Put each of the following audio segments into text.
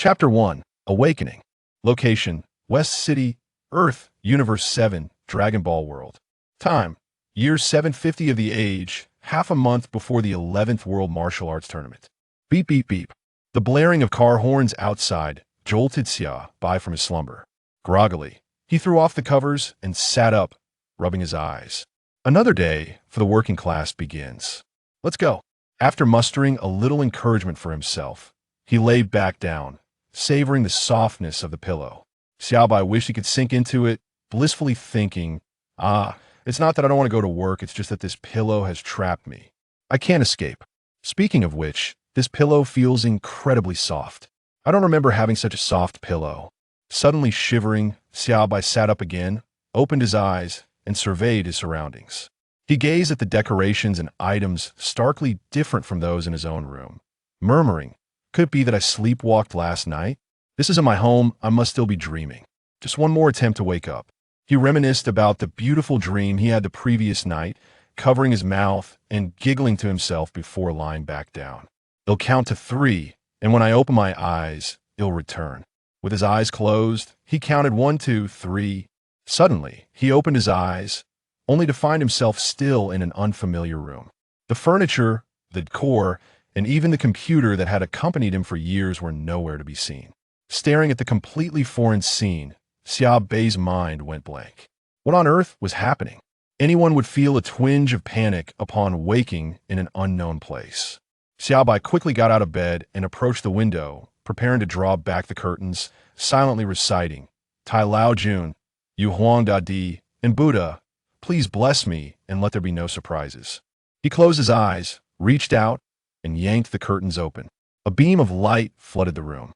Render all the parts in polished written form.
Chapter 1 Awakening. Location West City, Earth, Universe 7, Dragon Ball World. Time Year 750 of the age, half a month before the 11th World Martial Arts Tournament. Beep beep beep. The blaring of car horns outside jolted Xia by from his slumber. Groggily, he threw off the covers and sat up, rubbing his eyes. Another day for the working class begins. Let's go. After mustering a little encouragement for himself, he lay back down, savoring the softness of the pillow. Xiaobai wished he could sink into it, blissfully thinking, it's not that I don't want to go to work, it's just that this pillow has trapped me. I can't escape. Speaking of which, this pillow feels incredibly soft. I don't remember having such a soft pillow. Suddenly shivering, Xiaobai sat up again, opened his eyes, and surveyed his surroundings. He gazed at the decorations and items starkly different from those in his own room, murmuring, "Could it be that I sleepwalked last night? This isn't my home, I must still be dreaming." Just one more attempt to wake up. He reminisced about the beautiful dream he had the previous night, covering his mouth and giggling to himself before lying back down. "It'll count to 3, and when I open my eyes, it'll return." With his eyes closed, he counted 1, 2, 3. Suddenly, he opened his eyes, only to find himself still in an unfamiliar room. The furniture, the decor, and even the computer that had accompanied him for years were nowhere to be seen. Staring at the completely foreign scene, Xia Bei's mind went blank. What on earth was happening? Anyone would feel a twinge of panic upon waking in an unknown place. Xia Bei quickly got out of bed and approached the window, preparing to draw back the curtains, silently reciting, "Tai Lao Jun, Yu Huang Da Di, and Buddha, please bless me and let there be no surprises." He closed his eyes, reached out, and yanked the curtains open. A beam of light flooded the room.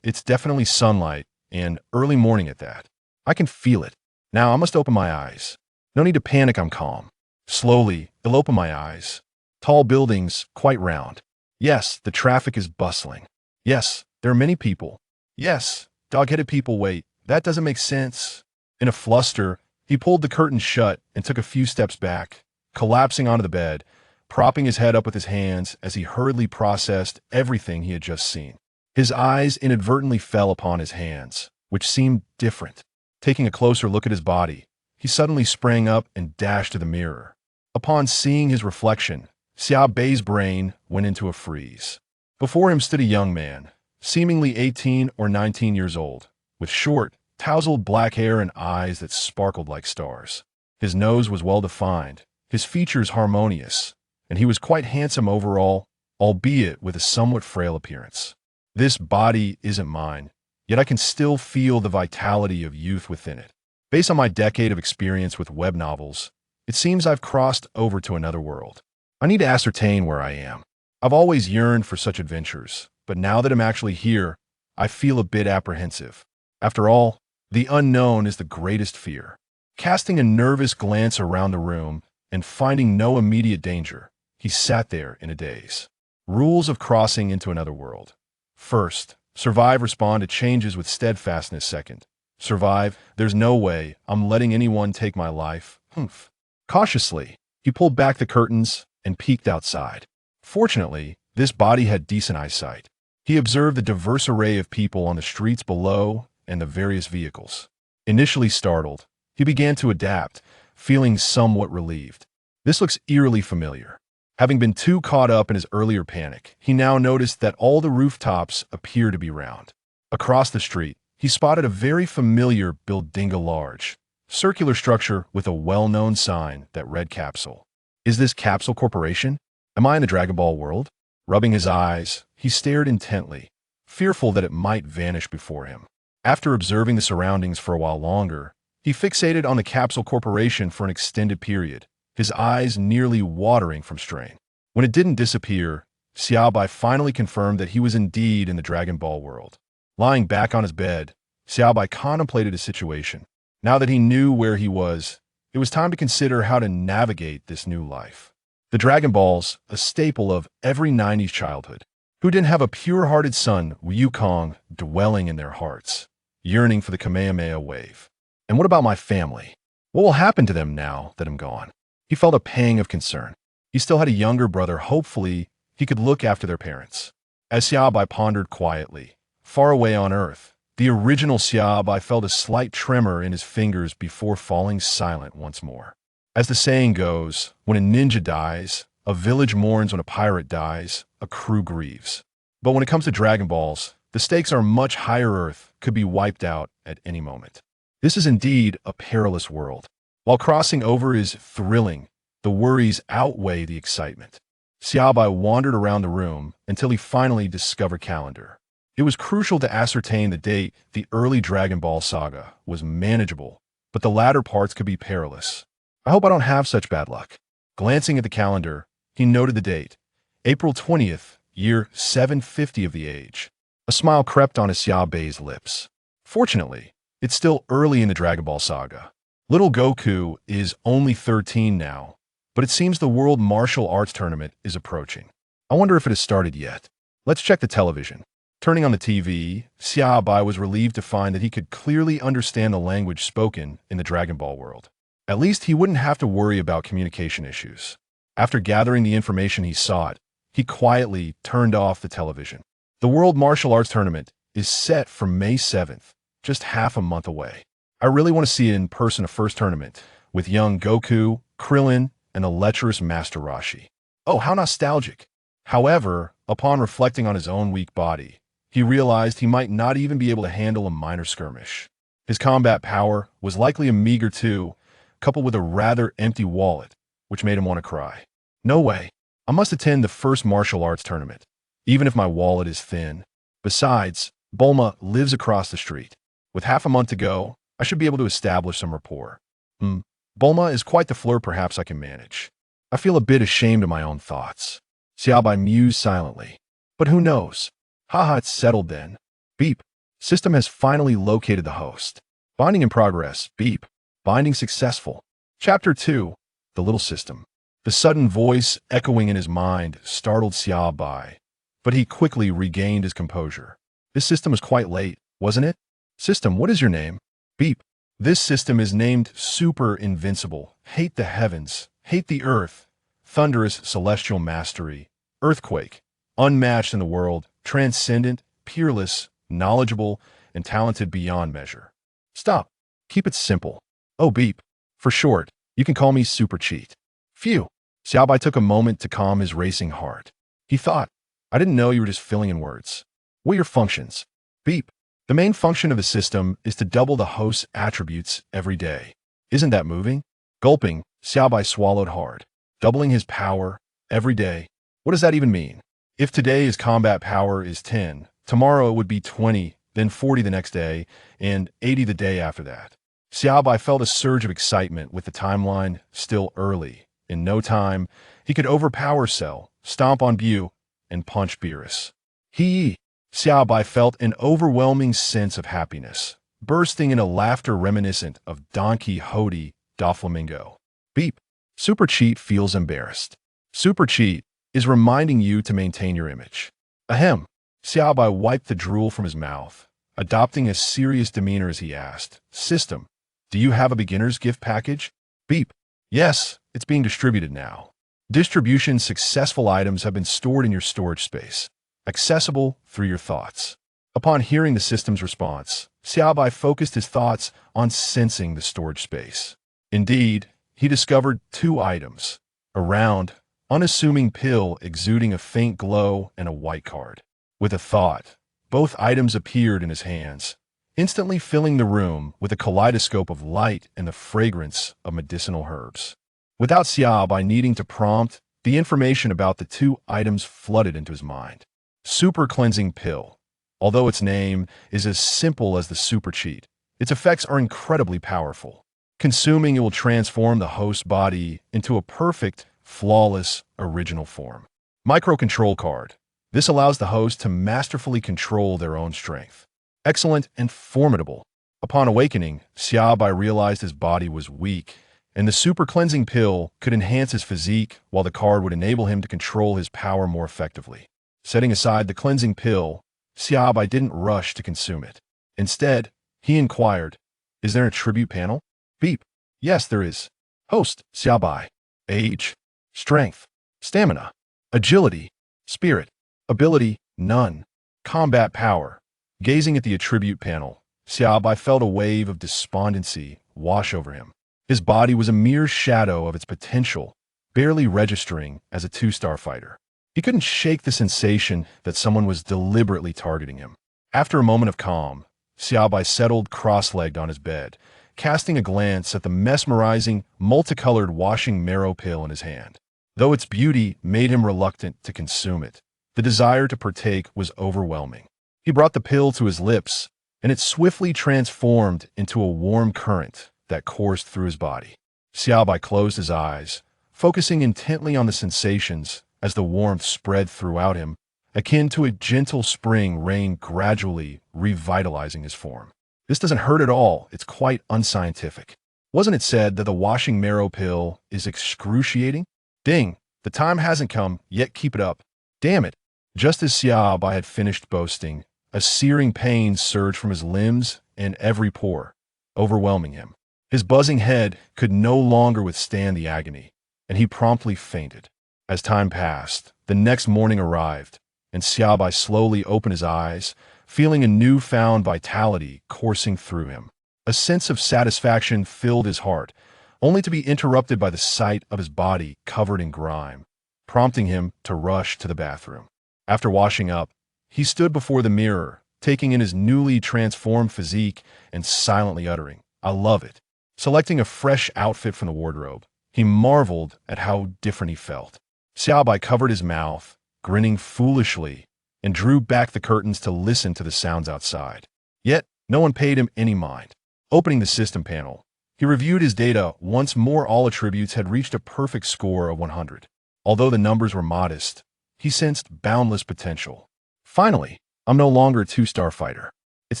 It's definitely sunlight, and early morning at that. I can feel it. Now I must open my eyes. No need to panic, I'm calm. Slowly, I'll open my eyes. Tall buildings, quite round. Yes, the traffic is bustling. Yes, there are many people. Yes, dog-headed people wait. That doesn't make sense. In a fluster, he pulled the curtain shut and took a few steps back, collapsing onto the bed, propping his head up with his hands as he hurriedly processed everything he had just seen. His eyes inadvertently fell upon his hands, which seemed different. Taking a closer look at his body, he suddenly sprang up and dashed to the mirror. Upon seeing his reflection, Xia Bei's brain went into a freeze. Before him stood a young man, seemingly 18 or 19 years old, with short, tousled black hair and eyes that sparkled like stars. His nose was well-defined, his features harmonious, and he was quite handsome overall, albeit with a somewhat frail appearance. This body isn't mine, yet I can still feel the vitality of youth within it. Based on my decade of experience with web novels, it seems I've crossed over to another world. I need to ascertain where I am. I've always yearned for such adventures, but now that I'm actually here, I feel a bit apprehensive. After all, the unknown is the greatest fear. Casting a nervous glance around the room and finding no immediate danger, he sat there in a daze. Rules of crossing into another world. First, survive, respond to changes with steadfastness. Second, survive, there's no way I'm letting anyone take my life. Humph. Cautiously, he pulled back the curtains and peeked outside. Fortunately, this body had decent eyesight. He observed the diverse array of people on the streets below and the various vehicles. Initially startled, he began to adapt, feeling somewhat relieved. This looks eerily familiar. Having been too caught up in his earlier panic, he now noticed that all the rooftops appear to be round. Across the street, he spotted a very familiar building, a large, circular structure with a well-known sign that read Capsule. Is this Capsule Corporation? Am I in the Dragon Ball world? Rubbing his eyes, he stared intently, fearful that it might vanish before him. After observing the surroundings for a while longer, he fixated on the Capsule Corporation for an extended period, his eyes nearly watering from strain. When it didn't disappear, Xiaobai finally confirmed that he was indeed in the Dragon Ball world. Lying back on his bed, Xiaobai contemplated his situation. Now that he knew where he was, it was time to consider how to navigate this new life. The Dragon Balls, a staple of every 90s childhood. Who didn't have a pure-hearted son, Wukong, dwelling in their hearts, yearning for the Kamehameha wave? And what about my family? What will happen to them now that I'm gone? He felt a pang of concern. He still had a younger brother. Hopefully, he could look after their parents. As Xiaobai pondered quietly, Far away on Earth, the original Xiaobai felt a slight tremor in his fingers before falling silent once more. As the saying goes, when a ninja dies, a village mourns. When a pirate dies, a crew grieves. But when it comes to Dragon Balls, the stakes are much higher. Earth could be wiped out at any moment. This is indeed a perilous world. While crossing over is thrilling, the worries outweigh the excitement. Xiaobai wandered around the room until he finally discovered calendar. It was crucial to ascertain the date. The early Dragon Ball saga was manageable, but the latter parts could be perilous. I hope I don't have such bad luck. Glancing at the calendar, he noted the date, April 20th, year 750 of the age. A smile crept on his Xiaobai's lips. Fortunately, it's still early in the Dragon Ball saga. Little Goku is only 13 now, but it seems the World Martial Arts Tournament is approaching. I wonder if it has started yet. Let's check the television. Turning on the TV, Xiaobai was relieved to find that he could clearly understand the language spoken in the Dragon Ball world. At least he wouldn't have to worry about communication issues. After gathering the information he sought, he quietly turned off the television. The World Martial Arts Tournament is set for May 7th, just half a month away. I really want to see it in person, a first tournament, with young Goku, Krillin, and the lecherous Master Roshi. Oh, how nostalgic. However, upon reflecting on his own weak body, he realized he might not even be able to handle a minor skirmish. His combat power was likely a meager too, coupled with a rather empty wallet, which made him want to cry. No way. I must attend the first martial arts tournament, even if my wallet is thin. Besides, Bulma lives across the street. With half a month to go, I should be able to establish some rapport. Bulma is quite the flirt. Perhaps I can manage. I feel a bit ashamed of my own thoughts. Xiaobai mused silently. But who knows? Haha, it's settled then. Beep. System has finally located the host. Binding in progress. Beep. Binding successful. Chapter 2. The Little System. The sudden voice echoing in his mind startled Xiaobai, but he quickly regained his composure. This system was quite late, wasn't it? System, what is your name? Beep. This system is named Super Invincible. Hate the heavens. Hate the earth. Thunderous celestial mastery. Earthquake. Unmatched in the world. Transcendent. Peerless. Knowledgeable. And talented beyond measure. Stop. Keep it simple. Oh, Beep. For short, you can call me Super Cheat. Phew. Xiaobai took a moment to calm his racing heart. He thought, I didn't know you were just filling in words. What are your functions? Beep. The main function of the system is to double the host's attributes every day. Isn't that moving? Gulping, Xiaobai swallowed hard. Doubling his power every day. What does that even mean? If today his combat power is 10, tomorrow it would be 20, then 40 the next day, and 80 the day after that. Xiaobai felt a surge of excitement with the timeline still early. In no time, he could overpower Cell, stomp on Bu, and punch Beerus. Xiaobai felt an overwhelming sense of happiness, bursting in a laughter reminiscent of Don Quixote da Flamingo. Beep. Super Cheat feels embarrassed. Super Cheat is reminding you to maintain your image. Ahem. Xiaobai wiped the drool from his mouth, adopting a serious demeanor as he asked, System, do you have a beginner's gift package? Beep. Yes, it's being distributed now. Distribution successful items have been stored in your storage space, accessible through your thoughts. Upon hearing the system's response, Xiaobai focused his thoughts on sensing the storage space. Indeed, he discovered 2 items, a round, unassuming pill exuding a faint glow and a white card. With a thought, both items appeared in his hands, instantly filling the room with a kaleidoscope of light and the fragrance of medicinal herbs. Without Xiaobai needing to prompt, the information about the 2 items flooded into his mind. Super Cleansing Pill. Although its name is as simple as the Super Cheat, its effects are incredibly powerful. Consuming it will transform the host's body into a perfect, flawless, original form. Micro-control card. This allows the host to masterfully control their own strength. Excellent and formidable. Upon awakening, Xiaobai realized his body was weak, and the Super Cleansing Pill could enhance his physique while the card would enable him to control his power more effectively. Setting aside the cleansing pill, Xiaobai didn't rush to consume it. Instead, he inquired, Is there a tribute panel? Beep. Yes, there is. Host, Xiaobai. Age. Strength. Stamina. Agility. Spirit. Ability, none. Combat power. Gazing at the attribute panel, Xiaobai felt a wave of despondency wash over him. His body was a mere shadow of its potential, barely registering as a two-star fighter. He couldn't shake the sensation that someone was deliberately targeting him. After a moment of calm, Xiaobai settled cross-legged on his bed, casting a glance at the mesmerizing, multicolored washing marrow pill in his hand. Though its beauty made him reluctant to consume it, the desire to partake was overwhelming. He brought the pill to his lips, and it swiftly transformed into a warm current that coursed through his body. Xiaobai closed his eyes, focusing intently on the sensations as the warmth spread throughout him, akin to a gentle spring rain gradually revitalizing his form. This doesn't hurt at all. It's quite unscientific. Wasn't it said that the washing marrow pill is excruciating? Ding! The time hasn't come, yet keep it up. Damn it! Just as Xiaobai had finished boasting, a searing pain surged from his limbs and every pore, overwhelming him. His buzzing head could no longer withstand the agony, and he promptly fainted. As time passed, the next morning arrived, and Xiaobai slowly opened his eyes, feeling a newfound vitality coursing through him. A sense of satisfaction filled his heart, only to be interrupted by the sight of his body covered in grime, prompting him to rush to the bathroom. After washing up, he stood before the mirror, taking in his newly transformed physique and silently uttering, "I love it." Selecting a fresh outfit from the wardrobe, he marveled at how different he felt. Xiaobai covered his mouth, grinning foolishly, and drew back the curtains to listen to the sounds outside. Yet, no one paid him any mind. Opening the system panel, he reviewed his data. Once more, all attributes had reached a perfect score of 100. Although the numbers were modest, he sensed boundless potential. Finally, I'm no longer a two-star fighter. It's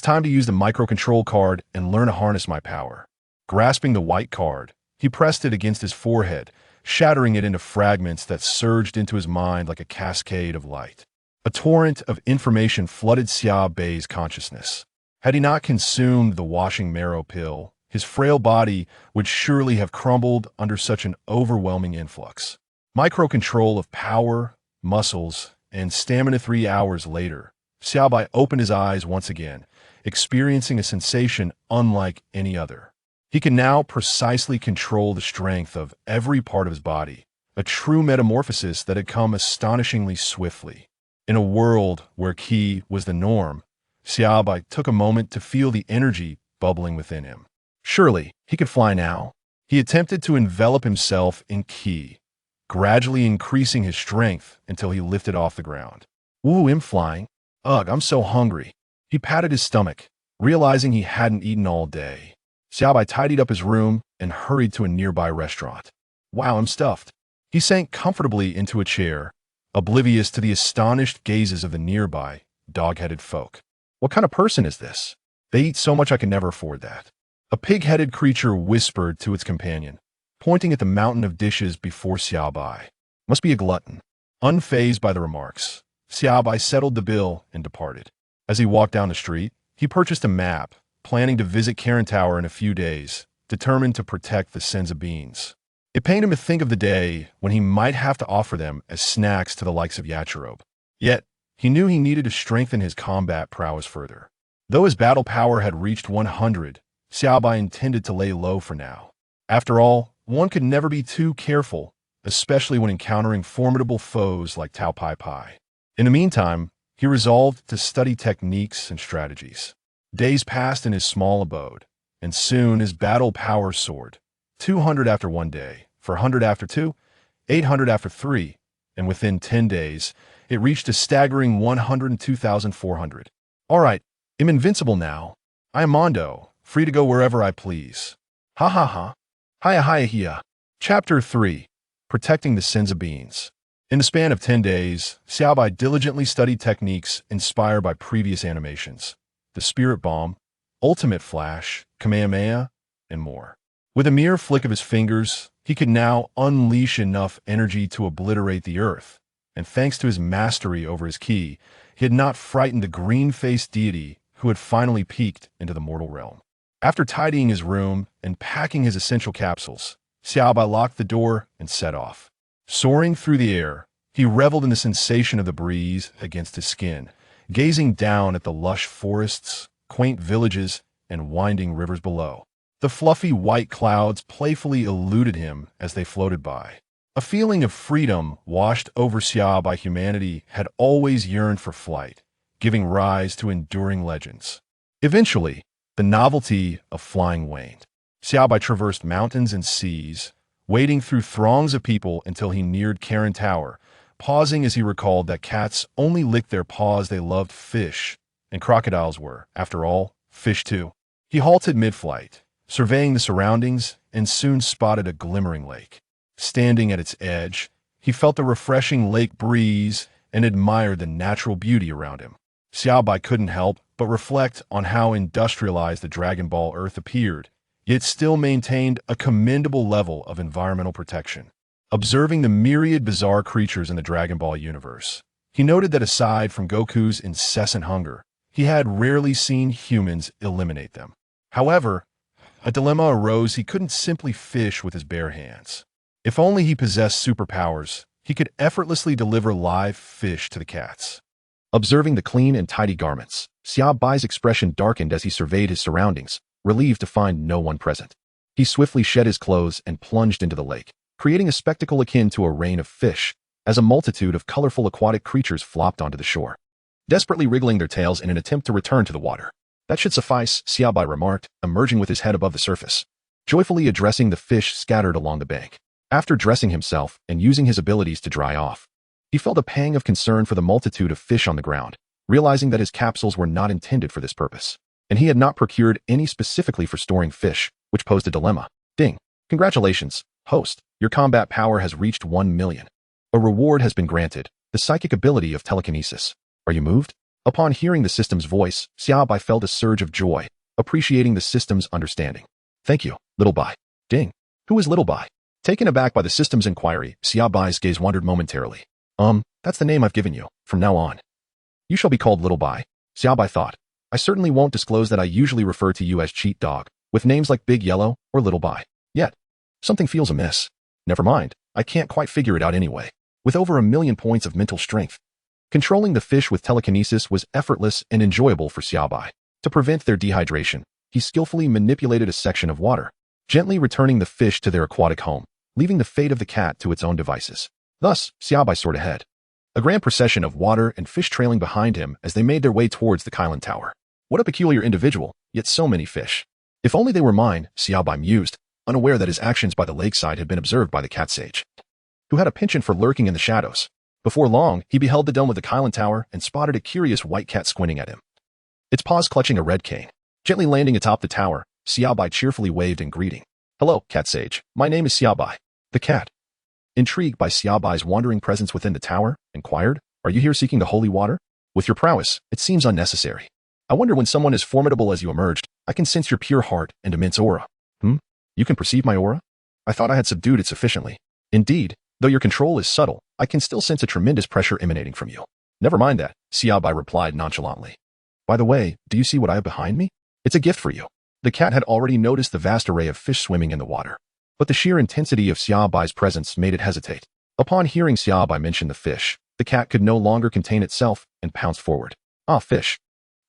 time to use the microcontrol card and learn to harness my power. Grasping the white card, he pressed it against his forehead, shattering it into fragments that surged into his mind like a cascade of light. A torrent of information flooded Xiaobai's consciousness. Had he not consumed the washing marrow pill, his frail body would surely have crumbled under such an overwhelming influx. Microcontrol of power, muscles, and stamina. 3 hours later, Xiaobai opened his eyes once again, experiencing a sensation unlike any other. He could now precisely control the strength of every part of his body, a true metamorphosis that had come astonishingly swiftly. In a world where ki was the norm, Xiaobai took a moment to feel the energy bubbling within him. Surely, he could fly now. He attempted to envelop himself in ki, gradually increasing his strength until he lifted off the ground. Woo, I'm flying. Ugh, I'm so hungry. He patted his stomach, realizing he hadn't eaten all day. Xiaobai tidied up his room and hurried to a nearby restaurant. Wow, I'm stuffed. He sank comfortably into a chair, oblivious to the astonished gazes of the nearby, dog-headed folk. What kind of person is this? They eat so much I can never afford that. A pig-headed creature whispered to its companion, pointing at the mountain of dishes before Xiaobai. Must be a glutton. Unfazed by the remarks, Xiaobai settled the bill and departed. As he walked down the street, he purchased a map, planning to visit Karin Tower in a few days, determined to protect the Senza beans. It pained him to think of the day when he might have to offer them as snacks to the likes of Yachirobe. Yet, he knew he needed to strengthen his combat prowess further. Though his battle power had reached 100, Xiaobai intended to lay low for now. After all, one could never be too careful, especially when encountering formidable foes like Tao Pai Pai. In the meantime, he resolved to study techniques and strategies. Days passed in his small abode, and soon his battle power soared. 200 after 1 day, 400 after 2, 800 after 3, and within 10 days, it reached a staggering 102,400. All right, I'm invincible now. I am Mondo, free to go wherever I please. Ha ha ha. Hiya hiya hiya. Chapter 3. Protecting the Senza Beans. In the span of 10 days, Xiaobai diligently studied techniques inspired by previous animations. The Spirit Bomb, Ultimate Flash, Kamehameha, and more. With a mere flick of his fingers, he could now unleash enough energy to obliterate the earth, and thanks to his mastery over his ki, he had not frightened the green-faced deity who had finally peeked into the mortal realm. After tidying his room and packing his essential capsules, Xiaobai locked the door and set off. Soaring through the air, he reveled in the sensation of the breeze against his skin, gazing down at the lush forests, quaint villages, and winding rivers below. The fluffy white clouds playfully eluded him as they floated by. A feeling of freedom washed over Xiao by humanity had always yearned for flight, giving rise to enduring legends. Eventually, the novelty of flying waned. Xiaobai traversed mountains and seas, wading through throngs of people until he neared Karin Tower, pausing as he recalled that cats only licked their paws they loved fish, and crocodiles were, after all, fish too. He halted mid-flight, surveying the surroundings, and soon spotted a glimmering lake. Standing at its edge, he felt the refreshing lake breeze and admired the natural beauty around him. Xiaobai couldn't help but reflect on how industrialized the Dragon Ball Earth appeared, yet still maintained a commendable level of environmental protection. Observing the myriad bizarre creatures in the Dragon Ball universe, he noted that aside from Goku's incessant hunger, he had rarely seen humans eliminate them. However, a dilemma arose: he couldn't simply fish with his bare hands. If only he possessed superpowers, he could effortlessly deliver live fish to the cats. Observing the clean and tidy garments, Xiao Bai's expression darkened as he surveyed his surroundings, relieved to find no one present. He swiftly shed his clothes and plunged into the lake, creating a spectacle akin to a rain of fish, as a multitude of colorful aquatic creatures flopped onto the shore, desperately wriggling their tails in an attempt to return to the water. "That should suffice," Xiao Bai remarked, emerging with his head above the surface, joyfully addressing the fish scattered along the bank. After dressing himself and using his abilities to dry off, he felt a pang of concern for the multitude of fish on the ground, realizing that his capsules were not intended for this purpose, and he had not procured any specifically for storing fish, which posed a dilemma. Ding. Congratulations, host. Your combat power has reached 1 million. A reward has been granted, the psychic ability of telekinesis. Are you moved? Upon hearing the system's voice, Xiao Bai felt a surge of joy, appreciating the system's understanding. Thank you, Little Bai. Ding. Who is Little Bai? Taken aback by the system's inquiry, Xiao Bai's gaze wandered momentarily. That's the name I've given you, from now on. You shall be called Little Bai. Xiao Bai thought. I certainly won't disclose that I usually refer to you as Cheat Dog, with names like Big Yellow or Little Bai. Yet, something feels amiss. Never mind, I can't quite figure it out anyway. With over 1 million points of mental strength, controlling the fish with telekinesis was effortless and enjoyable for Xiao Bai. To prevent their dehydration, he skillfully manipulated a section of water, gently returning the fish to their aquatic home, leaving the fate of the cat to its own devices. Thus, Xiao Bai soared ahead, a grand procession of water and fish trailing behind him as they made their way towards the Karin Tower. What a peculiar individual, yet so many fish. If only they were mine, Xiao Bai mused, unaware that his actions by the lakeside had been observed by the cat sage, who had a penchant for lurking in the shadows. Before long, he beheld the dome of the Karin Tower and spotted a curious white cat squinting at him, its paws clutching a red cane. Gently landing atop the tower, Xiao Bai cheerfully waved in greeting. Hello, cat sage. My name is Xiao Bai. The cat, intrigued by Xiao Bai's wandering presence within the tower, inquired, Are you here seeking the holy water? With your prowess, it seems unnecessary. I wonder when someone as formidable as you emerged, I can sense your pure heart and immense aura. You can perceive my aura? I thought I had subdued it sufficiently. Indeed, though your control is subtle, I can still sense a tremendous pressure emanating from you. Never mind that, Xiao Bai replied nonchalantly. By the way, do you see what I have behind me? It's a gift for you. The cat had already noticed the vast array of fish swimming in the water, but the sheer intensity of Xiao Bai's presence made it hesitate. Upon hearing Xiao Bai mention the fish, the cat could no longer contain itself and pounced forward. Ah, fish.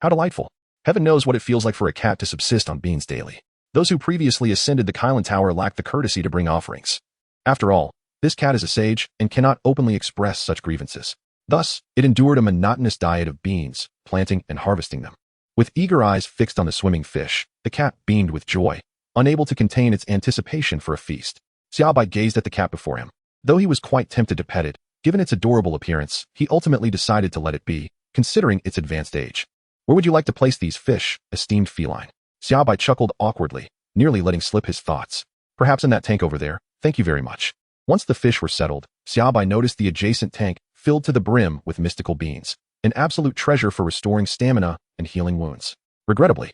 How delightful. Heaven knows what it feels like for a cat to subsist on beans daily. Those who previously ascended the Karin Tower lacked the courtesy to bring offerings. After all, this cat is a sage and cannot openly express such grievances. Thus, it endured a monotonous diet of beans, planting and harvesting them. With eager eyes fixed on the swimming fish, the cat beamed with joy, unable to contain its anticipation for a feast. Xiao Bai gazed at the cat before him. Though he was quite tempted to pet it, given its adorable appearance, he ultimately decided to let it be, considering its advanced age. Where would you like to place these fish, esteemed feline? Xiao Bai chuckled awkwardly, nearly letting slip his thoughts. Perhaps in that tank over there, thank you very much. Once the fish were settled, Xiao Bai noticed the adjacent tank filled to the brim with mystical beans, an absolute treasure for restoring stamina and healing wounds. Regrettably,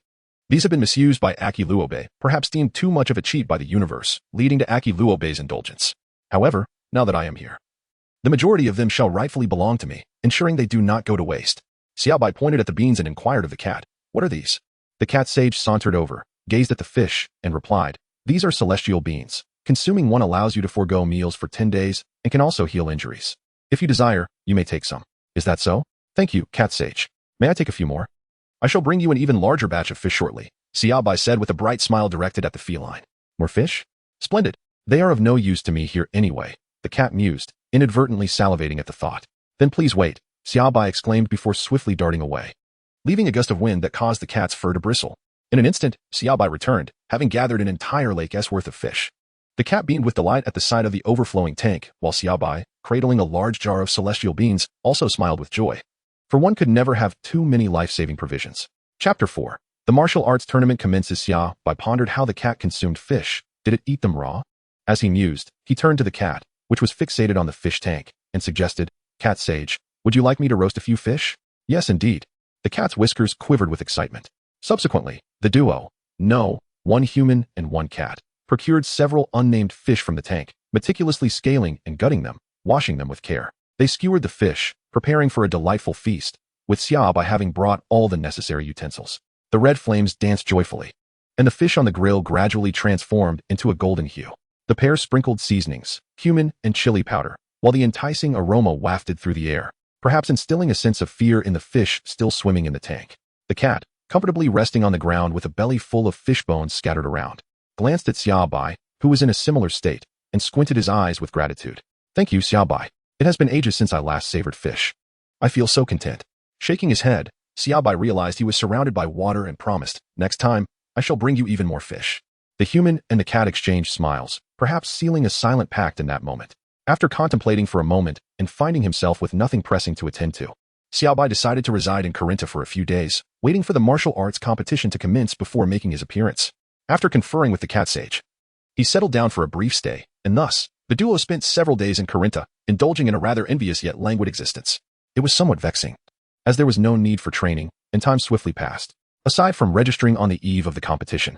these have been misused by Aki Luobe, perhaps deemed too much of a cheat by the universe, leading to Aki Luobe's indulgence. However, now that I am here, the majority of them shall rightfully belong to me, ensuring they do not go to waste. Xiao Bai pointed at the beans and inquired of the cat, What are these? The cat sage sauntered over, gazed at the fish, and replied, These are celestial beans. Consuming one allows you to forego meals for 10 days and can also heal injuries. If you desire, you may take some. Is that so? Thank you, cat sage. May I take a few more? I shall bring you an even larger batch of fish shortly, Xiaobai said with a bright smile directed at the feline. More fish? Splendid. They are of no use to me here anyway, the cat mused, inadvertently salivating at the thought. Then please wait, Xiaobai exclaimed before swiftly darting away, leaving a gust of wind that caused the cat's fur to bristle. In an instant, Xiaobai returned, having gathered an entire lake's worth of fish. The cat beamed with delight at the sight of the overflowing tank, while Xiaobai, cradling a large jar of celestial beans, also smiled with joy. For one could never have too many life-saving provisions. Chapter 4. The martial arts tournament commences. Xiaobai pondered how the cat consumed fish. Did it eat them raw? As he mused, he turned to the cat, which was fixated on the fish tank, and suggested, Cat Sage, would you like me to roast a few fish? Yes, indeed. The cat's whiskers quivered with excitement. Subsequently, the duo, no, one human and one cat, procured several unnamed fish from the tank, meticulously scaling and gutting them, washing them with care. They skewered the fish, preparing for a delightful feast, with Xiaobai having brought all the necessary utensils. The red flames danced joyfully, and the fish on the grill gradually transformed into a golden hue. The pair sprinkled seasonings, cumin and chili powder, while the enticing aroma wafted through the air, perhaps instilling a sense of fear in the fish still swimming in the tank. The cat, comfortably resting on the ground with a belly full of fish bones scattered around, glanced at Xiaobai, who was in a similar state, and squinted his eyes with gratitude. Thank you, Xiaobai. It has been ages since I last savored fish. I feel so content. Shaking his head, Xiaobai realized he was surrounded by water and promised, next time, I shall bring you even more fish. The human and the cat exchanged smiles, perhaps sealing a silent pact in that moment. After contemplating for a moment and finding himself with nothing pressing to attend to, Xiaobai decided to reside in Karinta for a few days, waiting for the martial arts competition to commence before making his appearance. After conferring with the cat sage, he settled down for a brief stay, and thus, the duo spent several days in Karinta, indulging in a rather envious yet languid existence. It was somewhat vexing, as there was no need for training, and time swiftly passed. Aside from registering on the eve of the competition,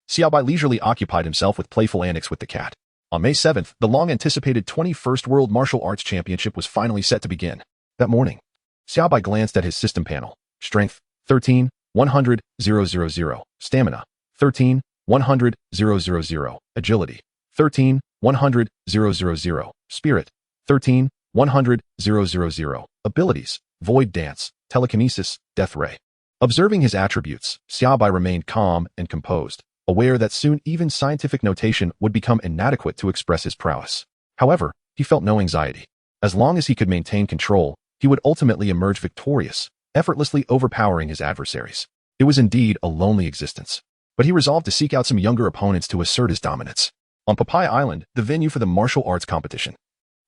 Xiaobai leisurely occupied himself with playful antics with the cat. On May 7th, the long-anticipated 21st World Martial Arts Championship was finally set to begin. That morning, Xiaobai glanced at his system panel. Strength, 13, 100, 000. Stamina, 13, 100, 000. Agility, 13, 100, 000. Spirit, 13, 100, 000. Abilities, Void Dance, Telekinesis, Death Ray. Observing his attributes, Xiaobai remained calm and composed, aware that soon even scientific notation would become inadequate to express his prowess. However, he felt no anxiety. As long as he could maintain control, he would ultimately emerge victorious, effortlessly overpowering his adversaries. It was indeed a lonely existence, but he resolved to seek out some younger opponents to assert his dominance. On Papaya Island, the venue for the martial arts competition,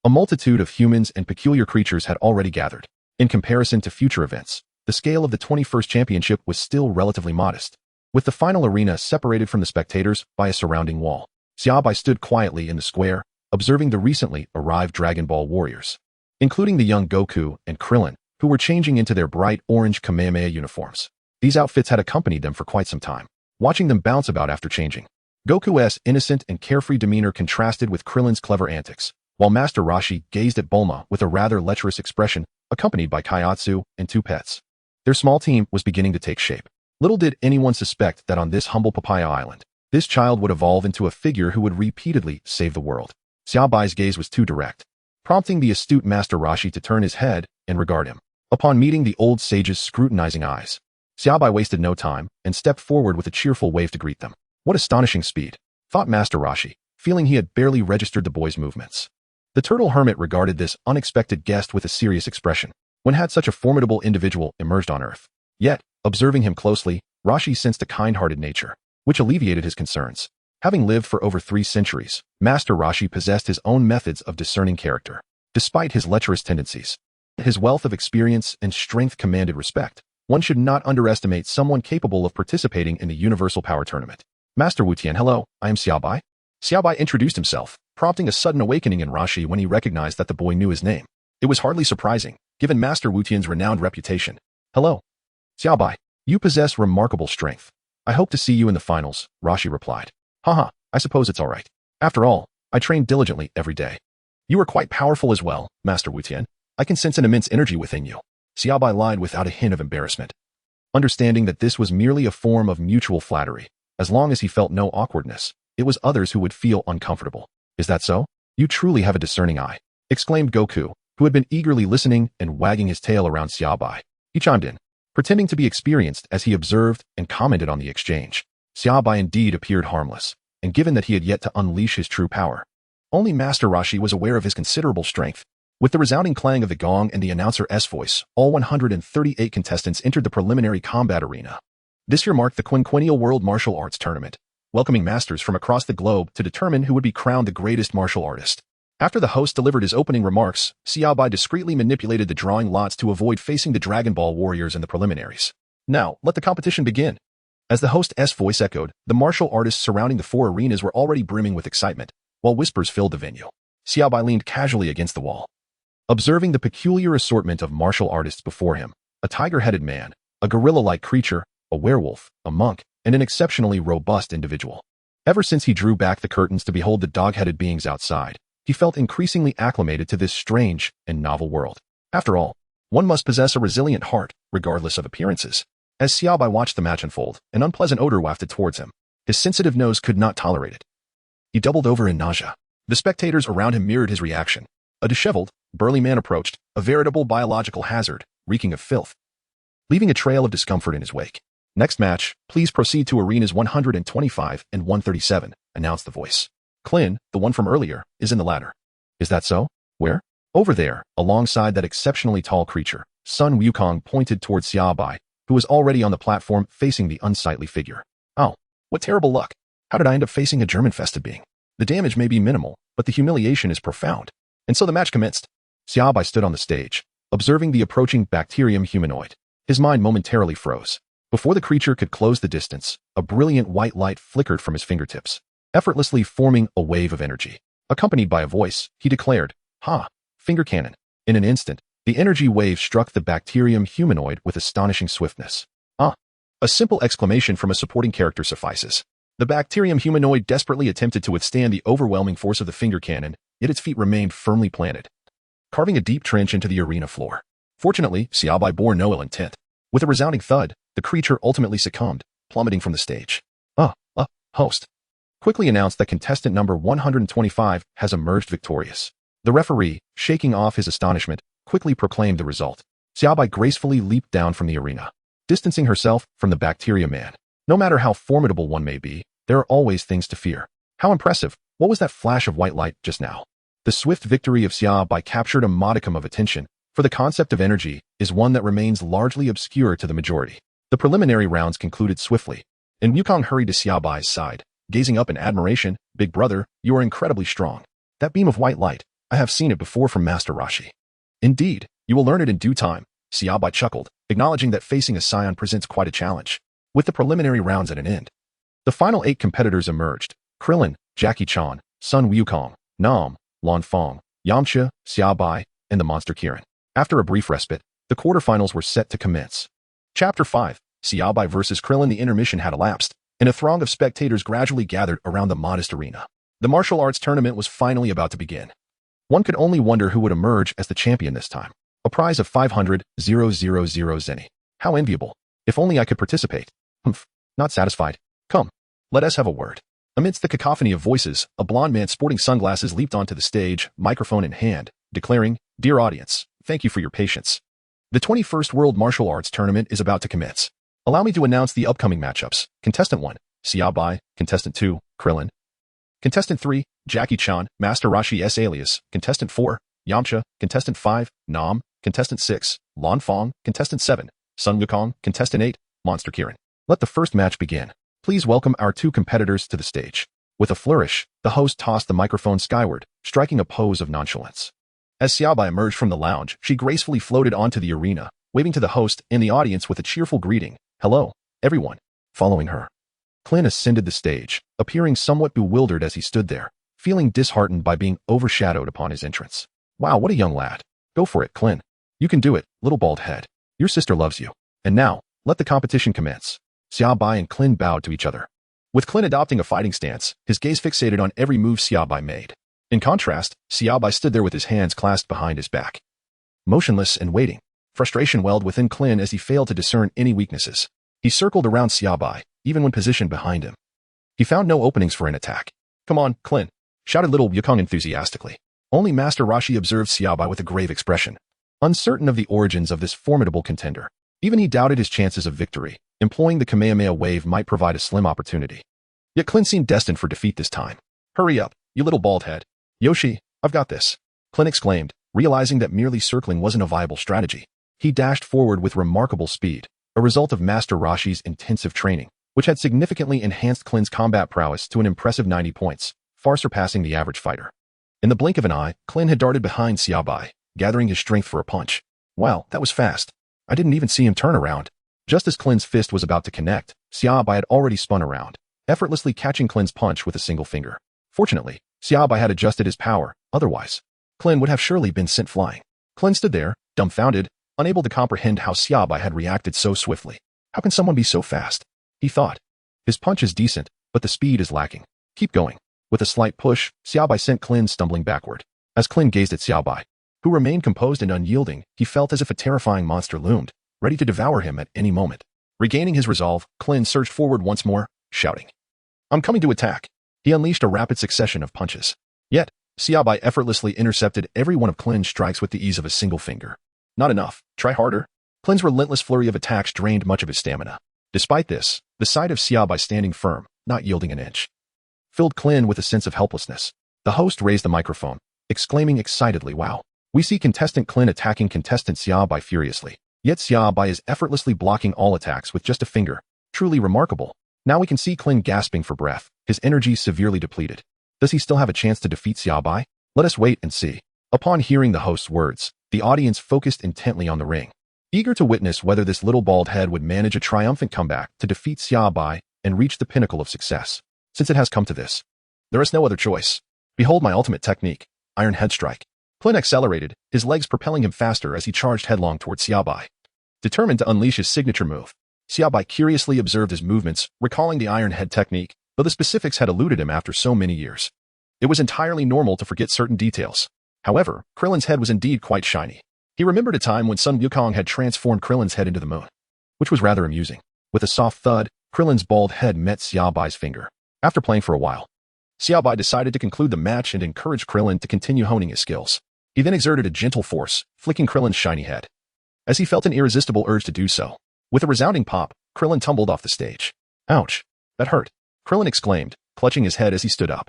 a multitude of humans and peculiar creatures had already gathered. In comparison to future events, the scale of the 21st championship was still relatively modest, with the final arena separated from the spectators by a surrounding wall. Xiaobai stood quietly in the square, observing the recently arrived Dragon Ball warriors, including the young Goku and Krillin, who were changing into their bright orange Kamehameha uniforms. These outfits had accompanied them for quite some time. Watching them bounce about after changing, Goku's innocent and carefree demeanor contrasted with Krillin's clever antics, while Master Roshi gazed at Bulma with a rather lecherous expression, accompanied by Kaiatsu and two pets. Their small team was beginning to take shape. Little did anyone suspect that on this humble Papaya Island, this child would evolve into a figure who would repeatedly save the world. Xiaobai's gaze was too direct, prompting the astute Master Roshi to turn his head and regard him. Upon meeting the old sage's scrutinizing eyes, Xiaobai wasted no time and stepped forward with a cheerful wave to greet them. What astonishing speed, thought Master Roshi, feeling he had barely registered the boy's movements. The turtle hermit regarded this unexpected guest with a serious expression. When had such a formidable individual emerged on Earth? Yet, observing him closely, Roshi sensed a kind-hearted nature, which alleviated his concerns. Having lived for over 3 centuries, Master Roshi possessed his own methods of discerning character. Despite his lecherous tendencies, his wealth of experience and strength commanded respect. One should not underestimate someone capable of participating in the Universal Power Tournament. Master Wutian, hello, I am Xiaobai. Xiaobai introduced himself, prompting a sudden awakening in Roshi when he recognized that the boy knew his name. It was hardly surprising, given Master Wutian's renowned reputation. Hello. Xiaobai, you possess remarkable strength. I hope to see you in the finals, Roshi replied. Haha, I suppose it's all right. After all, I train diligently every day. You are quite powerful as well, Master Wutian. I can sense an immense energy within you. Xiaobai lied without a hint of embarrassment, understanding that this was merely a form of mutual flattery. As long as he felt no awkwardness, it was others who would feel uncomfortable. Is that so? You truly have a discerning eye, exclaimed Goku, who had been eagerly listening and wagging his tail around Xiaobai. He chimed in. pretending to be experienced as he observed and commented on the exchange. Xiaobai indeed appeared harmless, and given that he had yet to unleash his true power, only Master Roshi was aware of his considerable strength. With the resounding clang of the gong and the announcer's voice, all 138 contestants entered the preliminary combat arena. This year marked the quinquennial World Martial Arts Tournament, welcoming masters from across the globe to determine who would be crowned the greatest martial artist. After the host delivered his opening remarks, Xiaobai discreetly manipulated the drawing lots to avoid facing the Dragon Ball warriors in the preliminaries. Now, let the competition begin. As the host's voice echoed, the martial artists surrounding the four arenas were already brimming with excitement, while whispers filled the venue. Xiaobai leaned casually against the wall, observing the peculiar assortment of martial artists before him: a tiger-headed man, a gorilla-like creature, a werewolf, a monk, and an exceptionally robust individual. Ever since he drew back the curtains to behold the dog-headed beings outside, he felt increasingly acclimated to this strange and novel world. After all, one must possess a resilient heart, regardless of appearances. As Xiaobai watched the match unfold, an unpleasant odor wafted towards him. His sensitive nose could not tolerate it. He doubled over in nausea. The spectators around him mirrored his reaction. A disheveled, burly man approached, a veritable biological hazard, reeking of filth, leaving a trail of discomfort in his wake. Next match, please proceed to arenas 125 and 137, announced the voice. Krillin, the one from earlier, is in the latter. Is that so? Where? Over there, alongside that exceptionally tall creature. Sun Wukong pointed towards Xiaobai, who was already on the platform facing the unsightly figure. Oh, what terrible luck. How did I end up facing a German-fested being? The damage may be minimal, but the humiliation is profound. And so the match commenced. Xiaobai stood on the stage, observing the approaching bacterium humanoid. His mind momentarily froze. Before the creature could close the distance, a brilliant white light flickered from his fingertips, effortlessly forming a wave of energy. Accompanied by a voice, he declared, "Ha! Finger cannon." In an instant, the energy wave struck the bacterium humanoid with astonishing swiftness. Ah! A simple exclamation from a supporting character suffices. The bacterium humanoid desperately attempted to withstand the overwhelming force of the finger cannon, yet its feet remained firmly planted, carving a deep trench into the arena floor. Fortunately, Xiaobai bore no ill intent. With a resounding thud, the creature ultimately succumbed, plummeting from the stage. Host quickly announced that contestant number 125 has emerged victorious. The referee, shaking off his astonishment, quickly proclaimed the result. Xiaobai gracefully leaped down from the arena, distancing herself from the bacteria man. No matter how formidable one may be, there are always things to fear. How impressive! What was that flash of white light just now? The swift victory of Xiaobai captured a modicum of attention, for the concept of energy is one that remains largely obscure to the majority. The preliminary rounds concluded swiftly, and Wukong hurried to Xiaobai's side, gazing up in admiration. "Big brother, you are incredibly strong. That beam of white light, I have seen it before from Master Roshi." "Indeed, you will learn it in due time," Xiaobai chuckled, acknowledging that facing a Saiyan presents quite a challenge. With the preliminary rounds at an end, the final 8 competitors emerged: Krillin, Jackie Chan, Sun Wukong, Nam, Lan Fong, Yamcha, Xiaobai, and the monster Kirin. After a brief respite, the quarterfinals were set to commence. Chapter 5, Xiaobai vs. Krillin. The intermission had elapsed, and a throng of spectators gradually gathered around the modest arena. The martial arts tournament was finally about to begin. One could only wonder who would emerge as the champion this time. A prize of 500,000 zeni. How enviable. If only I could participate. Humph. Not satisfied. Come, let us have a word. Amidst the cacophony of voices, a blond man sporting sunglasses leaped onto the stage, microphone in hand, declaring, "Dear audience, thank you for your patience. The 21st World Martial Arts Tournament is about to commence. Allow me to announce the upcoming matchups. Contestant 1, Xiaobai. Contestant 2, Krillin. Contestant 3, Jackie Chan, Master Rashi's alias. Contestant 4, Yamcha. Contestant 5, Nam. Contestant 6, Lan Fong. Contestant 7, Sun Wukong. Contestant 8, Monster Kirin. Let the first match begin. Please welcome our 2 competitors to the stage." With a flourish, the host tossed the microphone skyward, striking a pose of nonchalance. As Xiaobai emerged from the lounge, she gracefully floated onto the arena, waving to the host and the audience with a cheerful greeting. "Hello, everyone." Following her, Krillin ascended the stage, appearing somewhat bewildered as he stood there, feeling disheartened by being overshadowed upon his entrance. "Wow, what a young lad. Go for it, Krillin. You can do it, little bald head. Your sister loves you. And now, let the competition commence." Xiaobai and Krillin bowed to each other, with Krillin adopting a fighting stance, his gaze fixated on every move Xiaobai made. In contrast, Xiaobai stood there with his hands clasped behind his back, motionless and waiting. Frustration welled within Krillin as he failed to discern any weaknesses. He circled around Xiaobai, even when positioned behind him. He found no openings for an attack. "Come on, Krillin," shouted little Wukong enthusiastically. Only Master Roshi observed Xiaobai with a grave expression, uncertain of the origins of this formidable contender. Even he doubted his chances of victory. Employing the Kamehameha wave might provide a slim opportunity. Yet Krillin seemed destined for defeat this time. Hurry up, you little bald head. Yoshi, I've got this. Krillin exclaimed, realizing that merely circling wasn't a viable strategy. He dashed forward with remarkable speed, a result of Master Roshi's intensive training, which had significantly enhanced Krillin's combat prowess to an impressive 90 points, far surpassing the average fighter. In the blink of an eye, Krillin had darted behind Xiaobai, gathering his strength for a punch. Wow, that was fast. I didn't even see him turn around. Just as Krillin's fist was about to connect, Xiaobai had already spun around, effortlessly catching Krillin's punch with a single finger. Fortunately, Xiaobai had adjusted his power, otherwise, Krillin would have surely been sent flying. Krillin stood there, dumbfounded, unable to comprehend how Xiaobai had reacted so swiftly. How can someone be so fast? He thought. His punch is decent, but the speed is lacking. Keep going. With a slight push, Xiaobai sent Krillin stumbling backward. As Krillin gazed at Xiaobai, who remained composed and unyielding, he felt as if a terrifying monster loomed, ready to devour him at any moment. Regaining his resolve, Krillin surged forward once more, shouting, "I'm coming to attack." He unleashed a rapid succession of punches. Yet, Xiaobai effortlessly intercepted every one of Krillin's strikes with the ease of a single finger. Not enough. Try harder. Krillin's relentless flurry of attacks drained much of his stamina. Despite this, the sight of Xiaobai standing firm, not yielding an inch, filled Krillin with a sense of helplessness. The host raised the microphone, exclaiming excitedly, "Wow. We see contestant Krillin attacking contestant Xiaobai furiously. Yet Xiaobai is effortlessly blocking all attacks with just a finger. Truly remarkable." Now we can see Krillin gasping for breath, his energy severely depleted. Does he still have a chance to defeat Xiaobai? Let us wait and see. Upon hearing the host's words, the audience focused intently on the ring, eager to witness whether this little bald head would manage a triumphant comeback to defeat Xiaobai and reach the pinnacle of success. Since it has come to this, there is no other choice. Behold my ultimate technique, Iron Head Strike. Krillin accelerated, his legs propelling him faster as he charged headlong towards Xiaobai. Determined to unleash his signature move, Xiaobai curiously observed his movements, recalling the Iron Head technique, though the specifics had eluded him after so many years. It was entirely normal to forget certain details. However, Krillin's head was indeed quite shiny. He remembered a time when Sun Wukong had transformed Krillin's head into the moon, which was rather amusing. With a soft thud, Krillin's bald head met Xiaobai's finger. After playing for a while, Xiaobai decided to conclude the match and encourage Krillin to continue honing his skills. He then exerted a gentle force, flicking Krillin's shiny head, as he felt an irresistible urge to do so. With a resounding pop, Krillin tumbled off the stage. Ouch. That hurt. Krillin exclaimed, clutching his head as he stood up,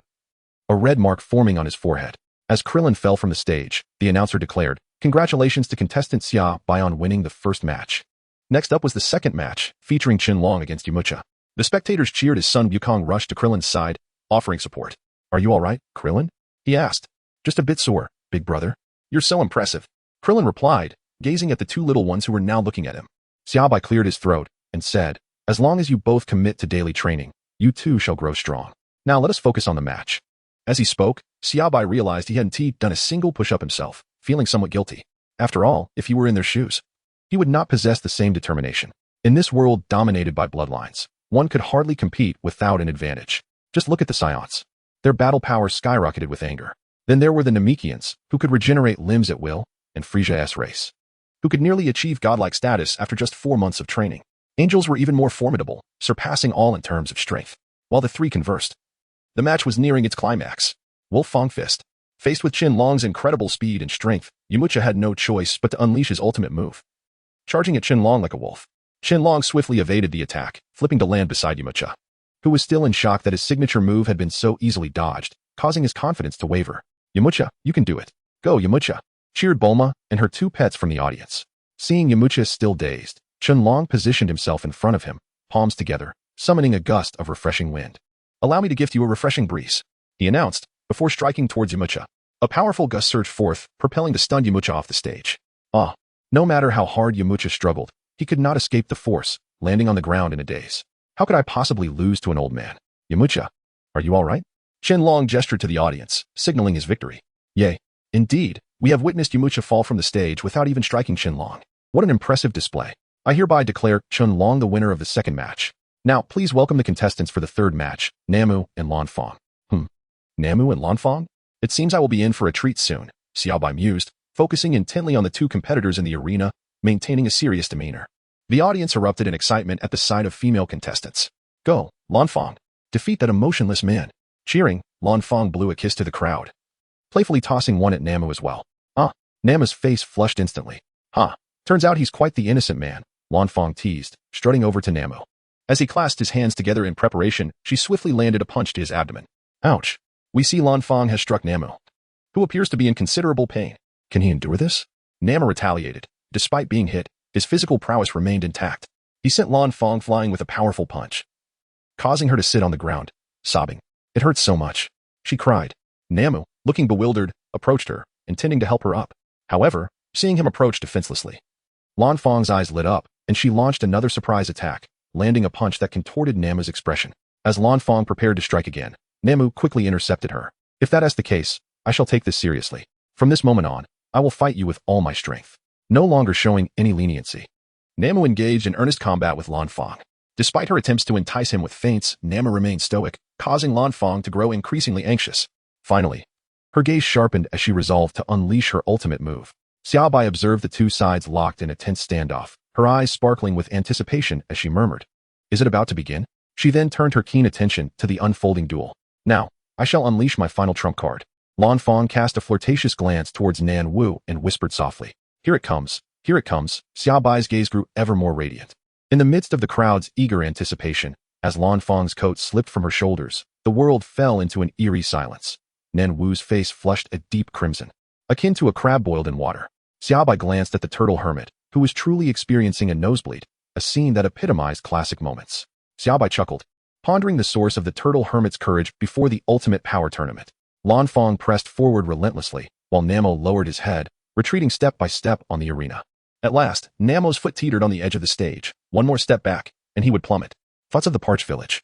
a red mark forming on his forehead. As Krillin fell from the stage, the announcer declared, "Congratulations to contestant Xiaobai on winning the first match." Next up was the second match, featuring Qinlong against Yamcha. The spectators cheered as Sun Wukong rushed to Krillin's side, offering support. "Are you all right, Krillin?" he asked. "Just a bit sore, big brother." "You're so impressive," Krillin replied, gazing at the two little ones who were now looking at him. Xiaobai cleared his throat and said, "As long as you both commit to daily training, you too shall grow strong. Now let us focus on the match." As he spoke, Xiaobai realized he hadn't done a single push-up himself, feeling somewhat guilty. After all, if he were in their shoes, he would not possess the same determination. In this world dominated by bloodlines, one could hardly compete without an advantage. Just look at the Saiyans. Their battle power skyrocketed with anger. Then there were the Namekians, who could regenerate limbs at will, and Frieza's race, who could nearly achieve godlike status after just 4 months of training. Angels were even more formidable, surpassing all in terms of strength. While the three conversed, the match was nearing its climax. Wolf Fang Fist. Faced with Qinlong's incredible speed and strength, Yamcha had no choice but to unleash his ultimate move. Charging at Qinlong like a wolf, Qinlong swiftly evaded the attack, flipping to land beside Yamcha, who was still in shock that his signature move had been so easily dodged, causing his confidence to waver. "Yamcha, you can do it. Go, Yamcha," cheered Bulma and her two pets from the audience. Seeing Yamcha still dazed, Qinlong positioned himself in front of him, palms together, summoning a gust of refreshing wind. "Allow me to gift you a refreshing breeze," he announced, before striking towards Yamcha. A powerful gust surged forth, propelling the stunned Yamcha off the stage. No matter how hard Yamcha struggled, he could not escape the force, landing on the ground in a daze. "How could I possibly lose to an old man? Yamcha, are you all right?" Qinlong gestured to the audience, signaling his victory. "Yay. Indeed, we have witnessed Yamcha fall from the stage without even striking Qinlong. What an impressive display. I hereby declare Qinlong the winner of the second match. Now, please welcome the contestants for the third match, Namu and Lanfang." Namu and Lanfang? It seems I will be in for a treat soon, Xiaobai mused, focusing intently on the two competitors in the arena, maintaining a serious demeanor. The audience erupted in excitement at the sight of female contestants. "Go, Lanfang. Defeat that emotionless man." Cheering, Lanfang blew a kiss to the crowd, playfully tossing one at Namu as well. Namu's face flushed instantly. Turns out he's quite the innocent man, Lanfang teased, strutting over to Namo. As he clasped his hands together in preparation, she swiftly landed a punch to his abdomen. Ouch. We see Lanfang has struck Namo, who appears to be in considerable pain. Can he endure this? Namo retaliated. Despite being hit, his physical prowess remained intact. He sent Lanfang flying with a powerful punch, causing her to sit on the ground, sobbing. It hurts so much. She cried. Namo, looking bewildered, approached her, intending to help her up. However, seeing him approach defenselessly, Lanfang's eyes lit up, and she launched another surprise attack, landing a punch that contorted Namo's expression. As Lanfang prepared to strike again, Namo quickly intercepted her. If that is the case, I shall take this seriously. From this moment on, I will fight you with all my strength. No longer showing any leniency, Namo engaged in earnest combat with Lanfang. Despite her attempts to entice him with feints, Namo remained stoic, causing Lanfang to grow increasingly anxious. Finally, her gaze sharpened as she resolved to unleash her ultimate move. Xiaobai observed the two sides locked in a tense standoff, her eyes sparkling with anticipation as she murmured, "Is it about to begin?" She then turned her keen attention to the unfolding duel. "Now, I shall unleash my final trump card." Lanfang cast a flirtatious glance towards Nan Wu and whispered softly, "Here it comes, here it comes." Xiaobai's gaze grew ever more radiant. In the midst of the crowd's eager anticipation, as Lanfang's coat slipped from her shoulders, the world fell into an eerie silence. Nan Wu's face flushed a deep crimson, akin to a crab boiled in water. Xiaobai glanced at the turtle hermit, who was truly experiencing a nosebleed, a scene that epitomized classic moments. Xiaobai chuckled, pondering the source of the turtle hermit's courage before the ultimate power tournament. Lanfang pressed forward relentlessly, while Namo lowered his head, retreating step by step on the arena. At last, Namo's foot teetered on the edge of the stage. One more step back, and he would plummet. Thoughts of the parched village,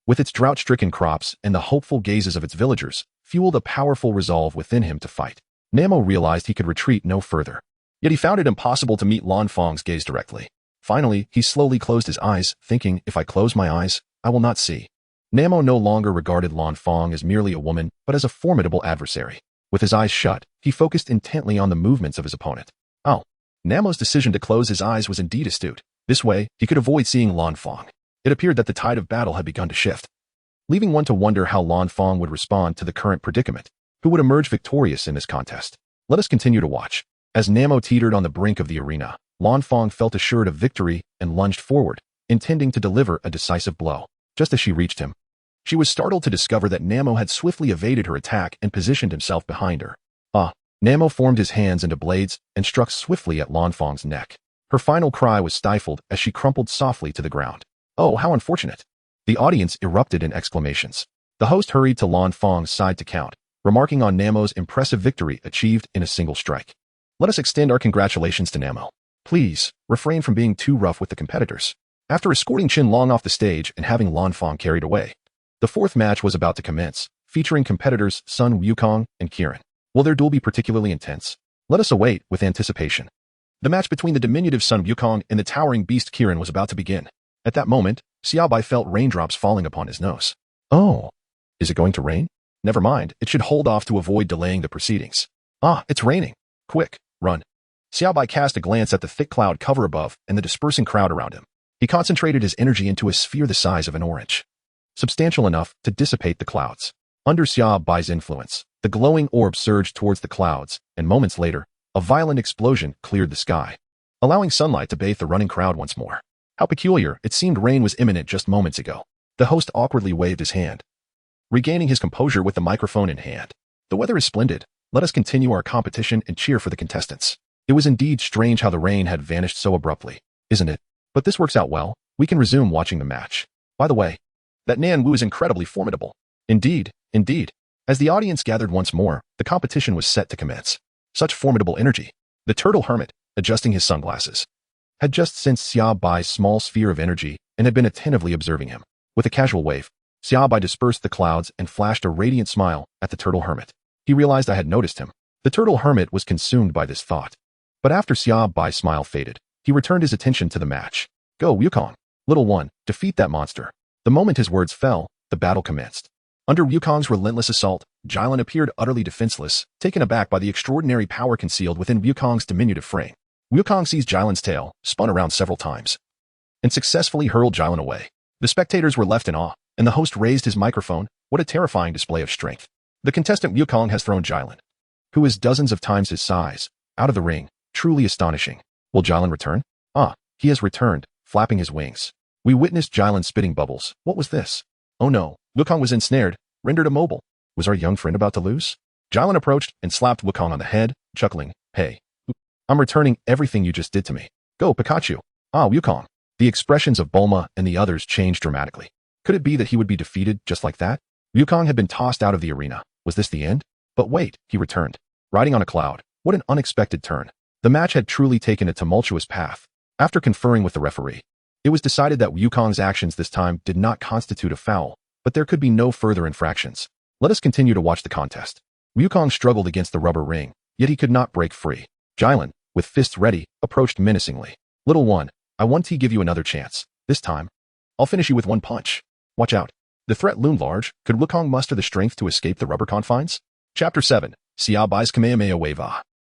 with its drought-stricken crops and the hopeful gazes of its villagers, fueled a powerful resolve within him to fight. Namo realized he could retreat no further. Yet he found it impossible to meet Lanfang's gaze directly. Finally, he slowly closed his eyes, thinking, if I close my eyes, I will not see. Namo no longer regarded Lanfang as merely a woman, but as a formidable adversary. With his eyes shut, he focused intently on the movements of his opponent. Oh, Namo's decision to close his eyes was indeed astute. This way, he could avoid seeing Lanfang. It appeared that the tide of battle had begun to shift, leaving one to wonder how Lanfang would respond to the current predicament. Who would emerge victorious in this contest? Let us continue to watch. As Namo teetered on the brink of the arena, Lanfang felt assured of victory and lunged forward, intending to deliver a decisive blow. Just as she reached him, she was startled to discover that Namo had swiftly evaded her attack and positioned himself behind her. Namo formed his hands into blades and struck swiftly at Lanfang's neck. Her final cry was stifled as she crumpled softly to the ground. Oh, how unfortunate. The audience erupted in exclamations. The host hurried to Lanfang's side to count, remarking on Namo's impressive victory achieved in a single strike. Let us extend our congratulations to Namo. Please, refrain from being too rough with the competitors. After escorting Qin Long off the stage and having Lanfang carried away, the fourth match was about to commence, featuring competitors Sun Wukong and Kirin. Will their duel be particularly intense? Let us await with anticipation. The match between the diminutive Sun Wukong and the towering beast Kirin was about to begin. At that moment, Xiaobai felt raindrops falling upon his nose. Oh, is it going to rain? Never mind, it should hold off to avoid delaying the proceedings. It's raining. Quick, run. Xiaobai cast a glance at the thick cloud cover above and the dispersing crowd around him. He concentrated his energy into a sphere the size of an orange, substantial enough to dissipate the clouds. Under Xiaobai's influence, the glowing orb surged towards the clouds, and moments later, a violent explosion cleared the sky, allowing sunlight to bathe the running crowd once more. How peculiar, it seemed rain was imminent just moments ago. The host awkwardly waved his hand, regaining his composure with the microphone in hand. The weather is splendid. Let us continue our competition and cheer for the contestants. It was indeed strange how the rain had vanished so abruptly, isn't it? But this works out well. We can resume watching the match. By the way, that Nan Wu is incredibly formidable. Indeed, indeed. As the audience gathered once more, the competition was set to commence. Such formidable energy. The turtle hermit, adjusting his sunglasses, had just sensed Xiaobai's small sphere of energy and had been attentively observing him. With a casual wave, Xiaobai dispersed the clouds and flashed a radiant smile at the turtle hermit. He realized I had noticed him. The turtle hermit was consumed by this thought. But after Xiaobai's smile faded, he returned his attention to the match. Go, Wukong. Little one, defeat that monster. The moment his words fell, the battle commenced. Under Wukong's relentless assault, Jilin appeared utterly defenseless, taken aback by the extraordinary power concealed within Wukong's diminutive frame. Wukong seized Jilin's tail, spun around several times, and successfully hurled Jilin away. The spectators were left in awe, and the host raised his microphone. What a terrifying display of strength. The contestant Wukong has thrown Jilin, who is dozens of times his size, out of the ring. Truly astonishing. Will Jilin return? He has returned, flapping his wings. We witnessed Jilin spitting bubbles. What was this? Oh no, Wukong was ensnared, rendered immobile. Was our young friend about to lose? Jilin approached and slapped Wukong on the head, chuckling. Hey, I'm returning everything you just did to me. Go, Pikachu. Ah, Wukong. The expressions of Bulma and the others changed dramatically. Could it be that he would be defeated just like that? Wukong had been tossed out of the arena. Was this the end? But wait, he returned. Riding on a cloud. What an unexpected turn. The match had truly taken a tumultuous path. After conferring with the referee, it was decided that Wukong's actions this time did not constitute a foul, but there could be no further infractions. Let us continue to watch the contest. Wukong struggled against the rubber ring, yet he could not break free. Jilin, with fists ready, approached menacingly. Little one, I want to give you another chance. This time, I'll finish you with one punch. Watch out. The threat loomed large. Could Wukong muster the strength to escape the rubber confines? Chapter 7. Xiao Bai's Kamehameha Wave.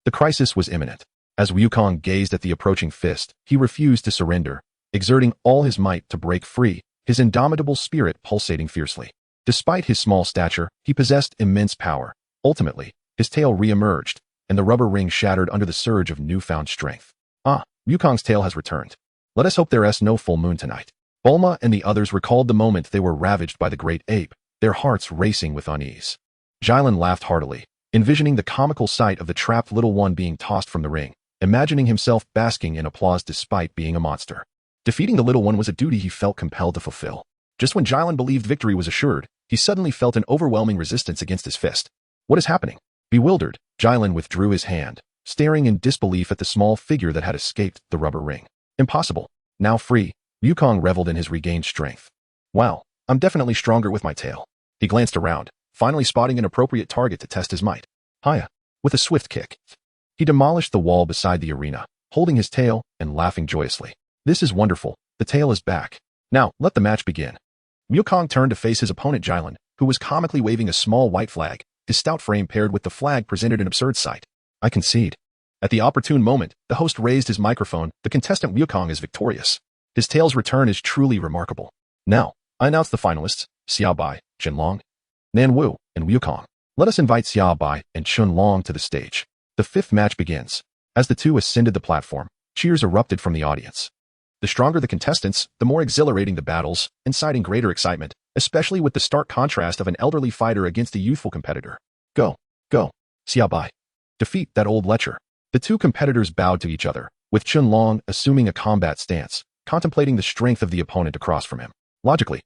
The crisis was imminent. As Wukong gazed at the approaching fist, he refused to surrender, exerting all his might to break free, his indomitable spirit pulsating fiercely. Despite his small stature, he possessed immense power. Ultimately, his tail re-emerged, and the rubber ring shattered under the surge of newfound strength. Ah, Wukong's tail has returned. Let us hope there is no full moon tonight. Bulma and the others recalled the moment they were ravaged by the great ape, their hearts racing with unease. Jilin laughed heartily, envisioning the comical sight of the trapped little one being tossed from the ring, imagining himself basking in applause despite being a monster. Defeating the little one was a duty he felt compelled to fulfill. Just when Jilin believed victory was assured, he suddenly felt an overwhelming resistance against his fist. What is happening? Bewildered, Jilin withdrew his hand, staring in disbelief at the small figure that had escaped the rubber ring. Impossible. Now free, Wukong reveled in his regained strength. Wow, I'm definitely stronger with my tail. He glanced around, finally spotting an appropriate target to test his might. Hiya. With a swift kick, he demolished the wall beside the arena, holding his tail and laughing joyously. This is wonderful. The tail is back. Now, let the match begin. Wukong turned to face his opponent Jilin, who was comically waving a small white flag. His stout frame paired with the flag presented an absurd sight. I concede. At the opportune moment, the host raised his microphone. The contestant Wukong is victorious. His tail's return is truly remarkable. Now, I announce the finalists, Xiao Bai, Qianlong, Nan Wu, and Wukong. Let us invite Xiao Bai and Qianlong to the stage. The fifth match begins. As the two ascended the platform, cheers erupted from the audience. The stronger the contestants, the more exhilarating the battles, inciting greater excitement, especially with the stark contrast of an elderly fighter against a youthful competitor. Go, Xiao Bai. Defeat that old lecher. The two competitors bowed to each other, with Qianlong assuming a combat stance, contemplating the strength of the opponent across from him. Logically,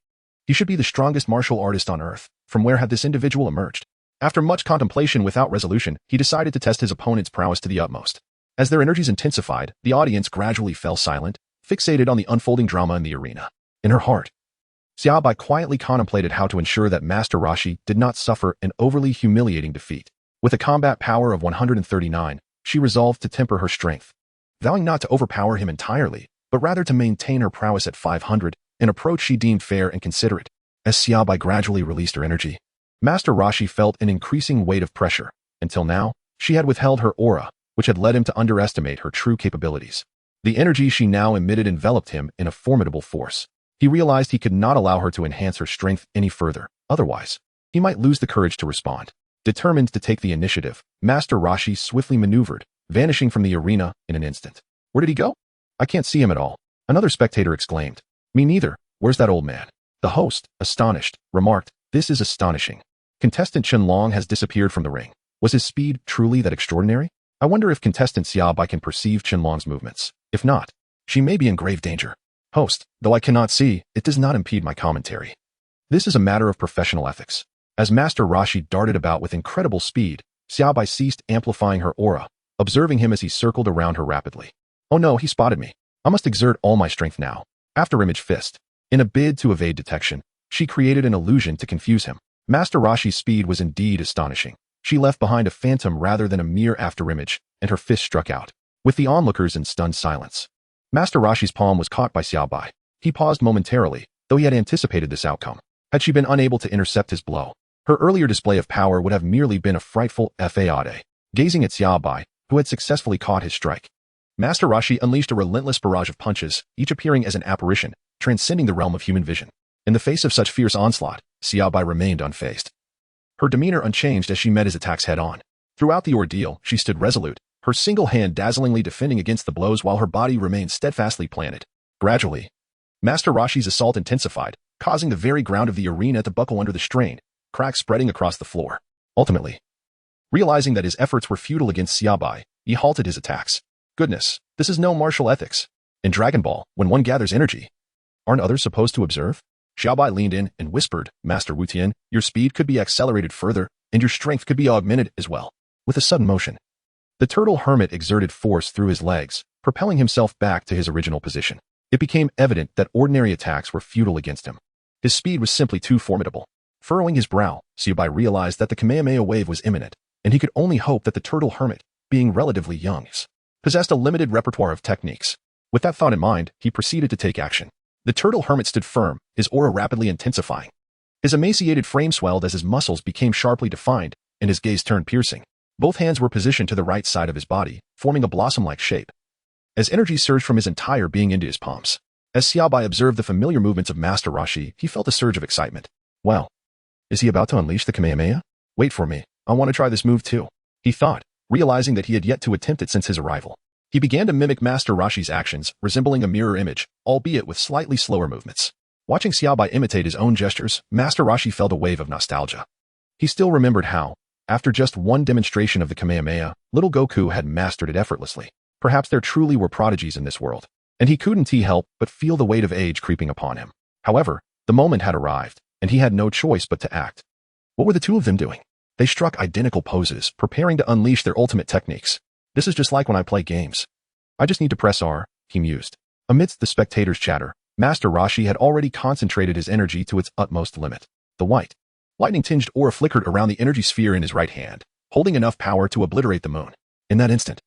he should be the strongest martial artist on earth. From where had this individual emerged? After much contemplation without resolution, he decided to test his opponent's prowess to the utmost. As their energies intensified, the audience gradually fell silent, fixated on the unfolding drama in the arena. In her heart, Xiao Bai quietly contemplated how to ensure that Master Roshi did not suffer an overly humiliating defeat. With a combat power of 139, she resolved to temper her strength, vowing not to overpower him entirely, but rather to maintain her prowess at 500, an approach she deemed fair and considerate. As Xiao Bai gradually released her energy, Master Roshi felt an increasing weight of pressure. Until now, she had withheld her aura, which had led him to underestimate her true capabilities. The energy she now emitted enveloped him in a formidable force. He realized he could not allow her to enhance her strength any further, otherwise, he might lose the courage to respond. Determined to take the initiative, Master Roshi swiftly maneuvered, vanishing from the arena in an instant. Where did he go? I can't see him at all. Another spectator exclaimed. Me neither. Where's that old man? The host, astonished, remarked, This is astonishing. Contestant Qianlong has disappeared from the ring. Was his speed truly that extraordinary? I wonder if contestant Xiao Bai can perceive Qianlong's movements. If not, she may be in grave danger. Host, though I cannot see, it does not impede my commentary. This is a matter of professional ethics. As Master Roshi darted about with incredible speed, Xiao Bai ceased amplifying her aura, observing him as he circled around her rapidly. Oh no, he spotted me. I must exert all my strength now. Afterimage fist. In a bid to evade detection, she created an illusion to confuse him. Master Roshi's speed was indeed astonishing. She left behind a phantom rather than a mere afterimage, and her fist struck out, with the onlookers in stunned silence. Master Roshi's palm was caught by Xiao Bai. He paused momentarily, though he had anticipated this outcome. Had she been unable to intercept his blow, her earlier display of power would have merely been a frightful fade. Gazing at Xiao Bai, who had successfully caught his strike, Master Roshi unleashed a relentless barrage of punches, each appearing as an apparition, transcending the realm of human vision. In the face of such fierce onslaught, Xiao Bai remained unfazed. Her demeanor unchanged as she met his attacks head-on. Throughout the ordeal, she stood resolute, her single hand dazzlingly defending against the blows while her body remained steadfastly planted. Gradually, Master Roshi's assault intensified, causing the very ground of the arena to buckle under the strain, cracks spreading across the floor. Ultimately, realizing that his efforts were futile against Xiaobai, he halted his attacks. Goodness, this is no martial ethics. In Dragon Ball, when one gathers energy, aren't others supposed to observe? Xiaobai leaned in and whispered, Master Wu Tian, your speed could be accelerated further, and your strength could be augmented as well. With a sudden motion, the turtle hermit exerted force through his legs, propelling himself back to his original position. It became evident that ordinary attacks were futile against him. His speed was simply too formidable. Furrowing his brow, Xiaobai realized that the Kamehameha wave was imminent, and he could only hope that the turtle hermit, being relatively young, possessed a limited repertoire of techniques. With that thought in mind, he proceeded to take action. The turtle hermit stood firm, his aura rapidly intensifying. His emaciated frame swelled as his muscles became sharply defined, and his gaze turned piercing. Both hands were positioned to the right side of his body, forming a blossom-like shape, as energy surged from his entire being into his palms. As Xiaobai observed the familiar movements of Master Roshi, he felt a surge of excitement. Well, is he about to unleash the Kamehameha? Wait for me, I want to try this move too, he thought, realizing that he had yet to attempt it since his arrival. He began to mimic Master Roshi's actions, resembling a mirror image, albeit with slightly slower movements. Watching Xiaobai imitate his own gestures, Master Roshi felt a wave of nostalgia. He still remembered how, after just one demonstration of the Kamehameha, little Goku had mastered it effortlessly. Perhaps there truly were prodigies in this world, and he couldn't help but feel the weight of age creeping upon him. However, the moment had arrived, and he had no choice but to act. What were the two of them doing? They struck identical poses, preparing to unleash their ultimate techniques. This is just like when I play games. I just need to press R, he mused. Amidst the spectators' chatter, Master Roshi had already concentrated his energy to its utmost limit. The white, lightning-tinged aura flickered around the energy sphere in his right hand, holding enough power to obliterate the moon. In that instant,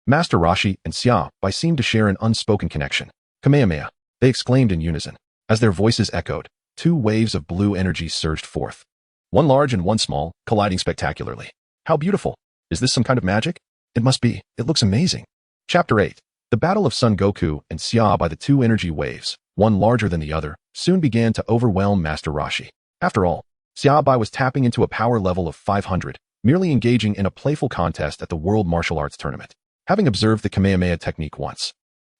Master Roshi and Xiaobai seemed to share an unspoken connection. Kamehameha, they exclaimed in unison. As their voices echoed, two waves of blue energy surged forth. One large and one small, colliding spectacularly. How beautiful! Is this some kind of magic? It must be. It looks amazing. Chapter 8. The battle of Son Goku and Xiaobai, the two energy waves, one larger than the other, soon began to overwhelm Master Roshi. After all, Xiaobai was tapping into a power level of 500, merely engaging in a playful contest at the World Martial Arts Tournament. Having observed the Kamehameha technique once,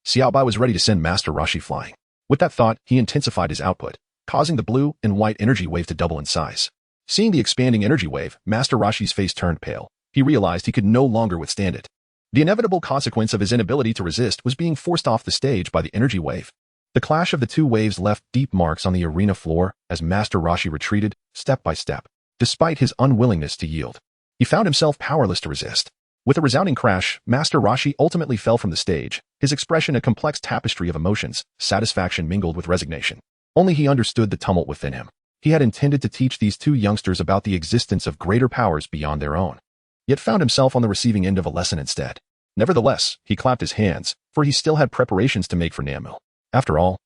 Xiaobai was ready to send Master Roshi flying. With that thought, he intensified his output, causing the blue and white energy wave to double in size. Seeing the expanding energy wave, Master Roshi's face turned pale. He realized he could no longer withstand it. The inevitable consequence of his inability to resist was being forced off the stage by the energy wave. The clash of the two waves left deep marks on the arena floor as Master Roshi retreated, step by step. Despite his unwillingness to yield, he found himself powerless to resist. With a resounding crash, Master Roshi ultimately fell from the stage, his expression a complex tapestry of emotions, satisfaction mingled with resignation. Only he understood the tumult within him. He had intended to teach these two youngsters about the existence of greater powers beyond their own, yet found himself on the receiving end of a lesson instead. Nevertheless, he clapped his hands, for he still had preparations to make for Nammu. After all,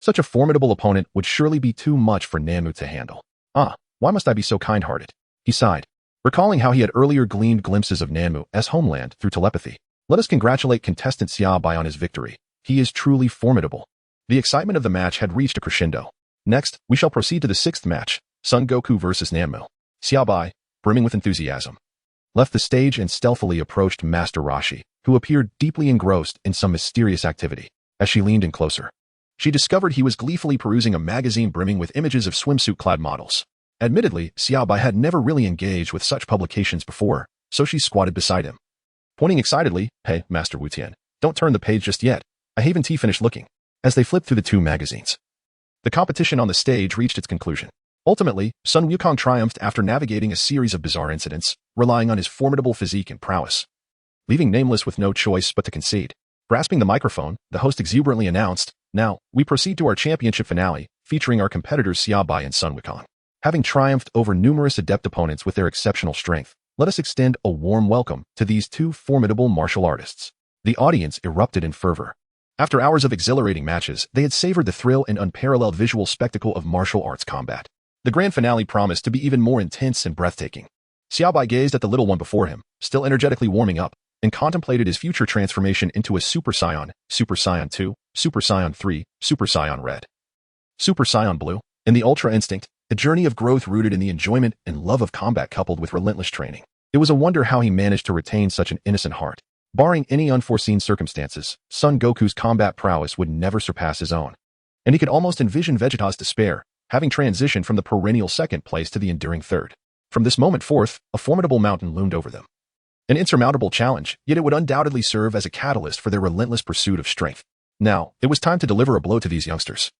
such a formidable opponent would surely be too much for Nammu to handle. Why must I be so kind-hearted? He sighed, recalling how he had earlier gleaned glimpses of Nammu's homeland through telepathy. Let us congratulate contestant Xiaobai on his victory. He is truly formidable. The excitement of the match had reached a crescendo. Next, we shall proceed to the sixth match, Son Goku versus Nammu. Xiaobai, brimming with enthusiasm, left the stage and stealthily approached Master Roshi, who appeared deeply engrossed in some mysterious activity. As she leaned in closer, she discovered he was gleefully perusing a magazine brimming with images of swimsuit-clad models. Admittedly, Xiaobai had never really engaged with such publications before, so she squatted beside him. Pointing excitedly, "Hey, Master Wu Tian, don't turn the page just yet. I haven't finished looking." As they flipped through the two magazines, the competition on the stage reached its conclusion. Ultimately, Sun Wukong triumphed after navigating a series of bizarre incidents, relying on his formidable physique and prowess, leaving Nameless with no choice but to concede. Grasping the microphone, the host exuberantly announced, "Now, we proceed to our championship finale, featuring our competitors Xiaobai and Sun Wukong. Having triumphed over numerous adept opponents with their exceptional strength, let us extend a warm welcome to these two formidable martial artists." The audience erupted in fervor. After hours of exhilarating matches, they had savored the thrill and unparalleled visual spectacle of martial arts combat. The grand finale promised to be even more intense and breathtaking. Xiaobai gazed at the little one before him, still energetically warming up, and contemplated his future transformation into a Super Saiyan, Super Saiyan 2, Super Saiyan 3, Super Saiyan Red, Super Saiyan Blue, and the Ultra Instinct, a journey of growth rooted in the enjoyment and love of combat coupled with relentless training. It was a wonder how he managed to retain such an innocent heart. Barring any unforeseen circumstances, Son Goku's combat prowess would never surpass his own. And he could almost envision Vegeta's despair, having transitioned from the perennial second place to the enduring third. From this moment forth, a formidable mountain loomed over them. An insurmountable challenge, yet it would undoubtedly serve as a catalyst for their relentless pursuit of strength. Now, it was time to deliver a blow to these youngsters.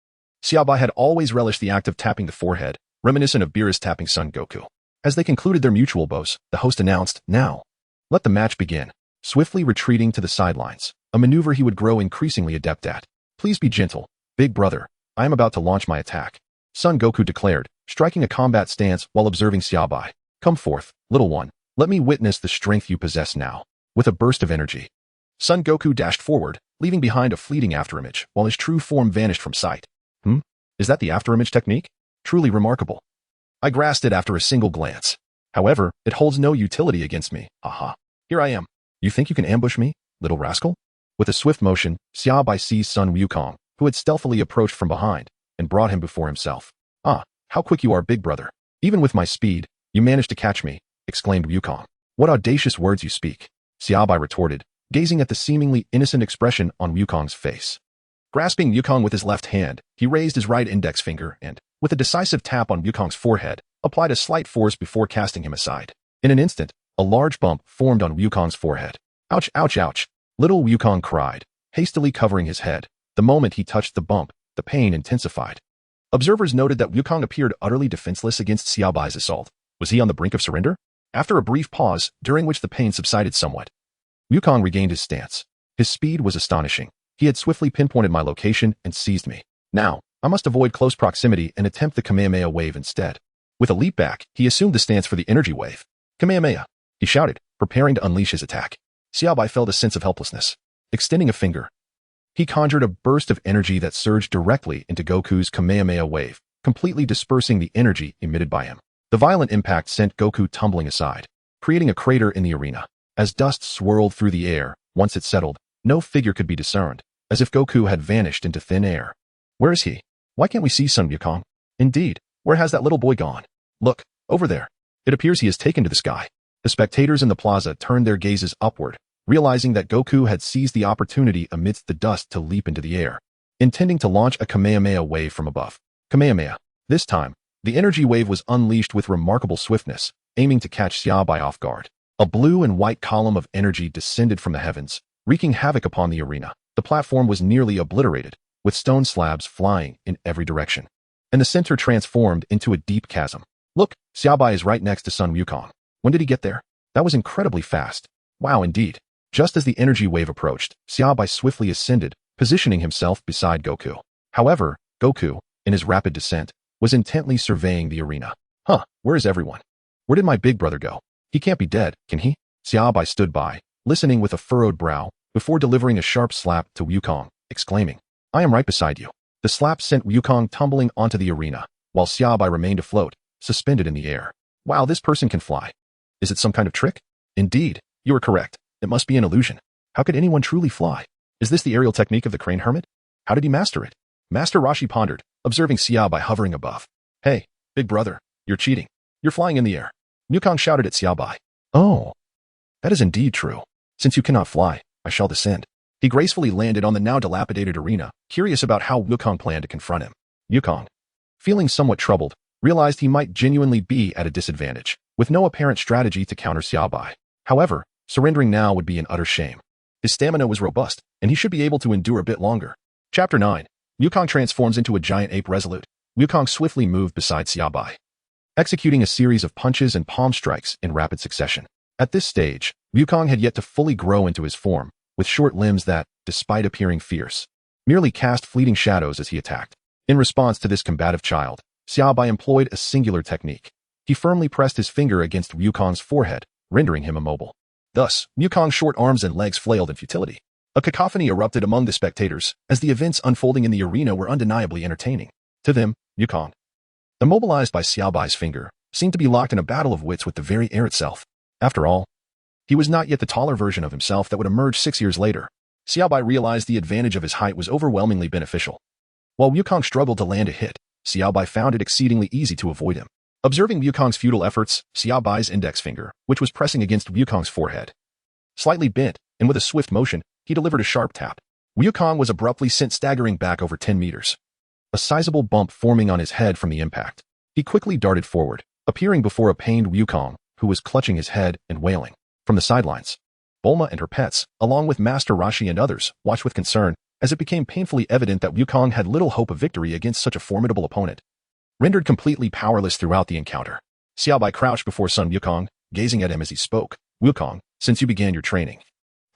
Xiaobai had always relished the act of tapping the forehead, reminiscent of Beerus tapping Son Goku. As they concluded their mutual bows, the host announced, "Now, let the match begin." Swiftly retreating to the sidelines, a maneuver he would grow increasingly adept at. "Please be gentle, big brother. I am about to launch my attack," Son Goku declared, striking a combat stance while observing Xiaobai. "Come forth, little one. Let me witness the strength you possess now." With a burst of energy, Son Goku dashed forward, leaving behind a fleeting afterimage while his true form vanished from sight. Is that the afterimage technique? Truly remarkable. I grasped it after a single glance. However, it holds no utility against me. Aha. Here I am. You think you can ambush me, little rascal? With a swift motion, Xiaobai seized Sun Wukong, who had stealthily approached from behind, and brought him before himself. "Ah, how quick you are, big brother. Even with my speed, you managed to catch me," exclaimed Wukong. "What audacious words you speak," Xiaobai retorted, gazing at the seemingly innocent expression on Wukong's face. Grasping Wukong with his left hand, he raised his right index finger and, with a decisive tap on Wukong's forehead, applied a slight force before casting him aside. In an instant, a large bump formed on Wukong's forehead. "Ouch, ouch, ouch," little Wukong cried, hastily covering his head. The moment he touched the bump, the pain intensified. Observers noted that Wukong appeared utterly defenseless against Xiaobai's assault. Was he on the brink of surrender? After a brief pause, during which the pain subsided somewhat, Wukong regained his stance. His speed was astonishing. He had swiftly pinpointed my location and seized me. Now, I must avoid close proximity and attempt the Kamehameha wave instead. With a leap back, he assumed the stance for the energy wave. "Kamehameha," he shouted, preparing to unleash his attack. Xiaobai felt a sense of helplessness. Extending a finger, he conjured a burst of energy that surged directly into Goku's Kamehameha wave, completely dispersing the energy emitted by him. The violent impact sent Goku tumbling aside, creating a crater in the arena. As dust swirled through the air, once it settled, no figure could be discerned, as if Goku had vanished into thin air. "Where is he? Why can't we see Sun Wukong? Indeed, where has that little boy gone? Look, over there. It appears he has taken to the sky." The spectators in the plaza turned their gazes upward, realizing that Goku had seized the opportunity amidst the dust to leap into the air, intending to launch a Kamehameha wave from above. Kamehameha. This time, the energy wave was unleashed with remarkable swiftness, aiming to catch Xiaobai off guard. A blue and white column of energy descended from the heavens, wreaking havoc upon the arena. The platform was nearly obliterated, with stone slabs flying in every direction, and the center transformed into a deep chasm. "Look, Xiaobai is right next to Sun Wukong. When did he get there? That was incredibly fast. Wow, indeed." Just as the energy wave approached, Xiaobai swiftly ascended, positioning himself beside Goku. However, Goku, in his rapid descent, was intently surveying the arena. Where is everyone? Where did my big brother go? He can't be dead, can he? Xiaobai stood by, listening with a furrowed brow, before delivering a sharp slap to Wukong, exclaiming, "I am right beside you." The slap sent Wukong tumbling onto the arena, while Xiaobai remained afloat, suspended in the air. "Wow, this person can fly. Is it some kind of trick?" "Indeed, you are correct. It must be an illusion. How could anyone truly fly? Is this the aerial technique of the crane hermit? How did he master it?" Master Rashi pondered, observing Xiaobai hovering above. "Hey, big brother, you're cheating. You're flying in the air." Wukong shouted at Xiaobai. "Oh, that is indeed true. Since you cannot fly, I shall descend." He gracefully landed on the now dilapidated arena, curious about how Wukong planned to confront him. Wukong, feeling somewhat troubled, realized he might genuinely be at a disadvantage, with no apparent strategy to counter Xiaobai. However, surrendering now would be an utter shame. His stamina was robust, and he should be able to endure a bit longer. Chapter 9. Wukong transforms into a giant ape resolute. Wukong swiftly moved beside Xiaobai, executing a series of punches and palm strikes in rapid succession. At this stage, Wukong had yet to fully grow into his form, with short limbs that, despite appearing fierce, merely cast fleeting shadows as he attacked. In response to this combative child, Xiaobai employed a singular technique. He firmly pressed his finger against Wukong's forehead, rendering him immobile. Thus, Wukong's short arms and legs flailed in futility. A cacophony erupted among the spectators, as the events unfolding in the arena were undeniably entertaining. To them, Wukong, immobilized by Xiaobai's finger, seemed to be locked in a battle of wits with the very air itself. After all, he was not yet the taller version of himself that would emerge 6 years later. Xiaobai realized the advantage of his height was overwhelmingly beneficial. While Wukong struggled to land a hit, Xiaobai found it exceedingly easy to avoid him. Observing Wukong's futile efforts, Xiaobai's index finger, which was pressing against Wukong's forehead, slightly bent, and with a swift motion, he delivered a sharp tap. Wukong was abruptly sent staggering back over 10 meters. A sizable bump forming on his head from the impact. He quickly darted forward, appearing before a pained Wukong, who was clutching his head and wailing. From the sidelines, Bulma and her pets, along with Master Roshi and others, watched with concern, as it became painfully evident that Wukong had little hope of victory against such a formidable opponent. Rendered completely powerless throughout the encounter, Xiaobai crouched before Sun Wukong, gazing at him as he spoke. Wukong, since you began your training,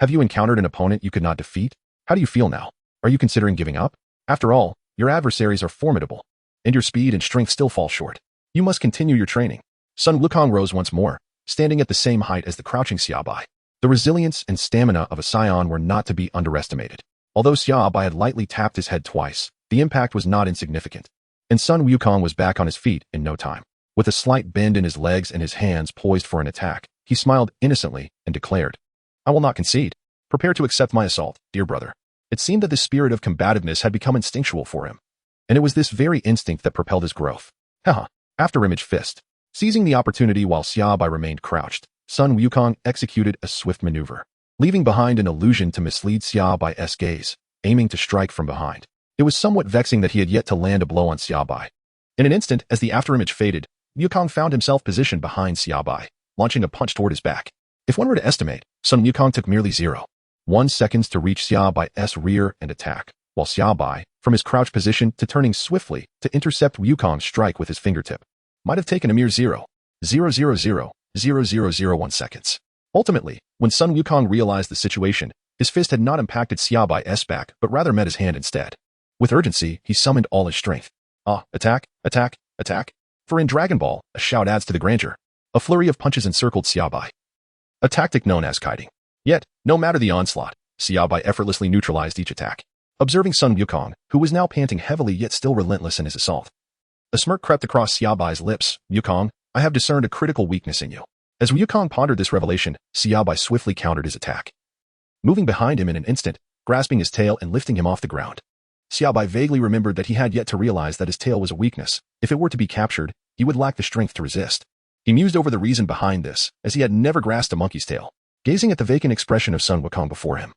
have you encountered an opponent you could not defeat? How do you feel now? Are you considering giving up? After all, your adversaries are formidable, and your speed and strength still fall short. You must continue your training. Sun Wukong rose once more, standing at the same height as the crouching Xiaobai. The resilience and stamina of a Saiyan were not to be underestimated. Although Xiaobai had lightly tapped his head twice, the impact was not insignificant, and Sun Wukong was back on his feet in no time. With a slight bend in his legs and his hands poised for an attack, he smiled innocently and declared, I will not concede. Prepare to accept my assault, dear brother. It seemed that the spirit of combativeness had become instinctual for him, and it was this very instinct that propelled his growth. Haha, after-image fist. Seizing the opportunity while Xiaobai remained crouched, Sun Wukong executed a swift maneuver, leaving behind an illusion to mislead Xiaobai's gaze, aiming to strike from behind. It was somewhat vexing that he had yet to land a blow on Xiaobai. In an instant, as the afterimage faded, Wukong found himself positioned behind Xiaobai, launching a punch toward his back. If one were to estimate, Sun Wukong took merely 0.1 seconds to reach Xiaobai's rear and attack, while Xiaobai, from his crouch position to turning swiftly to intercept Wukong's strike with his fingertip, might have taken a mere 0.0000001 seconds. Ultimately, when Sun Wukong realized the situation, his fist had not impacted Xiaobai's back but rather met his hand instead. With urgency, he summoned all his strength. Attack, attack, attack. For in Dragon Ball, a shout adds to the grandeur. A flurry of punches encircled Xiaobai, a tactic known as kiting. Yet, no matter the onslaught, Xiaobai effortlessly neutralized each attack. Observing Sun Wukong, who was now panting heavily yet still relentless in his assault, a smirk crept across Xiaobai's lips. Wukong, I have discerned a critical weakness in you. As Wukong pondered this revelation, Xiaobai swiftly countered his attack, moving behind him in an instant, grasping his tail and lifting him off the ground. Xiaobai vaguely remembered that he had yet to realize that his tail was a weakness. If it were to be captured, he would lack the strength to resist. He mused over the reason behind this, as he had never grasped a monkey's tail. Gazing at the vacant expression of Sun Wukong before him,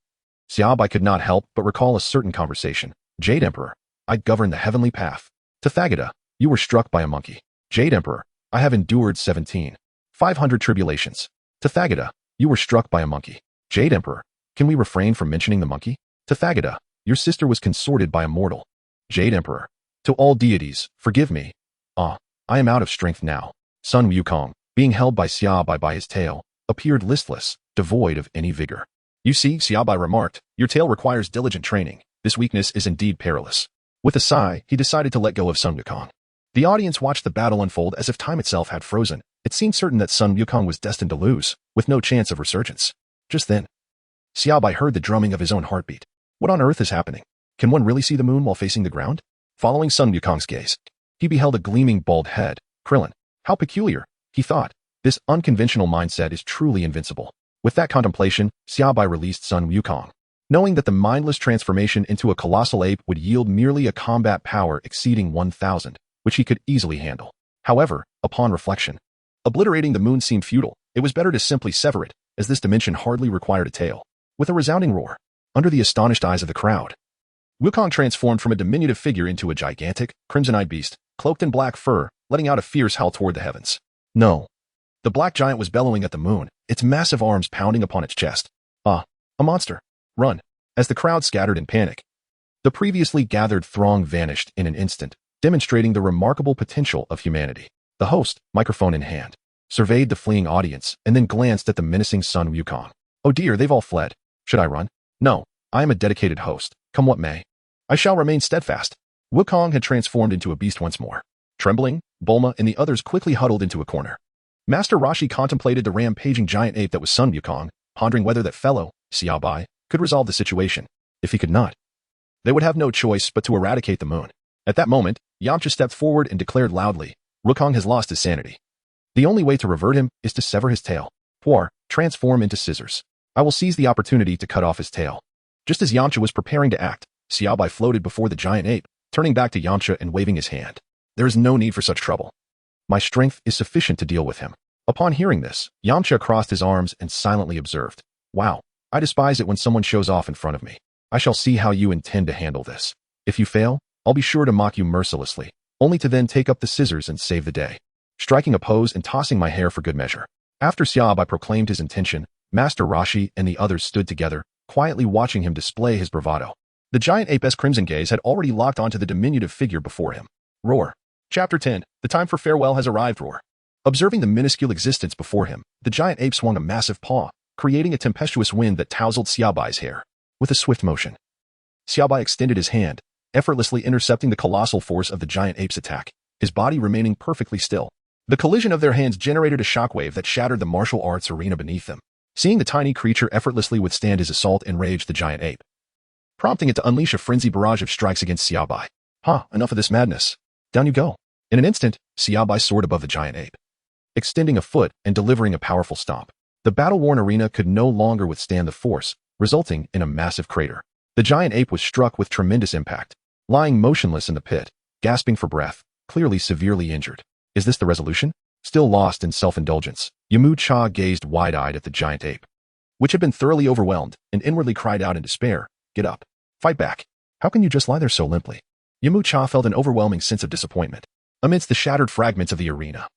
Xiaobai could not help but recall a certain conversation. Jade Emperor, I govern the heavenly path. Tathagata, you were struck by a monkey. Jade Emperor, I have endured 17,500 tribulations. Tathagata, you were struck by a monkey. Jade Emperor, can we refrain from mentioning the monkey? Tathagata, your sister was consorted by a mortal. Jade Emperor, to all deities, forgive me. I am out of strength now. Sun Wukong, being held by Xiaobai by his tail, appeared listless, devoid of any vigor. You see, Xiaobai remarked, your tail requires diligent training. This weakness is indeed perilous. With a sigh, he decided to let go of Sun Wukong. The audience watched the battle unfold as if time itself had frozen. It seemed certain that Sun Wukong was destined to lose, with no chance of resurgence. Just then, Xiaobai heard the drumming of his own heartbeat. What on earth is happening? Can one really see the moon while facing the ground? Following Sun Wukong's gaze, he beheld a gleaming bald head. Krillin, how peculiar, he thought. This unconventional mindset is truly invincible. With that contemplation, Xiaobai released Sun Wukong, knowing that the mindless transformation into a colossal ape would yield merely a combat power exceeding 1,000, which he could easily handle. However, upon reflection, obliterating the moon seemed futile. It was better to simply sever it, as this dimension hardly required a tail. With a resounding roar, under the astonished eyes of the crowd, Wukong transformed from a diminutive figure into a gigantic, crimson-eyed beast, cloaked in black fur, letting out a fierce howl toward the heavens. No. The black giant was bellowing at the moon, its massive arms pounding upon its chest. A monster. Run. As the crowd scattered in panic, the previously gathered throng vanished in an instant, demonstrating the remarkable potential of humanity. The host, microphone in hand, surveyed the fleeing audience and then glanced at the menacing Sun Wukong. Oh dear, they've all fled. Should I run? No. I am a dedicated host. Come what may, I shall remain steadfast. Wukong had transformed into a beast once more. Trembling, Bulma and the others quickly huddled into a corner. Master Roshi contemplated the rampaging giant ape that was Sun Wukong, pondering whether that fellow, Xiaobai, could resolve the situation. If he could not, they would have no choice but to eradicate the moon. At that moment, Yamcha stepped forward and declared loudly, Wukong has lost his sanity. The only way to revert him is to sever his tail. Transform into scissors. I will seize the opportunity to cut off his tail. Just as Yamcha was preparing to act, Xiaobai floated before the giant ape, turning back to Yamcha and waving his hand. There is no need for such trouble. My strength is sufficient to deal with him. Upon hearing this, Yamcha crossed his arms and silently observed, wow, I despise it when someone shows off in front of me. I shall see how you intend to handle this. If you fail, I'll be sure to mock you mercilessly, only to then take up the scissors and save the day. Striking a pose and tossing my hair for good measure. After Xiaobai proclaimed his intention, Master Roshi and the others stood together, quietly watching him display his bravado. The giant ape's crimson gaze had already locked onto the diminutive figure before him. Roar. Chapter 10. The time for farewell has arrived. Roar. Observing the minuscule existence before him, the giant ape swung a massive paw, creating a tempestuous wind that tousled Xiaobai's hair. With a swift motion, Xiaobai extended his hand, effortlessly intercepting the colossal force of the giant ape's attack, his body remaining perfectly still. The collision of their hands generated a shockwave that shattered the martial arts arena beneath them. Seeing the tiny creature effortlessly withstand his assault enraged the giant ape, prompting it to unleash a frenzied barrage of strikes against Xiaobai. Enough of this madness. Down you go. In an instant, Xiaobai soared above the giant ape, extending a foot and delivering a powerful stomp. The battle-worn arena could no longer withstand the force, resulting in a massive crater. The giant ape was struck with tremendous impact, lying motionless in the pit, gasping for breath, clearly severely injured. Is this the resolution? Still lost in self-indulgence, Yamu Cha gazed wide-eyed at the giant ape, which had been thoroughly overwhelmed, and inwardly cried out in despair, "Get up. Fight back. How can you just lie there so limply?" Yamu Cha felt an overwhelming sense of disappointment. Amidst the shattered fragments of the arena,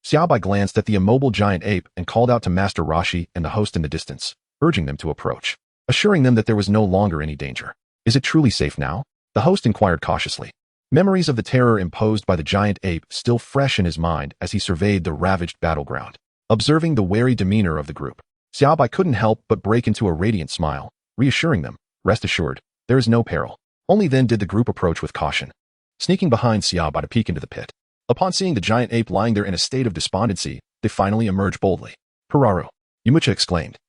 Xiaobai glanced at the immobile giant ape and called out to Master Roshi and the host in the distance, urging them to approach, assuring them that there was no longer any danger. Is it truly safe now? The host inquired cautiously. Memories of the terror imposed by the giant ape still fresh in his mind as he surveyed the ravaged battleground. Observing the wary demeanor of the group, Xiaobai couldn't help but break into a radiant smile, reassuring them, "Rest assured, there is no peril." Only then did the group approach with caution, sneaking behind Xiaobai to peek into the pit. Upon seeing the giant ape lying there in a state of despondency, they finally emerged boldly. "Hurrah!" Yamucha exclaimed.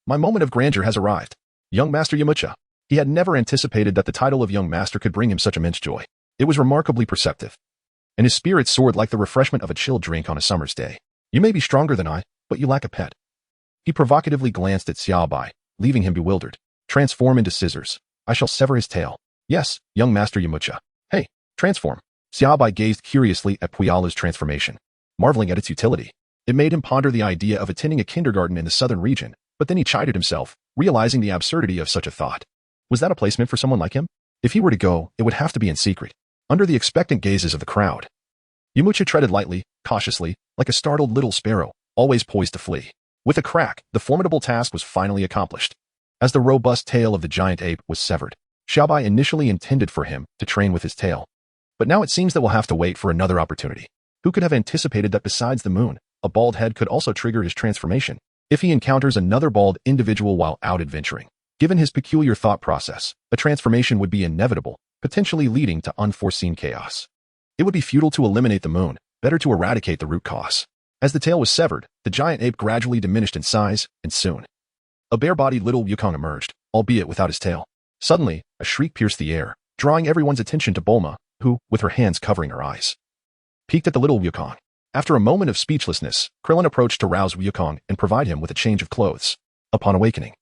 "My moment of grandeur has arrived." Young Master Yamucha. He had never anticipated that the title of Young Master could bring him such immense joy. It was remarkably perceptive, and his spirit soared like the refreshment of a chilled drink on a summer's day. "You may be stronger than I, but you lack a pet." He provocatively glanced at Xiaobai, leaving him bewildered. "Transform into scissors. I shall sever his tail." "Yes, Young Master Yamucha." "Hey, transform." Xiaobai gazed curiously at Puyalla's transformation, marveling at its utility. It made him ponder the idea of attending a kindergarten in the southern region, but then he chided himself, realizing the absurdity of such a thought. Was that a placement for someone like him? If he were to go, it would have to be in secret, under the expectant gazes of the crowd. Yamucha treaded lightly, cautiously, like a startled little sparrow, always poised to flee. With a crack, the formidable task was finally accomplished. As the robust tail of the giant ape was severed, Xiaobai initially intended for him to train with his tail. But now it seems that we'll have to wait for another opportunity. Who could have anticipated that besides the moon, a bald head could also trigger his transformation if he encounters another bald individual while out adventuring? Given his peculiar thought process, a transformation would be inevitable, potentially leading to unforeseen chaos. It would be futile to eliminate the moon, better to eradicate the root cause. As the tail was severed, the giant ape gradually diminished in size, and soon, a bare-bodied little Wukong emerged, albeit without his tail. Suddenly, a shriek pierced the air, drawing everyone's attention to Bulma, who, with her hands covering her eyes, peeked at the little Wukong. After a moment of speechlessness, Krillin approached to rouse Wukong and provide him with a change of clothes. Upon awakening,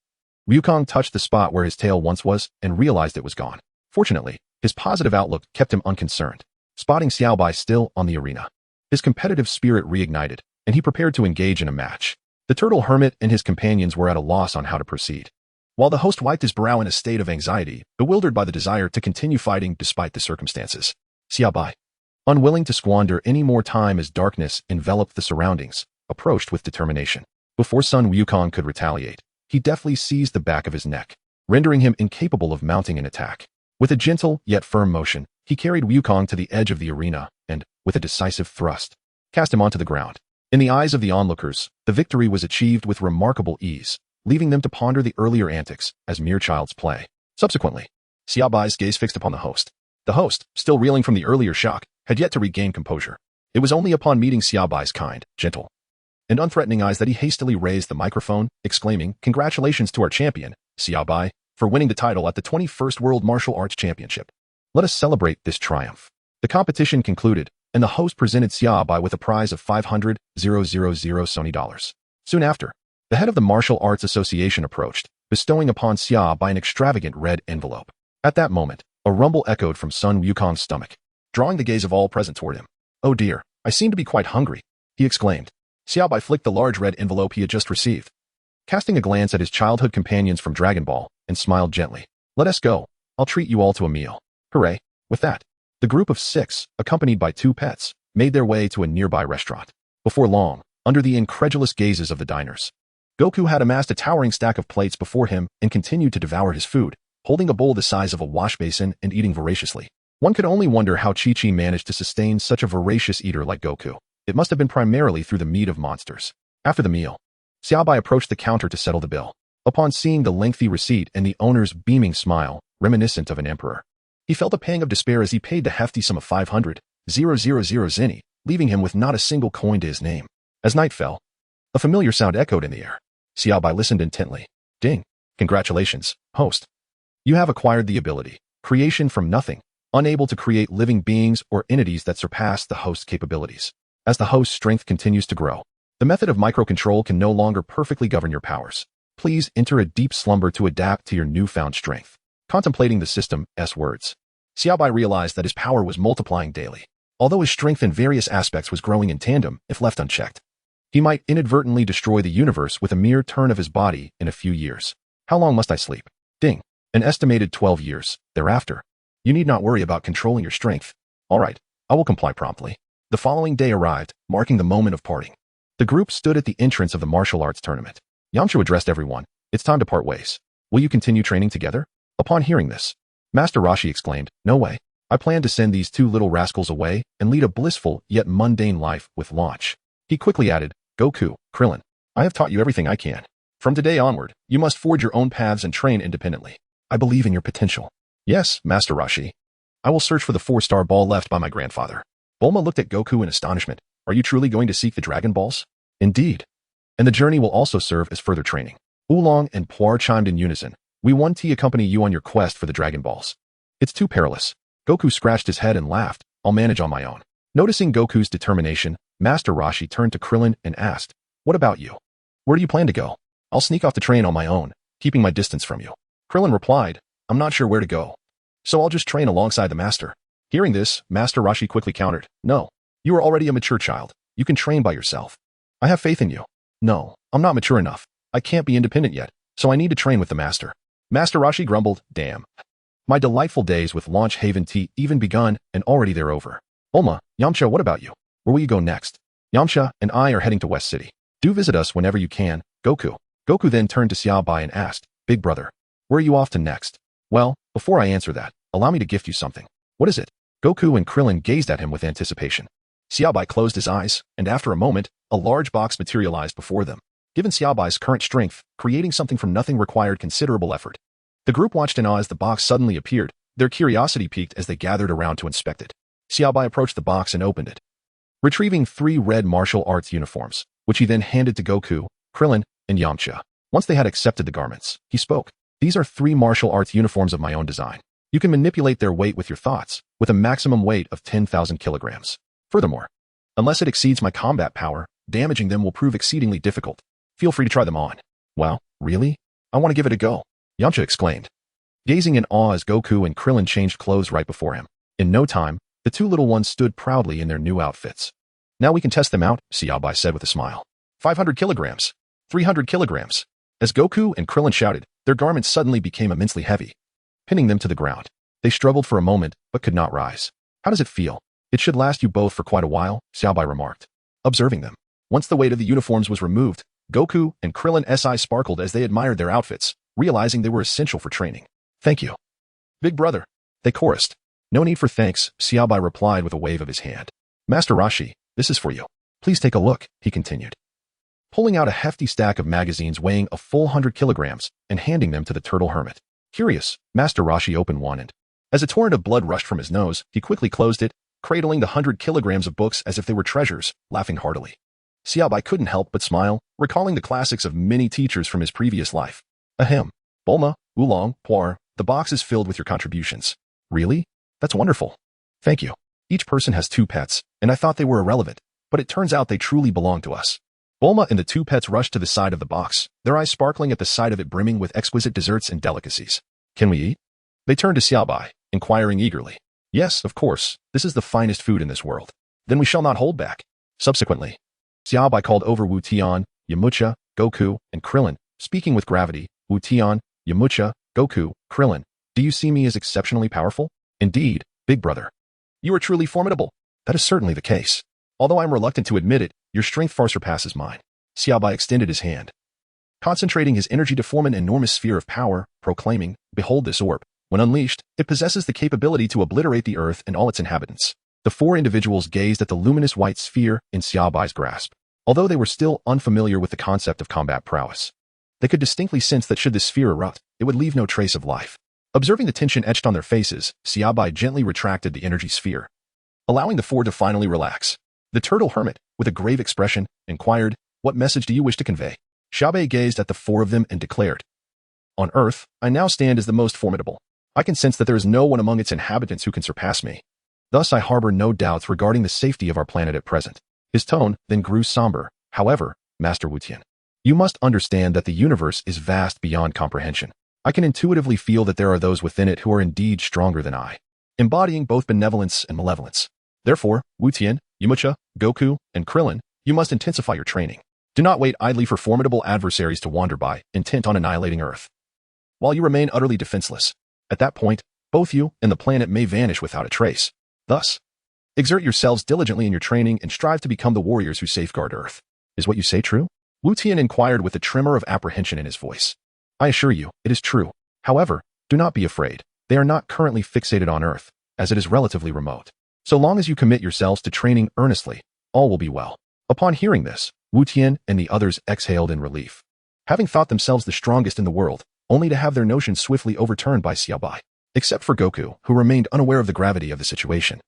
Wukong touched the spot where his tail once was and realized it was gone. Fortunately, his positive outlook kept him unconcerned, spotting Xiaobai still on the arena. His competitive spirit reignited, and he prepared to engage in a match. The turtle hermit and his companions were at a loss on how to proceed, while the host wiped his brow in a state of anxiety, bewildered by the desire to continue fighting despite the circumstances. Xiaobai, unwilling to squander any more time as darkness enveloped the surroundings, approached with determination. Before Sun Wukong could retaliate, he deftly seized the back of his neck, rendering him incapable of mounting an attack. With a gentle yet firm motion, he carried Wukong to the edge of the arena and, with a decisive thrust, cast him onto the ground. In the eyes of the onlookers, the victory was achieved with remarkable ease, leaving them to ponder the earlier antics as mere child's play. Subsequently, Xiaobai's gaze fixed upon the host. The host, still reeling from the earlier shock, had yet to regain composure. It was only upon meeting Xiaobai's kind, gentle, and unthreatening eyes that he hastily raised the microphone, exclaiming, "Congratulations to our champion, Xiaobai, for winning the title at the 21st World Martial Arts Championship. Let us celebrate this triumph." The competition concluded, and the host presented Xiaobai with a prize of 500,000 Sony dollars. Soon after, the head of the Martial Arts Association approached, bestowing upon Xiaobai an extravagant red envelope. At that moment, a rumble echoed from Sun Wukong's stomach, drawing the gaze of all present toward him. "Oh dear, I seem to be quite hungry," he exclaimed. Xiaobai flicked the large red envelope he had just received. casting a glance at his childhood companions from Dragon Ball, and smiled gently. Let us go. I'll treat you all to a meal. Hooray. With that, the group of 6, accompanied by 2 pets, made their way to a nearby restaurant. Before long, under the incredulous gazes of the diners, Goku had amassed a towering stack of plates before him and continued to devour his food, holding a bowl the size of a wash basin and eating voraciously. One could only wonder how Chi-Chi managed to sustain such a voracious eater like Goku. It must have been primarily through the meat of monsters. After the meal, Xiaobai approached the counter to settle the bill. Upon seeing the lengthy receipt and the owner's beaming smile, reminiscent of an emperor, he felt a pang of despair as he paid the hefty sum of 500,000 zeni, leaving him with not a single coin to his name. As night fell, a familiar sound echoed in the air. Xiaobai listened intently. Ding. Congratulations, host. You have acquired the ability, creation from nothing, unable to create living beings or entities that surpass the host's capabilities. As the host's strength continues to grow, the method of microcontrol can no longer perfectly govern your powers. Please enter a deep slumber to adapt to your newfound strength. Contemplating the system's words, Xiaobai realized that his power was multiplying daily. Although his strength in various aspects was growing in tandem, if left unchecked, he might inadvertently destroy the universe with a mere turn of his body in a few years. How long must I sleep? Ding. An estimated 12 years. Thereafter, you need not worry about controlling your strength. All right, I will comply promptly. The following day arrived, marking the moment of parting. The group stood at the entrance of the martial arts tournament. Yamcha addressed everyone. It's time to part ways. Will you continue training together? Upon hearing this, Master Roshi exclaimed, No way. I plan to send these 2 little rascals away and lead a blissful yet mundane life with launch. He quickly added, Goku, Krillin, I have taught you everything I can. From today onward, you must forge your own paths and train independently. I believe in your potential. Yes, Master Roshi. I will search for the 4-star ball left by my grandfather. Bulma looked at Goku in astonishment. Are you truly going to seek the Dragon Balls? Indeed. And the journey will also serve as further training. Oolong and Puar chimed in unison. We want to accompany you on your quest for the Dragon Balls. It's too perilous. Goku scratched his head and laughed. I'll manage on my own. Noticing Goku's determination, Master Roshi turned to Krillin and asked, What about you? Where do you plan to go? I'll sneak off the train on my own, keeping my distance from you. Krillin replied, I'm not sure where to go, so I'll just train alongside the master. Hearing this, Master Roshi quickly countered, No, you are already a mature child. You can train by yourself. I have faith in you. No, I'm not mature enough. I can't be independent yet, so I need to train with the master. Master Roshi grumbled, Damn. My delightful days with Launch Haven Tea even begun and already they're over. Bulma, Yamcha, what about you? Where will you go next? Yamcha and I are heading to West City. Do visit us whenever you can, Goku. Goku then turned to Xiaobai and asked, Big brother, where are you off to next? Well, before I answer that, allow me to gift you something. What is it? Goku and Krillin gazed at him with anticipation. Xiaobai closed his eyes, and after a moment, a large box materialized before them. Given Xiaobai's current strength, creating something from nothing required considerable effort. The group watched in awe as the box suddenly appeared. Their curiosity piqued as they gathered around to inspect it. Xiaobai approached the box and opened it, retrieving 3 red martial arts uniforms, which he then handed to Goku, Krillin, and Yamcha. Once they had accepted the garments, he spoke. These are 3 martial arts uniforms of my own design. You can manipulate their weight with your thoughts, with a maximum weight of 10,000 kilograms. Furthermore, unless it exceeds my combat power, damaging them will prove exceedingly difficult. Feel free to try them on. Wow, really? I want to give it a go, Yamcha exclaimed, gazing in awe as Goku and Krillin changed clothes right before him. In no time, the 2 little ones stood proudly in their new outfits. Now we can test them out, Xiaobai said with a smile. 500 kilograms. 300 kilograms. As Goku and Krillin shouted, their garments suddenly became immensely heavy, pinning them to the ground. They struggled for a moment, but could not rise. How does it feel? It should last you both for quite a while, Xiaobai remarked, observing them. Once the weight of the uniforms was removed, Goku and Krillin's eyes sparkled as they admired their outfits, realizing they were essential for training. Thank you, big brother, they chorused. No need for thanks, Xiaobai replied with a wave of his hand. Master Roshi, this is for you. Please take a look, he continued, pulling out a hefty stack of magazines weighing a full 100 kilograms and handing them to the turtle hermit. Curious, Master Roshi opened one and, as a torrent of blood rushed from his nose, he quickly closed it, cradling the 100 kilograms of books as if they were treasures, laughing heartily. Xiaobai couldn't help but smile, recalling the classics of many teachers from his previous life. Ahem. Bulma, Oolong, Puar, the box is filled with your contributions. Really? That's wonderful. Thank you. Each person has 2 pets, and I thought they were irrelevant, but it turns out they truly belong to us. Bulma and the 2 pets rushed to the side of the box, their eyes sparkling at the sight of it brimming with exquisite desserts and delicacies. Can we eat? They turned to Xiaobai, inquiring eagerly. Yes, of course, this is the finest food in this world. Then we shall not hold back. Subsequently, Xiaobai called over Wu Tian, Yamcha, Goku, and Krillin, speaking with gravity. Wu Tian, Yamcha, Goku, Krillin, do you see me as exceptionally powerful? Indeed, big brother. You are truly formidable. That is certainly the case. Although I am reluctant to admit it, your strength far surpasses mine. Xiaobai extended his hand, concentrating his energy to form an enormous sphere of power, proclaiming, behold this orb. When unleashed, it possesses the capability to obliterate the earth and all its inhabitants. The four individuals gazed at the luminous white sphere in Xiaobai's grasp. Although they were still unfamiliar with the concept of combat prowess, they could distinctly sense that should the sphere erupt, it would leave no trace of life. Observing the tension etched on their faces, Xiaobai gently retracted the energy sphere, allowing the four to finally relax. The turtle hermit, with a grave expression, inquired, what message do you wish to convey? Xiaobai gazed at the four of them and declared, on Earth, I now stand as the most formidable. I can sense that there is no one among its inhabitants who can surpass me. Thus I harbor no doubts regarding the safety of our planet at present. His tone then grew somber. However, Master Wu Tian, you must understand that the universe is vast beyond comprehension. I can intuitively feel that there are those within it who are indeed stronger than I, embodying both benevolence and malevolence. Therefore, Wu Tian, Yamcha, Goku, and Krillin, you must intensify your training. Do not wait idly for formidable adversaries to wander by, intent on annihilating Earth, while you remain utterly defenseless. At that point, both you and the planet may vanish without a trace. Thus, exert yourselves diligently in your training and strive to become the warriors who safeguard Earth. Is what you say true? Wu Tian inquired with a tremor of apprehension in his voice. I assure you, it is true. However, do not be afraid. They are not currently fixated on Earth, as it is relatively remote. So long as you commit yourselves to training earnestly, all will be well. Upon hearing this, Wu Tian and the others exhaled in relief, having thought themselves the strongest in the world, only to have their notions swiftly overturned by Xiaobai. Except for Goku, who remained unaware of the gravity of the situation.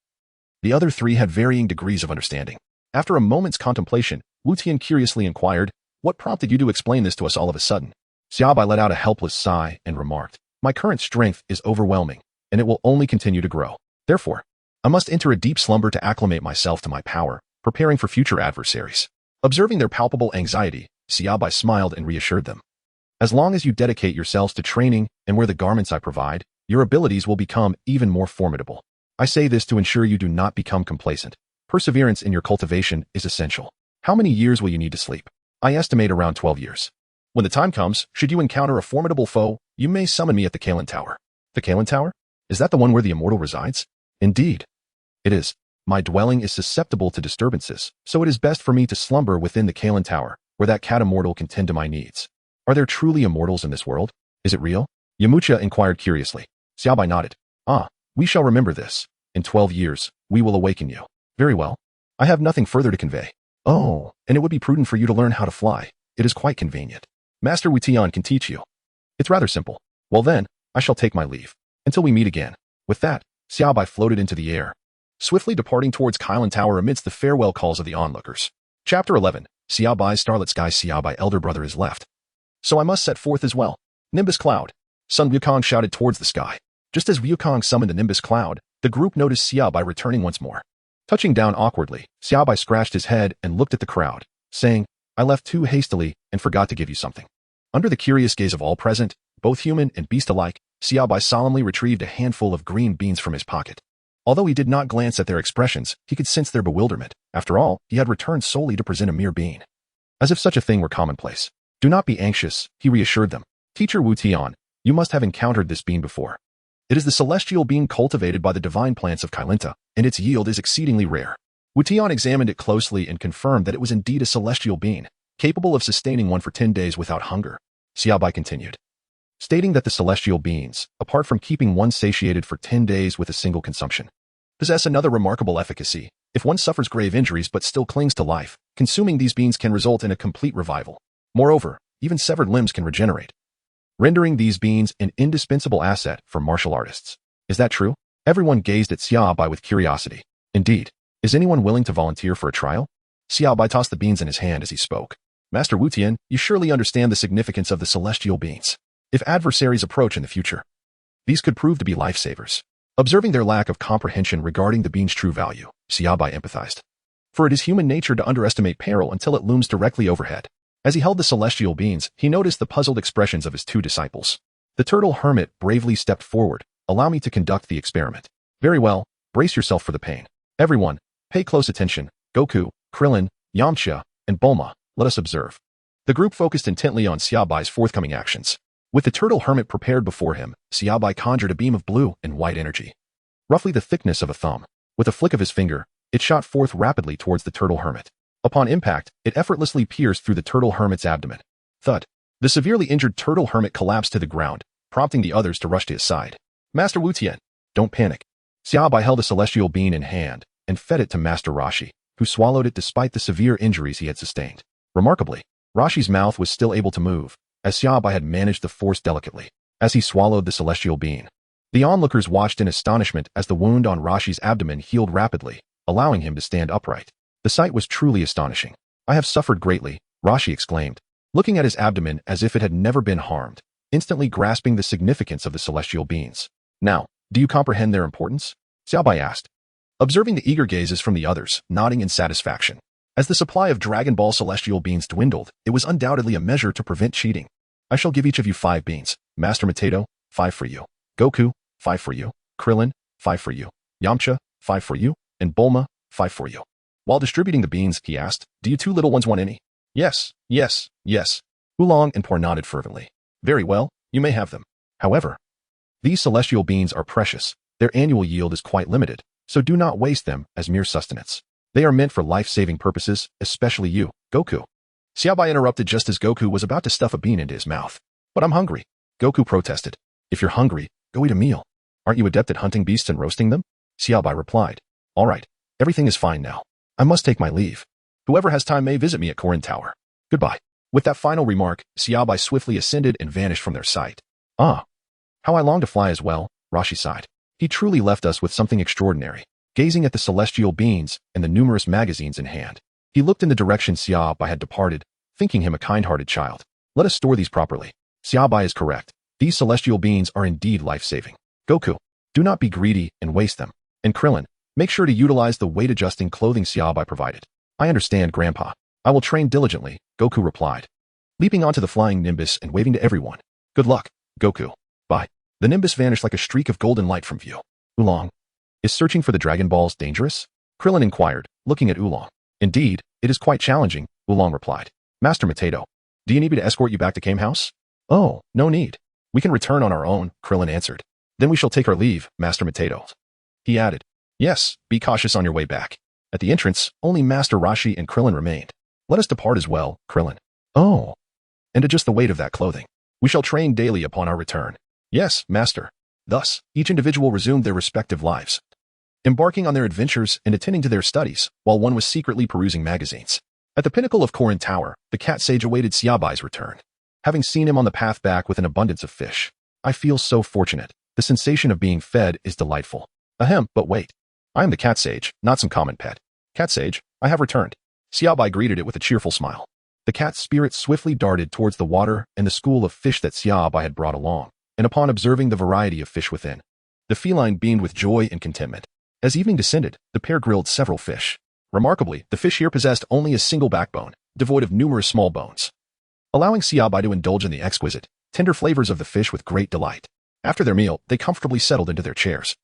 The other three had varying degrees of understanding. After a moment's contemplation, Wu Tian curiously inquired, what prompted you to explain this to us all of a sudden? Xiaobai let out a helpless sigh and remarked, my current strength is overwhelming, and it will only continue to grow. Therefore, I must enter a deep slumber to acclimate myself to my power, preparing for future adversaries. Observing their palpable anxiety, Xiaobai smiled and reassured them. As long as you dedicate yourselves to training and wear the garments I provide, your abilities will become even more formidable. I say this to ensure you do not become complacent. Perseverance in your cultivation is essential. How many years will you need to sleep? I estimate around 12 years. When the time comes, should you encounter a formidable foe, you may summon me at the Karin Tower. The Karin Tower? Is that the one where the immortal resides? Indeed. It is. My dwelling is susceptible to disturbances, so it is best for me to slumber within the Karin Tower, where that cat immortal can tend to my needs. Are there truly immortals in this world? Is it real? Yamcha inquired curiously. Xiaobai nodded. Ah, we shall remember this. In 12 years, we will awaken you. Very well. I have nothing further to convey. Oh, and it would be prudent for you to learn how to fly. It is quite convenient. Master Wu Tian can teach you. It's rather simple. Well then, I shall take my leave. Until we meet again. With that, Xiaobai floated into the air, swiftly departing towards Karin Tower amidst the farewell calls of the onlookers. Chapter 11. Xiaobai's Starlit Sky. Xiaobai elder brother is left, so I must set forth as well. Nimbus Cloud. Sun Wukong shouted towards the sky. Just as Wukong summoned the Nimbus Cloud, the group noticed Xiaobai returning once more. Touching down awkwardly, Xiaobai scratched his head and looked at the crowd, saying, I left too hastily and forgot to give you something. Under the curious gaze of all present, both human and beast alike, Xiaobai solemnly retrieved a handful of green beans from his pocket. Although he did not glance at their expressions, he could sense their bewilderment. After all, he had returned solely to present a mere bean. As if such a thing were commonplace. Do not be anxious, he reassured them. Teacher Wu Tian, you must have encountered this bean before. It is the celestial bean cultivated by the divine plants of Kalinta, and its yield is exceedingly rare. Wu Tian examined it closely and confirmed that it was indeed a celestial bean, capable of sustaining one for 10 days without hunger. Xiaobai continued, stating that the celestial beans, apart from keeping one satiated for 10 days with a single consumption, possess another remarkable efficacy. If one suffers grave injuries but still clings to life, consuming these beans can result in a complete revival. Moreover, even severed limbs can regenerate, rendering these beans an indispensable asset for martial artists. Is that true? Everyone gazed at Xiaobai with curiosity. Indeed. Is anyone willing to volunteer for a trial? Xiaobai tossed the beans in his hand as he spoke. Master Wu Tian, you surely understand the significance of the celestial beans. If adversaries approach in the future, these could prove to be lifesavers. Observing their lack of comprehension regarding the bean's true value, Xiaobai empathized. For it is human nature to underestimate peril until it looms directly overhead. As he held the celestial beans, he noticed the puzzled expressions of his two disciples. The turtle hermit bravely stepped forward. Allow me to conduct the experiment. Very well, brace yourself for the pain. Everyone, pay close attention. Goku, Krillin, Yamcha, and Bulma, let us observe. The group focused intently on Xiaobai's forthcoming actions. With the turtle hermit prepared before him, Xiaobai conjured a beam of blue and white energy, roughly the thickness of a thumb. With a flick of his finger, it shot forth rapidly towards the turtle hermit. Upon impact, it effortlessly pierced through the turtle hermit's abdomen. Thud. The severely injured turtle hermit collapsed to the ground, prompting the others to rush to his side. Master Wu Tian, don't panic. Xiaobai held a celestial bean in hand and fed it to Master Rashi, who swallowed it despite the severe injuries he had sustained. Remarkably, Rashi's mouth was still able to move, as Xiaobai had managed the force delicately, as he swallowed the celestial bean. The onlookers watched in astonishment as the wound on Rashi's abdomen healed rapidly, allowing him to stand upright. The sight was truly astonishing. I have suffered greatly, Rashi exclaimed, looking at his abdomen as if it had never been harmed, instantly grasping the significance of the celestial beans. Now, do you comprehend their importance? Xiaobai asked, observing the eager gazes from the others, nodding in satisfaction. As the supply of Dragon Ball celestial beans dwindled, it was undoubtedly a measure to prevent cheating. I shall give each of you 5 beans. Master Mateto, 5 for you. Goku, 5 for you. Krillin, 5 for you. Yamcha, 5 for you. And Bulma, 5 for you. While distributing the beans, he asked, do you 2 little ones want any? Yes, yes, yes. Oolong and Por nodded fervently. Very well, you may have them. However, these celestial beans are precious. Their annual yield is quite limited, so do not waste them as mere sustenance. They are meant for life-saving purposes, especially you, Goku. Xiaobai interrupted just as Goku was about to stuff a bean into his mouth. But I'm hungry. Goku protested. If you're hungry, go eat a meal. Aren't you adept at hunting beasts and roasting them? Xiaobai replied. All right, everything is fine now. I must take my leave. Whoever has time may visit me at Karin Tower. Goodbye. With that final remark, Xiaobai swiftly ascended and vanished from their sight. Ah, how I long to fly as well, Rashi sighed. He truly left us with something extraordinary. Gazing at the celestial beans and the numerous magazines in hand, he looked in the direction Xiaobai had departed, thinking him a kind-hearted child. Let us store these properly. Xiaobai is correct. These celestial beans are indeed life-saving. Goku, do not be greedy and waste them. And Krillin, make sure to utilize the weight-adjusting clothing Xiaobai provided. I understand, Grandpa. I will train diligently, Goku replied, leaping onto the flying Nimbus and waving to everyone. Good luck, Goku. Bye. The Nimbus vanished like a streak of golden light from view. Oolong, is searching for the Dragon Balls dangerous? Krillin inquired, looking at Oolong. Indeed, it is quite challenging, Oolong replied. Master Mateto, do you need me to escort you back to Kame House? Oh, no need. We can return on our own, Krillin answered. Then we shall take our leave, Master Mateto. He added, yes, be cautious on your way back. At the entrance, only Master Rashi and Krillin remained. Let us depart as well, Krillin. Oh, and adjust the weight of that clothing. We shall train daily upon our return. Yes, Master. Thus, each individual resumed their respective lives, embarking on their adventures and attending to their studies, while one was secretly perusing magazines. At the pinnacle of Karin Tower, the cat sage awaited Xiaobai's return. Having seen him on the path back with an abundance of fish, I feel so fortunate. The sensation of being fed is delightful. Ahem, but wait. I am the cat sage, not some common pet. Cat sage, I have returned. Xiaobai greeted it with a cheerful smile. The cat's spirit swiftly darted towards the water and the school of fish that Xiaobai had brought along, and upon observing the variety of fish within, the feline beamed with joy and contentment. As evening descended, the pair grilled several fish. Remarkably, the fish here possessed only a single backbone, devoid of numerous small bones, allowing Xiaobai to indulge in the exquisite, tender flavors of the fish with great delight. After their meal, they comfortably settled into their chairs.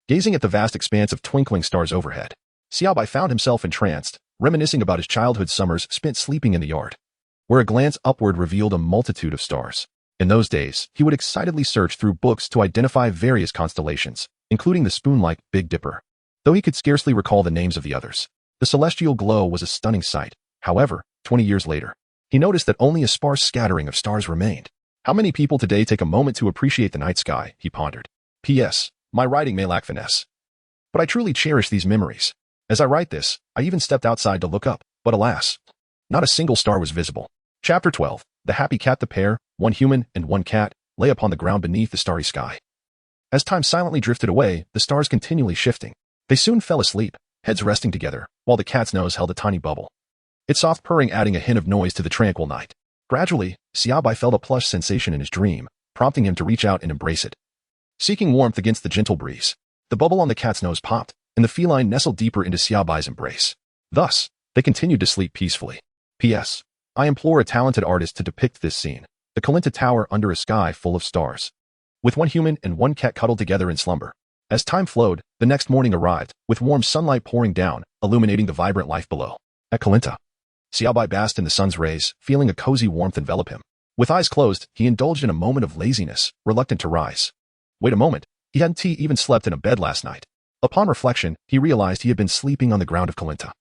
Gazing at the vast expanse of twinkling stars overhead, Xiaobai found himself entranced, reminiscing about his childhood summers spent sleeping in the yard, where a glance upward revealed a multitude of stars. In those days, he would excitedly search through books to identify various constellations, including the spoon-like Big Dipper. Though he could scarcely recall the names of the others, the celestial glow was a stunning sight. However, 20 years later, he noticed that only a sparse scattering of stars remained. How many people today take a moment to appreciate the night sky, he pondered. P.S. My writing may lack finesse, but I truly cherish these memories. As I write this, I even stepped outside to look up, but alas, not a single star was visible. Chapter 12. The Happy Cat. The pair, one human and one cat, lay upon the ground beneath the starry sky. As time silently drifted away, the stars continually shifting. They soon fell asleep, heads resting together, while the cat's nose held a tiny bubble, its soft purring adding a hint of noise to the tranquil night. Gradually, Xiaobai felt a plush sensation in his dream, prompting him to reach out and embrace it. Seeking warmth against the gentle breeze, the bubble on the cat's nose popped, and the feline nestled deeper into Xiaobai's embrace. Thus, they continued to sleep peacefully. P.S. I implore a talented artist to depict this scene, the Karin Tower under a sky full of stars, with one human and one cat cuddled together in slumber. As time flowed, the next morning arrived, with warm sunlight pouring down, illuminating the vibrant life below. At Karin, Xiaobai basked in the sun's rays, feeling a cozy warmth envelop him. With eyes closed, he indulged in a moment of laziness, reluctant to rise. Wait a moment, he hadn't even slept in a bed last night. Upon reflection, he realized he had been sleeping on the ground of Kalinta,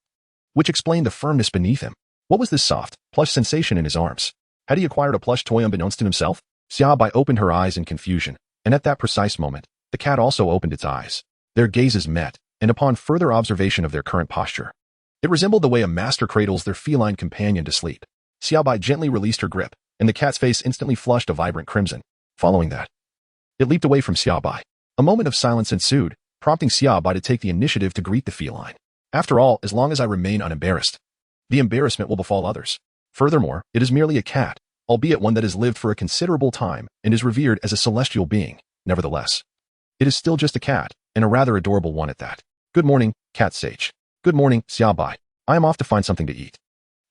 which explained the firmness beneath him. What was this soft, plush sensation in his arms? Had he acquired a plush toy unbeknownst to himself? Xiaobai opened her eyes in confusion, and at that precise moment, the cat also opened its eyes. Their gazes met, and upon further observation of their current posture, it resembled the way a master cradles their feline companion to sleep. Xiaobai gently released her grip, and the cat's face instantly flushed a vibrant crimson. Following that, it leaped away from Xiaobai. A moment of silence ensued, prompting Xiaobai to take the initiative to greet the feline. After all, as long as I remain unembarrassed, the embarrassment will befall others. Furthermore, it is merely a cat, albeit one that has lived for a considerable time and is revered as a celestial being. Nevertheless, it is still just a cat, and a rather adorable one at that. Good morning, cat sage. Good morning, Xiaobai. I am off to find something to eat.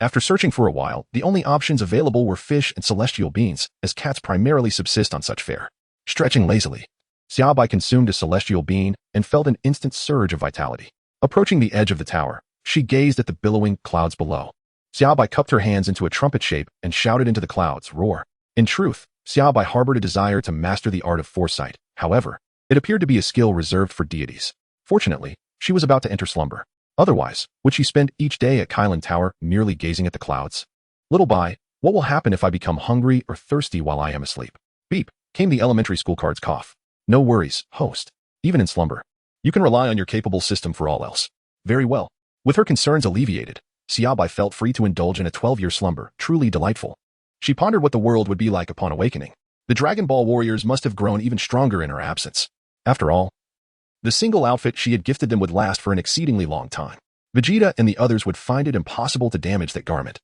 After searching for a while, the only options available were fish and celestial beings, as cats primarily subsist on such fare. Stretching lazily, Xiaobai consumed a celestial bean and felt an instant surge of vitality. Approaching the edge of the tower, she gazed at the billowing clouds below. Xiaobai cupped her hands into a trumpet shape and shouted into the clouds, roar. In truth, Xiaobai harbored a desire to master the art of foresight. However, it appeared to be a skill reserved for deities. Fortunately, she was about to enter slumber. Otherwise, would she spend each day at Karin Tower merely gazing at the clouds? Little by, what will happen if I become hungry or thirsty while I am asleep? Beep, came the elementary school card's cough. No worries, host. Even in slumber, you can rely on your capable system for all else. Very well. With her concerns alleviated, Xiaobai felt free to indulge in a 12-year slumber, truly delightful. She pondered what the world would be like upon awakening. The Dragon Ball warriors must have grown even stronger in her absence. After all, the single outfit she had gifted them would last for an exceedingly long time. Vegeta and the others would find it impossible to damage that garment.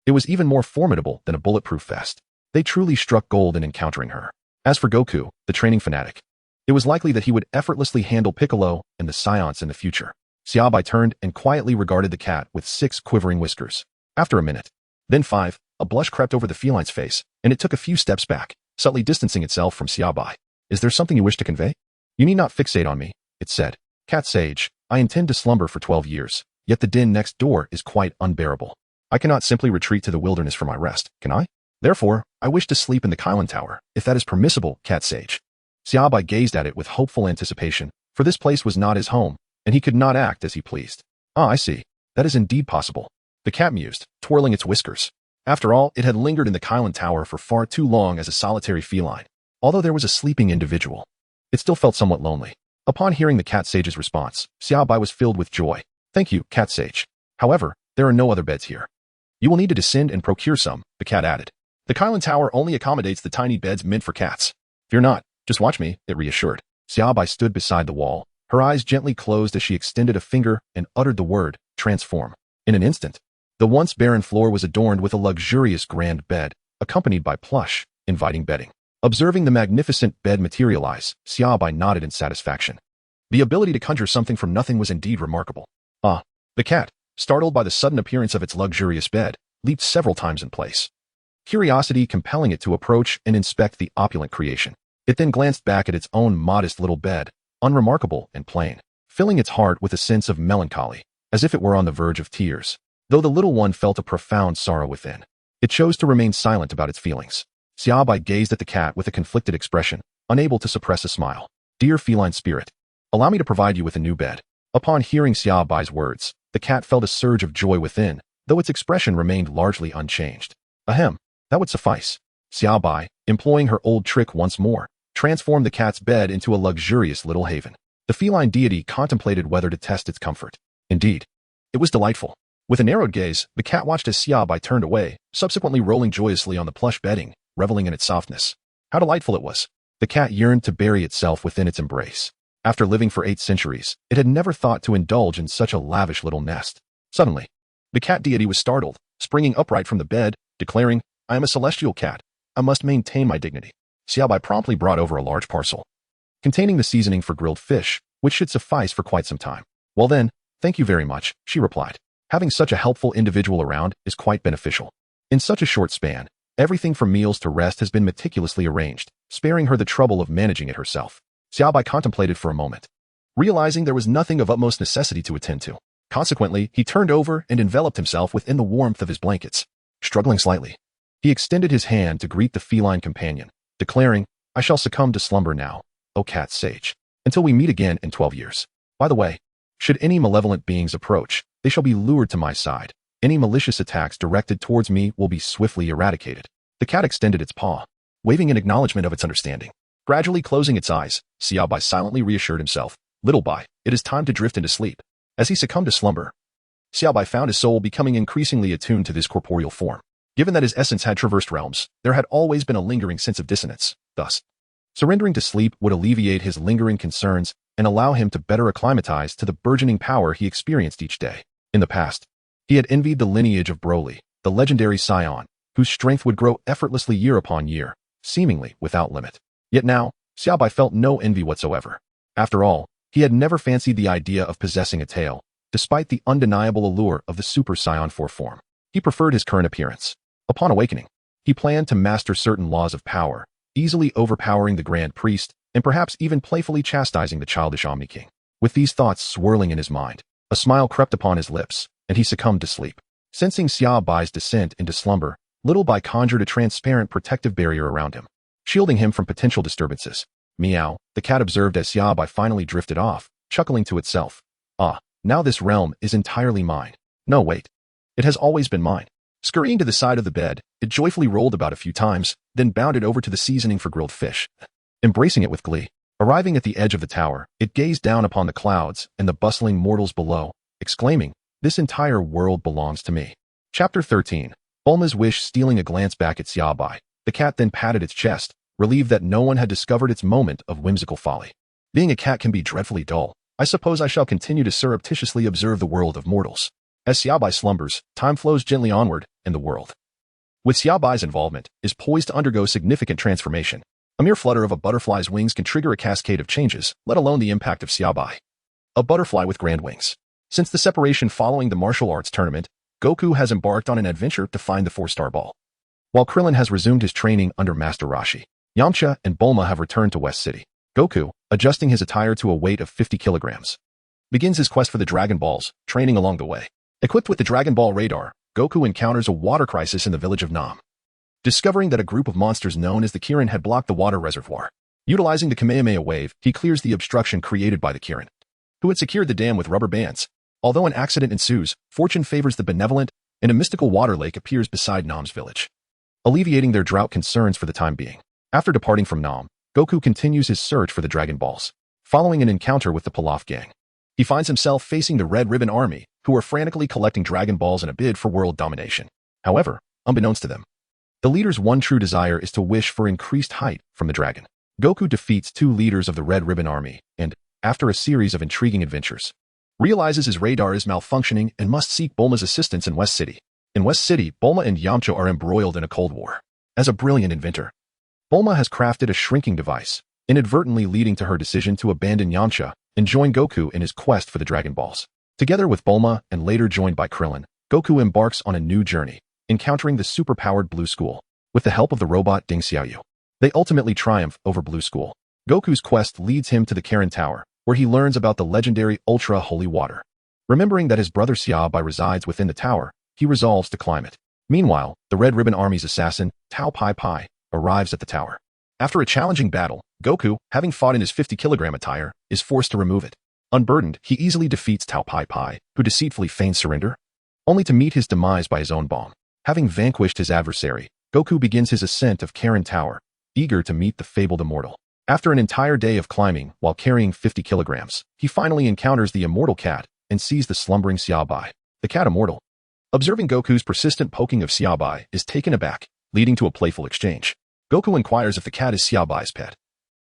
It was even more formidable than a bulletproof vest. They truly struck gold in encountering her. As for Goku, the training fanatic, it was likely that he would effortlessly handle Piccolo and the Saiyans in the future. Xiaobai turned and quietly regarded the cat with 6 quivering whiskers. After a minute, then 5, a blush crept over the feline's face, and it took a few steps back, subtly distancing itself from Xiaobai. Is there something you wish to convey? You need not fixate on me, it said. Cat sage, I intend to slumber for 12 years, yet the din next door is quite unbearable. I cannot simply retreat to the wilderness for my rest, can I? Therefore, I wish to sleep in the Karin Tower, if that is permissible, cat sage. Xiaobai gazed at it with hopeful anticipation, for this place was not his home, and he could not act as he pleased. Ah, I see. That is indeed possible. The cat mused, twirling its whiskers. After all, it had lingered in the Karin Tower for far too long as a solitary feline. Although there was a sleeping individual, it still felt somewhat lonely. Upon hearing the cat sage's response, Xiaobai was filled with joy. Thank you, cat sage. However, there are no other beds here. You will need to descend and procure some, the cat added. The Karin Tower only accommodates the tiny beds meant for cats. Fear not, just watch me, it reassured. Xiaobai stood beside the wall, her eyes gently closed as she extended a finger and uttered the word, transform. In an instant, the once barren floor was adorned with a luxurious grand bed, accompanied by plush, inviting bedding. Observing the magnificent bed materialize, Xiaobai nodded in satisfaction. The ability to conjure something from nothing was indeed remarkable. Ah, the cat, startled by the sudden appearance of its luxurious bed, leaped several times in place, curiosity compelling it to approach and inspect the opulent creation. It then glanced back at its own modest little bed, unremarkable and plain, filling its heart with a sense of melancholy, as if it were on the verge of tears. Though the little one felt a profound sorrow within, it chose to remain silent about its feelings. Xiaobai gazed at the cat with a conflicted expression, unable to suppress a smile. Dear feline spirit, allow me to provide you with a new bed. Upon hearing Xiaobai's words, the cat felt a surge of joy within, though its expression remained largely unchanged. Ahem, that would suffice. Xiaobai, employing her old trick once more, transformed the cat's bed into a luxurious little haven. The feline deity contemplated whether to test its comfort. Indeed, it was delightful. With a narrowed gaze, the cat watched as Xiaobai turned away, subsequently rolling joyously on the plush bedding, reveling in its softness. How delightful it was. The cat yearned to bury itself within its embrace. After living for 8 centuries, it had never thought to indulge in such a lavish little nest. Suddenly, the cat deity was startled, springing upright from the bed, declaring, I am a celestial cat. I must maintain my dignity. Xiaobai promptly brought over a large parcel, containing the seasoning for grilled fish, which should suffice for quite some time. Well then, thank you very much, she replied. Having such a helpful individual around is quite beneficial. In such a short span, everything from meals to rest has been meticulously arranged, sparing her the trouble of managing it herself. Xiaobai contemplated for a moment, realizing there was nothing of utmost necessity to attend to. Consequently, he turned over and enveloped himself within the warmth of his blankets. Struggling slightly, he extended his hand to greet the feline companion, declaring, "I shall succumb to slumber now, O cat sage, until we meet again in 12 years. By the way, should any malevolent beings approach, they shall be lured to my side. Any malicious attacks directed towards me will be swiftly eradicated." The cat extended its paw, waving in acknowledgement of its understanding. Gradually closing its eyes, Xiaobai silently reassured himself, "Little Bai, it is time to drift into sleep." As he succumbed to slumber, Xiaobai found his soul becoming increasingly attuned to this corporeal form. Given that his essence had traversed realms, there had always been a lingering sense of dissonance. Thus, surrendering to sleep would alleviate his lingering concerns and allow him to better acclimatize to the burgeoning power he experienced each day. In the past, he had envied the lineage of Broly, the legendary Saiyan, whose strength would grow effortlessly year upon year, seemingly without limit. Yet now, Xiaobai felt no envy whatsoever. After all, he had never fancied the idea of possessing a tail, despite the undeniable allure of the Super Saiyan 4 form. He preferred his current appearance. Upon awakening, he planned to master certain laws of power, easily overpowering the Grand Priest, and perhaps even playfully chastising the childish Omni King. With these thoughts swirling in his mind, a smile crept upon his lips, and he succumbed to sleep. Sensing Xiaobai's descent into slumber, Little Bai conjured a transparent protective barrier around him, shielding him from potential disturbances. Meow, the cat observed as Xiaobai finally drifted off, chuckling to itself. "Ah, now this realm is entirely mine. No, wait. It has always been mine." Scurrying to the side of the bed, it joyfully rolled about a few times, then bounded over to the seasoning for grilled fish. Embracing it with glee, arriving at the edge of the tower, it gazed down upon the clouds and the bustling mortals below, exclaiming, "This entire world belongs to me." Chapter 13. Bulma's wish. Stealing a glance back at Xiaobai, the cat then patted its chest, relieved that no one had discovered its moment of whimsical folly. Being a cat can be dreadfully dull. I suppose I shall continue to surreptitiously observe the world of mortals. As Xiaobai slumbers, time flows gently onward, and the world, with Xiaobai's involvement, is poised to undergo significant transformation. A mere flutter of a butterfly's wings can trigger a cascade of changes, let alone the impact of Xiaobai. A butterfly with grand wings. Since the separation following the martial arts tournament, Goku has embarked on an adventure to find the 4-star ball. While Krillin has resumed his training under Master Roshi, Yamcha and Bulma have returned to West City. Goku, adjusting his attire to a weight of 50 kilograms, begins his quest for the Dragon Balls, training along the way. Equipped with the Dragon Ball radar, Goku encounters a water crisis in the village of Nam. Discovering that a group of monsters known as the Kirin had blocked the water reservoir, utilizing the Kamehameha wave, he clears the obstruction created by the Kirin, who had secured the dam with rubber bands. Although an accident ensues, fortune favors the benevolent, and a mystical water lake appears beside Nam's village, alleviating their drought concerns for the time being. After departing from Nam, Goku continues his search for the Dragon Balls. Following an encounter with the Pilaf gang, he finds himself facing the Red Ribbon Army, who are frantically collecting Dragon Balls in a bid for world domination. However, unbeknownst to them, the leader's one true desire is to wish for increased height from the dragon. Goku defeats 2 leaders of the Red Ribbon Army and, after a series of intriguing adventures, realizes his radar is malfunctioning and must seek Bulma's assistance in West City. In West City, Bulma and Yamcha are embroiled in a cold war. As a brilliant inventor, Bulma has crafted a shrinking device, inadvertently leading to her decision to abandon Yamcha and join Goku in his quest for the Dragon Balls. Together with Bulma and later joined by Krillin, Goku embarks on a new journey, encountering the superpowered Blue School. With the help of the robot Ding Xiaoyu, they ultimately triumph over Blue School. Goku's quest leads him to the Karin Tower, where he learns about the legendary Ultra Holy Water. Remembering that his brother Xiaobai resides within the tower, he resolves to climb it. Meanwhile, the Red Ribbon Army's assassin, Tao Pai Pai, arrives at the tower. After a challenging battle, Goku, having fought in his 50-kilogram attire, is forced to remove it. Unburdened, he easily defeats Tao Pai Pai, who deceitfully feigns surrender, only to meet his demise by his own bomb. Having vanquished his adversary, Goku begins his ascent of Karin Tower, eager to meet the fabled immortal. After an entire day of climbing while carrying 50 kilograms, he finally encounters the immortal cat and sees the slumbering Xiaobai. The cat immortal, observing Goku's persistent poking of Xiaobai, is taken aback, leading to a playful exchange. Goku inquires if the cat is Xiaobai's pet,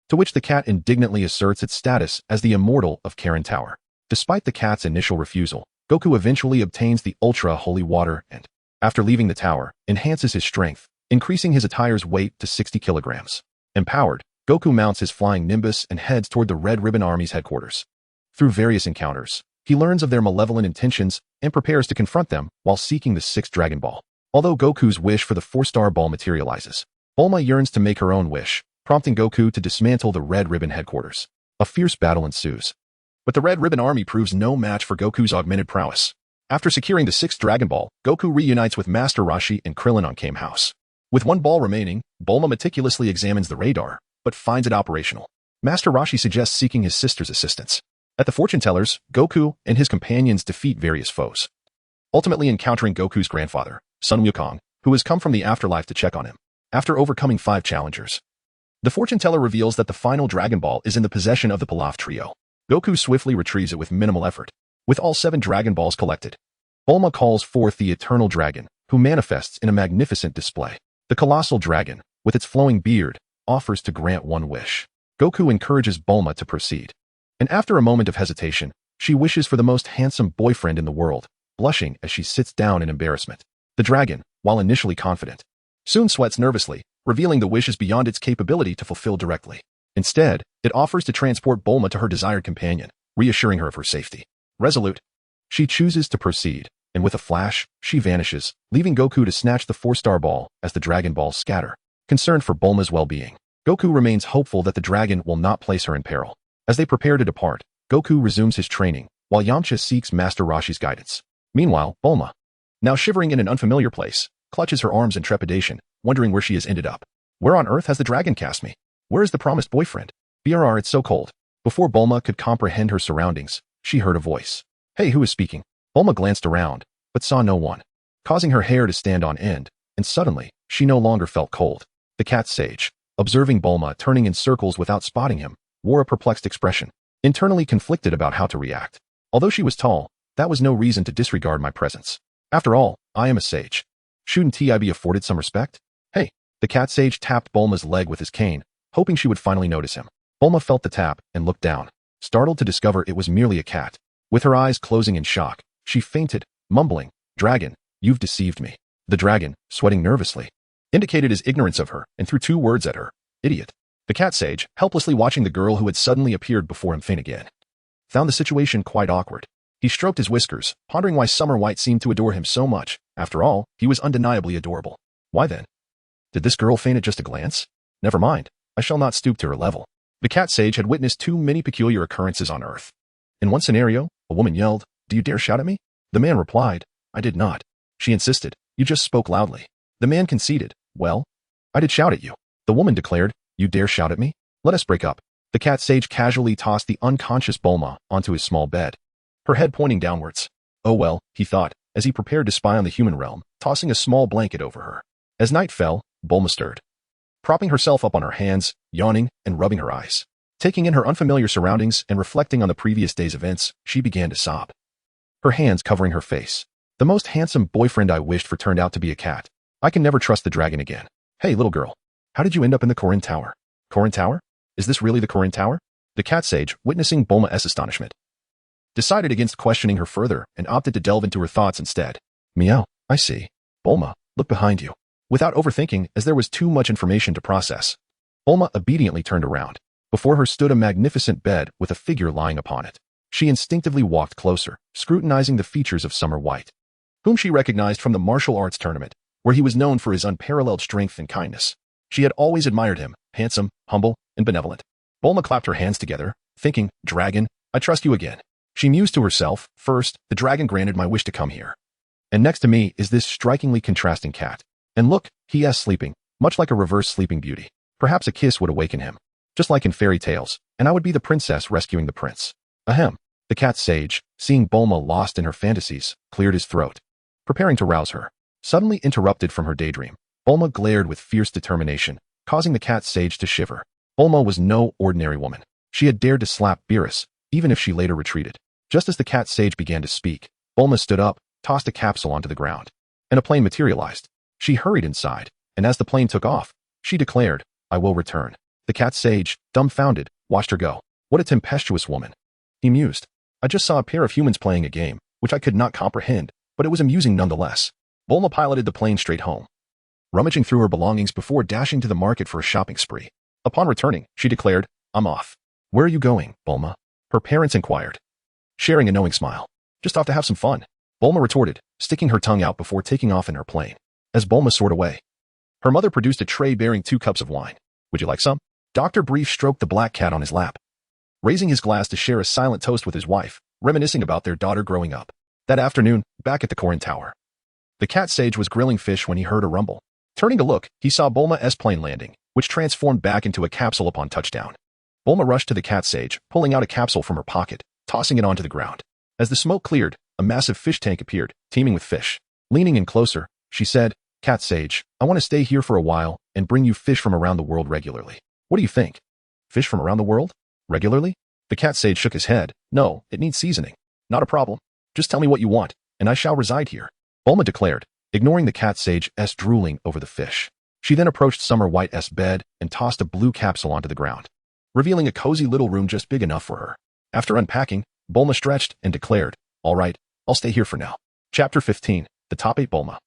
to which the cat indignantly asserts its status as the immortal of Karin Tower. Despite the cat's initial refusal, Goku eventually obtains the Ultra Holy Water and, after leaving the tower, enhances his strength, increasing his attire's weight to 60 kilograms. Empowered, Goku mounts his flying Nimbus and heads toward the Red Ribbon Army's headquarters. Through various encounters, he learns of their malevolent intentions and prepares to confront them while seeking the 6th Dragon Ball. Although Goku's wish for the 4-star ball materializes, Bulma yearns to make her own wish, prompting Goku to dismantle the Red Ribbon headquarters. A fierce battle ensues. But the Red Ribbon Army proves no match for Goku's augmented prowess. After securing the 6th Dragon Ball, Goku reunites with Master Roshi and Krillin on Kame House. With one ball remaining, Bulma meticulously examines the radar, but finds it operational. Master Roshi suggests seeking his sister's assistance. At the fortune tellers, Goku and his companions defeat various foes, ultimately encountering Goku's grandfather, Sun Wukong, who has come from the afterlife to check on him. After overcoming 5 challengers, the fortune teller reveals that the final Dragon Ball is in the possession of the Pilaf trio. Goku swiftly retrieves it with minimal effort. With all 7 Dragon Balls collected, Bulma calls forth the Eternal Dragon, who manifests in a magnificent display. The colossal dragon, with its flowing beard, offers to grant one wish. Goku encourages Bulma to proceed. And after a moment of hesitation, she wishes for the most handsome boyfriend in the world, blushing as she sits down in embarrassment. The dragon, while initially confident, soon sweats nervously, revealing the wish is beyond its capability to fulfill directly. Instead, it offers to transport Bulma to her desired companion, reassuring her of her safety. Resolute, she chooses to proceed, and with a flash, she vanishes, leaving Goku to snatch the 4-star ball as the Dragon Balls scatter. Concerned for Bulma's well-being, Goku remains hopeful that the dragon will not place her in peril. As they prepare to depart, Goku resumes his training, while Yamcha seeks Master Roshi's guidance. Meanwhile, Bulma, now shivering in an unfamiliar place, clutches her arms in trepidation, wondering where she has ended up. Where on earth has the dragon cast me? Where is the promised boyfriend? BRR, it's so cold. Before Bulma could comprehend her surroundings, she heard a voice. Hey, who is speaking? Bulma glanced around, but saw no one, causing her hair to stand on end, and suddenly, she no longer felt cold. The cat sage, observing Bulma turning in circles without spotting him, wore a perplexed expression, internally conflicted about how to react. Although she was tall, that was no reason to disregard my presence. After all, I am a sage. Shouldn't I be afforded some respect? Hey, the cat sage tapped Bulma's leg with his cane, hoping she would finally notice him. Bulma felt the tap and looked down, startled to discover it was merely a cat. With her eyes closing in shock, she fainted, mumbling, "Dragon, you've deceived me." The dragon, sweating nervously, indicated his ignorance of her and threw 2 words at her. Idiot. The cat sage, helplessly watching the girl who had suddenly appeared before him faint again, found the situation quite awkward. He stroked his whiskers, pondering why Summer White seemed to adore him so much. After all, he was undeniably adorable. Why then? Did this girl faint at just a glance? Never mind, I shall not stoop to her level. The cat sage had witnessed too many peculiar occurrences on Earth. In one scenario, a woman yelled, "Do you dare shout at me?" The man replied, "I did not." She insisted, "You just spoke loudly." The man conceded, "Well, I did shout at you." The woman declared, "You dare shout at me? Let us break up." The cat sage casually tossed the unconscious Bulma onto his small bed, her head pointing downwards. Oh well, he thought, as he prepared to spy on the human realm, tossing a small blanket over her. As night fell, Bulma stirred, propping herself up on her hands, yawning and rubbing her eyes. Taking in her unfamiliar surroundings and reflecting on the previous day's events, she began to sob, her hands covering her face. The most handsome boyfriend I wished for turned out to be a cat. I can never trust the dragon again. Hey, little girl, how did you end up in the Karin Tower? Karin Tower? Is this really the Karin Tower? The cat sage, witnessing Bulma's astonishment, decided against questioning her further and opted to delve into her thoughts instead. Meow, I see. Bulma, look behind you. Without overthinking, as there was too much information to process, Bulma obediently turned around. Before her stood a magnificent bed with a figure lying upon it. She instinctively walked closer, scrutinizing the features of Summer White, whom she recognized from the martial arts tournament, where he was known for his unparalleled strength and kindness. She had always admired him, handsome, humble, and benevolent. Bulma clapped her hands together, thinking, "Dragon, I trust you again." She mused to herself, "First, the dragon granted my wish to come here. And next to me is this strikingly contrasting cat. And look, he is sleeping, much like a reverse sleeping beauty. Perhaps a kiss would awaken him, just like in fairy tales, and I would be the princess rescuing the prince." Ahem. The cat sage, seeing Bulma lost in her fantasies, cleared his throat, preparing to rouse her. Suddenly interrupted from her daydream, Bulma glared with fierce determination, causing the cat sage to shiver. Bulma was no ordinary woman. She had dared to slap Beerus, even if she later retreated. Just as the cat sage began to speak, Bulma stood up, tossed a capsule onto the ground, and a plane materialized. She hurried inside, and as the plane took off, she declared, "I will return." The cat sage, dumbfounded, watched her go. What a tempestuous woman. He mused. I just saw a pair of humans playing a game, which I could not comprehend, but it was amusing nonetheless. Bulma piloted the plane straight home, rummaging through her belongings before dashing to the market for a shopping spree. Upon returning, she declared, "I'm off." "Where are you going, Bulma?" her parents inquired, sharing a knowing smile. "Just off to have some fun," Bulma retorted, sticking her tongue out before taking off in her plane. As Bulma soared away, her mother produced a tray bearing 2 cups of wine. "Would you like some?" Dr. Brief stroked the black cat on his lap, raising his glass to share a silent toast with his wife, reminiscing about their daughter growing up. That afternoon, back at the Karin Tower, the cat sage was grilling fish when he heard a rumble. Turning to look, he saw Bulma's plane landing, which transformed back into a capsule upon touchdown. Bulma rushed to the cat sage, pulling out a capsule from her pocket, tossing it onto the ground. As the smoke cleared, a massive fish tank appeared, teeming with fish. Leaning in closer, she said, "Cat sage, I want to stay here for a while and bring you fish from around the world regularly. What do you think?" "Fish from around the world? Regularly?" The cat sage shook his head. "No, it needs seasoning." "Not a problem. Just tell me what you want, and I shall reside here," Bulma declared, ignoring the cat sage's drooling over the fish. She then approached Summer White's bed and tossed a blue capsule onto the ground, revealing a cozy little room just big enough for her. After unpacking, Bulma stretched and declared, "All right, I'll stay here for now." Chapter 15, The Top 8 Bulma.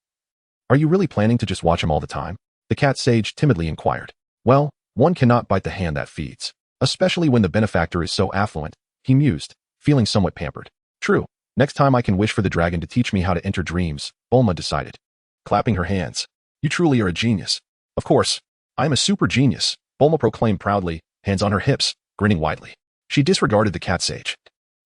"Are you really planning to just watch him all the time?" the cat sage timidly inquired. "Well, one cannot bite the hand that feeds, especially when the benefactor is so affluent," he mused, feeling somewhat pampered. "True. Next time I can wish for the dragon to teach me how to enter dreams," Bulma decided, clapping her hands. "You truly are a genius." "Of course, I am a super genius," Bulma proclaimed proudly, hands on her hips, grinning widely. She disregarded the cat sage,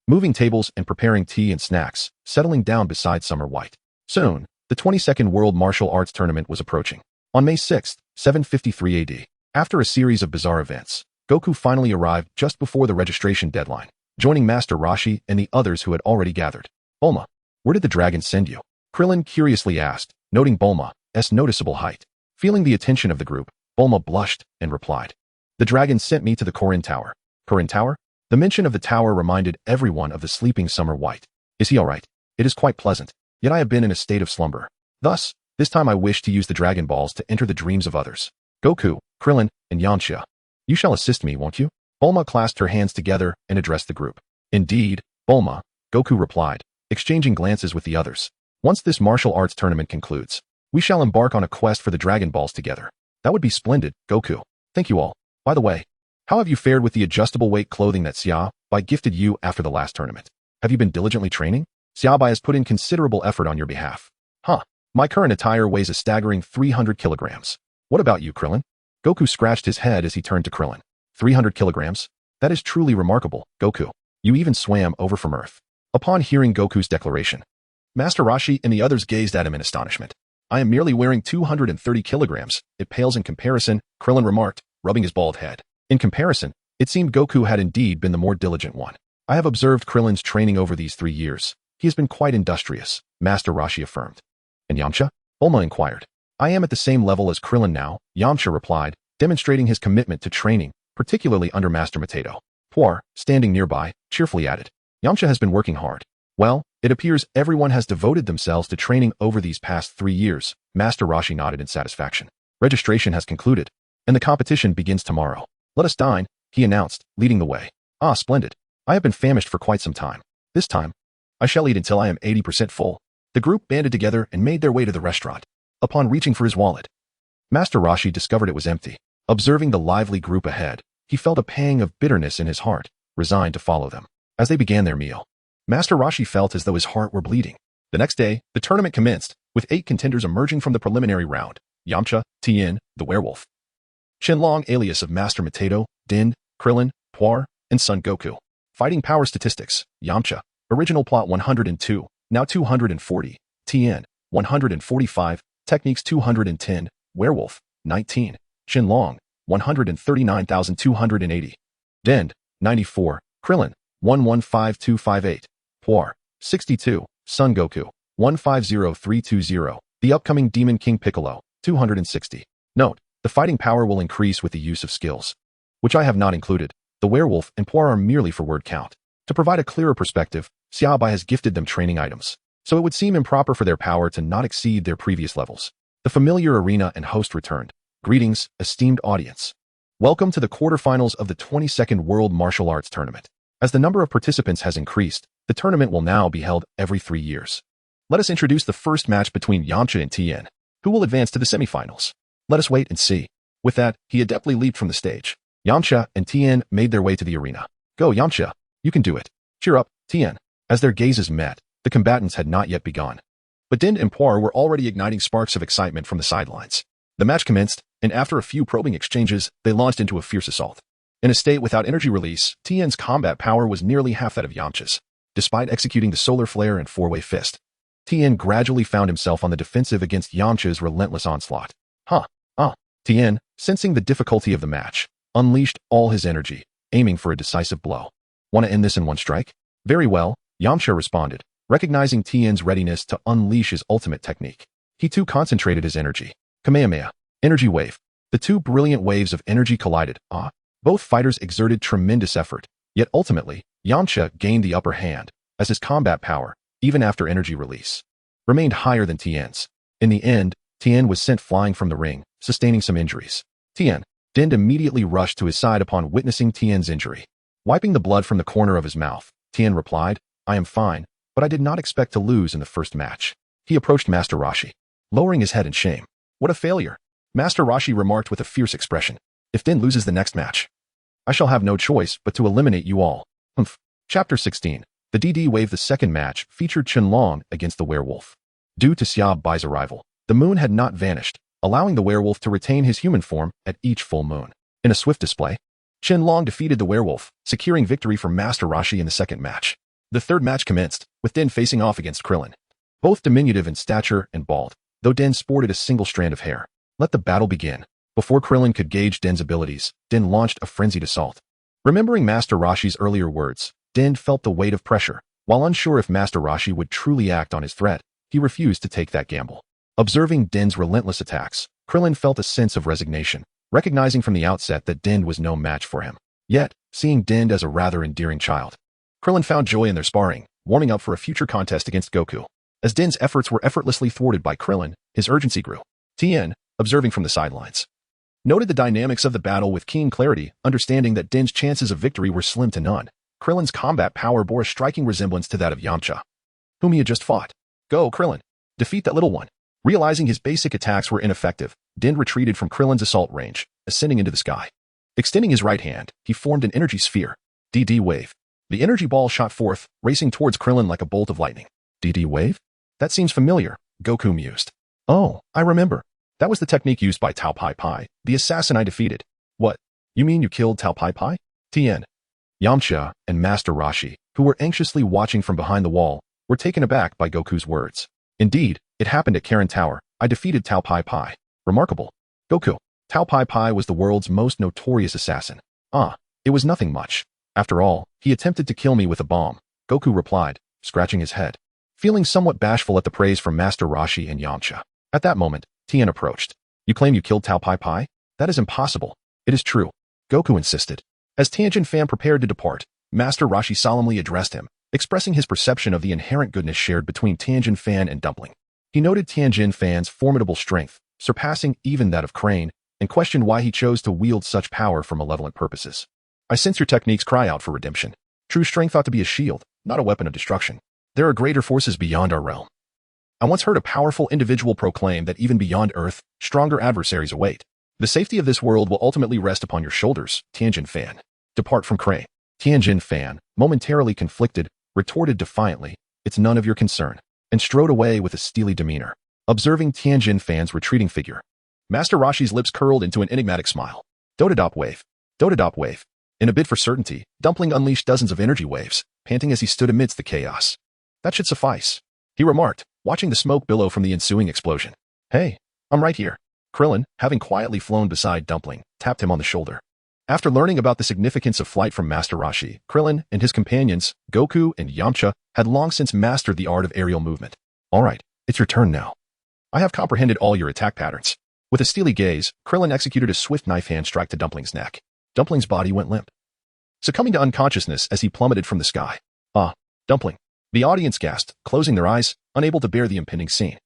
moving tables and preparing tea and snacks, settling down beside Summer White. Soon, the 22nd World Martial Arts Tournament was approaching. On May 6, 753 AD, after a series of bizarre events, Goku finally arrived just before the registration deadline, joining Master Roshi and the others who had already gathered. "Bulma, where did the dragon send you?" Krillin curiously asked, noting Bulma's noticeable height. Feeling the attention of the group, Bulma blushed and replied, "The dragon sent me to the Karin Tower." "Karin Tower?" The mention of the tower reminded everyone of the sleeping Summer White. "Is he all right?" "It is quite pleasant, yet I have been in a state of slumber. Thus, this time I wish to use the Dragon Balls to enter the dreams of others. Goku, Krillin, and Yamcha, you shall assist me, won't you?" Bulma clasped her hands together and addressed the group. "Indeed, Bulma," Goku replied, exchanging glances with the others. "Once this martial arts tournament concludes, we shall embark on a quest for the Dragon Balls together." "That would be splendid, Goku. Thank you all. By the way, how have you fared with the adjustable weight clothing that Xiaobai gifted you after the last tournament? Have you been diligently training? Xiaobai has put in considerable effort on your behalf." "Huh. My current attire weighs a staggering 300 kilograms. What about you, Krillin?" Goku scratched his head as he turned to Krillin. 300 kilograms? That is truly remarkable, Goku. You even swam over from Earth." Upon hearing Goku's declaration, Master Roshi and the others gazed at him in astonishment. "I am merely wearing 230 kilograms. It pales in comparison," Krillin remarked, rubbing his bald head. In comparison, it seemed Goku had indeed been the more diligent one. "I have observed Krillin's training over these 3 years. He has been quite industrious," Master Roshi affirmed. "And Yamcha?" Bulma inquired. "I am at the same level as Krillin now," Yamcha replied, demonstrating his commitment to training, particularly under Master Mateto. Puar, standing nearby, cheerfully added, "Yamcha has been working hard." "Well, it appears everyone has devoted themselves to training over these past 3 years," Master Roshi nodded in satisfaction. "Registration has concluded, and the competition begins tomorrow. Let us dine," he announced, leading the way. "Ah, splendid. I have been famished for quite some time. This time, I shall eat until I am 80% full." The group banded together and made their way to the restaurant. Upon reaching for his wallet, Master Roshi discovered it was empty. Observing the lively group ahead, he felt a pang of bitterness in his heart, resigned to follow them. As they began their meal, Master Roshi felt as though his heart were bleeding. The next day, the tournament commenced, with 8 contenders emerging from the preliminary round: Yamcha, Tien, the werewolf, Shenlong alias of Master Mateto, Din, Krillin, Puar, and Son Goku. Fighting power statistics: Yamcha, original plot 102, now 240, Tien, 145, techniques 210, werewolf, 19, Shenlong, 139,280, Din, 94, Krillin, 115258, Puar, 62, Son Goku, 150320, the upcoming Demon King Piccolo, 260. Note, the fighting power will increase with the use of skills, which I have not included. The werewolf and Puar are merely for word count. To provide a clearer perspective, Xiaobai has gifted them training items, so it would seem improper for their power to not exceed their previous levels. The familiar arena and host returned. "Greetings, esteemed audience. Welcome to the quarterfinals of the 22nd World Martial Arts Tournament. As the number of participants has increased, the tournament will now be held every 3 years. Let us introduce the first match between Yamcha and Tien, who will advance to the semifinals. Let us wait and see." With that, he adeptly leaped from the stage. Yamcha and Tien made their way to the arena. "Go, Yamcha. You can do it. Cheer up, Tien." As their gazes met, the combatants had not yet begun, but Din and Puar were already igniting sparks of excitement from the sidelines. The match commenced, and after a few probing exchanges, they launched into a fierce assault. In a state without energy release, Tien's combat power was nearly half that of Yamcha's. Despite executing the solar flare and four-way fist, Tien gradually found himself on the defensive against Yamcha's relentless onslaught. Tien, sensing the difficulty of the match, unleashed all his energy, aiming for a decisive blow. Want to end this in one strike? Very well, Yamcha responded, recognizing Tien's readiness to unleash his ultimate technique. He too concentrated his energy. Kamehameha, energy wave. The two brilliant waves of energy collided. Both fighters exerted tremendous effort, yet ultimately, Yamcha gained the upper hand, as his combat power, even after energy release, remained higher than Tien's. In the end, Tien was sent flying from the ring, sustaining some injuries. Din immediately rushed to his side upon witnessing Tien's injury. Wiping the blood from the corner of his mouth, Tien replied, I am fine, but I did not expect to lose in the first match. He approached Master Roshi, lowering his head in shame. What a failure! Master Roshi remarked with a fierce expression. If Din loses the next match, I shall have no choice but to eliminate you all. Chapter 16. The DD Wave. The second match featured Qianlong against the werewolf. Due to Xia Bai's arrival, the moon had not vanished, allowing the werewolf to retain his human form at each full moon. In a swift display, Qianlong defeated the werewolf, securing victory for Master Roshi in the second match. The third match commenced, with Din facing off against Krillin. Both diminutive in stature and bald, though Din sported a single strand of hair. Let the battle begin. Before Krillin could gauge Din's abilities, Din launched a frenzied assault. Remembering Master Roshi's earlier words, Din felt the weight of pressure. While unsure if Master Roshi would truly act on his threat, he refused to take that gamble. Observing Din's relentless attacks, Krillin felt a sense of resignation, recognizing from the outset that Din was no match for him. Yet, seeing Din as a rather endearing child, Krillin found joy in their sparring, warming up for a future contest against Goku. As Din's efforts were effortlessly thwarted by Krillin, his urgency grew. Tien, observing from the sidelines, noted the dynamics of the battle with keen clarity, understanding that Din's chances of victory were slim to none. Krillin's combat power bore a striking resemblance to that of Yamcha, whom he had just fought. Go, Krillin! Defeat that little one! Realizing his basic attacks were ineffective, Din retreated from Krillin's assault range, ascending into the sky. Extending his right hand, he formed an energy sphere. DD Wave. The energy ball shot forth, racing towards Krillin like a bolt of lightning. DD Wave? That seems familiar, Goku mused. Oh, I remember. That was the technique used by Tao Pai Pai, the assassin I defeated. What? You mean you killed Tao Pai Pai? Tien. Yamcha and Master Roshi, who were anxiously watching from behind the wall, were taken aback by Goku's words. Indeed, it happened at Karin Tower. I defeated Tao Pai Pai. Remarkable. Goku. Tao Pai Pai was the world's most notorious assassin. It was nothing much. After all, he attempted to kill me with a bomb, Goku replied, scratching his head, feeling somewhat bashful at the praise from Master Roshi and Yamcha. At that moment, Tien approached. You claim you killed Tao Pai Pai? That is impossible. It is true, Goku insisted. As Tianjin Fan prepared to depart, Master Roshi solemnly addressed him, expressing his perception of the inherent goodness shared between Tianjin Fan and Dumpling. He noted Tianjin Fan's formidable strength, surpassing even that of Crane, and questioned why he chose to wield such power for malevolent purposes. I sense your techniques cry out for redemption. True strength ought to be a shield, not a weapon of destruction. There are greater forces beyond our realm. I once heard a powerful individual proclaim that even beyond Earth, stronger adversaries await. The safety of this world will ultimately rest upon your shoulders, Tianjin Fan. Depart from Crane. Tianjin Fan, momentarily conflicted, retorted defiantly, it's none of your concern, and strode away with a steely demeanor. Observing Tianjin Fan's retreating figure, Master Roshi's lips curled into an enigmatic smile. Dotadop wave. Dotadop wave. In a bid for certainty, Dumpling unleashed dozens of energy waves, panting as he stood amidst the chaos. That should suffice, he remarked, watching the smoke billow from the ensuing explosion. Hey, I'm right here. Krillin, having quietly flown beside Dumpling, tapped him on the shoulder. After learning about the significance of flight from Master Roshi, Krillin and his companions, Goku and Yamcha, had long since mastered the art of aerial movement. All right, it's your turn now. I have comprehended all your attack patterns. With a steely gaze, Krillin executed a swift knife hand strike to Dumpling's neck. Dumpling's body went limp, succumbing to unconsciousness as he plummeted from the sky. Dumpling. The audience gasped, closing their eyes, unable to bear the impending scene.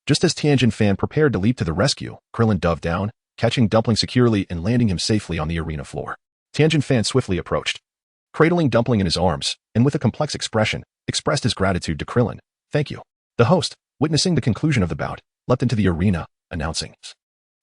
Just as Tianjin Fan prepared to leap to the rescue, Krillin dove down, catching Dumpling securely and landing him safely on the arena floor. Tianjin Fan swiftly approached, cradling Dumpling in his arms, and with a complex expression, expressed his gratitude to Krillin. Thank you. The host, witnessing the conclusion of the bout, leapt into the arena, announcing,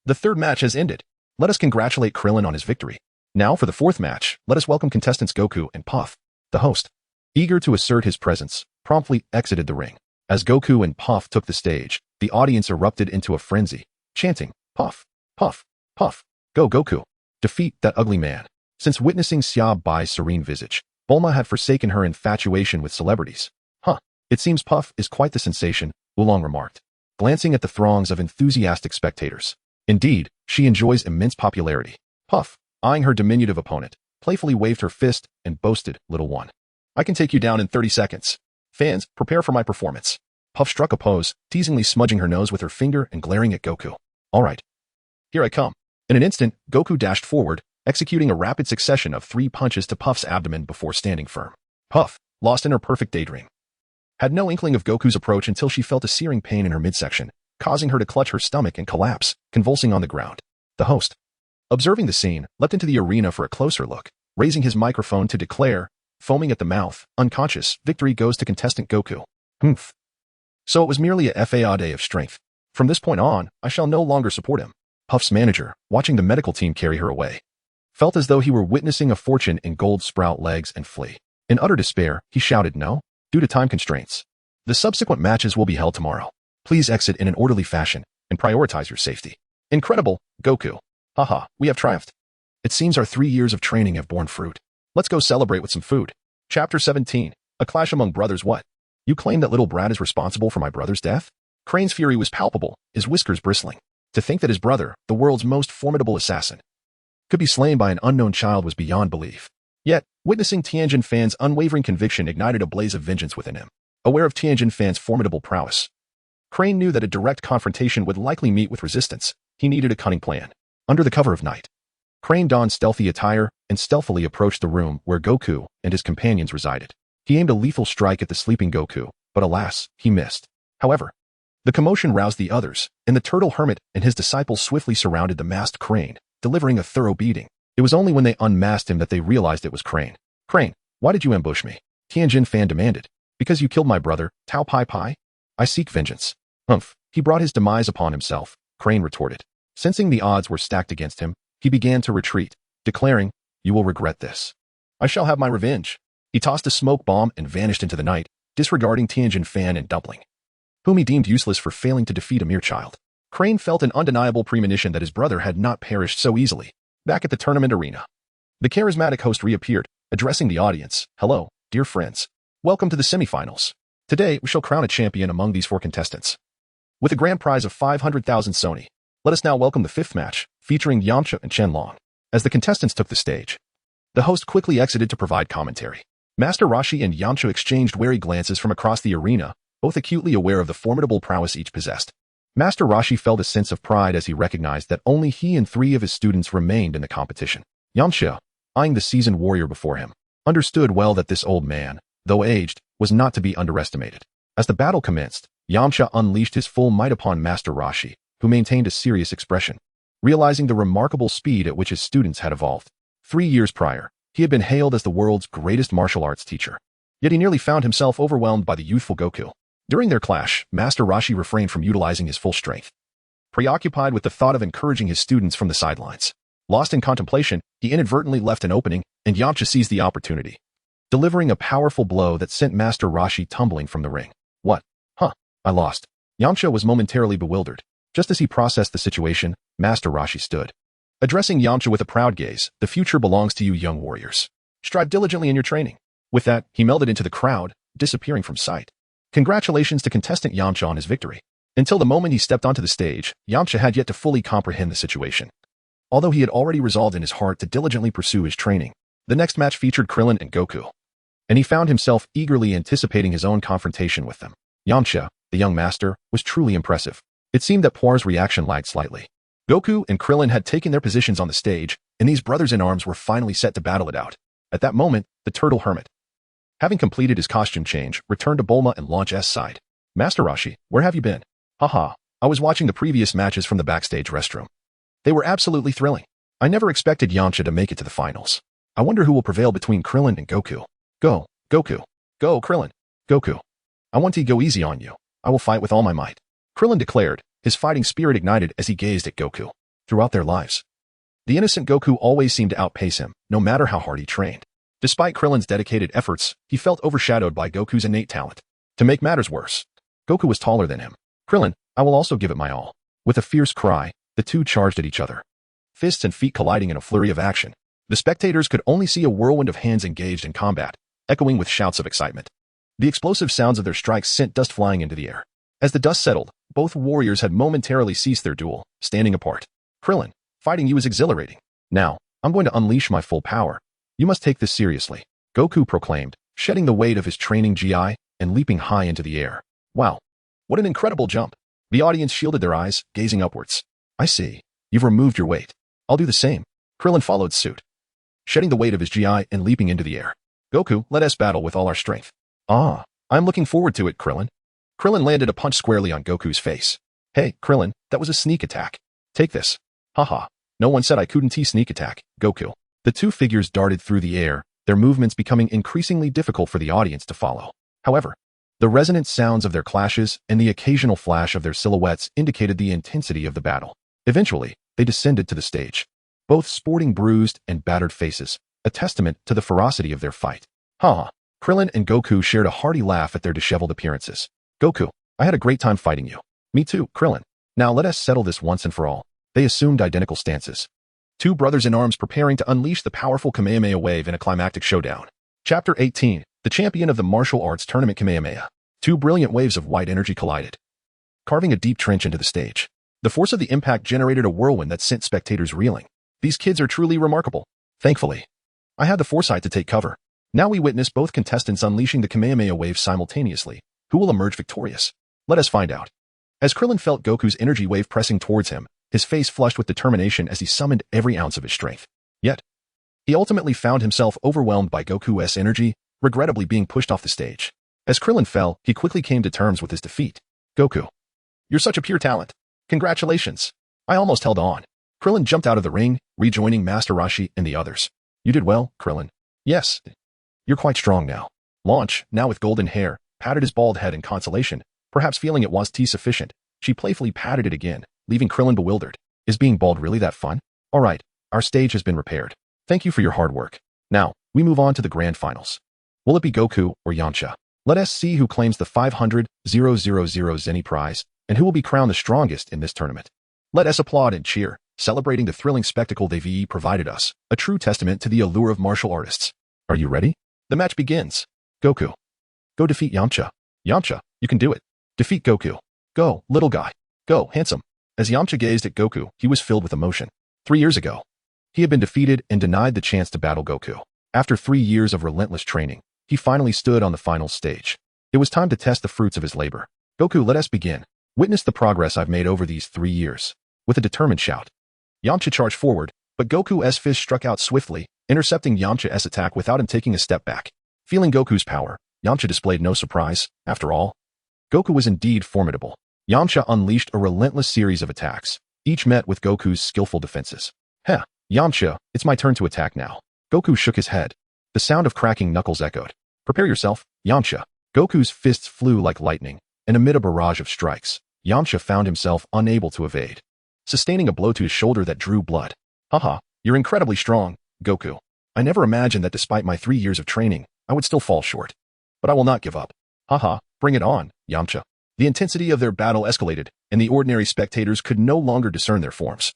the third match has ended. Let us congratulate Krillin on his victory. Now for the fourth match, let us welcome contestants Goku and Puff. The host, eager to assert his presence, promptly exited the ring. As Goku and Puff took the stage, the audience erupted into a frenzy, chanting, Puff, Puff, Puff, go Goku. Defeat that ugly man. Since witnessing Xia Bai's serene visage, Bulma had forsaken her infatuation with celebrities. Huh, it seems Puff is quite the sensation, Oolong remarked, glancing at the throngs of enthusiastic spectators. Indeed, she enjoys immense popularity. Puff, eyeing her diminutive opponent, playfully waved her fist and boasted, "Little one, I can take you down in 30 seconds. Fans, prepare for my performance." Puff struck a pose, teasingly smudging her nose with her finger and glaring at Goku. "All right. Here I come." In an instant, Goku dashed forward, executing a rapid succession of 3 punches to Puff's abdomen before standing firm. Puff, lost in her perfect daydream, had no inkling of Goku's approach until she felt a searing pain in her midsection, causing her to clutch her stomach and collapse, convulsing on the ground. The host, observing the scene, leapt into the arena for a closer look, raising his microphone to declare, foaming at the mouth, "Unconscious, victory goes to contestant Goku." Humph. So it was merely a FA day of strength. From this point on, I shall no longer support him. Puff's manager, watching the medical team carry her away, felt as though he were witnessing a fortune in gold sprout legs and flee. In utter despair, he shouted, "No, due to time constraints. The subsequent matches will be held tomorrow. Please exit in an orderly fashion and prioritize your safety." Incredible, Goku. Haha, we have triumphed. It seems our 3 years of training have borne fruit. Let's go celebrate with some food. Chapter 17. A clash among brothers. What? You claim that little Brad is responsible for my brother's death? Crane's fury was palpable, his whiskers bristling. To think that his brother, the world's most formidable assassin, could be slain by an unknown child was beyond belief. Yet, witnessing Tianjin Fan's unwavering conviction ignited a blaze of vengeance within him. Aware of Tianjin Fan's formidable prowess, Crane knew that a direct confrontation would likely meet with resistance. He needed a cunning plan. Under the cover of night, Crane donned stealthy attire and stealthily approached the room where Goku and his companions resided. He aimed a lethal strike at the sleeping Goku, but alas, he missed. However, the commotion roused the others, and the Turtle Hermit and his disciples swiftly surrounded the masked Crane, delivering a thorough beating. It was only when they unmasked him that they realized it was Crane. "Crane, why did you ambush me?" Tianjin Fan demanded. "Because you killed my brother, Tao Pai Pai. I seek vengeance." "Humph, he brought his demise upon himself," Crane retorted. Sensing the odds were stacked against him, he began to retreat, declaring, "You will regret this. I shall have my revenge." He tossed a smoke bomb and vanished into the night, disregarding Tianjin Fan and Dumpling, whom he deemed useless for failing to defeat a mere child. Crane felt an undeniable premonition that his brother had not perished so easily. Back at the tournament arena, the charismatic host reappeared, addressing the audience. "Hello, dear friends. Welcome to the semifinals. Today, we shall crown a champion among these 4 contestants, with a grand prize of 500,000 Sony. Let us now welcome the 5th match, featuring Yamcha and Qianlong." As the contestants took the stage, the host quickly exited to provide commentary. Master Roshi and Yamcha exchanged wary glances from across the arena, both acutely aware of the formidable prowess each possessed. Master Roshi felt a sense of pride as he recognized that only he and 3 of his students remained in the competition. Yamcha, eyeing the seasoned warrior before him, understood well that this old man, though aged, was not to be underestimated. As the battle commenced, Yamcha unleashed his full might upon Master Roshi, who maintained a serious expression. Realizing the remarkable speed at which his students had evolved. 3 years prior, he had been hailed as the world's greatest martial arts teacher. Yet he nearly found himself overwhelmed by the youthful Goku. During their clash, Master Roshi refrained from utilizing his full strength, preoccupied with the thought of encouraging his students from the sidelines. Lost in contemplation, he inadvertently left an opening, and Yamcha seized the opportunity, delivering a powerful blow that sent Master Roshi tumbling from the ring. "What? Huh, I lost." Yamcha was momentarily bewildered. Just as he processed the situation, Master Roshi stood, addressing Yamcha with a proud gaze. "The future belongs to you, young warriors. Strive diligently in your training." With that, he melded into the crowd, disappearing from sight. Congratulations to contestant Yamcha on his victory. Until the moment he stepped onto the stage, Yamcha had yet to fully comprehend the situation. Although he had already resolved in his heart to diligently pursue his training, the next match featured Krillin and Goku, and he found himself eagerly anticipating his own confrontation with them. Yamcha, the young master, was truly impressive. It seemed that Poir's reaction lagged slightly. Goku and Krillin had taken their positions on the stage, and these brothers-in-arms were finally set to battle it out. At that moment, the Turtle Hermit, having completed his costume change, returned to Bulma and Launch S side. "Master Roshi, where have you been?" "Haha, I was watching the previous matches from the backstage restroom. They were absolutely thrilling. I never expected Yamcha to make it to the finals. I wonder who will prevail between Krillin and Goku." "Go, Goku. Go, Krillin. Goku. I want to go easy on you. I will fight with all my might," Krillin declared, his fighting spirit ignited as he gazed at Goku. Throughout their lives, the innocent Goku always seemed to outpace him, no matter how hard he trained. Despite Krillin's dedicated efforts, he felt overshadowed by Goku's innate talent. To make matters worse, Goku was taller than him. "Krillin, I will also give it my all." With a fierce cry, the two charged at each other, fists and feet colliding in a flurry of action. The spectators could only see a whirlwind of hands engaged in combat, echoing with shouts of excitement. The explosive sounds of their strikes sent dust flying into the air. As the dust settled, both warriors had momentarily ceased their duel, standing apart. Krillin, fighting you is exhilarating. Now, I'm going to unleash my full power. You must take this seriously, Goku proclaimed, shedding the weight of his training GI and leaping high into the air. Wow, what an incredible jump. The audience shielded their eyes, gazing upwards. I see. You've removed your weight. I'll do the same. Krillin followed suit, shedding the weight of his GI and leaping into the air. Goku, let us battle with all our strength. Ah, I'm looking forward to it, Krillin. Krillin landed a punch squarely on Goku's face. Hey, Krillin, that was a sneak attack. Take this. Haha. No one said I couldn't sneak attack, Goku. The two figures darted through the air, their movements becoming increasingly difficult for the audience to follow. However, the resonant sounds of their clashes and the occasional flash of their silhouettes indicated the intensity of the battle. Eventually, they descended to the stage, both sporting bruised and battered faces, a testament to the ferocity of their fight. Ha! Krillin and Goku shared a hearty laugh at their disheveled appearances. Goku, I had a great time fighting you. Me too, Krillin. Now let us settle this once and for all. They assumed identical stances. Two brothers in arms preparing to unleash the powerful Kamehameha wave in a climactic showdown. Chapter 18, the champion of the martial arts tournament Kamehameha. Two brilliant waves of white energy collided, carving a deep trench into the stage. The force of the impact generated a whirlwind that sent spectators reeling. These kids are truly remarkable. Thankfully, I had the foresight to take cover. Now we witness both contestants unleashing the Kamehameha wave simultaneously. Who will emerge victorious? Let us find out. As Krillin felt Goku's energy wave pressing towards him, his face flushed with determination as he summoned every ounce of his strength. Yet, he ultimately found himself overwhelmed by Goku's energy, regrettably being pushed off the stage. As Krillin fell, he quickly came to terms with his defeat. Goku, you're such a pure talent. Congratulations. I almost held on. Krillin jumped out of the ring, rejoining Master Roshi and the others. You did well, Krillin. Yes. You're quite strong now. Launch, now with golden hair, patted his bald head in consolation, perhaps feeling it was sufficient. She playfully patted it again, leaving Krillin bewildered. Is being bald really that fun? All right, our stage has been repaired. Thank you for your hard work. Now, we move on to the grand finals. Will it be Goku or Yamcha? Let us see who claims the 500,000 Zenny prize and who will be crowned the strongest in this tournament. Let us applaud and cheer, celebrating the thrilling spectacle they've provided us, a true testament to the allure of martial artists. Are you ready? The match begins. Goku, go defeat Yamcha. Yamcha, you can do it. Defeat Goku. Go, little guy. Go, handsome. As Yamcha gazed at Goku, he was filled with emotion. 3 years ago, he had been defeated and denied the chance to battle Goku. After 3 years of relentless training, he finally stood on the final stage. It was time to test the fruits of his labor. Goku, let us begin. Witness the progress I've made over these 3 years. With a determined shout, Yamcha charged forward, but Goku's fist struck out swiftly, intercepting Yamcha's attack without him taking a step back. Feeling Goku's power, Yamcha displayed no surprise. After all, Goku was indeed formidable. Yamcha unleashed a relentless series of attacks, each met with Goku's skillful defenses. Heh, Yamcha, it's my turn to attack now. Goku shook his head. The sound of cracking knuckles echoed. Prepare yourself, Yamcha. Goku's fists flew like lightning, and amid a barrage of strikes, Yamcha found himself unable to evade, sustaining a blow to his shoulder that drew blood. Haha, you're incredibly strong, Goku. I never imagined that despite my 3 years of training, I would still fall short. But I will not give up. Haha, bring it on, Yamcha. The intensity of their battle escalated, and the ordinary spectators could no longer discern their forms,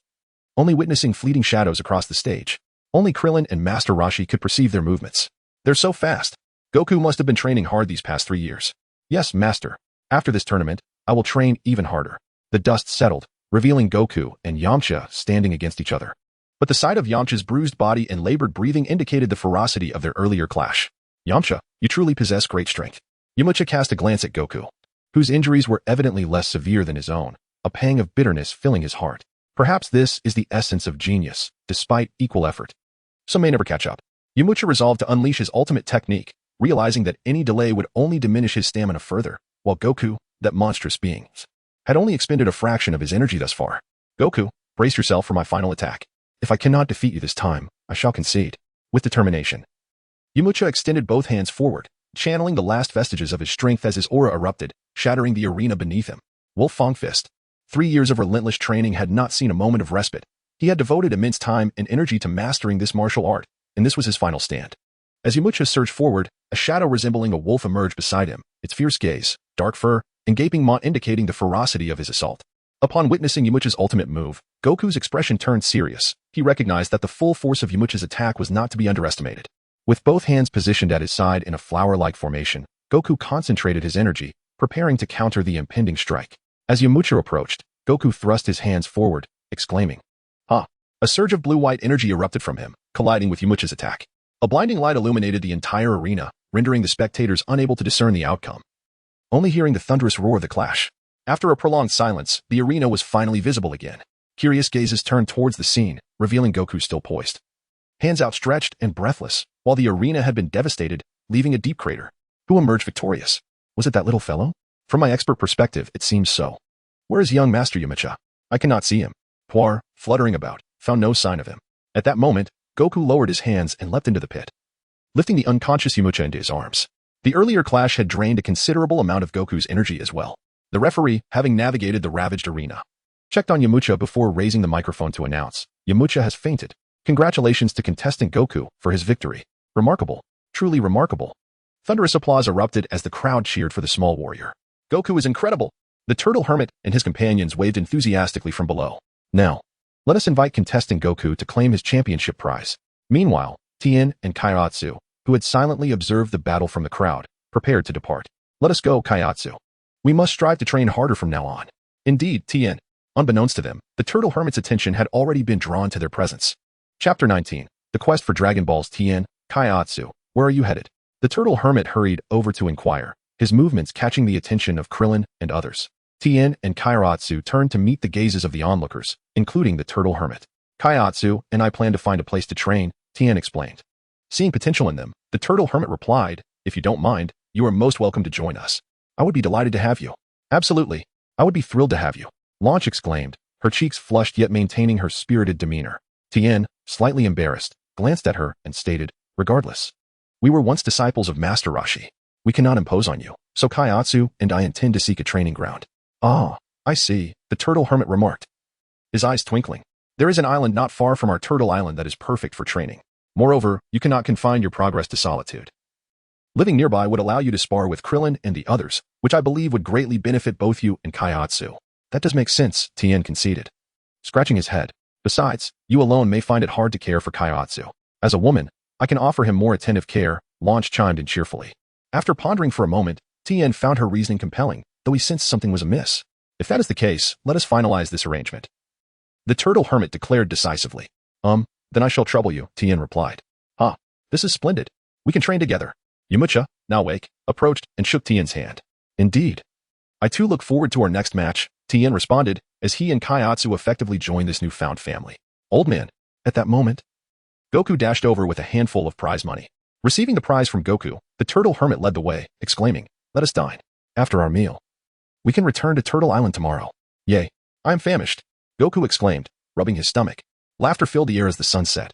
only witnessing fleeting shadows across the stage. Only Krillin and Master Roshi could perceive their movements. They're so fast. Goku must have been training hard these past 3 years. Yes, Master. After this tournament, I will train even harder. The dust settled, revealing Goku and Yamcha standing against each other. But the sight of Yamcha's bruised body and labored breathing indicated the ferocity of their earlier clash. Yamcha, you truly possess great strength. Yamcha cast a glance at Goku, whose injuries were evidently less severe than his own, a pang of bitterness filling his heart. Perhaps this is the essence of genius, despite equal effort. Some may never catch up. Yamcha resolved to unleash his ultimate technique, realizing that any delay would only diminish his stamina further, while Goku, that monstrous being, had only expended a fraction of his energy thus far. Goku, brace yourself for my final attack. If I cannot defeat you this time, I shall concede. With determination, Yamcha extended both hands forward, channeling the last vestiges of his strength as his aura erupted, shattering the arena beneath him. Wolf Fang Fist. 3 years of relentless training had not seen a moment of respite. He had devoted immense time and energy to mastering this martial art, and this was his final stand. As Yamcha surged forward, a shadow resembling a wolf emerged beside him, its fierce gaze, dark fur, and gaping maw indicating the ferocity of his assault. Upon witnessing Yamcha's ultimate move, Goku's expression turned serious. He recognized that the full force of Yamcha's attack was not to be underestimated. With both hands positioned at his side in a flower-like formation, Goku concentrated his energy, preparing to counter the impending strike. As Yamcha approached, Goku thrust his hands forward, exclaiming, "Ha!" A surge of blue-white energy erupted from him, colliding with Yamcha's attack. A blinding light illuminated the entire arena, rendering the spectators unable to discern the outcome. Only hearing the thunderous roar of the clash. After a prolonged silence, the arena was finally visible again. Curious gazes turned towards the scene, revealing Goku still poised, hands outstretched and breathless, while the arena had been devastated, leaving a deep crater. Who emerged victorious? Was it that little fellow? From my expert perspective, it seems so. Where is young Master Yamcha? I cannot see him. Poir, fluttering about, found no sign of him. At that moment, Goku lowered his hands and leapt into the pit, lifting the unconscious Yamcha into his arms. The earlier clash had drained a considerable amount of Goku's energy as well. The referee, having navigated the ravaged arena, checked on Yamcha before raising the microphone to announce, "Yamcha has fainted. Congratulations to contestant Goku for his victory. Remarkable. Truly remarkable." Thunderous applause erupted as the crowd cheered for the small warrior. "Goku is incredible." The turtle hermit and his companions waved enthusiastically from below. "Now, let us invite contestant Goku to claim his championship prize." Meanwhile, Tien and Kaiotsu, who had silently observed the battle from the crowd, prepared to depart. "Let us go, Kaiotsu. We must strive to train harder from now on." Indeed, Tien. Unbeknownst to them, the turtle hermit's attention had already been drawn to their presence. Chapter 19. The Quest for Dragon Balls. Tien, Kaiotsu, where are you headed? The turtle hermit hurried over to inquire, his movements catching the attention of Krillin and others. Tien and Kaiotsu turned to meet the gazes of the onlookers, including the turtle hermit. "Kaiotsu and I plan to find a place to train," Tien explained. Seeing potential in them, the turtle hermit replied, "If you don't mind, you are most welcome to join us. I would be delighted to have you." "Absolutely. I would be thrilled to have you," Launch exclaimed, her cheeks flushed yet maintaining her spirited demeanor. Tien, slightly embarrassed, glanced at her and stated, "Regardless, we were once disciples of Master Roshi. We cannot impose on you, so Kaiotsu and I intend to seek a training ground." "Ah, I see," the turtle hermit remarked, his eyes twinkling. "There is an island not far from our turtle island that is perfect for training. Moreover, you cannot confine your progress to solitude. Living nearby would allow you to spar with Krillin and the others, which I believe would greatly benefit both you and Kaiotsu." "That does make sense," Tien conceded, scratching his head. "Besides, you alone may find it hard to care for Kaiotsu. As a woman, I can offer him more attentive care," Launch chimed in cheerfully. After pondering for a moment, Tien found her reasoning compelling, though he sensed something was amiss. "If that is the case, let us finalize this arrangement," the turtle hermit declared decisively. Then I shall trouble you," Tien replied. "Ah, this is splendid. We can train together." Yamcha, now awake, approached and shook Tien's hand. "Indeed. I too look forward to our next match," Tien responded, as he and Kaiotsu effectively joined this newfound family. "Old man." At that moment, Goku dashed over with a handful of prize money. Receiving the prize from Goku, the turtle hermit led the way, exclaiming, "Let us dine. After our meal, we can return to Turtle Island tomorrow." "Yay, I am famished," Goku exclaimed, rubbing his stomach. Laughter filled the air as the sun set,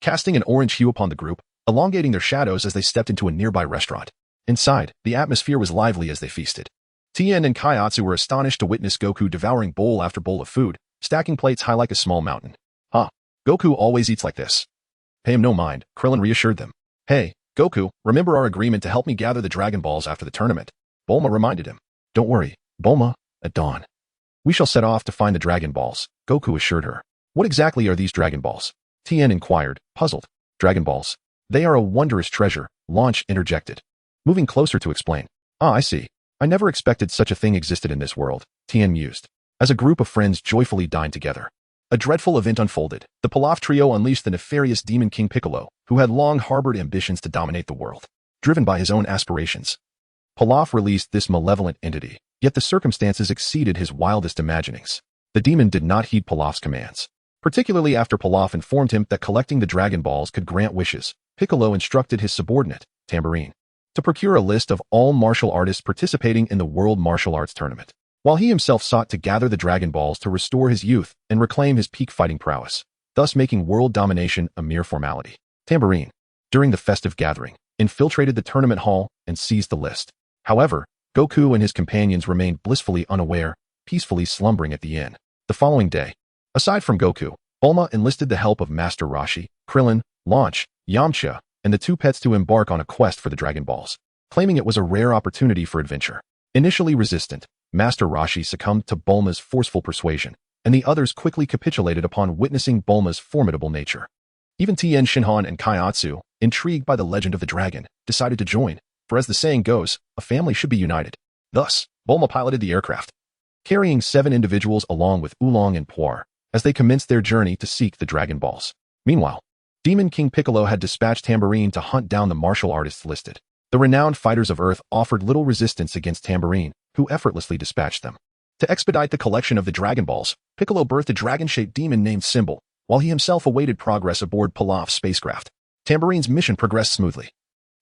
casting an orange hue upon the group, elongating their shadows as they stepped into a nearby restaurant. Inside, the atmosphere was lively as they feasted. Tien and Kaiotsu were astonished to witness Goku devouring bowl after bowl of food, stacking plates high like a small mountain. "Ha, Goku always eats like this." "Pay him no mind," Krillin reassured them. "Hey, Goku, remember our agreement to help me gather the Dragon Balls after the tournament?" Bulma reminded him. "Don't worry, Bulma, at dawn, we shall set off to find the Dragon Balls," Goku assured her. "What exactly are these Dragon Balls?" Tien inquired, puzzled. "Dragon Balls. They are a wondrous treasure," Launch interjected, moving closer to explain. "Ah, I see. I never expected such a thing existed in this world," Tien mused. As a group of friends joyfully dined together, a dreadful event unfolded. The Pilaf trio unleashed the nefarious demon King Piccolo, who had long harbored ambitions to dominate the world, driven by his own aspirations. Pilaf released this malevolent entity, yet the circumstances exceeded his wildest imaginings. The demon did not heed Pilaf's commands. Particularly after Pilaf informed him that collecting the Dragon Balls could grant wishes, Piccolo instructed his subordinate, Tambourine, to procure a list of all martial artists participating in the World Martial Arts Tournament, while he himself sought to gather the Dragon Balls to restore his youth and reclaim his peak fighting prowess, thus making world domination a mere formality. Tambourine, during the festive gathering, infiltrated the tournament hall and seized the list. However, Goku and his companions remained blissfully unaware, peacefully slumbering at the inn. The following day, aside from Goku, Bulma enlisted the help of Master Roshi, Krillin, Launch, Yamcha, and the two pets to embark on a quest for the Dragon Balls, claiming it was a rare opportunity for adventure. Initially resistant, Master Roshi succumbed to Bulma's forceful persuasion, and the others quickly capitulated upon witnessing Bulma's formidable nature. Even Tien Shinhan and Kaiatsu, intrigued by the legend of the dragon, decided to join, for as the saying goes, a family should be united. Thus, Bulma piloted the aircraft, carrying 7 individuals along with Oolong and Puar, as they commenced their journey to seek the Dragon Balls. Meanwhile, Demon King Piccolo had dispatched Tambourine to hunt down the martial artists listed. The renowned fighters of Earth offered little resistance against Tambourine, who effortlessly dispatched them. To expedite the collection of the Dragon Balls, Piccolo birthed a dragon-shaped demon named Symbol, while he himself awaited progress aboard Pilaf's spacecraft. Tambourine's mission progressed smoothly,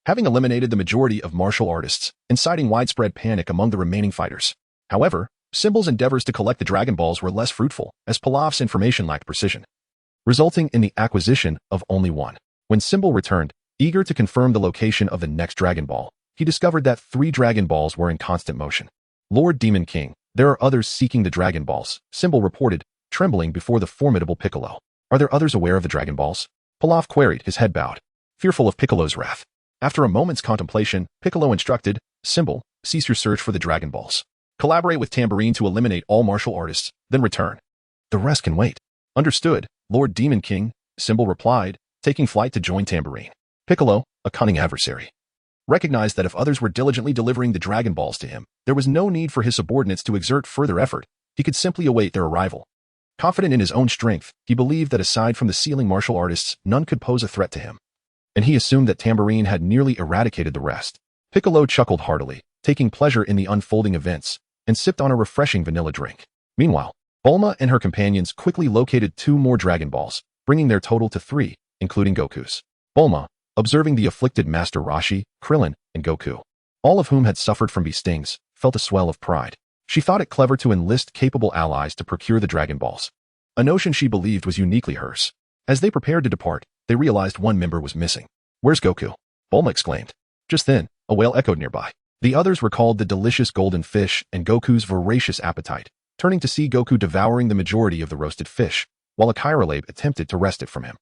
having eliminated the majority of martial artists, inciting widespread panic among the remaining fighters. However, Symbol's endeavors to collect the Dragon Balls were less fruitful, as Pilaf's information lacked precision, resulting in the acquisition of only one. When Symbol returned, eager to confirm the location of the next Dragon Ball, he discovered that 3 Dragon Balls were in constant motion. Lord Demon King, there are others seeking the Dragon Balls, Symbol reported, trembling before the formidable Piccolo. Are there others aware of the Dragon Balls? Pilaf queried, his head bowed, fearful of Piccolo's wrath. After a moment's contemplation, Piccolo instructed, Symbol, cease your search for the Dragon Balls. Collaborate with Tambourine to eliminate all martial artists, then return. The rest can wait. Understood, Lord Demon King, Symbol replied, taking flight to join Tambourine. Piccolo, a cunning adversary, recognized that if others were diligently delivering the Dragon Balls to him, there was no need for his subordinates to exert further effort. He could simply await their arrival. Confident in his own strength, he believed that aside from the sealing martial artists, none could pose a threat to him, and he assumed that Tambourine had nearly eradicated the rest. Piccolo chuckled heartily, taking pleasure in the unfolding events, and sipped on a refreshing vanilla drink. Meanwhile, Bulma and her companions quickly located 2 more Dragon Balls, bringing their total to 3, including Goku's. Bulma, observing the afflicted Master Roshi, Krillin, and Goku, all of whom had suffered from these stings, felt a swell of pride. She thought it clever to enlist capable allies to procure the Dragon Balls, a notion she believed was uniquely hers. As they prepared to depart, they realized one member was missing. Where's Goku? Bulma exclaimed. Just then, a whale echoed nearby. The others recalled the delicious golden fish and Goku's voracious appetite, turning to see Goku devouring the majority of the roasted fish, while a Chirolabe attempted to wrest it from him.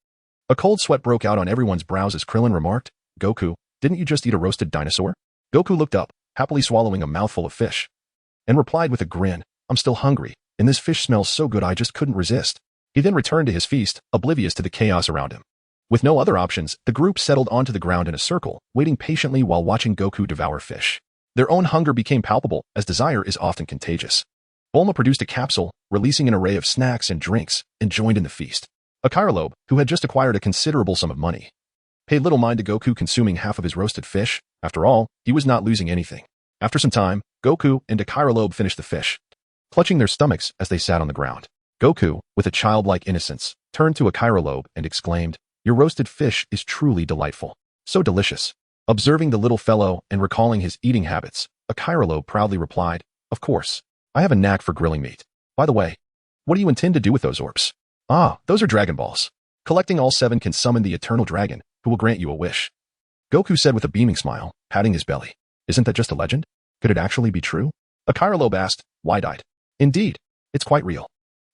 A cold sweat broke out on everyone's brows as Krillin remarked, Goku, didn't you just eat a roasted dinosaur? Goku looked up, happily swallowing a mouthful of fish, and replied with a grin, I'm still hungry, and this fish smells so good I just couldn't resist. He then returned to his feast, oblivious to the chaos around him. With no other options, the group settled onto the ground in a circle, waiting patiently while watching Goku devour fish. Their own hunger became palpable, as desire is often contagious. Bulma produced a capsule, releasing an array of snacks and drinks, and joined in the feast. A Chirolobe, who had just acquired a considerable sum of money, paid little mind to Goku consuming half of his roasted fish. After all, he was not losing anything. After some time, Goku and a Chirolobe finished the fish, clutching their stomachs as they sat on the ground. Goku, with a childlike innocence, turned to a Chirolobe and exclaimed, Your roasted fish is truly delightful. So delicious. Observing the little fellow and recalling his eating habits, a Chirolobe proudly replied, Of course. I have a knack for grilling meat. By the way, what do you intend to do with those orbs? Ah, those are Dragon Balls. Collecting all 7 can summon the eternal dragon, who will grant you a wish. Goku said with a beaming smile, patting his belly. Isn't that just a legend? Could it actually be true? A Chirolobe asked, wide-eyed. Indeed, it's quite real.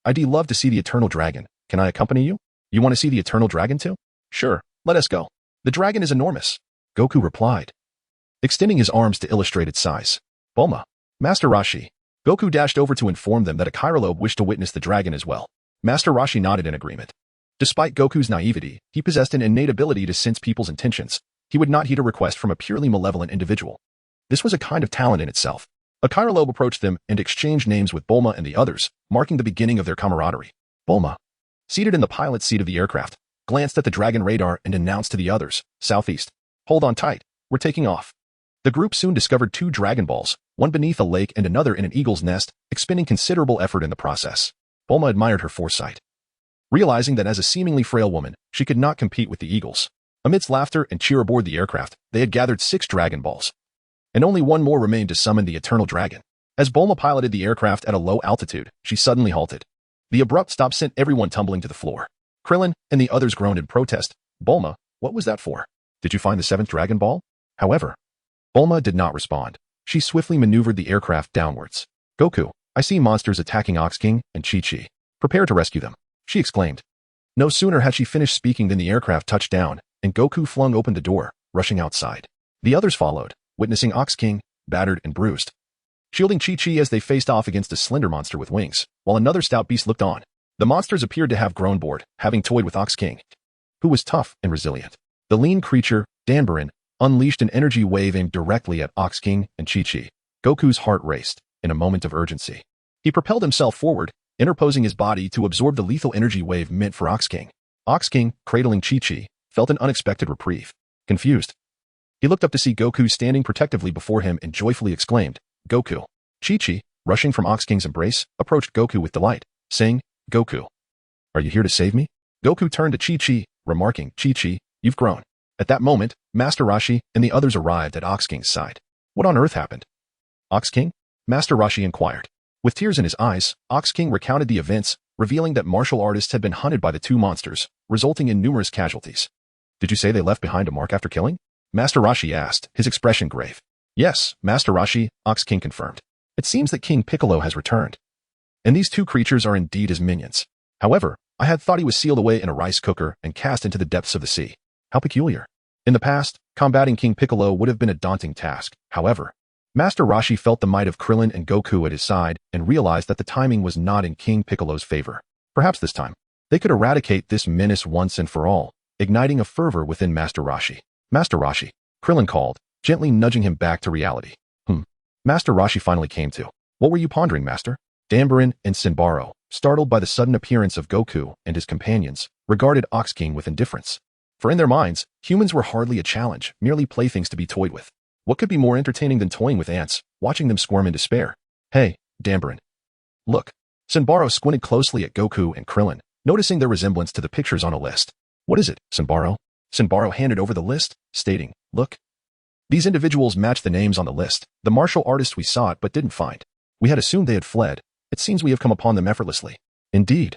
I'd love to see the eternal dragon. Can I accompany you? You want to see the eternal dragon too? Sure, let us go. The dragon is enormous, Goku replied, extending his arms to illustrate its size. Bulma, Master Roshi. Goku dashed over to inform them that a Chirolobe wished to witness the dragon as well. Master Roshi nodded in agreement. Despite Goku's naivety, he possessed an innate ability to sense people's intentions. He would not heed a request from a purely malevolent individual. This was a kind of talent in itself. A Chirolobe approached them and exchanged names with Bulma and the others, marking the beginning of their camaraderie. Bulma, seated in the pilot's seat of the aircraft, glanced at the dragon radar and announced to the others, Southeast. Hold on tight, we're taking off. The group soon discovered 2 Dragon Balls, one beneath a lake and another in an eagle's nest, expending considerable effort in the process. Bulma admired her foresight, realizing that as a seemingly frail woman, she could not compete with the eagles. Amidst laughter and cheer aboard the aircraft, they had gathered 6 Dragon Balls, and only one more remained to summon the eternal dragon. As Bulma piloted the aircraft at a low altitude, she suddenly halted. The abrupt stop sent everyone tumbling to the floor. Krillin and the others groaned in protest. Bulma, what was that for? Did you find the 7th Dragon Ball? However, Bulma did not respond. She swiftly maneuvered the aircraft downwards. Goku, I see monsters attacking Ox King and Chi-Chi. Prepare to rescue them, she exclaimed. No sooner had she finished speaking than the aircraft touched down, and Goku flung open the door, rushing outside. The others followed, witnessing Ox King, battered and bruised, shielding Chi-Chi as they faced off against a slender monster with wings, while another stout beast looked on. The monsters appeared to have grown bored, having toyed with Ox King, who was tough and resilient. The lean creature, Danbarin, unleashed an energy wave aimed directly at Ox King and Chi-Chi. Goku's heart raced in a moment of urgency. He propelled himself forward, interposing his body to absorb the lethal energy wave meant for Ox King. Ox King, cradling Chi-Chi, felt an unexpected reprieve. Confused, he looked up to see Goku standing protectively before him and joyfully exclaimed, "Goku!" Chi-Chi, rushing from Ox King's embrace, approached Goku with delight, saying, "Goku, are you here to save me?" Goku turned to Chi-Chi, remarking, "Chi-Chi, you've grown." At that moment, Master Roshi and the others arrived at Ox King's side. What on earth happened? Ox King? Master Roshi inquired. With tears in his eyes, Ox King recounted the events, revealing that martial artists had been hunted by the two monsters, resulting in numerous casualties. Did you say they left behind a mark after killing? Master Roshi asked, his expression grave. Yes, Master Roshi, Ox King confirmed. It seems that King Piccolo has returned. And these two creatures are indeed his minions. However, I had thought he was sealed away in a rice cooker and cast into the depths of the sea. How peculiar. In the past, combating King Piccolo would have been a daunting task. However, Master Roshi felt the might of Krillin and Goku at his side and realized that the timing was not in King Piccolo's favor. Perhaps this time, they could eradicate this menace once and for all, igniting a fervor within Master Roshi. Master Roshi, Krillin called, gently nudging him back to reality. Master Roshi finally came to. What were you pondering, Master? Danbarin and Sinbaro, startled by the sudden appearance of Goku and his companions, regarded Ox King with indifference. For in their minds, humans were hardly a challenge, merely playthings to be toyed with. What could be more entertaining than toying with ants, watching them squirm in despair? Hey, Danbarin. Look. Sinbaro squinted closely at Goku and Krillin, noticing their resemblance to the pictures on a list. What is it, Sinbaro? Sinbaro handed over the list, stating, Look. These individuals match the names on the list, the martial artists we sought but didn't find. We had assumed they had fled. It seems we have come upon them effortlessly. Indeed.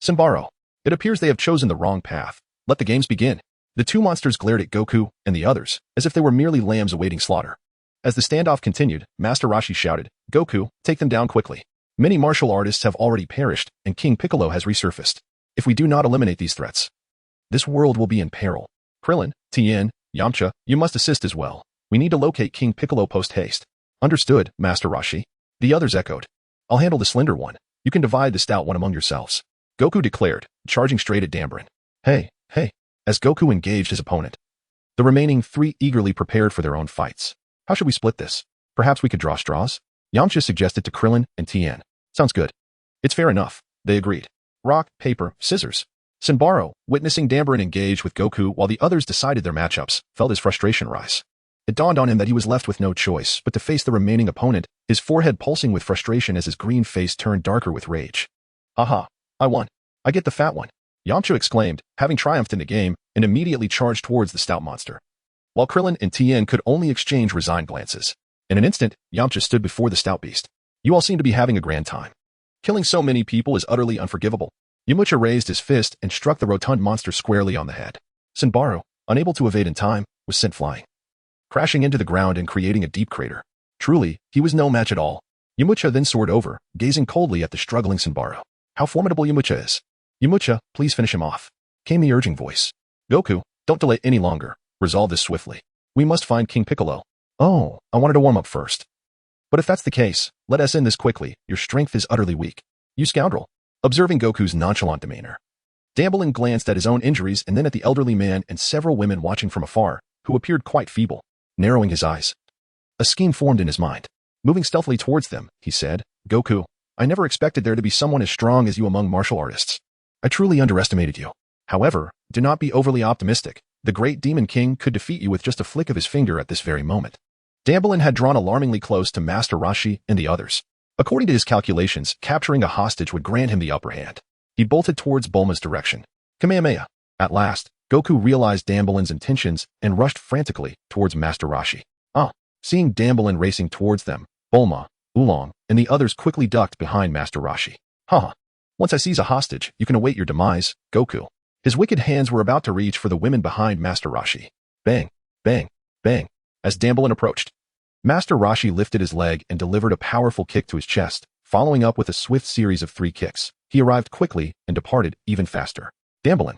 Sinbaro, it appears they have chosen the wrong path. Let the games begin. The two monsters glared at Goku and the others, as if they were merely lambs awaiting slaughter. As the standoff continued, Master Roshi shouted, Goku, take them down quickly. Many martial artists have already perished, and King Piccolo has resurfaced. If we do not eliminate these threats, this world will be in peril. Krillin, Tien, Yamcha, you must assist as well. We need to locate King Piccolo post-haste. Understood, Master Roshi. The others echoed. I'll handle the slender one. You can divide the stout one among yourselves. Goku declared, charging straight at Danbarin. Hey. As Goku engaged his opponent. The remaining three eagerly prepared for their own fights. How should we split this? Perhaps we could draw straws? Yamcha suggested to Krillin and Tien. Sounds good. It's fair enough, they agreed. Rock, paper, scissors. Sinbaro, witnessing Danbarin engage with Goku while the others decided their matchups, felt his frustration rise. It dawned on him that he was left with no choice but to face the remaining opponent, his forehead pulsing with frustration as his green face turned darker with rage. Aha, I won. I get the fat one. Yamcha exclaimed, having triumphed in the game, and immediately charged towards the stout monster. While Krillin and Tien could only exchange resigned glances. In an instant, Yamcha stood before the stout beast. You all seem to be having a grand time. Killing so many people is utterly unforgivable. Yamcha raised his fist and struck the rotund monster squarely on the head. Sinbaro, unable to evade in time, was sent flying, crashing into the ground and creating a deep crater. Truly, he was no match at all. Yamcha then soared over, gazing coldly at the struggling Sinbaro. How formidable Yamcha is. Yamcha, please finish him off, came the urging voice. Goku, don't delay any longer. Resolve this swiftly. We must find King Piccolo. Oh, I wanted to warm up first. But if that's the case, let us end this quickly. Your strength is utterly weak. You scoundrel. Observing Goku's nonchalant demeanor, Danbarin glanced at his own injuries and then at the elderly man and several women watching from afar, who appeared quite feeble, narrowing his eyes. A scheme formed in his mind. Moving stealthily towards them, he said, Goku, I never expected there to be someone as strong as you among martial artists. I truly underestimated you. However, do not be overly optimistic. The great Demon King could defeat you with just a flick of his finger at this very moment. Danbarin had drawn alarmingly close to Master Roshi and the others. According to his calculations, capturing a hostage would grant him the upper hand. He bolted towards Bulma's direction. Kamehameha. At last, Goku realized Danbarin's intentions and rushed frantically towards Master Roshi. Seeing Danbarin racing towards them, Bulma, Oolong, and the others quickly ducked behind Master Roshi. Once I seize a hostage, you can await your demise, Goku. His wicked hands were about to reach for the women behind Master Roshi. Bang, bang, bang, as Danbarin approached. Master Roshi lifted his leg and delivered a powerful kick to his chest, following up with a swift series of 3 kicks. He arrived quickly and departed even faster. Danbarin,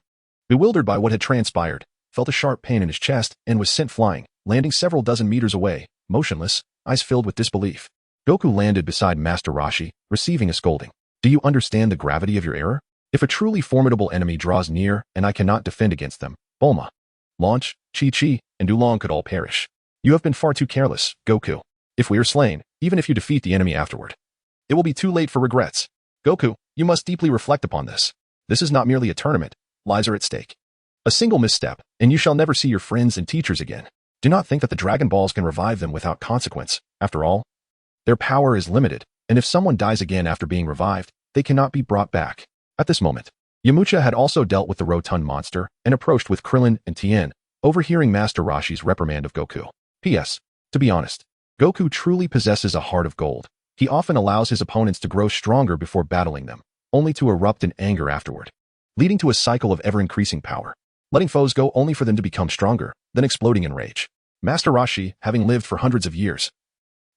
bewildered by what had transpired, felt a sharp pain in his chest and was sent flying, landing several dozen meters away, motionless, eyes filled with disbelief. Goku landed beside Master Roshi, receiving a scolding. Do you understand the gravity of your error? If a truly formidable enemy draws near and I cannot defend against them, Bulma, Launch, Chi-Chi, and Oolong could all perish. You have been far too careless, Goku. If we are slain, even if you defeat the enemy afterward, it will be too late for regrets. Goku, you must deeply reflect upon this. This is not merely a tournament. Lives are at stake. A single misstep, and you shall never see your friends and teachers again. Do not think that the Dragon Balls can revive them without consequence. After all, their power is limited, and if someone dies again after being revived, they cannot be brought back. At this moment, Yamcha had also dealt with the rotund monster and approached with Krillin and Tien, overhearing Master Roshi's reprimand of Goku. P.S. To be honest, Goku truly possesses a heart of gold. He often allows his opponents to grow stronger before battling them, only to erupt in anger afterward, leading to a cycle of ever-increasing power, letting foes go only for them to become stronger, then exploding in rage. Master Roshi, having lived for hundreds of years,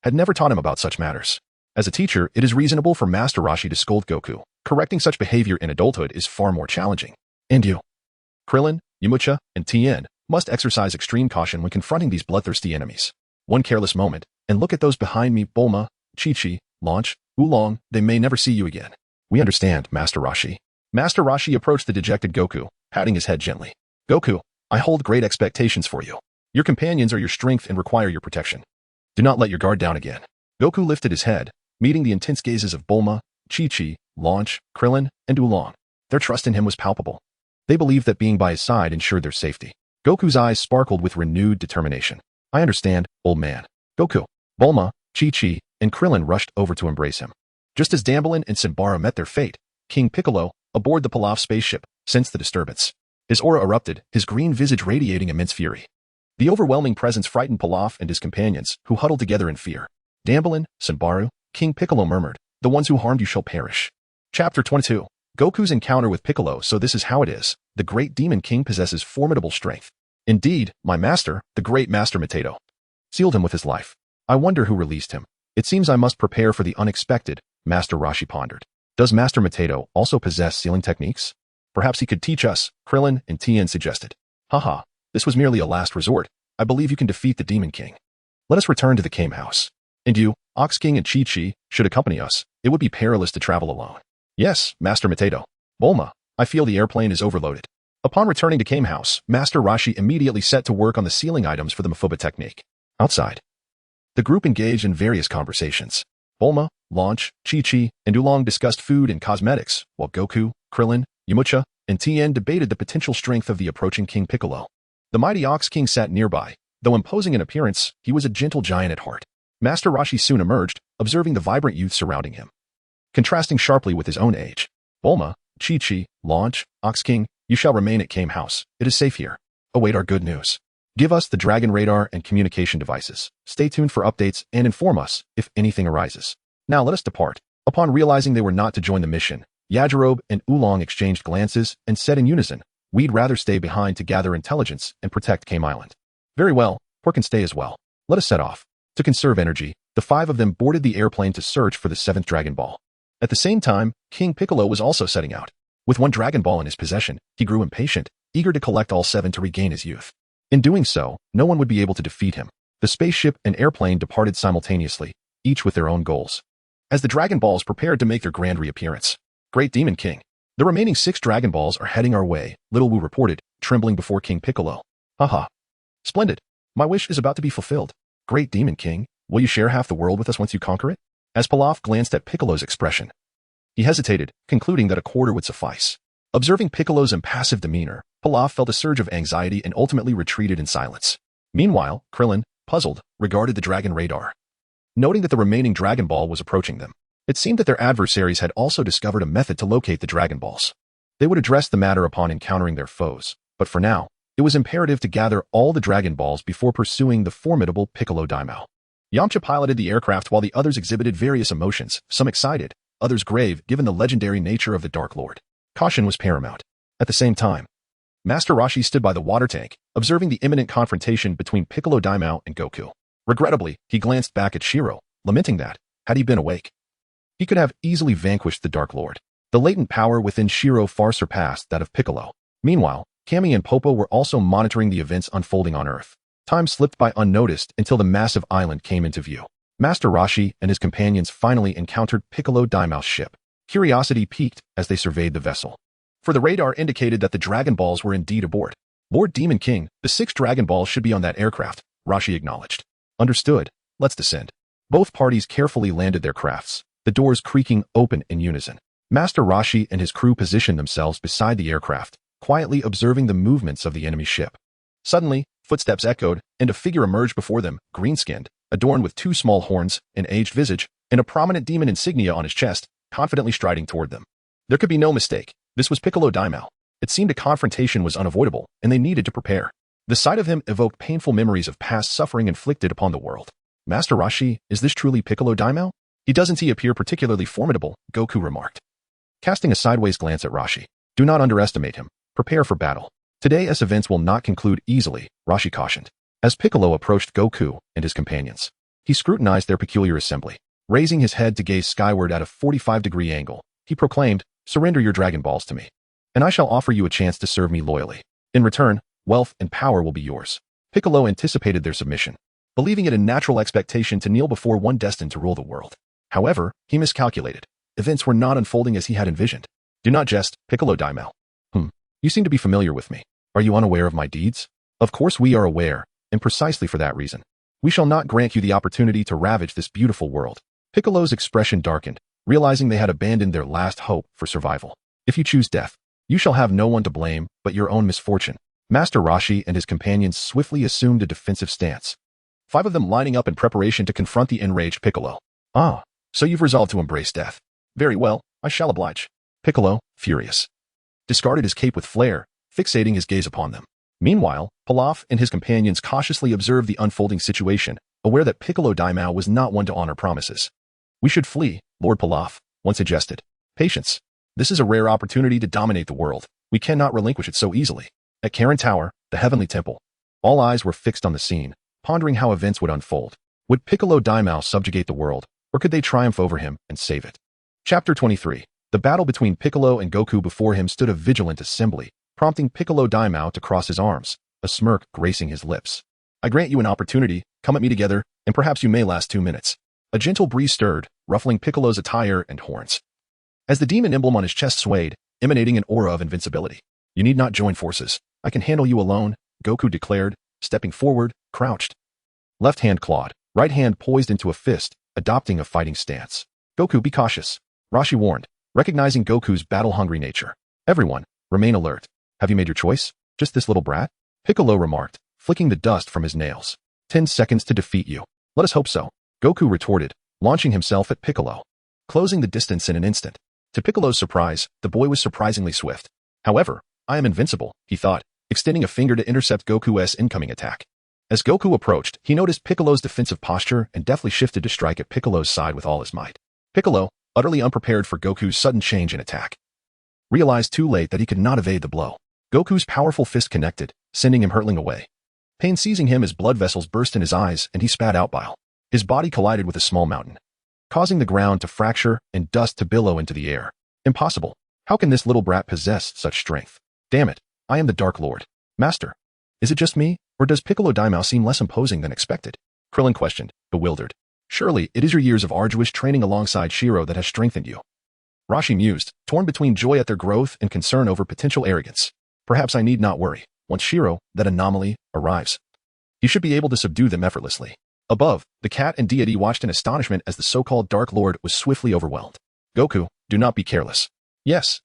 had never taught him about such matters. As a teacher, it is reasonable for Master Roshi to scold Goku. Correcting such behavior in adulthood is far more challenging. And you, Krillin, Yamcha, and Tien, must exercise extreme caution when confronting these bloodthirsty enemies. One careless moment, and look at those behind me, Bulma, Chi-Chi, Launch, Oolong, they may never see you again. We understand, Master Roshi. Master Roshi approached the dejected Goku, patting his head gently. Goku, I hold great expectations for you. Your companions are your strength and require your protection. Do not let your guard down again. Goku lifted his head, meeting the intense gazes of Bulma, Chi-Chi, Launch, Krillin, and Oolong. Their trust in him was palpable. They believed that being by his side ensured their safety. Goku's eyes sparkled with renewed determination. I understand, old man. Goku, Bulma, Chi-Chi, and Krillin rushed over to embrace him. Just as Dambalin and Simbara met their fate, King Piccolo, aboard the Pilaf spaceship, sensed the disturbance. His aura erupted, his green visage radiating immense fury. The overwhelming presence frightened Pilaf and his companions, who huddled together in fear. Dambalin, Simbaru, King Piccolo murmured, the ones who harmed you shall perish. Chapter 22. Goku's encounter with Piccolo. So this is how it is. The great demon king possesses formidable strength. Indeed, my master, the great Master Mateto, sealed him with his life. I wonder who released him. It seems I must prepare for the unexpected, Master Roshi pondered. Does Master Mateto also possess sealing techniques? Perhaps he could teach us, Krillin and Tien suggested. Haha, this was merely a last resort. I believe you can defeat the Demon King. Let us return to the Kame House. And you, Ox King and Chi-Chi, should accompany us. It would be perilous to travel alone. Yes, Master Mateto. Bulma, I feel the airplane is overloaded. Upon returning to Kame House, Master Roshi immediately set to work on the sealing items for the Mafuba technique. Outside, the group engaged in various conversations. Bulma, Launch, Chi-Chi, and Oolong discussed food and cosmetics, while Goku, Krillin, Yamcha, and Tien debated the potential strength of the approaching King Piccolo. The mighty Ox King sat nearby. Though imposing in appearance, he was a gentle giant at heart. Master Roshi soon emerged, observing the vibrant youth surrounding him, contrasting sharply with his own age. Bulma, Chi-Chi, Launch, Ox King, you shall remain at Kame House. It is safe here. Await our good news. Give us the Dragon Radar and communication devices. Stay tuned for updates and inform us if anything arises. Now let us depart. Upon realizing they were not to join the mission, Yajirobe and Oolong exchanged glances and said in unison, we'd rather stay behind to gather intelligence and protect Kame Island. Very well, Pork can stay as well. Let us set off. To conserve energy, the five of them boarded the airplane to search for the seventh Dragon Ball. At the same time, King Piccolo was also setting out. With one Dragon Ball in his possession, he grew impatient, eager to collect all seven to regain his youth. In doing so, no one would be able to defeat him. The spaceship and airplane departed simultaneously, each with their own goals. As the Dragon Balls prepared to make their grand reappearance, Great Demon King, the remaining 6 Dragon Balls are heading our way, Little Wu reported, trembling before King Piccolo. Haha. Splendid. My wish is about to be fulfilled. Great Demon King, will you share half the world with us once you conquer it? As Pilaf glanced at Piccolo's expression, he hesitated, concluding that a quarter would suffice. Observing Piccolo's impassive demeanor, Pilaf felt a surge of anxiety and ultimately retreated in silence. Meanwhile, Krillin, puzzled, regarded the Dragon Radar, noting that the remaining Dragon Ball was approaching them. It seemed that their adversaries had also discovered a method to locate the Dragon Balls. They would address the matter upon encountering their foes, but for now, it was imperative to gather all the Dragon Balls before pursuing the formidable Piccolo Daimao. Yamcha piloted the aircraft while the others exhibited various emotions, some excited, others grave, given the legendary nature of the Dark Lord. Caution was paramount. At the same time, Master Roshi stood by the water tank, observing the imminent confrontation between Piccolo Daimao and Goku. Regrettably, he glanced back at Shiro, lamenting that, had he been awake, he could have easily vanquished the Dark Lord. The latent power within Shiro far surpassed that of Piccolo. Meanwhile, Kami and Popo were also monitoring the events unfolding on Earth. Time slipped by unnoticed until the massive island came into view. Master Roshi and his companions finally encountered Piccolo Daimau's ship. Curiosity piqued as they surveyed the vessel. For the radar indicated that the Dragon Balls were indeed aboard. Lord Demon King, the 6 Dragon Balls should be on that aircraft, Roshi acknowledged. Understood. Let's descend. Both parties carefully landed their crafts, the doors creaking open in unison. Master Roshi and his crew positioned themselves beside the aircraft, quietly observing the movements of the enemy ship. Suddenly, footsteps echoed, and a figure emerged before them, green-skinned, adorned with 2 small horns, an aged visage, and a prominent demon insignia on his chest, confidently striding toward them. There could be no mistake. This was Piccolo Daimao. It seemed a confrontation was unavoidable, and they needed to prepare. The sight of him evoked painful memories of past suffering inflicted upon the world. Master Roshi, is this truly Piccolo Daimao? He doesn't appear particularly formidable, Goku remarked. Casting a sideways glance at Roshi. Do not underestimate him. Prepare for battle. Today's events will not conclude easily, Roshi cautioned. As Piccolo approached Goku and his companions, he scrutinized their peculiar assembly. Raising his head to gaze skyward at a 45-degree angle, he proclaimed, "Surrender your Dragon Balls to me, and I shall offer you a chance to serve me loyally. In return, wealth and power will be yours." Piccolo anticipated their submission, believing it a natural expectation to kneel before one destined to rule the world. However, he miscalculated. Events were not unfolding as he had envisioned. Do not jest, Piccolo Daimao. You seem to be familiar with me. Are you unaware of my deeds? Of course we are aware, and precisely for that reason. We shall not grant you the opportunity to ravage this beautiful world. Piccolo's expression darkened, realizing they had abandoned their last hope for survival. If you choose death, you shall have no one to blame but your own misfortune. Master Roshi and his companions swiftly assumed a defensive stance, 5 of them lining up in preparation to confront the enraged Piccolo. Ah, so you've resolved to embrace death. Very well, I shall oblige. Piccolo, furious, discarded his cape with flair, fixating his gaze upon them. Meanwhile, Pilaf and his companions cautiously observed the unfolding situation, aware that Piccolo Daimao was not one to honor promises. We should flee, Lord Pilaf, one suggested. Patience. This is a rare opportunity to dominate the world. We cannot relinquish it so easily. At Karin Tower, the heavenly temple, all eyes were fixed on the scene, pondering how events would unfold. Would Piccolo Daimao subjugate the world, or could they triumph over him and save it? Chapter 23. The battle between Piccolo and Goku. Before him stood a vigilant assembly, prompting Piccolo Daimao to cross his arms, a smirk gracing his lips. I grant you an opportunity, come at me together, and perhaps you may last 2 minutes. A gentle breeze stirred, ruffling Piccolo's attire and horns, as the demon emblem on his chest swayed, emanating an aura of invincibility. You need not join forces. I can handle you alone, Goku declared, stepping forward, crouched. Left hand clawed, right hand poised into a fist, adopting a fighting stance. Goku, be cautious, Roshi warned, recognizing Goku's battle-hungry nature. Everyone, remain alert. Have you made your choice? Just this little brat? Piccolo remarked, flicking the dust from his nails. 10 seconds to defeat you. Let us hope so, Goku retorted, launching himself at Piccolo, closing the distance in an instant. To Piccolo's surprise, the boy was surprisingly swift. However, I am invincible, he thought, extending a finger to intercept Goku's incoming attack. As Goku approached, he noticed Piccolo's defensive posture and deftly shifted to strike at Piccolo's side with all his might. Piccolo, utterly unprepared for Goku's sudden change in attack, realized too late that he could not evade the blow. Goku's powerful fist connected, sending him hurtling away. Pain seizing him as blood vessels burst in his eyes and he spat out bile. His body collided with a small mountain, causing the ground to fracture and dust to billow into the air. Impossible. How can this little brat possess such strength? Damn it, I am the Dark Lord. Master, is it just me, or does Piccolo Daimao seem less imposing than expected? Krillin questioned, bewildered. Surely, it is your years of arduous training alongside Shiro that has strengthened you. Roshi mused, torn between joy at their growth and concern over potential arrogance. Perhaps I need not worry. Once Shiro, that anomaly, arrives, he should be able to subdue them effortlessly. Above, the cat and deity watched in astonishment as the so-called Dark Lord was swiftly overwhelmed. Goku, do not be careless. Yes,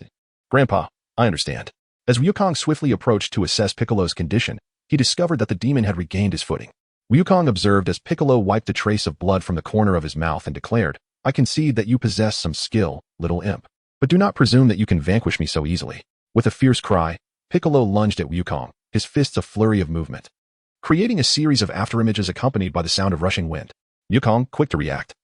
Grandpa, I understand. As Wukong swiftly approached to assess Piccolo's condition, he discovered that the demon had regained his footing. Wukong observed as Piccolo wiped a trace of blood from the corner of his mouth and declared, I concede that you possess some skill, little imp. But do not presume that you can vanquish me so easily. With a fierce cry, Piccolo lunged at Wukong, his fists a flurry of movement, creating a series of afterimages accompanied by the sound of rushing wind. Wukong, quick to react,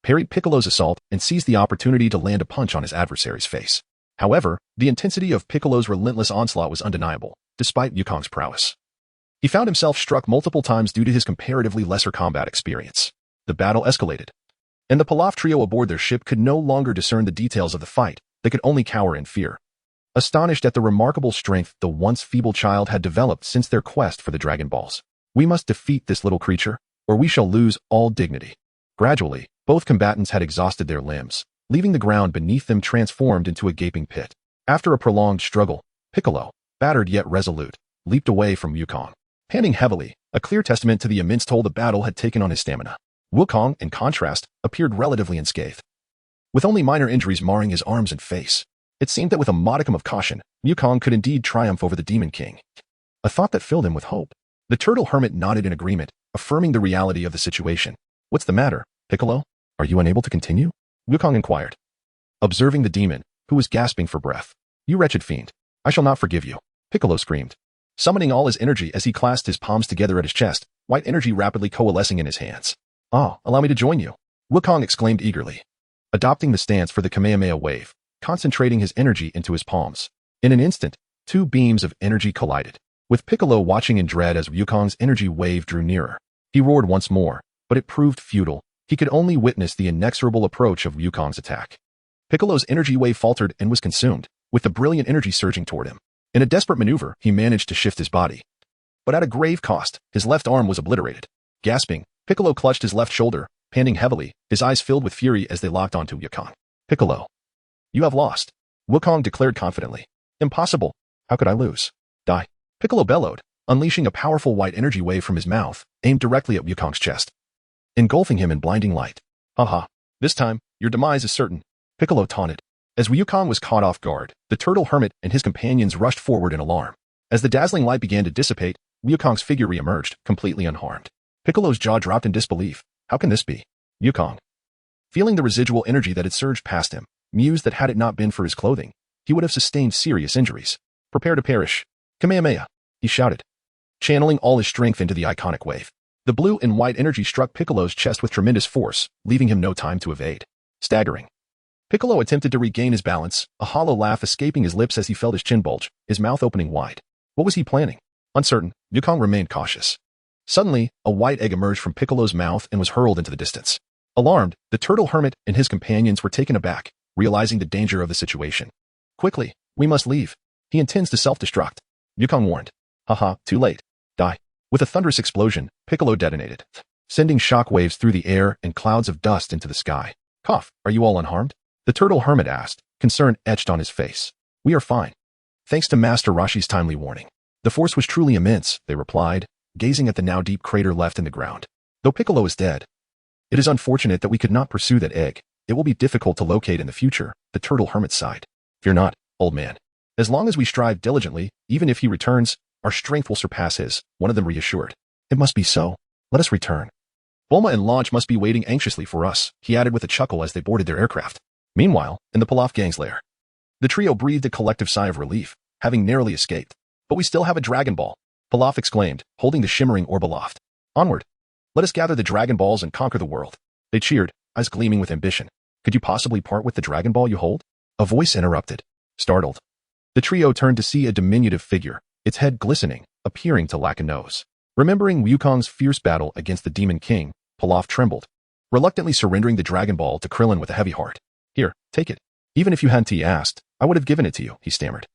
parried Piccolo's assault and seized the opportunity to land a punch on his adversary's face. However, the intensity of Piccolo's relentless onslaught was undeniable, despite Wukong's prowess. He found himself struck multiple times due to his comparatively lesser combat experience. The battle escalated, and the Pilaf trio aboard their ship could no longer discern the details of the fight. They could only cower in fear, astonished at the remarkable strength the once feeble child had developed since their quest for the Dragon Balls. We must defeat this little creature, or we shall lose all dignity, Gradually, both combatants had exhausted their limbs, leaving the ground beneath them transformed into a gaping pit. After a prolonged struggle, Piccolo, battered yet resolute, leaped away from Wukong, panting heavily, a clear testament to the immense toll the battle had taken on his stamina. Wukong, in contrast, appeared relatively unscathed, with only minor injuries marring his arms and face. It seemed that with a modicum of caution, Wukong could indeed triumph over the Demon King. A thought that filled him with hope. The turtle hermit nodded in agreement, affirming the reality of the situation. What's the matter, Piccolo? Are you unable to continue? Wukong inquired, observing the demon, who was gasping for breath. You wretched fiend. I shall not forgive you, Piccolo screamed, summoning all his energy as he clasped his palms together at his chest, white energy rapidly coalescing in his hands. Ah, allow me to join you, Wukong exclaimed eagerly, adopting the stance for the Kamehameha wave, concentrating his energy into his palms. In an instant, two beams of energy collided, with Piccolo watching in dread as Wukong's energy wave drew nearer. He roared once more, but it proved futile. He could only witness the inexorable approach of Wukong's attack. Piccolo's energy wave faltered and was consumed, with the brilliant energy surging toward him. In a desperate maneuver, he managed to shift his body. But at a grave cost, his left arm was obliterated. Gasping, Piccolo clutched his left shoulder, panting heavily, his eyes filled with fury as they locked onto Wukong. Piccolo, you have lost, Wukong declared confidently. Impossible. How could I lose? Die. Piccolo bellowed, unleashing a powerful white energy wave from his mouth, aimed directly at Wukong's chest, engulfing him in blinding light. Haha, this time, your demise is certain, Piccolo taunted. As Wukong was caught off guard, the turtle hermit and his companions rushed forward in alarm. As the dazzling light began to dissipate, Wukong's figure re-emerged, completely unharmed. Piccolo's jaw dropped in disbelief. How can this be? Wukong, feeling the residual energy that had surged past him, mused that had it not been for his clothing, he would have sustained serious injuries. Prepare to perish. Kamehameha, he shouted, channeling all his strength into the iconic wave. The blue and white energy struck Piccolo's chest with tremendous force, leaving him no time to evade. Staggering, Piccolo attempted to regain his balance, a hollow laugh escaping his lips as he felt his chin bulge, his mouth opening wide. What was he planning? Uncertain, Wukong remained cautious. Suddenly, a white egg emerged from Piccolo's mouth and was hurled into the distance. Alarmed, the turtle hermit and his companions were taken aback, realizing the danger of the situation. Quickly, we must leave. He intends to self-destruct, Wukong warned. Haha, too late. Die. With a thunderous explosion, Piccolo detonated, sending shock waves through the air and clouds of dust into the sky. Cough, are you all unharmed? The turtle hermit asked, concern etched on his face. We are fine, thanks to Master Roshi's timely warning. The force was truly immense, they replied, gazing at the now deep crater left in the ground. Though Piccolo is dead, it is unfortunate that we could not pursue that egg. It will be difficult to locate in the future, the turtle hermit sighed. Fear not, old man. As long as we strive diligently, even if he returns, our strength will surpass his, one of them reassured. It must be so. Let us return. Bulma and Launch must be waiting anxiously for us, he added with a chuckle as they boarded their aircraft. Meanwhile, in the Pilaf gang's lair, the trio breathed a collective sigh of relief, having narrowly escaped. But we still have a Dragon Ball, Pilaf exclaimed, holding the shimmering orb aloft. Onward. Let us gather the Dragon Balls and conquer the world. They cheered, eyes gleaming with ambition. Could you possibly part with the Dragon Ball you hold? A voice interrupted. Startled, the trio turned to see a diminutive figure, its head glistening, appearing to lack a nose. Remembering Wukong's fierce battle against the Demon King, Pilaf trembled, reluctantly surrendering the Dragon Ball to Krillin with a heavy heart. Here, take it. Even if you hadn't asked, I would have given it to you, he stammered.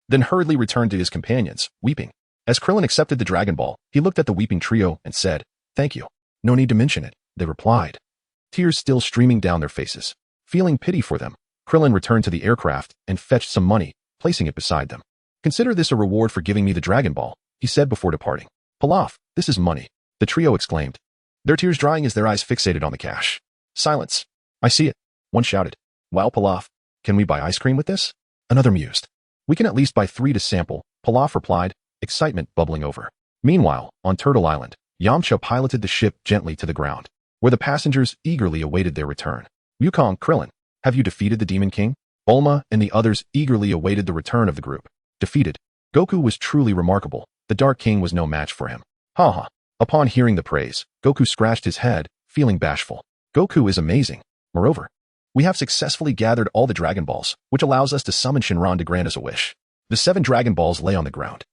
Then hurriedly returned to his companions, weeping. As Krillin accepted the Dragon Ball, he looked at the weeping trio and said, Thank you. No need to mention it, they replied, tears still streaming down their faces. Feeling pity for them, Krillin returned to the aircraft and fetched some money, placing it beside them. Consider this a reward for giving me the Dragon Ball, he said before departing. Pilaf, this is money, the trio exclaimed, their tears drying as their eyes fixated on the cash. Silence. I see it, one shouted. Wow, Pilaf, can we buy ice cream with this? Another mused. We can at least buy 3 to sample, Pilaf replied, excitement bubbling over. Meanwhile, on Turtle Island, Yamcha piloted the ship gently to the ground, where the passengers eagerly awaited their return. Wukong, Krillin, have you defeated the Demon King? Bulma and the others eagerly awaited the return of the group. Defeated. Goku was truly remarkable. The Dark King was no match for him. Haha. Upon hearing the praise, Goku scratched his head, feeling bashful. Goku is amazing. Moreover, we have successfully gathered all the Dragon Balls, which allows us to summon Shenron to grant us a wish. The 7 Dragon Balls lay on the ground,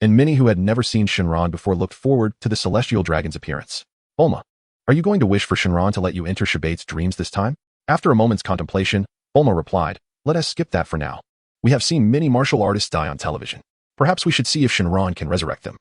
and many who had never seen Shenron before looked forward to the celestial dragon's appearance. Bulma, are you going to wish for Shenron to let you enter Shibate's dreams this time? After a moment's contemplation, Bulma replied, let us skip that for now. We have seen many martial artists die on television. Perhaps we should see if Shenron can resurrect them.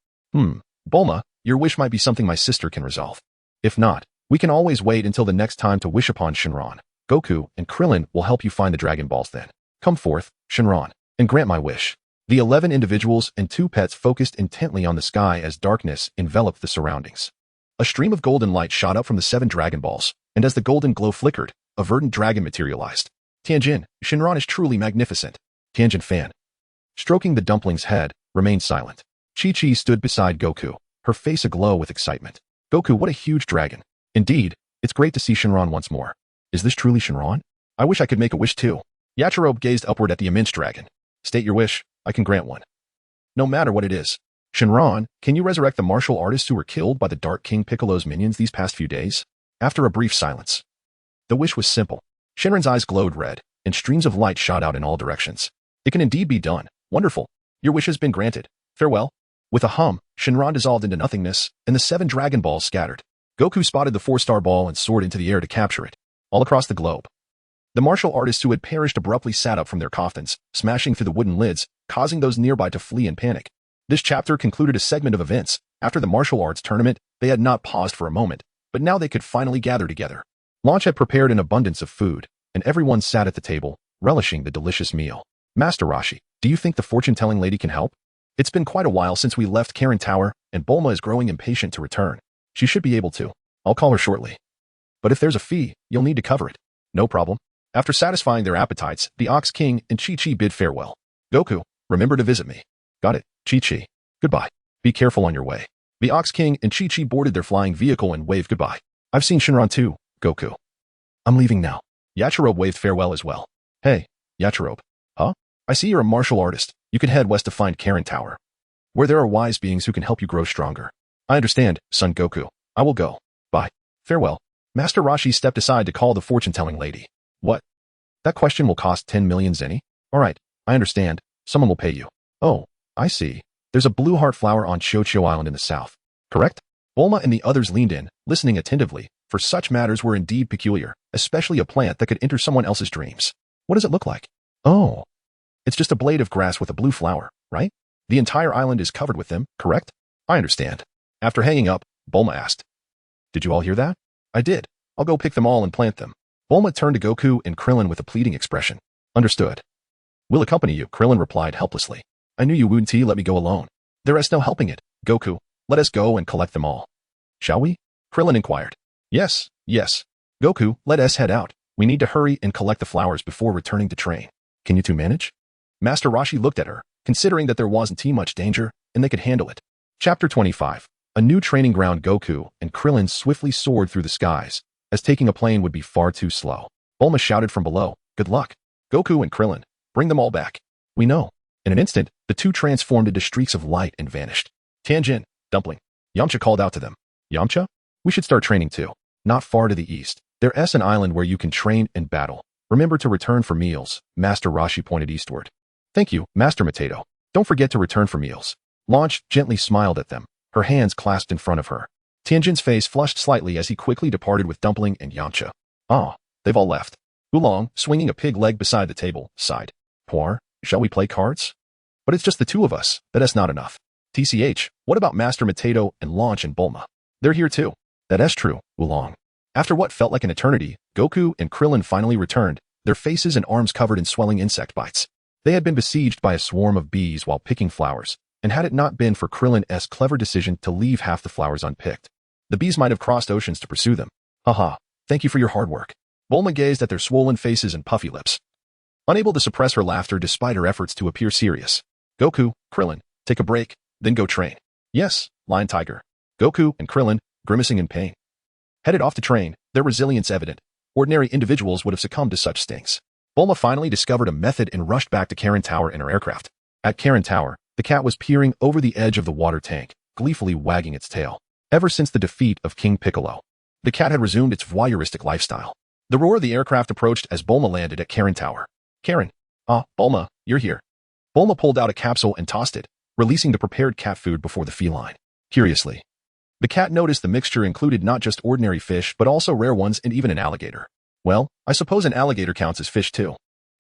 Bulma, your wish might be something my sister can resolve. If not, We can always wait until the next time to wish upon Shinron. Goku and Krillin will help you find the Dragon Balls then. Come forth, Shinron, and grant my wish. The 11 individuals and 2 pets focused intently on the sky as darkness enveloped the surroundings. A stream of golden light shot up from the 7 Dragon Balls, and as the golden glow flickered, a verdant dragon materialized. Tianjin, Shinron is truly magnificent. Tianjin fan, stroking the dumpling's head, remained silent. Chi-Chi stood beside Goku, her face aglow with excitement. Goku, what a huge dragon. Indeed, it's great to see Shinron once more. Is this truly Shinron? I wish I could make a wish too. Yachirobe gazed upward at the immense dragon. State your wish, I can grant one. No matter what it is. Shinron, can you resurrect the martial artists who were killed by the Dark King Piccolo's minions these past few days? After a brief silence. The wish was simple. Shinron's eyes glowed red, and streams of light shot out in all directions. It can indeed be done. Wonderful. Your wish has been granted. Farewell. With a hum, Shinron dissolved into nothingness, and the 7 Dragon Balls scattered. Goku spotted the 4-star ball and soared into the air to capture it. All across the globe. The martial artists who had perished abruptly sat up from their coffins, smashing through the wooden lids, causing those nearby to flee in panic. This chapter concluded a segment of events. After the martial arts tournament, they had not paused for a moment, but now they could finally gather together. Launch had prepared an abundance of food, and everyone sat at the table, relishing the delicious meal. Master Roshi, do you think the fortune-telling lady can help? It's been quite a while since we left Karin Tower, and Bulma is growing impatient to return. She should be able to. I'll call her shortly. But if there's a fee, you'll need to cover it. No problem. After satisfying their appetites, the Ox King and Chi-Chi bid farewell. Goku, remember to visit me. Got it, Chi-Chi. Goodbye. Be careful on your way. The Ox King and Chi-Chi boarded their flying vehicle and waved goodbye. I've seen Shinron too, Goku. I'm leaving now. Yachirobe waved farewell as well. Hey, Yachirobe. Huh? I see you're a martial artist. You can head west to find Karin Tower, where there are wise beings who can help you grow stronger. I understand, son Goku. I will go. Bye. Farewell. Master Roshi stepped aside to call the fortune-telling lady. What? That question will cost 10 million zenny? Alright, I understand. Someone will pay you. Oh, I see. There's a blue heart flower on Chocho Island in the south. Correct? Bulma and the others leaned in, listening attentively, for such matters were indeed peculiar, especially a plant that could enter someone else's dreams. What does it look like? Oh. It's just a blade of grass with a blue flower, right? The entire island is covered with them, correct? I understand. After hanging up, Bulma asked. Did you all hear that? I did. I'll go pick them all and plant them. Bulma turned to Goku and Krillin with a pleading expression. Understood. We'll accompany you, Krillin replied helplessly. I knew you wouldn't let me go alone. There is no helping it. Goku, let us go and collect them all. Shall we? Krillin inquired. Yes, yes. Goku, let us head out. We need to hurry and collect the flowers before returning to train. Can you two manage? Master Roshi looked at her, considering that there wasn't much danger, and they could handle it. Chapter 25. A new training ground. Goku and Krillin swiftly soared through the skies, as taking a plane would be far too slow. Bulma shouted from below, good luck. Goku and Krillin, bring them all back. We know. In an instant, the two transformed into streaks of light and vanished. Tianjin, Dumpling. Yamcha called out to them. Yamcha? We should start training too. Not far to the east. There's an island where you can train and battle. Remember to return for meals. Master Roshi pointed eastward. Thank you, Master Mateto. Don't forget to return for meals. Launch gently smiled at them, her hands clasped in front of her. Tianjin's face flushed slightly as he quickly departed with Dumpling and Yamcha. Ah, they've all left. Oolong, swinging a pig leg beside the table, sighed. Poir, shall we play cards? But it's just the two of us. That's not enough. TCH, what about Master Mateto and Launch and Bulma? They're here too. That's true, Oolong. After what felt like an eternity, Goku and Krillin finally returned, their faces and arms covered in swelling insect bites. They had been besieged by a swarm of bees while picking flowers, and had it not been for Krillin's clever decision to leave half the flowers unpicked, the bees might have crossed oceans to pursue them. Haha, thank you for your hard work. Bulma gazed at their swollen faces and puffy lips, unable to suppress her laughter despite her efforts to appear serious. Goku, Krillin, take a break, then go train. Yes, Lion Tiger. Goku and Krillin, grimacing in pain, headed off to train, their resilience evident. Ordinary individuals would have succumbed to such stings. Bulma finally discovered a method and rushed back to Karin Tower in her aircraft. At Karin Tower, the cat was peering over the edge of the water tank, gleefully wagging its tail. Ever since the defeat of King Piccolo, the cat had resumed its voyeuristic lifestyle. The roar of the aircraft approached as Bulma landed at Karin Tower. Karin. Ah, Bulma, you're here. Bulma pulled out a capsule and tossed it, releasing the prepared cat food before the feline. Curiously, the cat noticed the mixture included not just ordinary fish but also rare ones and even an alligator. Well, I suppose an alligator counts as fish too.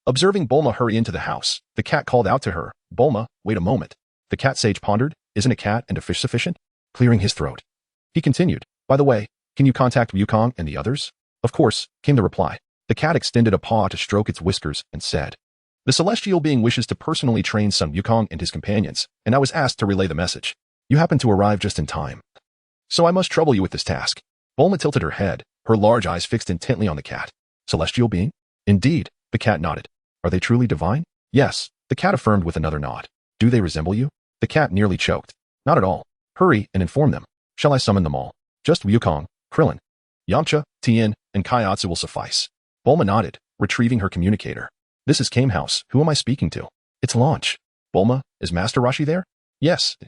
Observing Bulma hurry into the house, the cat called out to her, Bulma, wait a moment. The cat sage pondered, isn't a cat and a fish sufficient? Clearing his throat, he continued, by the way, Can you contact Wukong and the others? Of course, came the reply. The cat extended a paw to stroke its whiskers and said, the celestial being wishes to personally train Sun Wukong and his companions, and I was asked to relay the message. You happen to arrive just in time. So I must trouble you with this task. Bulma tilted her head, her large eyes fixed intently on the cat. Celestial being? Indeed, the cat nodded. Are they truly divine? Yes, the cat affirmed with another nod. Do they resemble you? The cat nearly choked. Not at all. Hurry and inform them. Shall I summon them all? Just Wukong, Krillin, Yamcha, Tien, and Kaiatsu will suffice. Bulma nodded, retrieving her communicator. This is Kame House. Who am I speaking to? It's launch. Bulma, is Master Roshi there? Yes.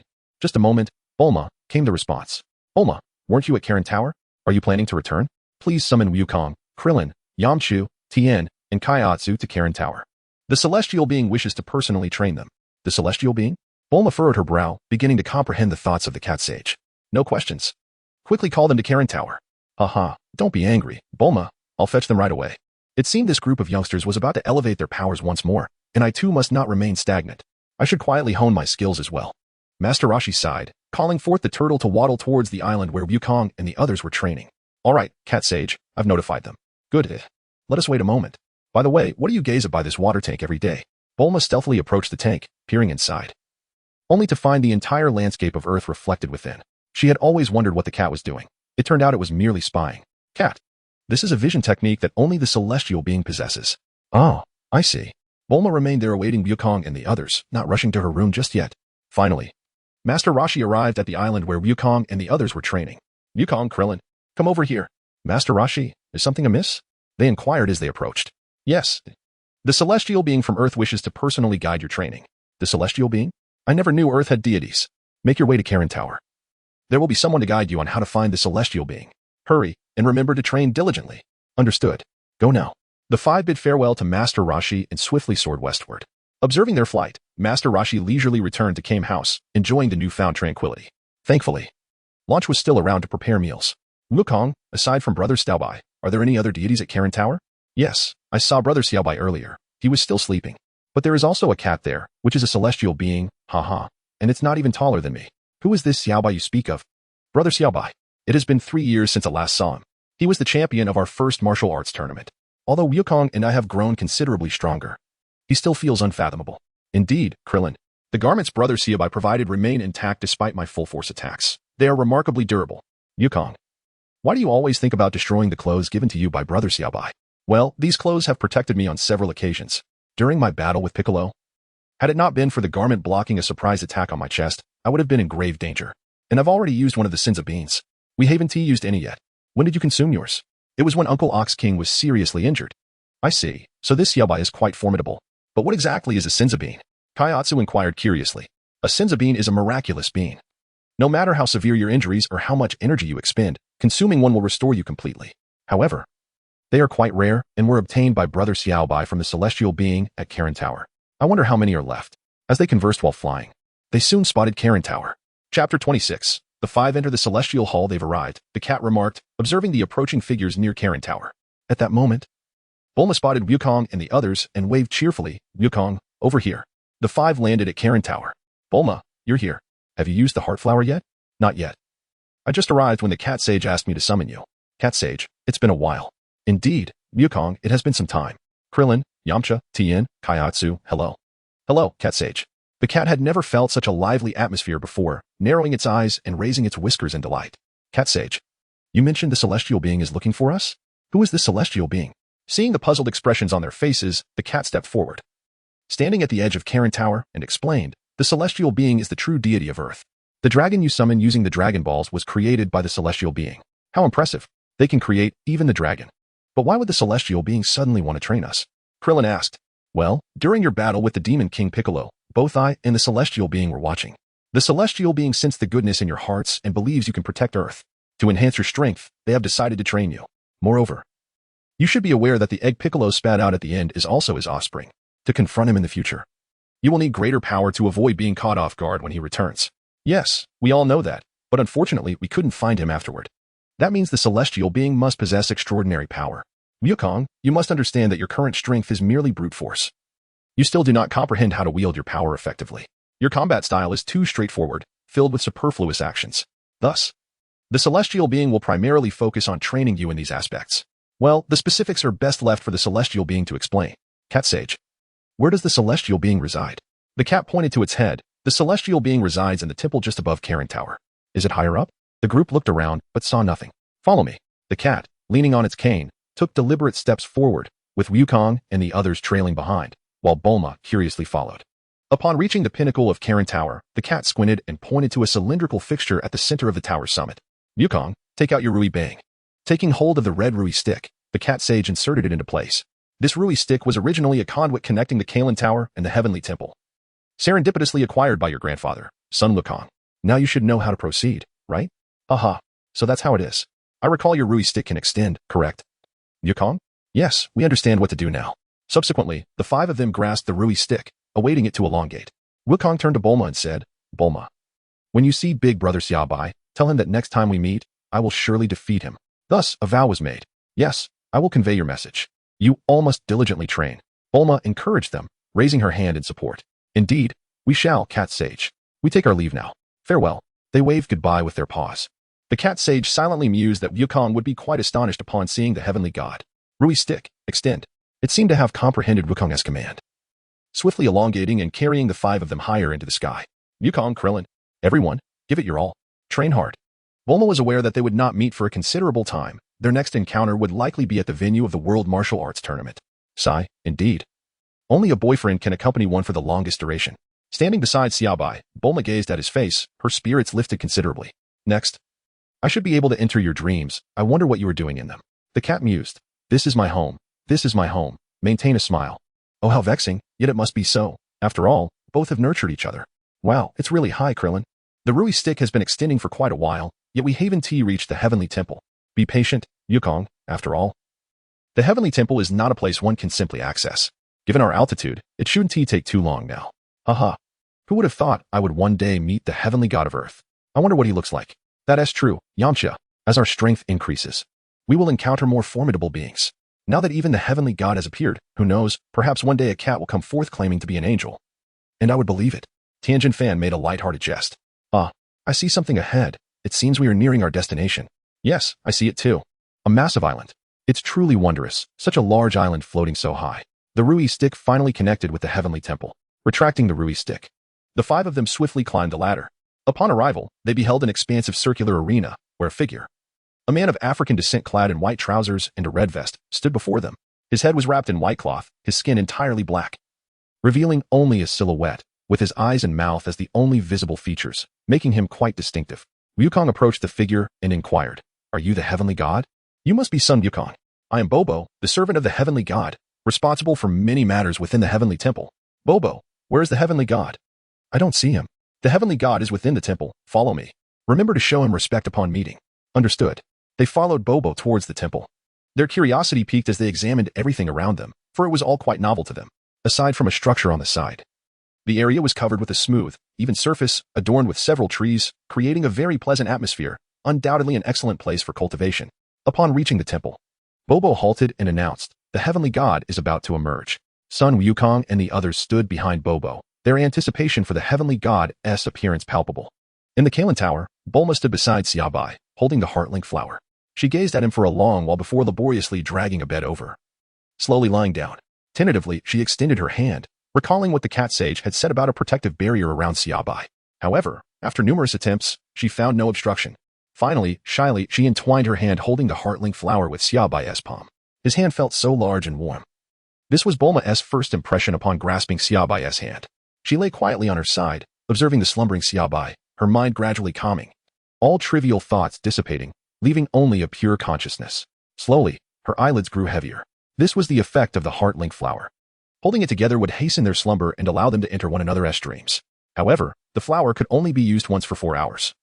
Just a moment, Bulma, came the response. Bulma, weren't you at Karin Tower? Are you planning to return? Please summon Wukong, Krillin, Yamcha, Tien, and Kaiatsu to Karin Tower. The celestial being wishes to personally train them. The celestial being? Bulma furrowed her brow, beginning to comprehend the thoughts of the cat sage. No questions. Quickly call them to Karin Tower. Haha, don't be angry, Bulma. I'll fetch them right away. It seemed this group of youngsters was about to elevate their powers once more, and I too must not remain stagnant. I should quietly hone my skills as well. Master Roshi sighed, calling forth the turtle to waddle towards the island where Wukong and the others were training. All right, cat sage, I've notified them. Good. Let us wait a moment. By the way, what do you gaze at by this water tank every day? Bulma stealthily approached the tank, peering inside, only to find the entire landscape of Earth reflected within. She had always wondered what the cat was doing. It turned out it was merely spying. Cat. This is a vision technique that only the celestial being possesses. Oh, I see. Bulma remained there awaiting Wukong and the others, not rushing to her room just yet. Finally, Master Roshi arrived at the island where Wukong and the others were training. Wukong, Krillin, come over here. Master Roshi, is something amiss? They inquired as they approached. Yes. The celestial being from Earth wishes to personally guide your training. The celestial being? I never knew Earth had deities. Make your way to Karin Tower. There will be someone to guide you on how to find the celestial being. Hurry, and remember to train diligently. Understood. Go now. The five bid farewell to Master Roshi and swiftly soared westward. Observing their flight, Master Roshi leisurely returned to Kame House, enjoying the newfound tranquility. Thankfully, Launch was still around to prepare meals. Wukong, aside from Brother Xiaobai, are there any other deities at Karin Tower? Yes, I saw Brother Xiaobai earlier. He was still sleeping. But there is also a cat there, which is a celestial being, haha, and it's not even taller than me. Who is this Xiaobai you speak of? Brother Xiaobai. It has been 3 years since I last saw him. He was the champion of our first martial arts tournament. Although Wukong and I have grown considerably stronger, he still feels unfathomable. Indeed, Krillin, the garments Brother Xiaobai provided remain intact despite my full force attacks. They are remarkably durable. Wukong, why do you always think about destroying the clothes given to you by Brother Xiaobai? Well, these clothes have protected me on several occasions. During my battle with Piccolo, had it not been for the garment blocking a surprise attack on my chest, I would have been in grave danger. And I've already used one of the sins of beans. We haven't used any yet. When did you consume yours? It was when Uncle Ox King was seriously injured. I see. So this Xiaobai is quite formidable. But what exactly is a Sinza bean? Kaiatsu inquired curiously. A Sinza bean is a miraculous bean. No matter how severe your injuries or how much energy you expend, consuming one will restore you completely. However, they are quite rare and were obtained by Brother Xiaobai from the celestial being at Karin Tower. I wonder how many are left. As they conversed while flying, they soon spotted Karin Tower. Chapter 26. The five enter the celestial hall. They've arrived, the cat remarked, observing the approaching figures near Karin Tower. At that moment, Bulma spotted Wukong and the others and waved cheerfully. Wukong, over here. The five landed at Karin Tower. Bulma, you're here. Have you used the heart flower yet? Not yet. I just arrived when the cat sage asked me to summon you. Cat sage, it's been a while. Indeed, Wukong, it has been some time. Krillin, Yamcha, Tien, Kaiatsu, hello. Hello, cat sage. The cat had never felt such a lively atmosphere before, narrowing its eyes and raising its whiskers in delight. Cat sage, you mentioned the celestial being is looking for us? Who is this celestial being? Seeing the puzzled expressions on their faces, the cat stepped forward, standing at the edge of Karin Tower, and explained, the celestial being is the true deity of Earth. The dragon you summon using the Dragon Balls was created by the celestial being. How impressive. They can create even the dragon. But why would the celestial being suddenly want to train us? Krillin asked. Well, during your battle with the Demon King Piccolo, both I and the celestial being were watching. The celestial being sensed the goodness in your hearts and believes you can protect Earth. To enhance your strength, they have decided to train you. Moreover, you should be aware that the egg Piccolo spat out at the end is also his offspring. To confront him in the future, you will need greater power to avoid being caught off guard when he returns. Yes, we all know that, but unfortunately we couldn't find him afterward. That means the celestial being must possess extraordinary power. Wukong, you must understand that your current strength is merely brute force. You still do not comprehend how to wield your power effectively. Your combat style is too straightforward, filled with superfluous actions. Thus, The celestial being will primarily focus on training you in these aspects. Well, the specifics are best left for the celestial being to explain. Cat Sage. Where does the celestial being reside? The cat pointed to its head. The celestial being resides in the temple just above Karin Tower. Is it higher up? The group looked around, but saw nothing. Follow me. The cat, leaning on its cane, took deliberate steps forward, with Wukong and the others trailing behind, while Bulma curiously followed. Upon reaching the pinnacle of Karin Tower, the cat squinted and pointed to a cylindrical fixture at the center of the tower's summit. Wukong, take out your Rui Bang. Taking hold of the red Rui stick, the cat sage inserted it into place. This Rui stick was originally a conduit connecting the Karin Tower and the Heavenly Temple. Serendipitously acquired by your grandfather, son Wukong. Now you should know how to proceed, right? Aha. So that's how it is. I recall your Rui stick can extend, correct? Wukong? Yes, we understand what to do now. Subsequently, the five of them grasped the Rui stick, awaiting it to elongate. Wukong turned to Bulma and said, Bulma, when you see Big Brother Xiaobai, tell him that next time we meet, I will surely defeat him. Thus, a vow was made. Yes, I will convey your message. You all must diligently train. Bulma encouraged them, raising her hand in support. Indeed, we shall, Cat Sage. We take our leave now. Farewell. They waved goodbye with their paws. The cat sage silently mused that Wukong would be quite astonished upon seeing the heavenly god. Rui stick, extend. It seemed to have comprehended Wukong's command. Swiftly elongating and carrying the five of them higher into the sky. Wukong, Krillin, everyone, give it your all. Train hard. Bulma was aware that they would not meet for a considerable time. Their next encounter would likely be at the venue of the World Martial Arts Tournament. Sigh, indeed. Only a boyfriend can accompany one for the longest duration. Standing beside Xiaobai, Bulma gazed at his face, her spirits lifted considerably. Next. I should be able to enter your dreams. I wonder what you are doing in them. The cat mused. This is my home. This is my home. Maintain a smile. Oh, how vexing, yet it must be so. After all, both have nurtured each other. Wow, it's really high, Krillin. The Rui stick has been extending for quite a while, yet we haven't reached the Heavenly Temple. Be patient, Wukong, after all. The Heavenly Temple is not a place one can simply access. Given our altitude, it shouldn't take too long now. Haha. Who would have thought I would one day meet the Heavenly God of Earth? I wonder what he looks like. That is true, Yamcha. As our strength increases, we will encounter more formidable beings. Now that even the Heavenly God has appeared, who knows, perhaps one day a cat will come forth claiming to be an angel. And I would believe it. Tianjin Fan made a light-hearted jest. Ah, I see something ahead. It seems we are nearing our destination. Yes, I see it too. A massive island. It's truly wondrous, such a large island floating so high. The Rui stick finally connected with the Heavenly Temple. Retracting the Rui stick, the five of them swiftly climbed the ladder. Upon arrival, they beheld an expansive circular arena, where a figure, a man of African descent clad in white trousers and a red vest, stood before them. His head was wrapped in white cloth, his skin entirely black, revealing only his silhouette, with his eyes and mouth as the only visible features, making him quite distinctive. Wukong approached the figure and inquired, Are you the Heavenly God? You must be Son Wukong. I am Bobo, the servant of the Heavenly God, responsible for many matters within the Heavenly Temple. Bobo, where is the Heavenly God? I don't see him. The Heavenly God is within the temple. Follow me. Remember to show him respect upon meeting. Understood. They followed Bobo towards the temple. Their curiosity piqued as they examined everything around them, for it was all quite novel to them, aside from a structure on the side. The area was covered with a smooth, even surface, adorned with several trees, creating a very pleasant atmosphere, undoubtedly an excellent place for cultivation. Upon reaching the temple, Bobo halted and announced, The Heavenly God is about to emerge. Son Wukong and the others stood behind Bobo, their anticipation for the Heavenly God's appearance palpable. In the Karin Tower, Bulma stood beside Xiaobai, holding the heart-link flower. She gazed at him for a long while before laboriously dragging a bed over. Slowly lying down, tentatively she extended her hand, recalling what the cat sage had said about a protective barrier around Xiaobai. However, after numerous attempts, she found no obstruction. Finally, shyly, she entwined her hand holding the heart-link flower with Xiaobai's palm. His hand felt so large and warm. This was Bulma's first impression upon grasping Xiaobai's hand. She lay quietly on her side, observing the slumbering Xiaobai, her mind gradually calming, all trivial thoughts dissipating, leaving only a pure consciousness. Slowly, her eyelids grew heavier. This was the effect of the heart-link flower. Holding it together would hasten their slumber and allow them to enter one another's dreams. However, the flower could only be used once for 4 hours.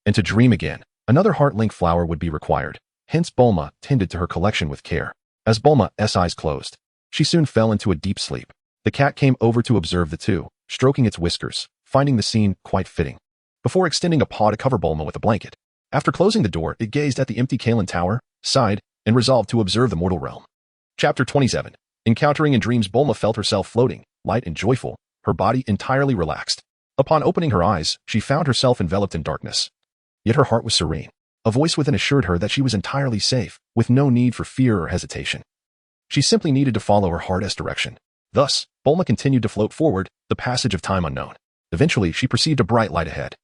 And to dream again, another heart-link flower would be required. Hence Bulma tended to her collection with care. As Bulma's eyes closed, she soon fell into a deep sleep. The cat came over to observe the two, stroking its whiskers, finding the scene quite fitting. Before extending a paw to cover Bulma with a blanket, after closing the door, it gazed at the empty Karin Tower, sighed, and resolved to observe the mortal realm. Chapter 27. Encountering in dreams, Bulma felt herself floating, light and joyful, her body entirely relaxed. Upon opening her eyes, she found herself enveloped in darkness. Yet her heart was serene. A voice within assured her that she was entirely safe, with no need for fear or hesitation. She simply needed to follow her heart's direction. Thus, Bulma continued to float forward, the passage of time unknown. Eventually, she perceived a bright light ahead,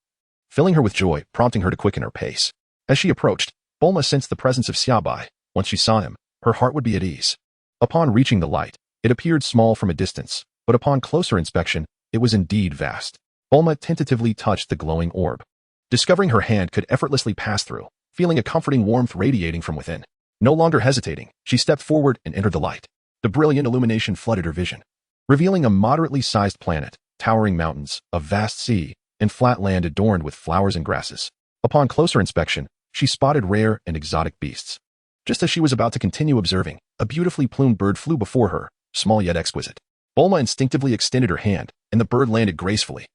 filling her with joy, prompting her to quicken her pace. As she approached, Bulma sensed the presence of Xiaobai. Once she saw him, her heart would be at ease. Upon reaching the light, it appeared small from a distance, but upon closer inspection, it was indeed vast. Bulma tentatively touched the glowing orb, discovering her hand could effortlessly pass through, feeling a comforting warmth radiating from within. No longer hesitating, she stepped forward and entered the light. The brilliant illumination flooded her vision, revealing a moderately sized planet, towering mountains, a vast sea, and flat land adorned with flowers and grasses. Upon closer inspection, she spotted rare and exotic beasts. Just as she was about to continue observing, a beautifully plumed bird flew before her, small yet exquisite. Bulma instinctively extended her hand, and the bird landed gracefully,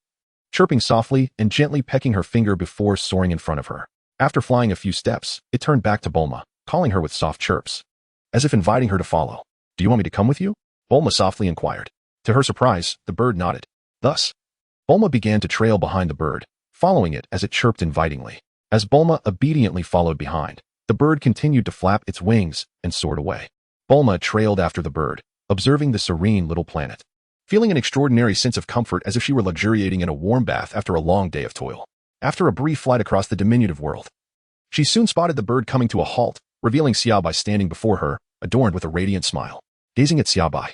chirping softly and gently pecking her finger before soaring in front of her. After flying a few steps, it turned back to Bulma, calling her with soft chirps, as if inviting her to follow. "Do you want me to come with you?" Bulma softly inquired. To her surprise, the bird nodded. Thus, Bulma began to trail behind the bird, following it as it chirped invitingly. As Bulma obediently followed behind, the bird continued to flap its wings and soared away. Bulma trailed after the bird, observing the serene little planet, feeling an extraordinary sense of comfort as if she were luxuriating in a warm bath after a long day of toil. After a brief flight across the diminutive world, she soon spotted the bird coming to a halt, revealing Xiaobai standing before her, adorned with a radiant smile. Gazing at Xiaobai,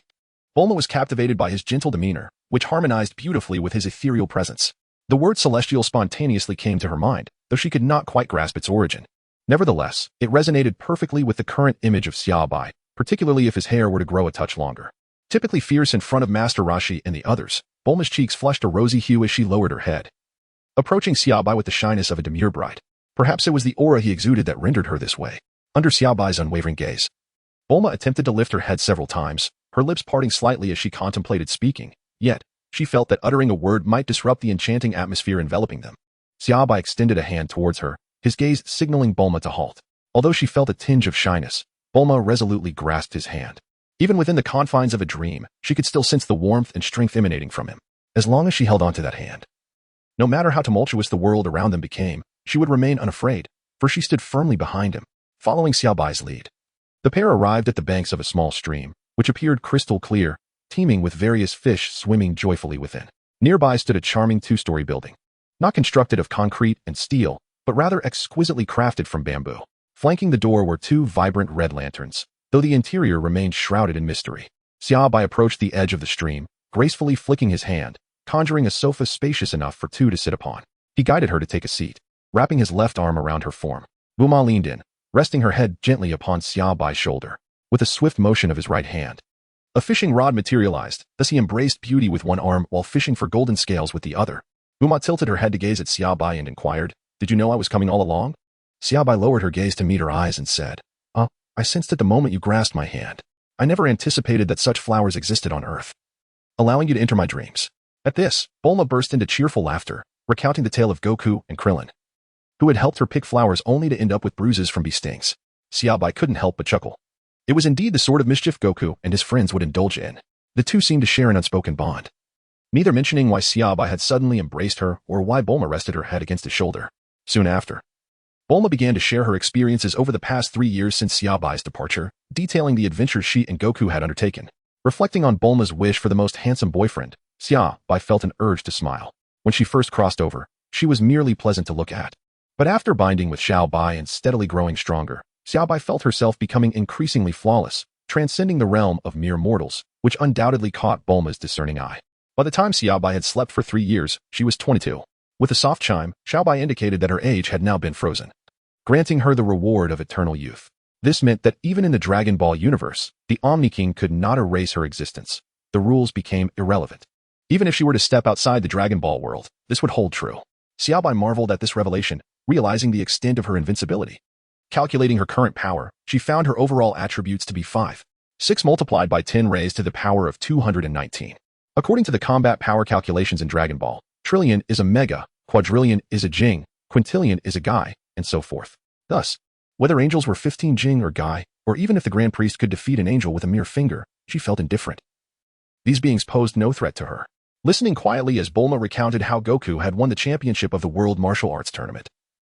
Bulma was captivated by his gentle demeanor, which harmonized beautifully with his ethereal presence. The word celestial spontaneously came to her mind, though she could not quite grasp its origin. Nevertheless, it resonated perfectly with the current image of Xiaobai, particularly if his hair were to grow a touch longer. Typically fierce in front of Master Roshi and the others, Bulma's cheeks flushed a rosy hue as she lowered her head, approaching Xiaobai with the shyness of a demure bride. Perhaps it was the aura he exuded that rendered her this way. Under Xiaobai's unwavering gaze, Bulma attempted to lift her head several times, her lips parting slightly as she contemplated speaking, yet, she felt that uttering a word might disrupt the enchanting atmosphere enveloping them. Xiaobai extended a hand towards her, his gaze signaling Bulma to halt. Although she felt a tinge of shyness, Bulma resolutely grasped his hand. Even within the confines of a dream, she could still sense the warmth and strength emanating from him. As long as she held onto that hand, no matter how tumultuous the world around them became, she would remain unafraid, for she stood firmly behind him, following Xiaobai's lead. The pair arrived at the banks of a small stream, which appeared crystal clear, teeming with various fish swimming joyfully within. Nearby stood a charming two-story building, not constructed of concrete and steel, but rather exquisitely crafted from bamboo. Flanking the door were two vibrant red lanterns, though the interior remained shrouded in mystery. Xiaobai approached the edge of the stream, gracefully flicking his hand, conjuring a sofa spacious enough for two to sit upon. He guided her to take a seat, wrapping his left arm around her form. Bulma leaned in, resting her head gently upon Xiaobai's shoulder, with a swift motion of his right hand. A fishing rod materialized, thus he embraced beauty with one arm while fishing for golden scales with the other. Bulma tilted her head to gaze at Xiaobai and inquired, "Did you know I was coming all along?" Xiaobai lowered her gaze to meet her eyes and said, I sensed at the moment you grasped my hand. I never anticipated that such flowers existed on Earth, allowing you to enter my dreams." At this, Bulma burst into cheerful laughter, recounting the tale of Goku and Krillin, who had helped her pick flowers only to end up with bruises from bee stings. Xiaobai couldn't help but chuckle. It was indeed the sort of mischief Goku and his friends would indulge in. The two seemed to share an unspoken bond, neither mentioning why Xiaobai had suddenly embraced her or why Bulma rested her head against his shoulder. Soon after, Bulma began to share her experiences over the past 3 years since Xiaobai's departure, detailing the adventures she and Goku had undertaken. Reflecting on Bulma's wish for the most handsome boyfriend, Xiaobai felt an urge to smile. When she first crossed over, she was merely pleasant to look at. But after binding with Xiaobai and steadily growing stronger, Xiaobai felt herself becoming increasingly flawless, transcending the realm of mere mortals, which undoubtedly caught Bulma's discerning eye. By the time Xiaobai had slept for 3 years, she was 22. With a soft chime, Xiaobai indicated that her age had now been frozen, granting her the reward of eternal youth. This meant that even in the Dragon Ball universe, the Omni King could not erase her existence. The rules became irrelevant. Even if she were to step outside the Dragon Ball world, this would hold true. Xiaobai marveled at this revelation, realizing the extent of her invincibility. Calculating her current power, she found her overall attributes to be 5. 6 multiplied by 10 raised to the power of 219. According to the combat power calculations in Dragon Ball, trillion is a mega, quadrillion is a jing, quintillion is a gai, and so forth. Thus, whether angels were 15 jing or gai, or even if the Grand Priest could defeat an angel with a mere finger, she felt indifferent. These beings posed no threat to her. Listening quietly as Bulma recounted how Goku had won the championship of the World Martial Arts Tournament,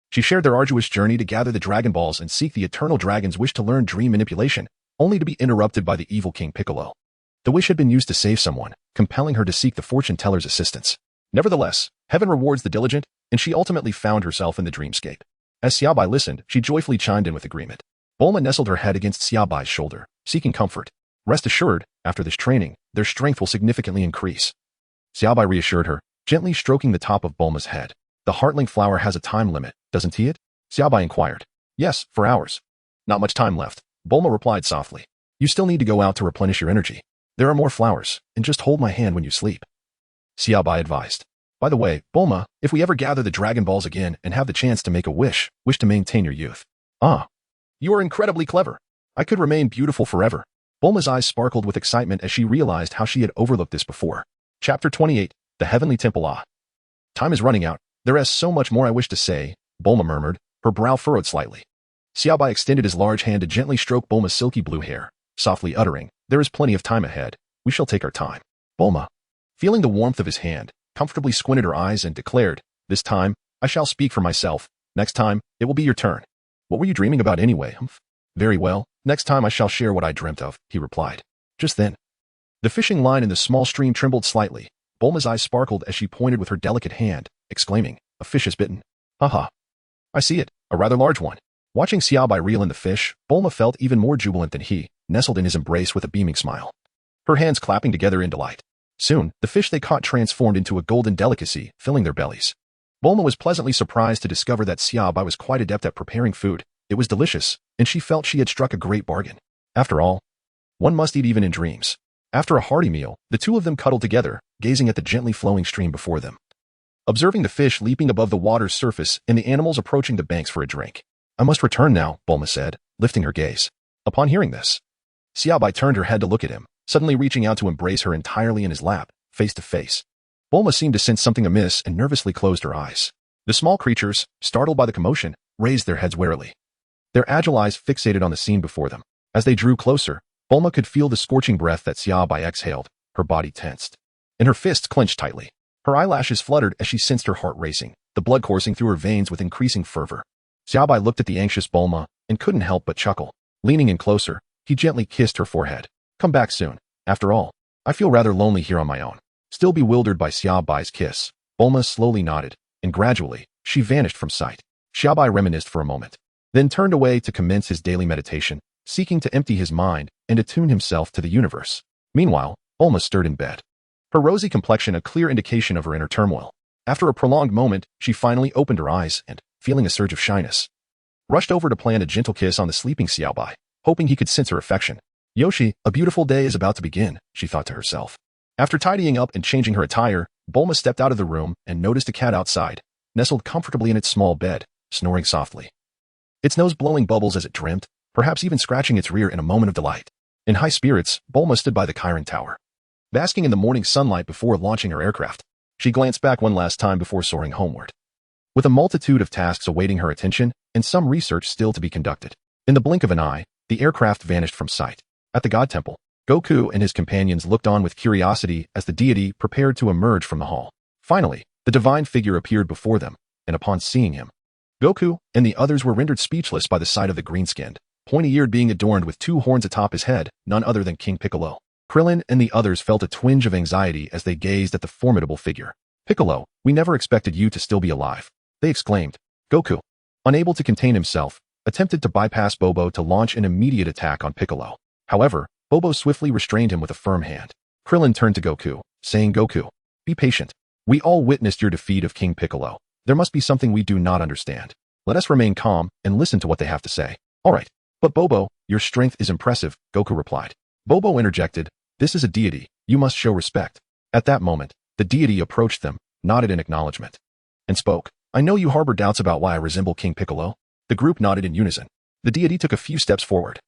She shared their arduous journey to gather the Dragon Balls and seek the Eternal Dragon's wish to learn dream manipulation, only to be interrupted by the evil King Piccolo. The wish had been used to save someone, compelling her to seek the fortune teller's assistance. Nevertheless, heaven rewards the diligent, and she ultimately found herself in the dreamscape. As Xiaobai listened, she joyfully chimed in with agreement. Bulma nestled her head against Xiaobai's shoulder, seeking comfort. Rest assured, after this training, their strength will significantly increase. Xiaobai reassured her, gently stroking the top of Bulma's head. The heartling flower has a time limit, doesn't he it? Xiaobai inquired. Yes, for hours. Not much time left, Bulma replied softly. You still need to go out to replenish your energy. There are more flowers, and just hold my hand when you sleep. Xiaobai advised. By the way, Bulma, if we ever gather the Dragon Balls again and have the chance to make a wish to maintain your youth. Ah. You are incredibly clever. I could remain beautiful forever. Bulma's eyes sparkled with excitement as she realized how she had overlooked this before. Chapter 28, The Heavenly Temple. Ah. Time is running out. There is so much more I wish to say, Bulma murmured, her brow furrowed slightly. Xiaobai extended his large hand to gently stroke Bulma's silky blue hair, softly uttering, there is plenty of time ahead. We shall take our time. Bulma, feeling the warmth of his hand, comfortably squinted her eyes and declared, this time, I shall speak for myself. Next time, it will be your turn. What were you dreaming about anyway, humph? Very well, next time I shall share what I dreamt of, he replied. Just then, the fishing line in the small stream trembled slightly. Bulma's eyes sparkled as she pointed with her delicate hand, exclaiming, a fish is bitten. Haha. I see it, a rather large one. Watching Xiaobai reel in the fish, Bulma felt even more jubilant than he, nestled in his embrace with a beaming smile. Her hands clapping together in delight. Soon, the fish they caught transformed into a golden delicacy, filling their bellies. Bulma was pleasantly surprised to discover that Xiaobai was quite adept at preparing food. It was delicious, and she felt she had struck a great bargain. After all, one must eat even in dreams. After a hearty meal, the two of them cuddled together, gazing at the gently flowing stream before them. Observing the fish leaping above the water's surface and the animals approaching the banks for a drink. I must return now, Bulma said, lifting her gaze. Upon hearing this, Xiaobai turned her head to look at him, suddenly reaching out to embrace her entirely in his lap, face to face. Bulma seemed to sense something amiss and nervously closed her eyes. The small creatures, startled by the commotion, raised their heads warily. Their agile eyes fixated on the scene before them. As they drew closer, Bulma could feel the scorching breath that Xiaobai exhaled, her body tensed, and her fists clenched tightly. Her eyelashes fluttered as she sensed her heart racing, the blood coursing through her veins with increasing fervor. Xiaobai looked at the anxious Bulma and couldn't help but chuckle. Leaning in closer, he gently kissed her forehead. Come back soon. After all, I feel rather lonely here on my own. Still bewildered by Xiaobai's kiss, Bulma slowly nodded, and gradually, she vanished from sight. Xiaobai reminisced for a moment, then turned away to commence his daily meditation, seeking to empty his mind and attune himself to the universe. Meanwhile, Bulma stirred in bed, her rosy complexion a clear indication of her inner turmoil. After a prolonged moment, she finally opened her eyes and, feeling a surge of shyness, rushed over to plant a gentle kiss on the sleeping Xiaobai, hoping he could sense her affection. Yoshi, a beautiful day is about to begin, she thought to herself. After tidying up and changing her attire, Bulma stepped out of the room and noticed a cat outside, nestled comfortably in its small bed, snoring softly. Its nose blowing bubbles as it dreamt, perhaps even scratching its rear in a moment of delight. In high spirits, Bulma stood by the Karin Tower, basking in the morning sunlight before launching her aircraft. She glanced back one last time before soaring homeward. With a multitude of tasks awaiting her attention and some research still to be conducted, in the blink of an eye, the aircraft vanished from sight. At the God Temple, Goku and his companions looked on with curiosity as the deity prepared to emerge from the hall. Finally, the divine figure appeared before them, and upon seeing him, Goku and the others were rendered speechless by the sight of the green-skinned, pointy-eared being adorned with two horns atop his head, none other than King Piccolo. Krillin and the others felt a twinge of anxiety as they gazed at the formidable figure. Piccolo, we never expected you to still be alive, they exclaimed. Goku, unable to contain himself, attempted to bypass Bobo to launch an immediate attack on Piccolo. However, Bobo swiftly restrained him with a firm hand. Krillin turned to Goku, saying, Goku, be patient. We all witnessed your defeat of King Piccolo. There must be something we do not understand. Let us remain calm and listen to what they have to say. All right. But Bobo, your strength is impressive, Goku replied. Bobo interjected, this is a deity. You must show respect. At that moment, the deity approached them, nodded in acknowledgement, and spoke. I know you harbor doubts about why I resemble King Piccolo. The group nodded in unison. The deity took a few steps forward,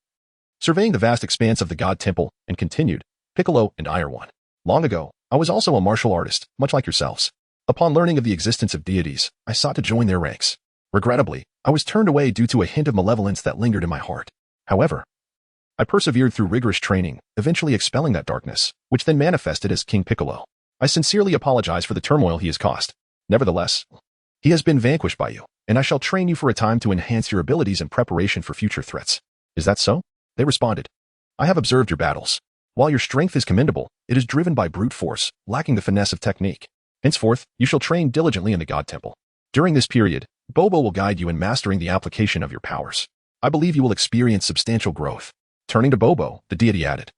surveying the vast expanse of the God Temple, and continued, Piccolo and I are one. Long ago, I was also a martial artist, much like yourselves. Upon learning of the existence of deities, I sought to join their ranks. Regrettably, I was turned away due to a hint of malevolence that lingered in my heart. However, I persevered through rigorous training, eventually expelling that darkness, which then manifested as King Piccolo. I sincerely apologize for the turmoil he has caused. Nevertheless, he has been vanquished by you, and I shall train you for a time to enhance your abilities in preparation for future threats. Is that so? They responded. I have observed your battles. While your strength is commendable, it is driven by brute force, lacking the finesse of technique. Henceforth, you shall train diligently in the God Temple. During this period, Bobo will guide you in mastering the application of your powers. I believe you will experience substantial growth. Turning to Bobo, the deity added.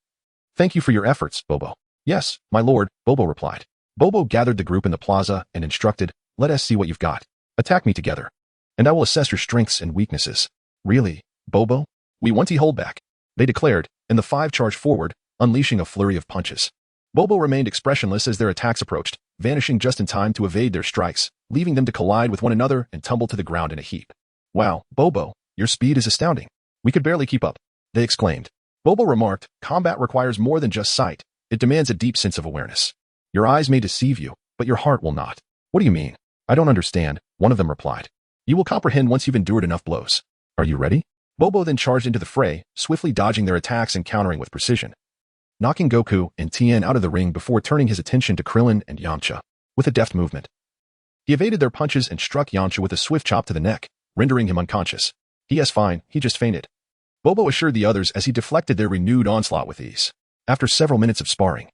Thank you for your efforts, Bobo. Yes, my lord, Bobo replied. Bobo gathered the group in the plaza and instructed, let us see what you've got. Attack me together, and I will assess your strengths and weaknesses. Really, Bobo? We won't hold back, they declared, and the five charged forward, unleashing a flurry of punches. Bobo remained expressionless as their attacks approached, vanishing just in time to evade their strikes, leaving them to collide with one another and tumble to the ground in a heap. Wow, Bobo, your speed is astounding. We could barely keep up, they exclaimed. Bobo remarked, combat requires more than just sight. It demands a deep sense of awareness. Your eyes may deceive you, but your heart will not. What do you mean? I don't understand, one of them replied. You will comprehend once you've endured enough blows. Are you ready? Bobo then charged into the fray, swiftly dodging their attacks and countering with precision, knocking Goku and Tien out of the ring before turning his attention to Krillin and Yamcha. With a deft movement, he evaded their punches and struck Yamcha with a swift chop to the neck, rendering him unconscious. Yes, fine, he just fainted, Bobo assured the others as he deflected their renewed onslaught with ease. After several minutes of sparring,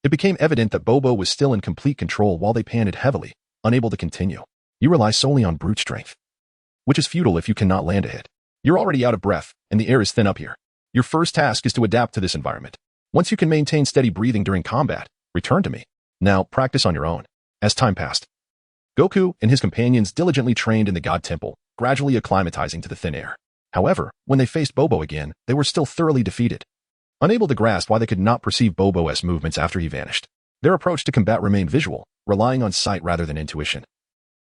it became evident that Bobo was still in complete control while they panted heavily, unable to continue. You rely solely on brute strength, which is futile if you cannot land a hit. You're already out of breath, and the air is thin up here. Your first task is to adapt to this environment. Once you can maintain steady breathing during combat, return to me. Now, practice on your own. As time passed, Goku and his companions diligently trained in the God Temple, gradually acclimatizing to the thin air. However, when they faced Bobo again, they were still thoroughly defeated, unable to grasp why they could not perceive Bobo's movements after he vanished. Their approach to combat remained visual, relying on sight rather than intuition,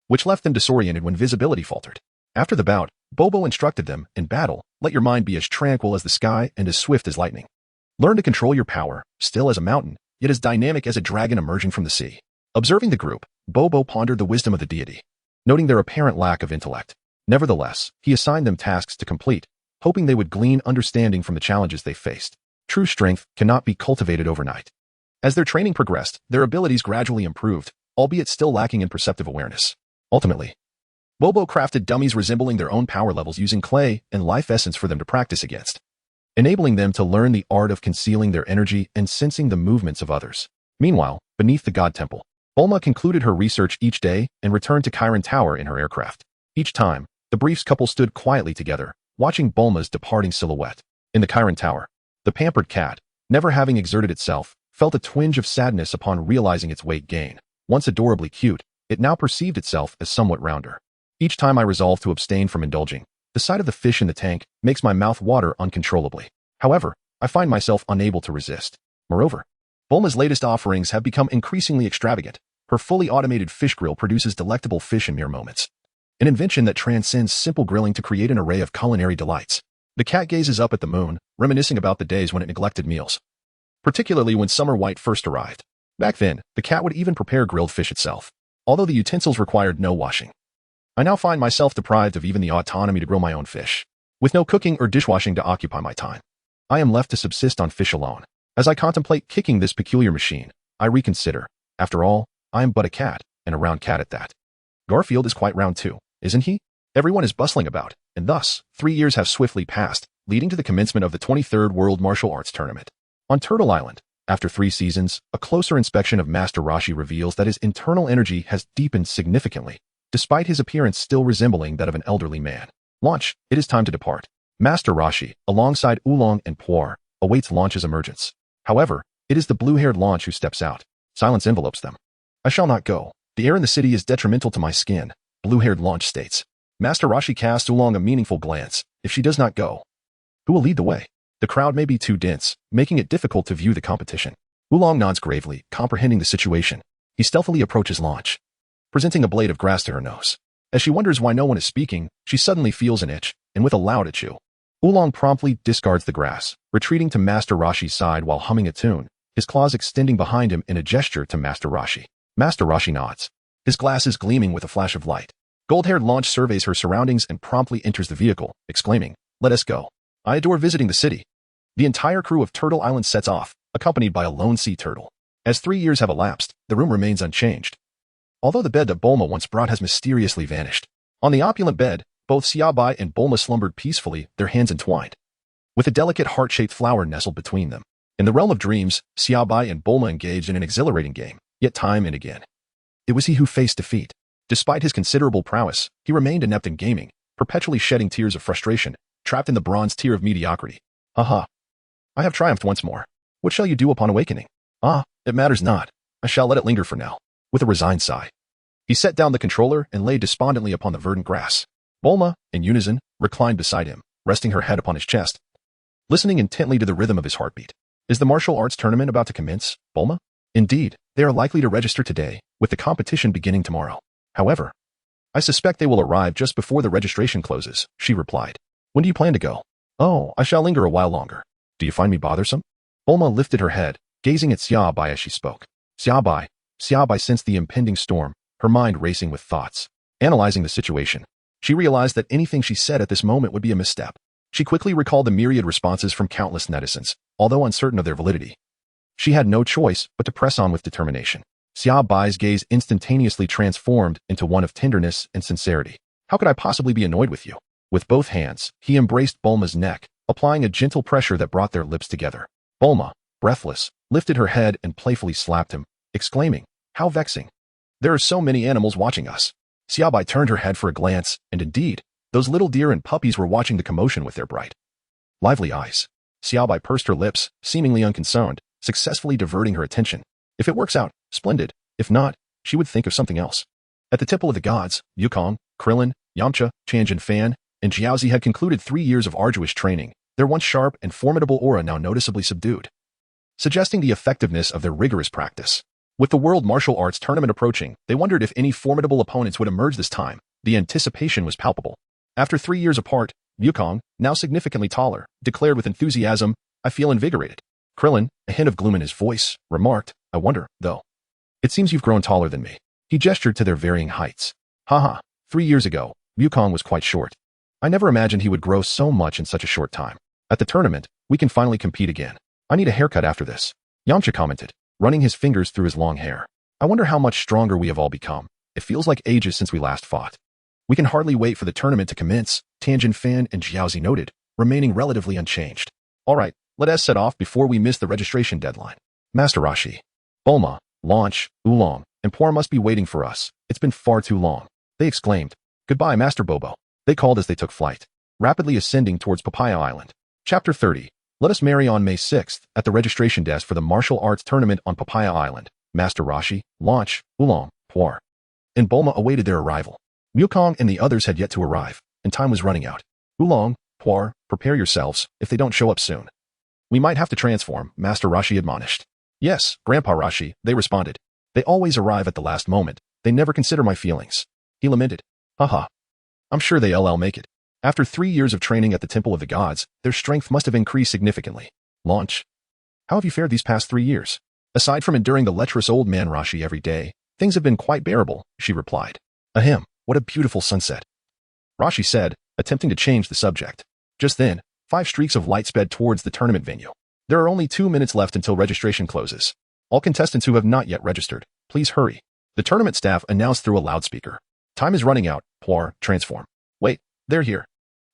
which left them disoriented when visibility faltered. After the bout, Bobo instructed them, in battle, let your mind be as tranquil as the sky and as swift as lightning. Learn to control your power, still as a mountain, yet as dynamic as a dragon emerging from the sea. Observing the group, Bobo pondered the wisdom of the deity, noting their apparent lack of intellect. Nevertheless, he assigned them tasks to complete, hoping they would glean understanding from the challenges they faced. True strength cannot be cultivated overnight. As their training progressed, their abilities gradually improved, albeit still lacking in perceptive awareness. Ultimately, Bobo crafted dummies resembling their own power levels using clay and life essence for them to practice against, enabling them to learn the art of concealing their energy and sensing the movements of others. Meanwhile, beneath the God Temple, Bulma concluded her research each day and returned to Karin Tower in her aircraft. Each time, the briefs couple stood quietly together, watching Bulma's departing silhouette. In the Karin Tower, the pampered cat, never having exerted itself, felt a twinge of sadness upon realizing its weight gain. Once adorably cute, it now perceived itself as somewhat rounder. Each time I resolve to abstain from indulging, the sight of the fish in the tank makes my mouth water uncontrollably. However, I find myself unable to resist. Moreover, Bulma's latest offerings have become increasingly extravagant. Her fully automated fish grill produces delectable fish in mere moments, an invention that transcends simple grilling to create an array of culinary delights. The cat gazes up at the moon, reminiscing about the days when it neglected meals, particularly when Summer White first arrived. Back then, the cat would even prepare grilled fish itself, although the utensils required no washing. I now find myself deprived of even the autonomy to grill my own fish. With no cooking or dishwashing to occupy my time, I am left to subsist on fish alone. As I contemplate kicking this peculiar machine, I reconsider. After all, I am but a cat, and a round cat at that. Garfield is quite round too, isn't he? Everyone is bustling about, and thus, 3 years have swiftly passed, leading to the commencement of the 23rd World Martial Arts Tournament. On Turtle Island, after 3 seasons, a closer inspection of Master Roshi reveals that his internal energy has deepened significantly, despite his appearance still resembling that of an elderly man. Launch, it is time to depart. Master Roshi, alongside Oolong and Puar, awaits Launch's emergence. However, it is the blue-haired Launch who steps out. Silence envelopes them. I shall not go. The air in the city is detrimental to my skin, blue-haired Launch states. Master Roshi casts Oolong a meaningful glance. If she does not go, who will lead the way? The crowd may be too dense, making it difficult to view the competition. Oolong nods gravely, comprehending the situation. He stealthily approaches Launch, presenting a blade of grass to her nose. As she wonders why no one is speaking, she suddenly feels an itch, and with a loud achoo, Oolong promptly discards the grass, retreating to Master Roshi's side while humming a tune, his claws extending behind him in a gesture to Master Roshi. Master Roshi nods, his glasses gleaming with a flash of light. Gold-haired Launch surveys her surroundings and promptly enters the vehicle, exclaiming, "Let us go. I adore visiting the city." The entire crew of Turtle Island sets off, accompanied by a lone sea turtle. As 3 years have elapsed, the room remains unchanged, although the bed that Bulma once brought has mysteriously vanished. On the opulent bed, both Xiaobai and Bulma slumbered peacefully, their hands entwined, with a delicate heart-shaped flower nestled between them. In the realm of dreams, Xiaobai and Bulma engaged in an exhilarating game, yet time and again, it was he who faced defeat. Despite his considerable prowess, he remained inept in gaming, perpetually shedding tears of frustration, trapped in the bronze tier of mediocrity. Haha. I have triumphed once more. What shall you do upon awakening? Ah, it matters not. I shall let it linger for now. With a resigned sigh, he set down the controller and lay despondently upon the verdant grass. Bulma, in unison, reclined beside him, resting her head upon his chest, listening intently to the rhythm of his heartbeat. Is the martial arts tournament about to commence, Bulma? Indeed, they are likely to register today, with the competition beginning tomorrow. However, I suspect they will arrive just before the registration closes, she replied. When do you plan to go? Oh, I shall linger a while longer. Do you find me bothersome? Bulma lifted her head, gazing at Xiaobai as she spoke. Xiaobai sensed the impending storm, her mind racing with thoughts. Analyzing the situation, she realized that anything she said at this moment would be a misstep. She quickly recalled the myriad responses from countless netizens, although uncertain of their validity. She had no choice but to press on with determination. Xiaobai's gaze instantaneously transformed into one of tenderness and sincerity. How could I possibly be annoyed with you? With both hands, he embraced Bulma's neck, applying a gentle pressure that brought their lips together. Bulma, breathless, lifted her head and playfully slapped him, exclaiming, "How vexing. There are so many animals watching us." Xiaobai turned her head for a glance, and indeed, those little deer and puppies were watching the commotion with their bright, lively eyes. Xiaobai pursed her lips, seemingly unconcerned, successfully diverting her attention. If it works out, splendid. If not, she would think of something else. At the Temple of the Gods, Yukong, Krillin, Yamcha, Tianjin Fan, and Jiaozi had concluded 3 years of arduous training, their once sharp and formidable aura now noticeably subdued, suggesting the effectiveness of their rigorous practice. With the World Martial Arts Tournament approaching, they wondered if any formidable opponents would emerge this time. The anticipation was palpable. After 3 years apart, Yukong, now significantly taller, declared with enthusiasm, "I feel invigorated." Krillin, a hint of gloom in his voice, remarked, "I wonder, though. It seems you've grown taller than me." He gestured to their varying heights. Haha, 3 years ago, Yukong was quite short. I never imagined he would grow so much in such a short time. At the tournament, we can finally compete again. I need a haircut after this, Yamcha commented, running his fingers through his long hair. I wonder how much stronger we have all become. It feels like ages since we last fought. We can hardly wait for the tournament to commence, Tianjin Fan and Jiaozi noted, remaining relatively unchanged. All right, let us set off before we miss the registration deadline. Master Rashi, Bulma, Launch, Oolong, and Puar must be waiting for us. It's been far too long. They exclaimed. Goodbye, Master Bobo. They called as they took flight, rapidly ascending towards Papaya Island. Chapter 30. Let us marry on May 6th at the registration desk for the martial arts tournament on Papaya Island. Master Rashi, Launch, Oolong, Puar, and Bulma awaited their arrival. Yukong and the others had yet to arrive, and time was running out. Oolong, Puar, prepare yourselves if they don't show up soon. We might have to transform, Master Rashi admonished. Yes, Grandpa Rashi, they responded. They always arrive at the last moment. They never consider my feelings. He lamented. Haha. I'm sure they'll make it. After 3 years of training at the Temple of the Gods, their strength must have increased significantly. Launch. How have you fared these past 3 years? Aside from enduring the lecherous old man Rashi every day, things have been quite bearable, she replied. Ahem, what a beautiful sunset. Rashi said, attempting to change the subject. Just then, 5 streaks of light sped towards the tournament venue. There are only 2 minutes left until registration closes. All contestants who have not yet registered, please hurry. The tournament staff announced through a loudspeaker. Time is running out, Puar, transform. Wait, they're here.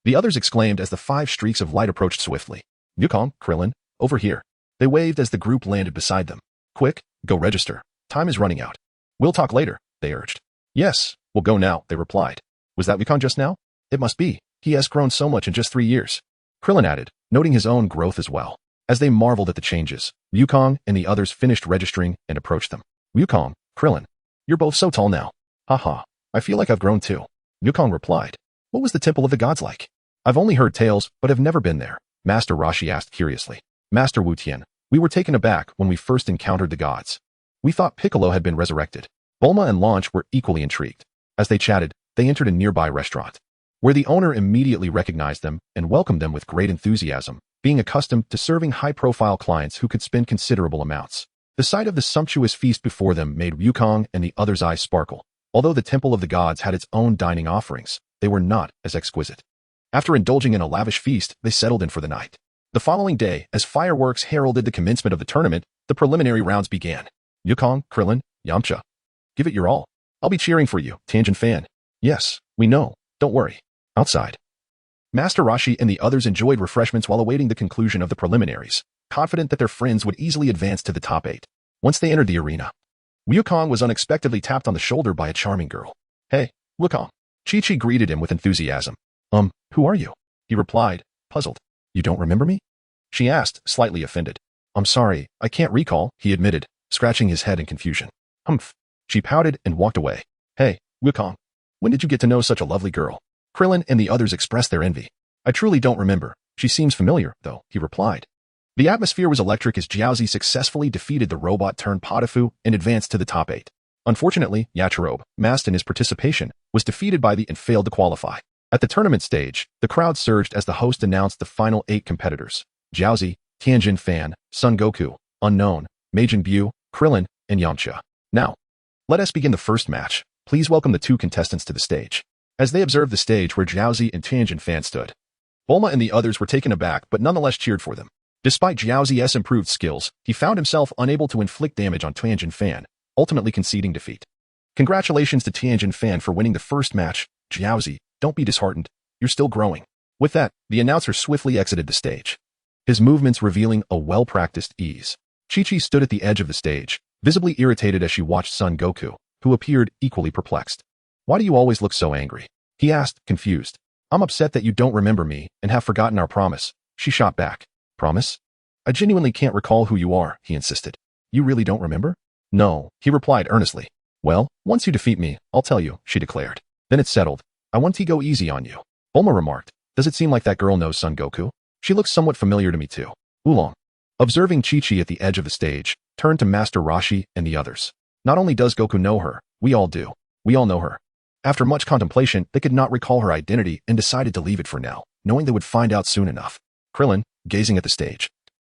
The others exclaimed as the 5 streaks of light approached swiftly. Yukong, Krillin, over here. They waved as the group landed beside them. Quick, go register. Time is running out. We'll talk later, they urged. Yes, we'll go now, they replied. Was that Yukong just now? It must be. He has grown so much in just 3 years. Krillin added, noting his own growth as well. As they marveled at the changes, Yukong and the others finished registering and approached them. Yukong, Krillin, you're both so tall now. Haha, I feel like I've grown too. Yukong replied. What was the Temple of the Gods like? I've only heard tales, but have never been there. Master Rashi asked curiously. Master Wu Tian, we were taken aback when we first encountered the gods. We thought Piccolo had been resurrected. Bulma and Launch were equally intrigued. As they chatted, they entered a nearby restaurant, where the owner immediately recognized them and welcomed them with great enthusiasm, being accustomed to serving high-profile clients who could spend considerable amounts. The sight of the sumptuous feast before them made Yukong and the others' eyes sparkle. Although the Temple of the Gods had its own dining offerings, they were not as exquisite. After indulging in a lavish feast, they settled in for the night. The following day, as fireworks heralded the commencement of the tournament, the preliminary rounds began. Yukong, Krillin, Yamcha. Give it your all. I'll be cheering for you, Tianjin Fan. Yes, We know. Don't worry. Outside. Master Roshi and the others enjoyed refreshments while awaiting the conclusion of the preliminaries, confident that their friends would easily advance to the top 8. Once they entered the arena, Wukong was unexpectedly tapped on the shoulder by a charming girl. Hey, Wukong. Chi-Chi greeted him with enthusiasm. Who are you? He replied, puzzled. You don't remember me? She asked, slightly offended. I'm sorry, I can't recall, he admitted, scratching his head in confusion. Humph. She pouted and walked away. Hey, Wukong. When did you get to know such a lovely girl? Krillin and the others expressed their envy. I truly don't remember. She seems familiar, though, he replied. The atmosphere was electric as Jiaozi successfully defeated the robot-turned-Potifu and advanced to the top 8. Unfortunately, Yachirobe, masked in his participation, was defeated by the and failed to qualify. At the tournament stage, the crowd surged as the host announced the final 8 competitors. Jiaozi, Tianjin Fan, Son Goku, Unknown, Majin Buu, Krillin, and Yamcha. Now, let us begin the first match. Please welcome the 2 contestants to the stage. As they observed the stage where Jiaozi and Tianjin Fan stood, Bulma and the others were taken aback but nonetheless cheered for them. Despite Jiaozi's improved skills, he found himself unable to inflict damage on Tianjin Fan, ultimately conceding defeat. Congratulations to Tianjin Fan for winning the first match. Jiaozi, don't be disheartened. You're still growing. With that, the announcer swiftly exited the stage, his movements revealing a well-practiced ease. Chi-Chi stood at the edge of the stage, visibly irritated as she watched Son Goku, who appeared equally perplexed. Why do you always look so angry? He asked, confused. I'm upset that you don't remember me and have forgotten our promise. She shot back. Promise? I genuinely can't recall who you are, he insisted. You really don't remember? No, he replied earnestly. Well, once you defeat me, I'll tell you, she declared. Then it's settled. I want to go easy on you. Bulma remarked. Does it seem like that girl knows Son Goku? She looks somewhat familiar to me too. Oolong. Observing Chi-Chi at the edge of the stage, turned to Master Roshi and the others. Not only does Goku know her, we all do. We all know her. After much contemplation, they could not recall her identity and decided to leave it for now, knowing they would find out soon enough. Krillin, gazing at the stage,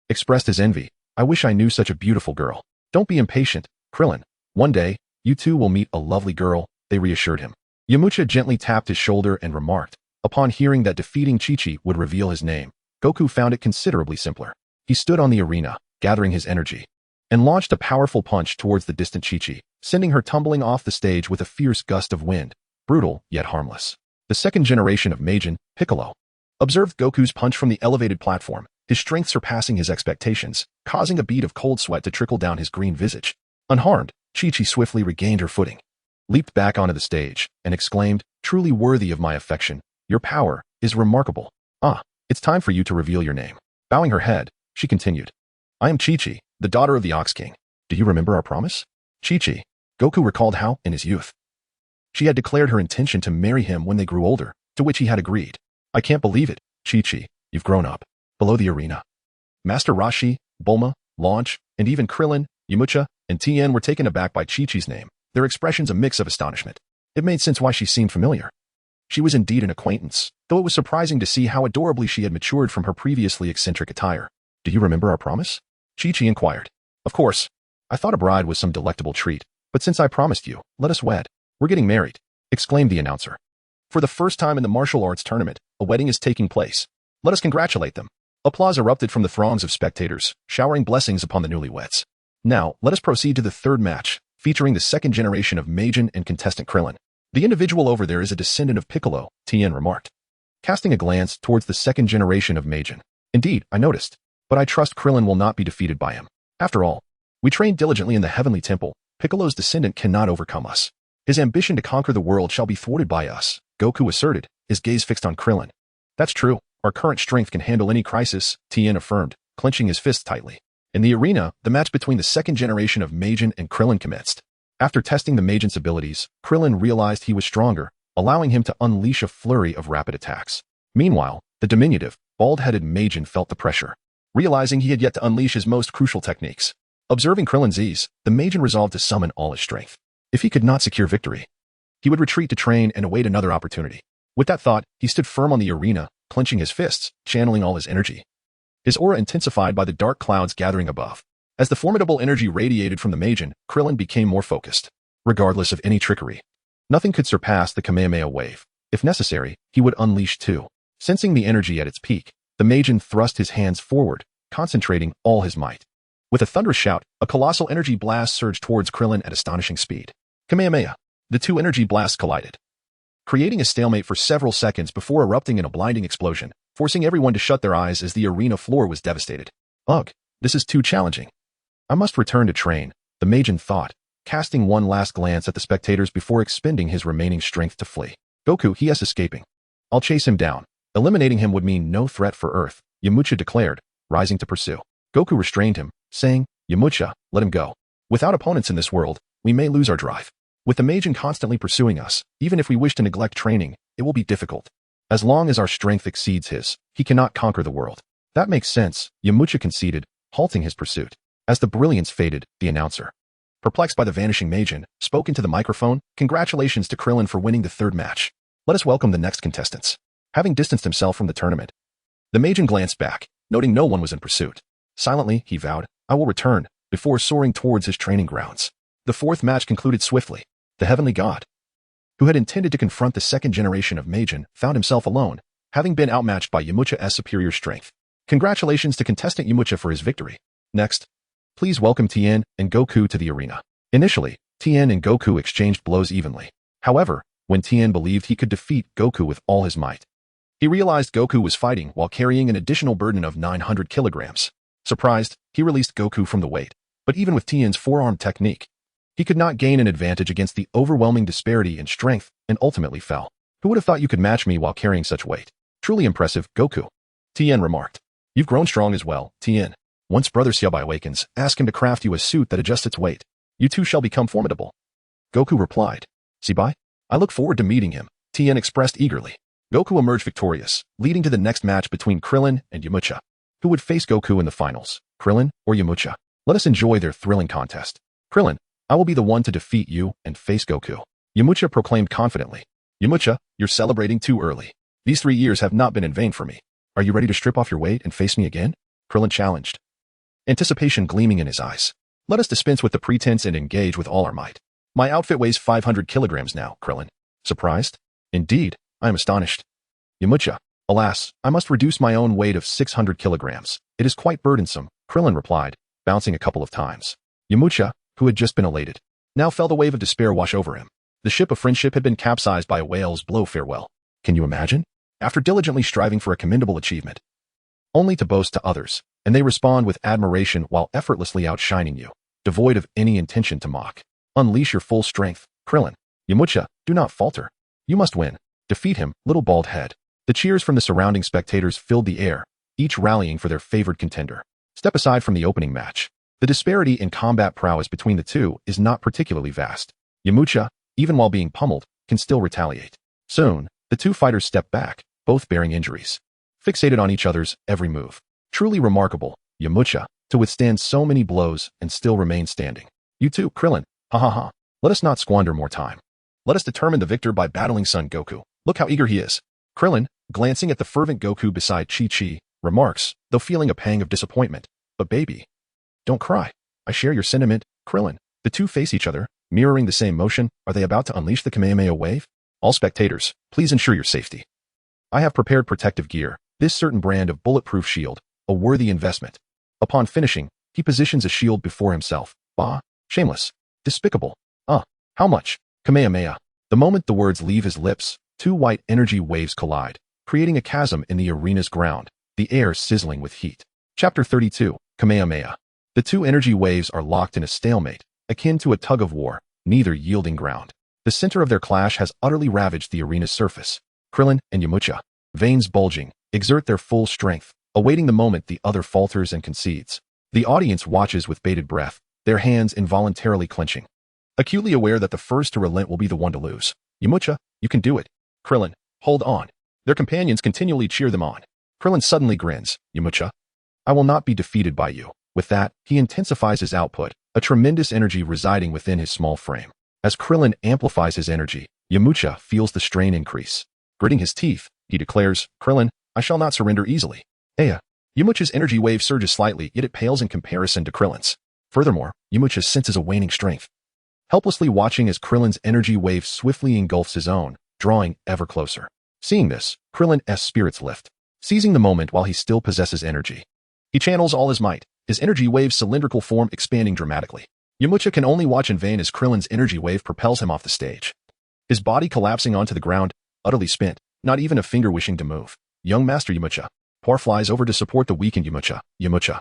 expressed his envy. I wish I knew such a beautiful girl. Don't be impatient, Krillin. One day, you two will meet a lovely girl, they reassured him. Yamcha gently tapped his shoulder and remarked. Upon hearing that defeating Chi-Chi would reveal his name, Goku found it considerably simpler. He stood on the arena, gathering his energy, and launched a powerful punch towards the distant Chi-Chi, sending her tumbling off the stage with a fierce gust of wind. Brutal, yet harmless. The second generation of Majin, Piccolo, observed Goku's punch from the elevated platform, his strength surpassing his expectations, causing a bead of cold sweat to trickle down his green visage. Unharmed, Chi-Chi swiftly regained her footing, leaped back onto the stage, and exclaimed, truly worthy of my affection, your power is remarkable. It's time for you to reveal your name. Bowing her head, she continued. I am Chi-Chi, the daughter of the Ox King. Do you remember our promise? Chi-Chi. Goku recalled how, in his youth, she had declared her intention to marry him when they grew older, to which he had agreed. I can't believe it, Chi-Chi, you've grown up. Below the arena, Master Roshi, Bulma, Launch, and even Krillin, Yamcha, and Tien were taken aback by Chi-Chi's name, their expressions a mix of astonishment. It made sense why she seemed familiar. She was indeed an acquaintance, though it was surprising to see how adorably she had matured from her previously eccentric attire. Do you remember our promise? Chi-Chi inquired. Of course. I thought a bride was some delectable treat, but since I promised you, let us wed. We're getting married, exclaimed the announcer. For the first time in the martial arts tournament, a wedding is taking place. Let us congratulate them. Applause erupted from the throngs of spectators, showering blessings upon the newlyweds. Now, let us proceed to the third match, featuring the second generation of Majin and contestant Krillin. The individual over there is a descendant of Piccolo, Tien remarked, casting a glance towards the second generation of Majin. Indeed, I noticed, but I trust Krillin will not be defeated by him. After all, we trained diligently in the Heavenly Temple. Piccolo's descendant cannot overcome us. His ambition to conquer the world shall be thwarted by us, Goku asserted, his gaze fixed on Krillin. That's true. Our current strength can handle any crisis, Tien affirmed, clenching his fists tightly. In the arena, the match between the second generation of Majin and Krillin commenced. After testing the Majin's abilities, Krillin realized he was stronger, allowing him to unleash a flurry of rapid attacks. Meanwhile, the diminutive, bald-headed Majin felt the pressure, realizing he had yet to unleash his most crucial techniques. Observing Krillin's ease, the Majin resolved to summon all his strength. If he could not secure victory, he would retreat to train and await another opportunity. With that thought, he stood firm on the arena, clenching his fists, channeling all his energy. His aura intensified by the dark clouds gathering above. As the formidable energy radiated from the Majin, Krillin became more focused. Regardless of any trickery, nothing could surpass the Kamehameha wave. If necessary, he would unleash two. Sensing the energy at its peak, the Majin thrust his hands forward, concentrating all his might. With a thunderous shout, a colossal energy blast surged towards Krillin at astonishing speed. Kamehameha. The two energy blasts collided, creating a stalemate for several seconds before erupting in a blinding explosion, forcing everyone to shut their eyes as the arena floor was devastated. Ugh, this is too challenging. I must return to train, the Majin thought, casting one last glance at the spectators before expending his remaining strength to flee. Goku, he is escaping. I'll chase him down. Eliminating him would mean no threat for Earth, Yamcha declared, rising to pursue. Goku restrained him, saying, Yamcha, let him go. Without opponents in this world, we may lose our drive. With the Majin constantly pursuing us, even if we wish to neglect training, it will be difficult. As long as our strength exceeds his, he cannot conquer the world. That makes sense, Yamcha conceded, halting his pursuit. As the brilliance faded, the announcer, perplexed by the vanishing Majin, spoke into the microphone, congratulations to Krillin for winning the third match. Let us welcome the next contestants. Having distanced himself from the tournament, the Majin glanced back, noting no one was in pursuit. Silently, he vowed, I will return, before soaring towards his training grounds. The fourth match concluded swiftly. The heavenly god, who had intended to confront the second generation of Majin, found himself alone, having been outmatched by Yamcha's superior strength. Congratulations to contestant Yamcha for his victory. Next, please welcome Tien and Goku to the arena. Initially, Tien and Goku exchanged blows evenly. However, when Tien believed he could defeat Goku with all his might, he realized Goku was fighting while carrying an additional burden of 900 kilograms. Surprised, he released Goku from the weight. But even with Tien's forearm technique, he could not gain an advantage against the overwhelming disparity in strength and ultimately fell. Who would have thought you could match me while carrying such weight? Truly impressive, Goku. Tien remarked. You've grown strong as well, Tien. Once Brother Xiaobai awakens, ask him to craft you a suit that adjusts its weight. You two shall become formidable. Goku replied. Xiaobai? I look forward to meeting him, Tien expressed eagerly. Goku emerged victorious, leading to the next match between Krillin and Yamcha. Who would face Goku in the finals, Krillin or Yamcha? Let us enjoy their thrilling contest. Krillin, I will be the one to defeat you and face Goku, Yamcha proclaimed confidently. Yamcha, you're celebrating too early. These 3 years have not been in vain for me. Are you ready to strip off your weight and face me again? Krillin challenged, anticipation gleaming in his eyes. Let us dispense with the pretense and engage with all our might. My outfit weighs 500 kilograms now, Krillin. Surprised? Indeed, I am astonished. Yamcha, alas, I must reduce my own weight of 600 kilograms. It is quite burdensome, Krillin replied, bouncing a couple of times. Yamcha, who had just been elated, now felt a wave of despair wash over him. The ship of friendship had been capsized by a whale's blow farewell. Can you imagine? After diligently striving for a commendable achievement, only to boast to others, and they respond with admiration while effortlessly outshining you, devoid of any intention to mock. Unleash your full strength, Krillin. Yamcha, do not falter. You must win. Defeat him, little bald head. The cheers from the surrounding spectators filled the air, each rallying for their favored contender. Step aside from the opening match. The disparity in combat prowess between the two is not particularly vast. Yamcha, even while being pummeled, can still retaliate. Soon, the two fighters stepped back, both bearing injuries, fixated on each other's every move. Truly remarkable, Yamcha, to withstand so many blows and still remain standing. You too, Krillin. Ha ha ha. Let us not squander more time. Let us determine the victor by battling Son Goku. Look how eager he is. Krillin, glancing at the fervent Goku beside Chi-Chi, remarks, though feeling a pang of disappointment. But baby, don't cry. I share your sentiment, Krillin. The two face each other, mirroring the same motion. Are they about to unleash the Kamehameha wave? All spectators, please ensure your safety. I have prepared protective gear, this certain brand of bulletproof shield, a worthy investment. Upon finishing, he positions a shield before himself. Bah, shameless, despicable. How much? Kamehameha. The moment the words leave his lips, two white energy waves collide, creating a chasm in the arena's ground, the air sizzling with heat. Chapter 32, Kamehameha. The two energy waves are locked in a stalemate, akin to a tug of war, neither yielding ground. The center of their clash has utterly ravaged the arena's surface. Krillin and Yamcha, veins bulging, exert their full strength, awaiting the moment the other falters and concedes. The audience watches with bated breath, their hands involuntarily clenching, acutely aware that the first to relent will be the one to lose. Yamcha, you can do it. Krillin, hold on. Their companions continually cheer them on. Krillin suddenly grins. Yamcha, I will not be defeated by you. With that, he intensifies his output, a tremendous energy residing within his small frame. As Krillin amplifies his energy, Yamcha feels the strain increase. Gritting his teeth, he declares, Krillin, I shall not surrender easily. Yamcha's energy wave surges slightly, yet it pales in comparison to Krillin's. Furthermore, Yamcha senses a waning strength, helplessly watching as Krillin's energy wave swiftly engulfs his own, drawing ever closer. Seeing this, Krillin's spirits lift, seizing the moment while he still possesses energy. He channels all his might, his energy wave's cylindrical form expanding dramatically. Yamcha can only watch in vain as Krillin's energy wave propels him off the stage. his body collapsing onto the ground, utterly spent, not even a finger wishing to move. Young Master Yamcha. Poor flies over to support the weakened Yamcha. Yamcha,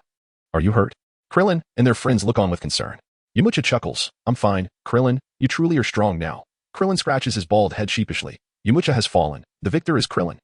are you hurt? Krillin and their friends look on with concern. Yamcha chuckles. I'm fine. Krillin, you truly are strong now. Krillin scratches his bald head sheepishly. Yamcha has fallen. The victor is Krillin.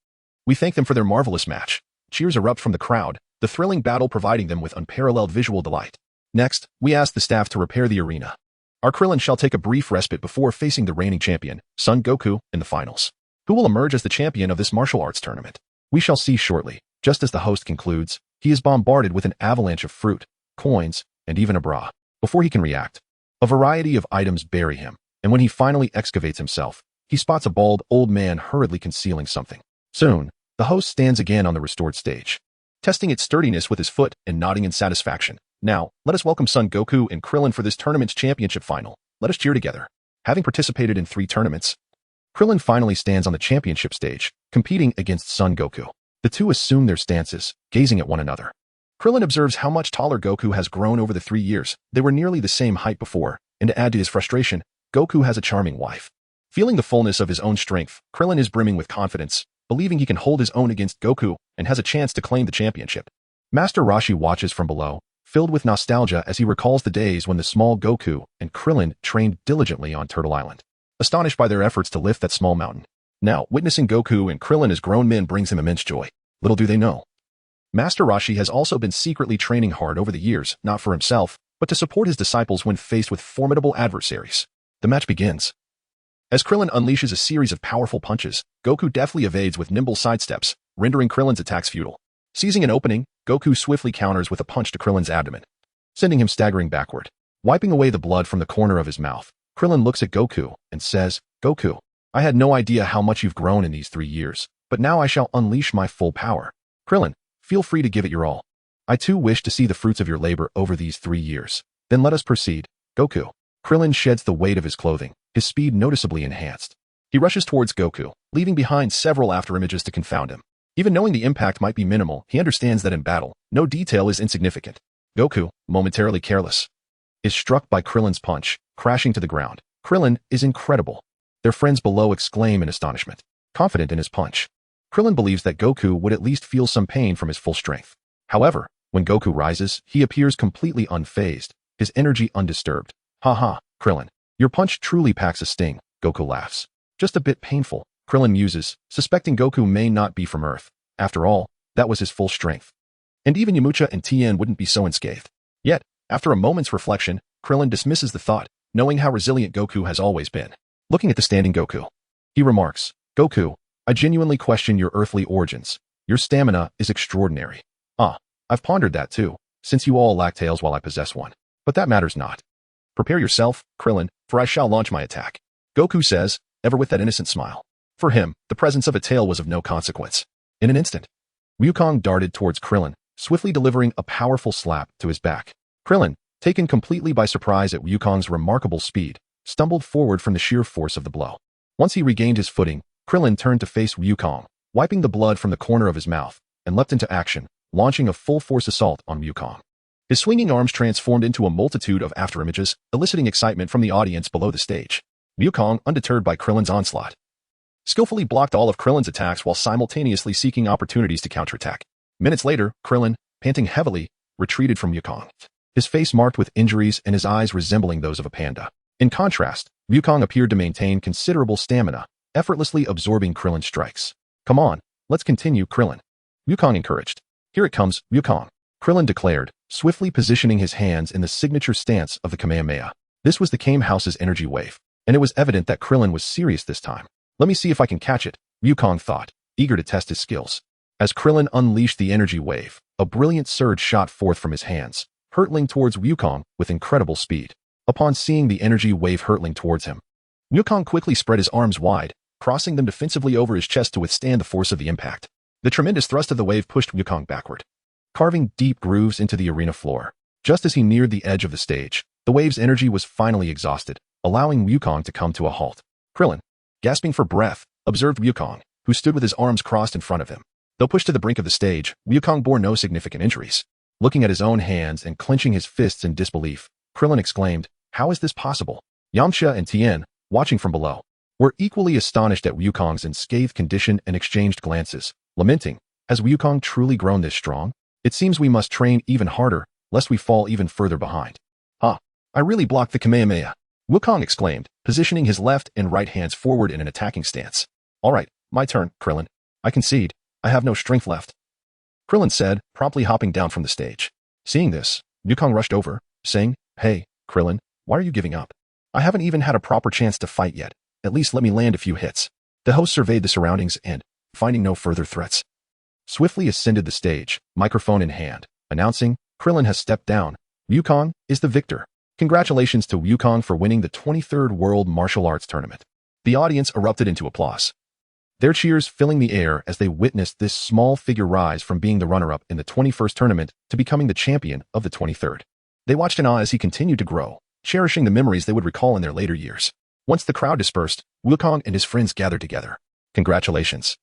We thank them for their marvelous match. Cheers erupt from the crowd, the thrilling battle providing them with unparalleled visual delight. Next, we ask the staff to repair the arena. Our Krillin shall take a brief respite before facing the reigning champion, Son Goku, in the finals. Who will emerge as the champion of this martial arts tournament? We shall see shortly. Just as the host concludes, he is bombarded with an avalanche of fruit, coins, and even a bra. Before he can react, a variety of items bury him, and when he finally excavates himself, he spots a bald old man hurriedly concealing something. Soon, the host stands again on the restored stage, testing its sturdiness with his foot and nodding in satisfaction. Now, let us welcome Son Goku and Krillin for this tournament's championship final. Let us cheer together. Having participated in 3 tournaments, Krillin finally stands on the championship stage, competing against Son Goku. The two assume their stances, gazing at one another. Krillin observes how much taller Goku has grown over the 3 years. They were nearly the same height before, and to add to his frustration, Goku has a charming wife. Feeling the fullness of his own strength, Krillin is brimming with confidence, believing he can hold his own against Goku and has a chance to claim the championship. Master Roshi watches from below, filled with nostalgia as he recalls the days when the small Goku and Krillin trained diligently on Turtle Island. Astonished by their efforts to lift that small mountain, now witnessing Goku and Krillin as grown men brings him immense joy. Little do they know, Master Roshi has also been secretly training hard over the years, not for himself, but to support his disciples when faced with formidable adversaries. The match begins. As Krillin unleashes a series of powerful punches, Goku deftly evades with nimble sidesteps, rendering Krillin's attacks futile. Seizing an opening, Goku swiftly counters with a punch to Krillin's abdomen, sending him staggering backward. Wiping away the blood from the corner of his mouth, Krillin looks at Goku and says, "Goku, I had no idea how much you've grown in these 3 years, but now I shall unleash my full power. Krillin, feel free to give it your all. I too wish to see the fruits of your labor over these 3 years. Then let us proceed, Goku." Krillin sheds the weight of his clothing, his speed noticeably enhanced. He rushes towards Goku, leaving behind several afterimages to confound him. Even knowing the impact might be minimal, he understands that in battle, no detail is insignificant. Goku, momentarily careless, is struck by Krillin's punch, crashing to the ground. Krillin is incredible. Their friends below exclaim in astonishment, confident in his punch. Krillin believes that Goku would at least feel some pain from his full strength. However, when Goku rises, he appears completely unfazed, his energy undisturbed. "Ha, Krillin, your punch truly packs a sting," Goku laughs. "Just a bit painful," Krillin muses, suspecting Goku may not be from Earth. After all, that was his full strength. And even Yamcha and Tien wouldn't be so unscathed. Yet, after a moment's reflection, Krillin dismisses the thought, knowing how resilient Goku has always been. Looking at the standing Goku, he remarks, "Goku, I genuinely question your earthly origins. Your stamina is extraordinary." I've pondered that too, since you all lack tails while I possess one. But that matters not. Prepare yourself, Krillin, for I shall launch my attack," Goku says, ever with that innocent smile. For him, the presence of a tail was of no consequence. In an instant, Wukong darted towards Krillin, swiftly delivering a powerful slap to his back. Krillin, taken completely by surprise at Wukong's remarkable speed, stumbled forward from the sheer force of the blow. Once he regained his footing, Krillin turned to face Wukong, wiping the blood from the corner of his mouth, and leapt into action, launching a full-force assault on Wukong. His swinging arms transformed into a multitude of afterimages, eliciting excitement from the audience below the stage. Wukong, undeterred by Krillin's onslaught, skillfully blocked all of Krillin's attacks while simultaneously seeking opportunities to counterattack. Minutes later, Krillin, panting heavily, retreated from Wukong, his face marked with injuries and his eyes resembling those of a panda. In contrast, Wukong appeared to maintain considerable stamina, effortlessly absorbing Krillin's strikes. "Come on, let's continue, Krillin," Wukong encouraged. "Here it comes, Wukong," Krillin declared, swiftly positioning his hands in the signature stance of the Kamehameha. This was the Kame House's energy wave, and it was evident that Krillin was serious this time. "Let me see if I can catch it," Wukong thought, eager to test his skills. As Krillin unleashed the energy wave, a brilliant surge shot forth from his hands, hurtling towards Wukong with incredible speed. Upon seeing the energy wave hurtling towards him, Wukong quickly spread his arms wide, crossing them defensively over his chest to withstand the force of the impact. The tremendous thrust of the wave pushed Wukong backward, carving deep grooves into the arena floor. Just as he neared the edge of the stage, the wave's energy was finally exhausted, allowing Wukong to come to a halt. Krillin, gasping for breath, observed Wukong, who stood with his arms crossed in front of him. Though pushed to the brink of the stage, Wukong bore no significant injuries. Looking at his own hands and clenching his fists in disbelief, Krillin exclaimed, "How is this possible?" Yamcha and Tien, watching from below, were equally astonished at Wukong's unscathed condition and exchanged glances, lamenting, has Wukong truly grown this strong? It seems we must train even harder, lest we fall even further behind. Ha! I really blocked the Kamehameha, Wukong exclaimed, positioning his left and right hands forward in an attacking stance. All right, my turn, Krillin. I concede, I have no strength left, Krillin said, promptly hopping down from the stage. Seeing this, Wukong rushed over, saying, Hey, Krillin, why are you giving up? I haven't even had a proper chance to fight yet. At least let me land a few hits. The host surveyed the surroundings and, finding no further threats, swiftly ascended the stage, microphone in hand, announcing, Krillin has stepped down. Wukong is the victor. Congratulations to Wukong for winning the 23rd World Martial Arts Tournament. The audience erupted into applause, their cheers filling the air as they witnessed this small figure rise from being the runner-up in the 21st tournament to becoming the champion of the 23rd. They watched in awe as he continued to grow, cherishing the memories they would recall in their later years. Once the crowd dispersed, Wukong and his friends gathered together. Congratulations,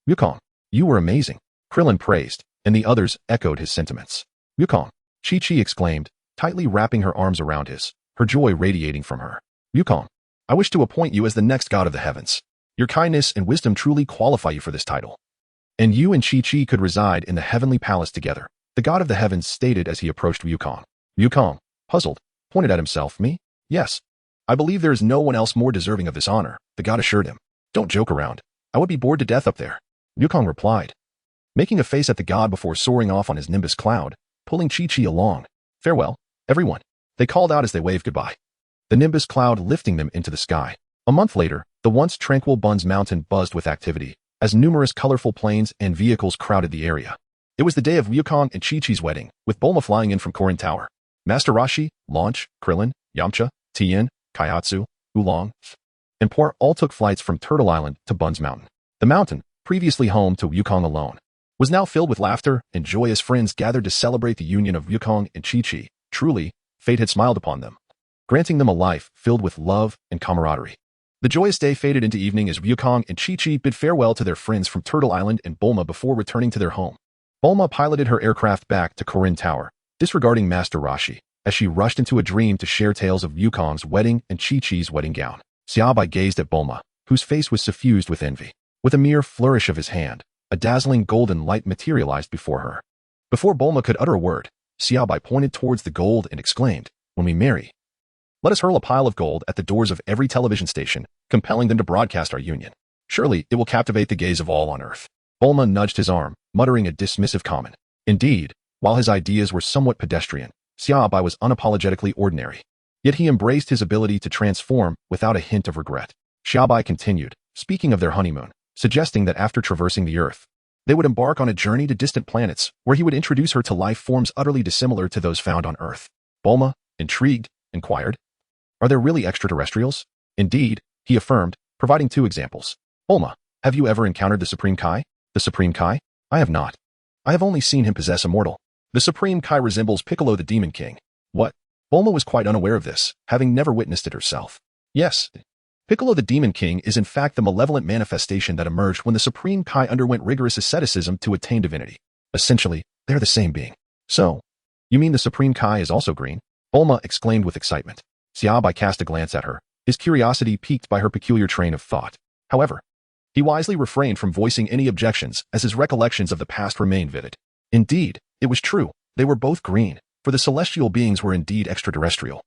Wukong, you were amazing, Krillin praised, and the others echoed his sentiments. Wukong, Chi-Chi exclaimed, tightly wrapping her arms around his, her joy radiating from her. Wukong, I wish to appoint you as the next god of the heavens. Your kindness and wisdom truly qualify you for this title. And you and Chi-Chi could reside in the heavenly palace together, the god of the heavens stated as he approached Wukong. Wukong, puzzled, pointed at himself. Me? Yes. I believe there is no one else more deserving of this honor, the god assured him. Don't joke around. I would be bored to death up there, Wukong replied, making a face at the god before soaring off on his nimbus cloud, pulling Chi-Chi along. Farewell, everyone, they called out as they waved goodbye, the nimbus cloud lifting them into the sky. A month later, the once tranquil Buns Mountain buzzed with activity, as numerous colorful planes and vehicles crowded the area. It was the day of Wukong and Chi-Chi's wedding, with Bulma flying in from Karin Tower. Master Roshi, Launch, Krillin, Yamcha, Tien, Kaiatsu, Oolong, and Por all took flights from Turtle Island to Buns Mountain. The mountain, previously home to Wukong alone, was now filled with laughter and joyous friends gathered to celebrate the union of Wukong and Chi-Chi. Truly, fate had smiled upon them, granting them a life filled with love and camaraderie. The joyous day faded into evening as Wukong and Chi-Chi bid farewell to their friends from Turtle Island and Bulma before returning to their home. Bulma piloted her aircraft back to Karin Tower, disregarding Master Roshi, as she rushed into a dream to share tales of Wukong's wedding and Chi-Chi's wedding gown. Xiaobai gazed at Bulma, whose face was suffused with envy. With a mere flourish of his hand, a dazzling golden light materialized before her. Before Bulma could utter a word, Xiaobai pointed towards the gold and exclaimed, When we marry, let us hurl a pile of gold at the doors of every television station, compelling them to broadcast our union. Surely it will captivate the gaze of all on earth. Bulma nudged his arm, muttering a dismissive comment. Indeed, while his ideas were somewhat pedestrian, Xiaobai was unapologetically ordinary. Yet he embraced his ability to transform without a hint of regret. Xiaobai continued, speaking of their honeymoon, suggesting that after traversing the Earth, they would embark on a journey to distant planets where he would introduce her to life forms utterly dissimilar to those found on Earth. Bulma, intrigued, inquired, Are there really extraterrestrials? Indeed, he affirmed, providing 2 examples. Bulma, have you ever encountered the Supreme Kai? The Supreme Kai? I have not. I have only seen him possess a mortal. The Supreme Kai resembles Piccolo the Demon King. What? Bulma was quite unaware of this, having never witnessed it herself. Yes, Piccolo the Demon King is in fact the malevolent manifestation that emerged when the Supreme Kai underwent rigorous asceticism to attain divinity. Essentially, they're the same being. So, you mean the Supreme Kai is also green? Bulma exclaimed with excitement. Xiaobai cast a glance at her, his curiosity piqued by her peculiar train of thought. However, he wisely refrained from voicing any objections as his recollections of the past remained vivid. Indeed, it was true, they were both green, for the celestial beings were indeed extraterrestrial.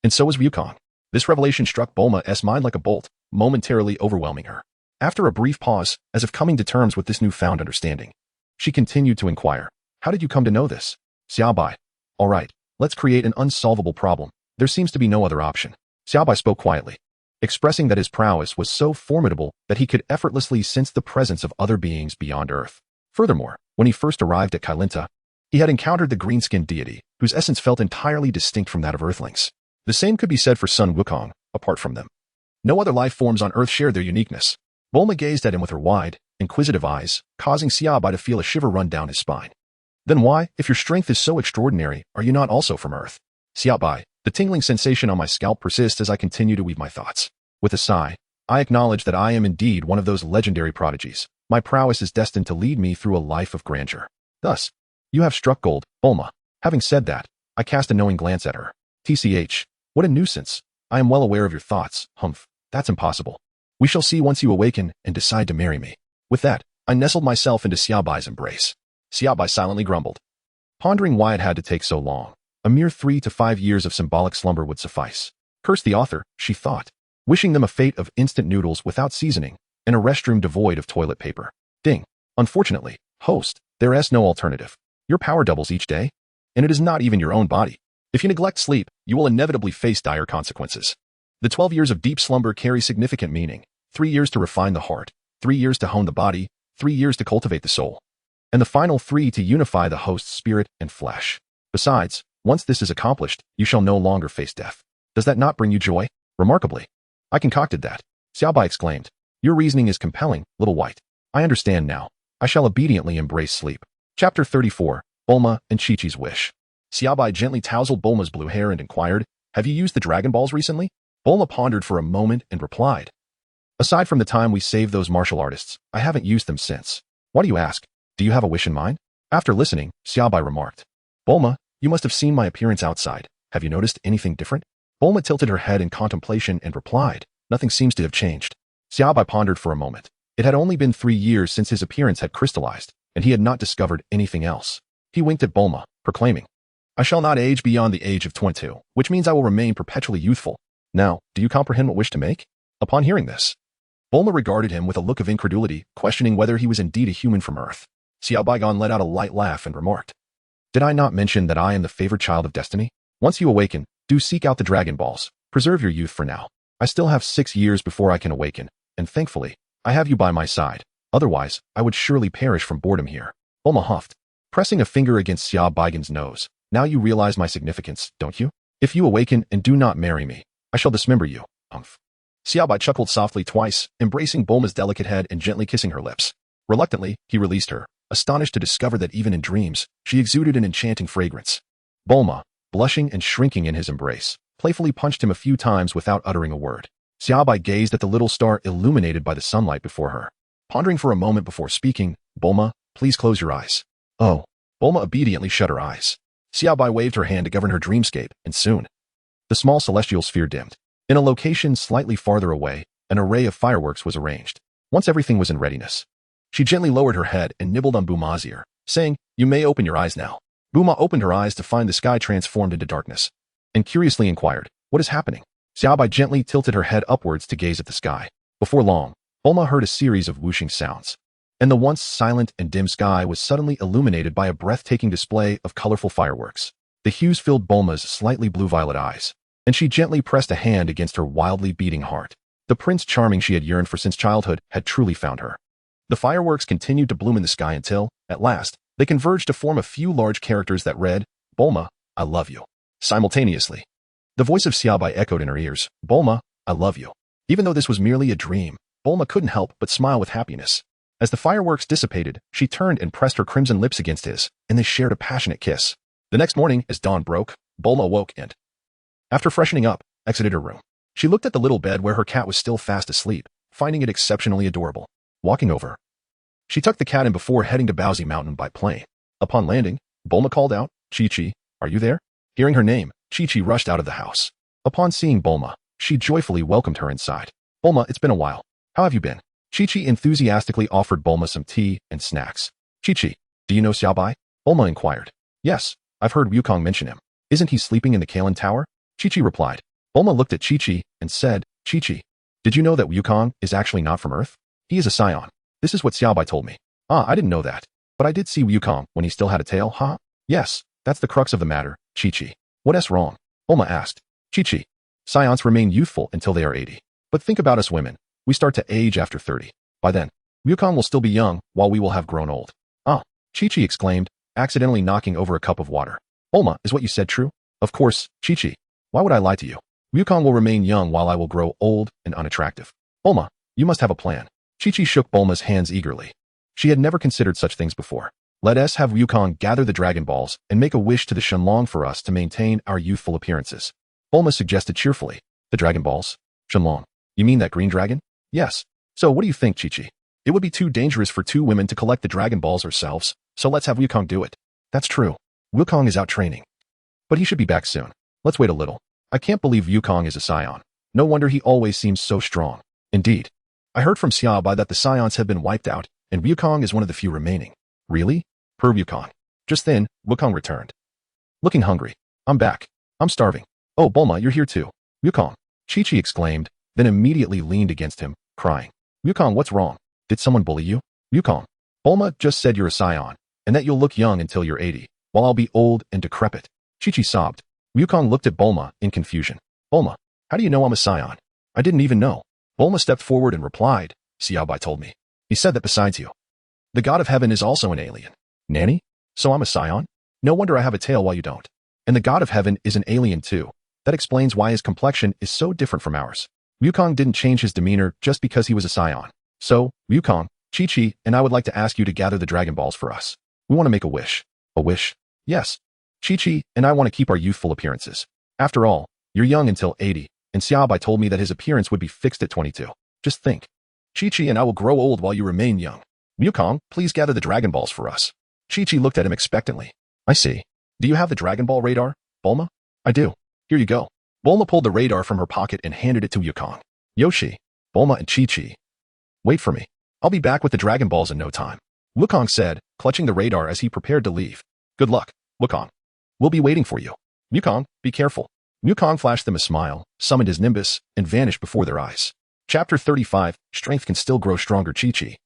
And so was Wukong. This revelation struck Bulma's mind like a bolt, momentarily overwhelming her. After a brief pause, as if coming to terms with this newfound understanding, she continued to inquire, How did you come to know this? Xiaobai. All right, let's create an unsolvable problem. There seems to be no other option. Xiaobai spoke quietly, expressing that his prowess was so formidable that he could effortlessly sense the presence of other beings beyond Earth. Furthermore, when he first arrived at Kailinta, he had encountered the green-skinned deity, whose essence felt entirely distinct from that of Earthlings. The same could be said for Sun Wukong, apart from them. No other life forms on Earth shared their uniqueness. Bulma gazed at him with her wide, inquisitive eyes, causing Xiaobai to feel a shiver run down his spine. Then why, if your strength is so extraordinary, are you not also from Earth? Xiaobai, the tingling sensation on my scalp persists as I continue to weave my thoughts. With a sigh, I acknowledge that I am indeed one of those legendary prodigies. My prowess is destined to lead me through a life of grandeur. Thus, you have struck gold, Bulma. Having said that, I cast a knowing glance at her. TCH, what a nuisance. I am well aware of your thoughts, Humph. That's impossible. We shall see once you awaken and decide to marry me. With that, I nestled myself into Xiaobai's embrace. Xiaobai silently grumbled, pondering why it had to take so long. A mere 3 to 5 years of symbolic slumber would suffice. Curse the author, she thought, wishing them a fate of instant noodles without seasoning and a restroom devoid of toilet paper. Ding. Unfortunately, host, there is no alternative. Your power doubles each day, and it is not even your own body. If you neglect sleep, you will inevitably face dire consequences. The 12 years of deep slumber carry significant meaning. 3 years to refine the heart, 3 years to hone the body, 3 years to cultivate the soul, and the final 3 to unify the host's spirit and flesh. Besides, once this is accomplished, you shall no longer face death. Does that not bring you joy? Remarkably, I concocted that. Xiaobai exclaimed. Your reasoning is compelling, little white. I understand now. I shall obediently embrace sleep. Chapter 34, Bulma and Chi-Chi's Wish. Xiaobai gently tousled Bulma's blue hair and inquired, have you used the Dragon Balls recently? Bulma pondered for a moment and replied, aside from the time we saved those martial artists, I haven't used them since. Why do you ask? Do you have a wish in mind? After listening, Xiaobai remarked, Bulma, you must have seen my appearance outside. Have you noticed anything different? Bulma tilted her head in contemplation and replied, nothing seems to have changed. Xiaobai pondered for a moment. It had only been 3 years since his appearance had crystallized, and he had not discovered anything else. He winked at Bulma, proclaiming, I shall not age beyond the age of 22, which means I will remain perpetually youthful. Now, do you comprehend what wish to make? Upon hearing this, Bulma regarded him with a look of incredulity, questioning whether he was indeed a human from Earth. Xiaobai let out a light laugh and remarked, did I not mention that I am the favored child of destiny? Once you awaken, do seek out the Dragon Balls. Preserve your youth for now. I still have 6 years before I can awaken, and thankfully, I have you by my side. Otherwise, I would surely perish from boredom here. Bulma huffed, pressing a finger against Xiaobai's nose. Now you realize my significance, don't you? If you awaken and do not marry me, I shall dismember you. Umph. Xiaobai chuckled softly twice, embracing Bulma's delicate head and gently kissing her lips. Reluctantly, he released her, astonished to discover that even in dreams, she exuded an enchanting fragrance. Bulma, blushing and shrinking in his embrace, playfully punched him a few times without uttering a word. Xiaobai gazed at the little star illuminated by the sunlight before her. Pondering for a moment before speaking, Bulma, please close your eyes. Oh. Bulma obediently shut her eyes. Xiaobai waved her hand to govern her dreamscape, and soon, the small celestial sphere dimmed. In a location slightly farther away, an array of fireworks was arranged. Once everything was in readiness, she gently lowered her head and nibbled on Bulma's ear, saying, you may open your eyes now. Bulma opened her eyes to find the sky transformed into darkness, and curiously inquired, what is happening? Xiaobai gently tilted her head upwards to gaze at the sky. Before long, Bulma heard a series of whooshing sounds, and the once silent and dim sky was suddenly illuminated by a breathtaking display of colorful fireworks. The hues filled Bulma's slightly blue-violet eyes, and she gently pressed a hand against her wildly beating heart. The Prince Charming she had yearned for since childhood had truly found her. The fireworks continued to bloom in the sky until, at last, they converged to form a few large characters that read, Bulma, I love you. Simultaneously, the voice of Xiaobai echoed in her ears, Bulma, I love you. Even though this was merely a dream, Bulma couldn't help but smile with happiness. As the fireworks dissipated, she turned and pressed her crimson lips against his, and they shared a passionate kiss. The next morning, as dawn broke, Bulma awoke and, after freshening up, exited her room. She looked at the little bed where her cat was still fast asleep, finding it exceptionally adorable. Walking over, she tucked the cat in before heading to Bowsy Mountain by plane. Upon landing, Bulma called out, Chi-Chi, are you there? Hearing her name, Chi-Chi rushed out of the house. Upon seeing Bulma, she joyfully welcomed her inside. Bulma, it's been a while. How have you been? Chi-Chi enthusiastically offered Bulma some tea and snacks. Chi-Chi, do you know Xiaobai? Bulma inquired. Yes, I've heard Wukong mention him. Isn't he sleeping in the Karin Tower? Chi-Chi replied. Bulma looked at Chi-Chi and said, Chi-Chi, did you know that Wukong is actually not from Earth? He is a Saiyan. This is what Xiaobai told me. Ah, I didn't know that. But I did see Wukong when he still had a tail, huh? Yes, that's the crux of the matter, Chi-Chi. What's wrong? Bulma asked. Chi-Chi, Saiyans remain youthful until they are 80. But think about us women. We start to age after 30. By then, Wukong will still be young while we will have grown old. Ah, Chi-Chi exclaimed, accidentally knocking over a cup of water. Bulma, is what you said true? Of course, Chi-Chi. Why would I lie to you? Wukong will remain young while I will grow old and unattractive. Bulma, you must have a plan. Chi-Chi shook Bulma's hands eagerly. She had never considered such things before. Let us have Wukong gather the Dragon Balls and make a wish to the Shenlong for us to maintain our youthful appearances. Bulma suggested cheerfully. The Dragon Balls? Shenlong. You mean that green dragon? Yes. So what do you think, Chi-Chi? It would be too dangerous for 2 women to collect the Dragon Balls ourselves, so let's have Wukong do it. That's true. Wukong is out training. But he should be back soon. Let's wait a little. I can't believe Wukong is a Saiyan. No wonder he always seems so strong. Indeed. I heard from Xiaobai that the Saiyans have been wiped out, and Wukong is one of the few remaining. Really? Per Wukong. Just then, Wukong returned. Looking hungry. I'm back. I'm starving. Oh, Bulma, you're here too. Wukong. Chi-Chi exclaimed, then immediately leaned against him, crying. Wukong, what's wrong? Did someone bully you? Wukong. Bulma just said you're a Saiyan, and that you'll look young until you're 80, while I'll be old and decrepit. Chi-Chi sobbed. Wukong looked at Bulma in confusion. Bulma, how do you know I'm a Saiyan? I didn't even know. Bulma stepped forward and replied, Xiaobai told me. He said that besides you, the god of heaven is also an alien. Nanny? So I'm a Saiyan? No wonder I have a tail while you don't. And the god of heaven is an alien too. That explains why his complexion is so different from ours. Wukong didn't change his demeanor just because he was a Saiyan. So, Wukong, Chi-Chi, and I would like to ask you to gather the Dragon Balls for us. We want to make a wish. A wish? Yes. Chi-Chi and I want to keep our youthful appearances. After all, you're young until 80, and Xiaobai told me that his appearance would be fixed at 22. Just think. Chi-Chi and I will grow old while you remain young. Wukong, please gather the Dragon Balls for us. Chi-Chi looked at him expectantly. I see. Do you have the Dragon Ball radar, Bulma? I do. Here you go. Bulma pulled the radar from her pocket and handed it to Wukong. Yoshi, Bulma and Chi-Chi. Wait for me. I'll be back with the Dragon Balls in no time. Wukong said, clutching the radar as he prepared to leave. Good luck, Wukong. We'll be waiting for you. Wukong, be careful. Wukong flashed them a smile, summoned his nimbus, and vanished before their eyes. Chapter 35, Strength Can Still Grow Stronger. Chi-Chi.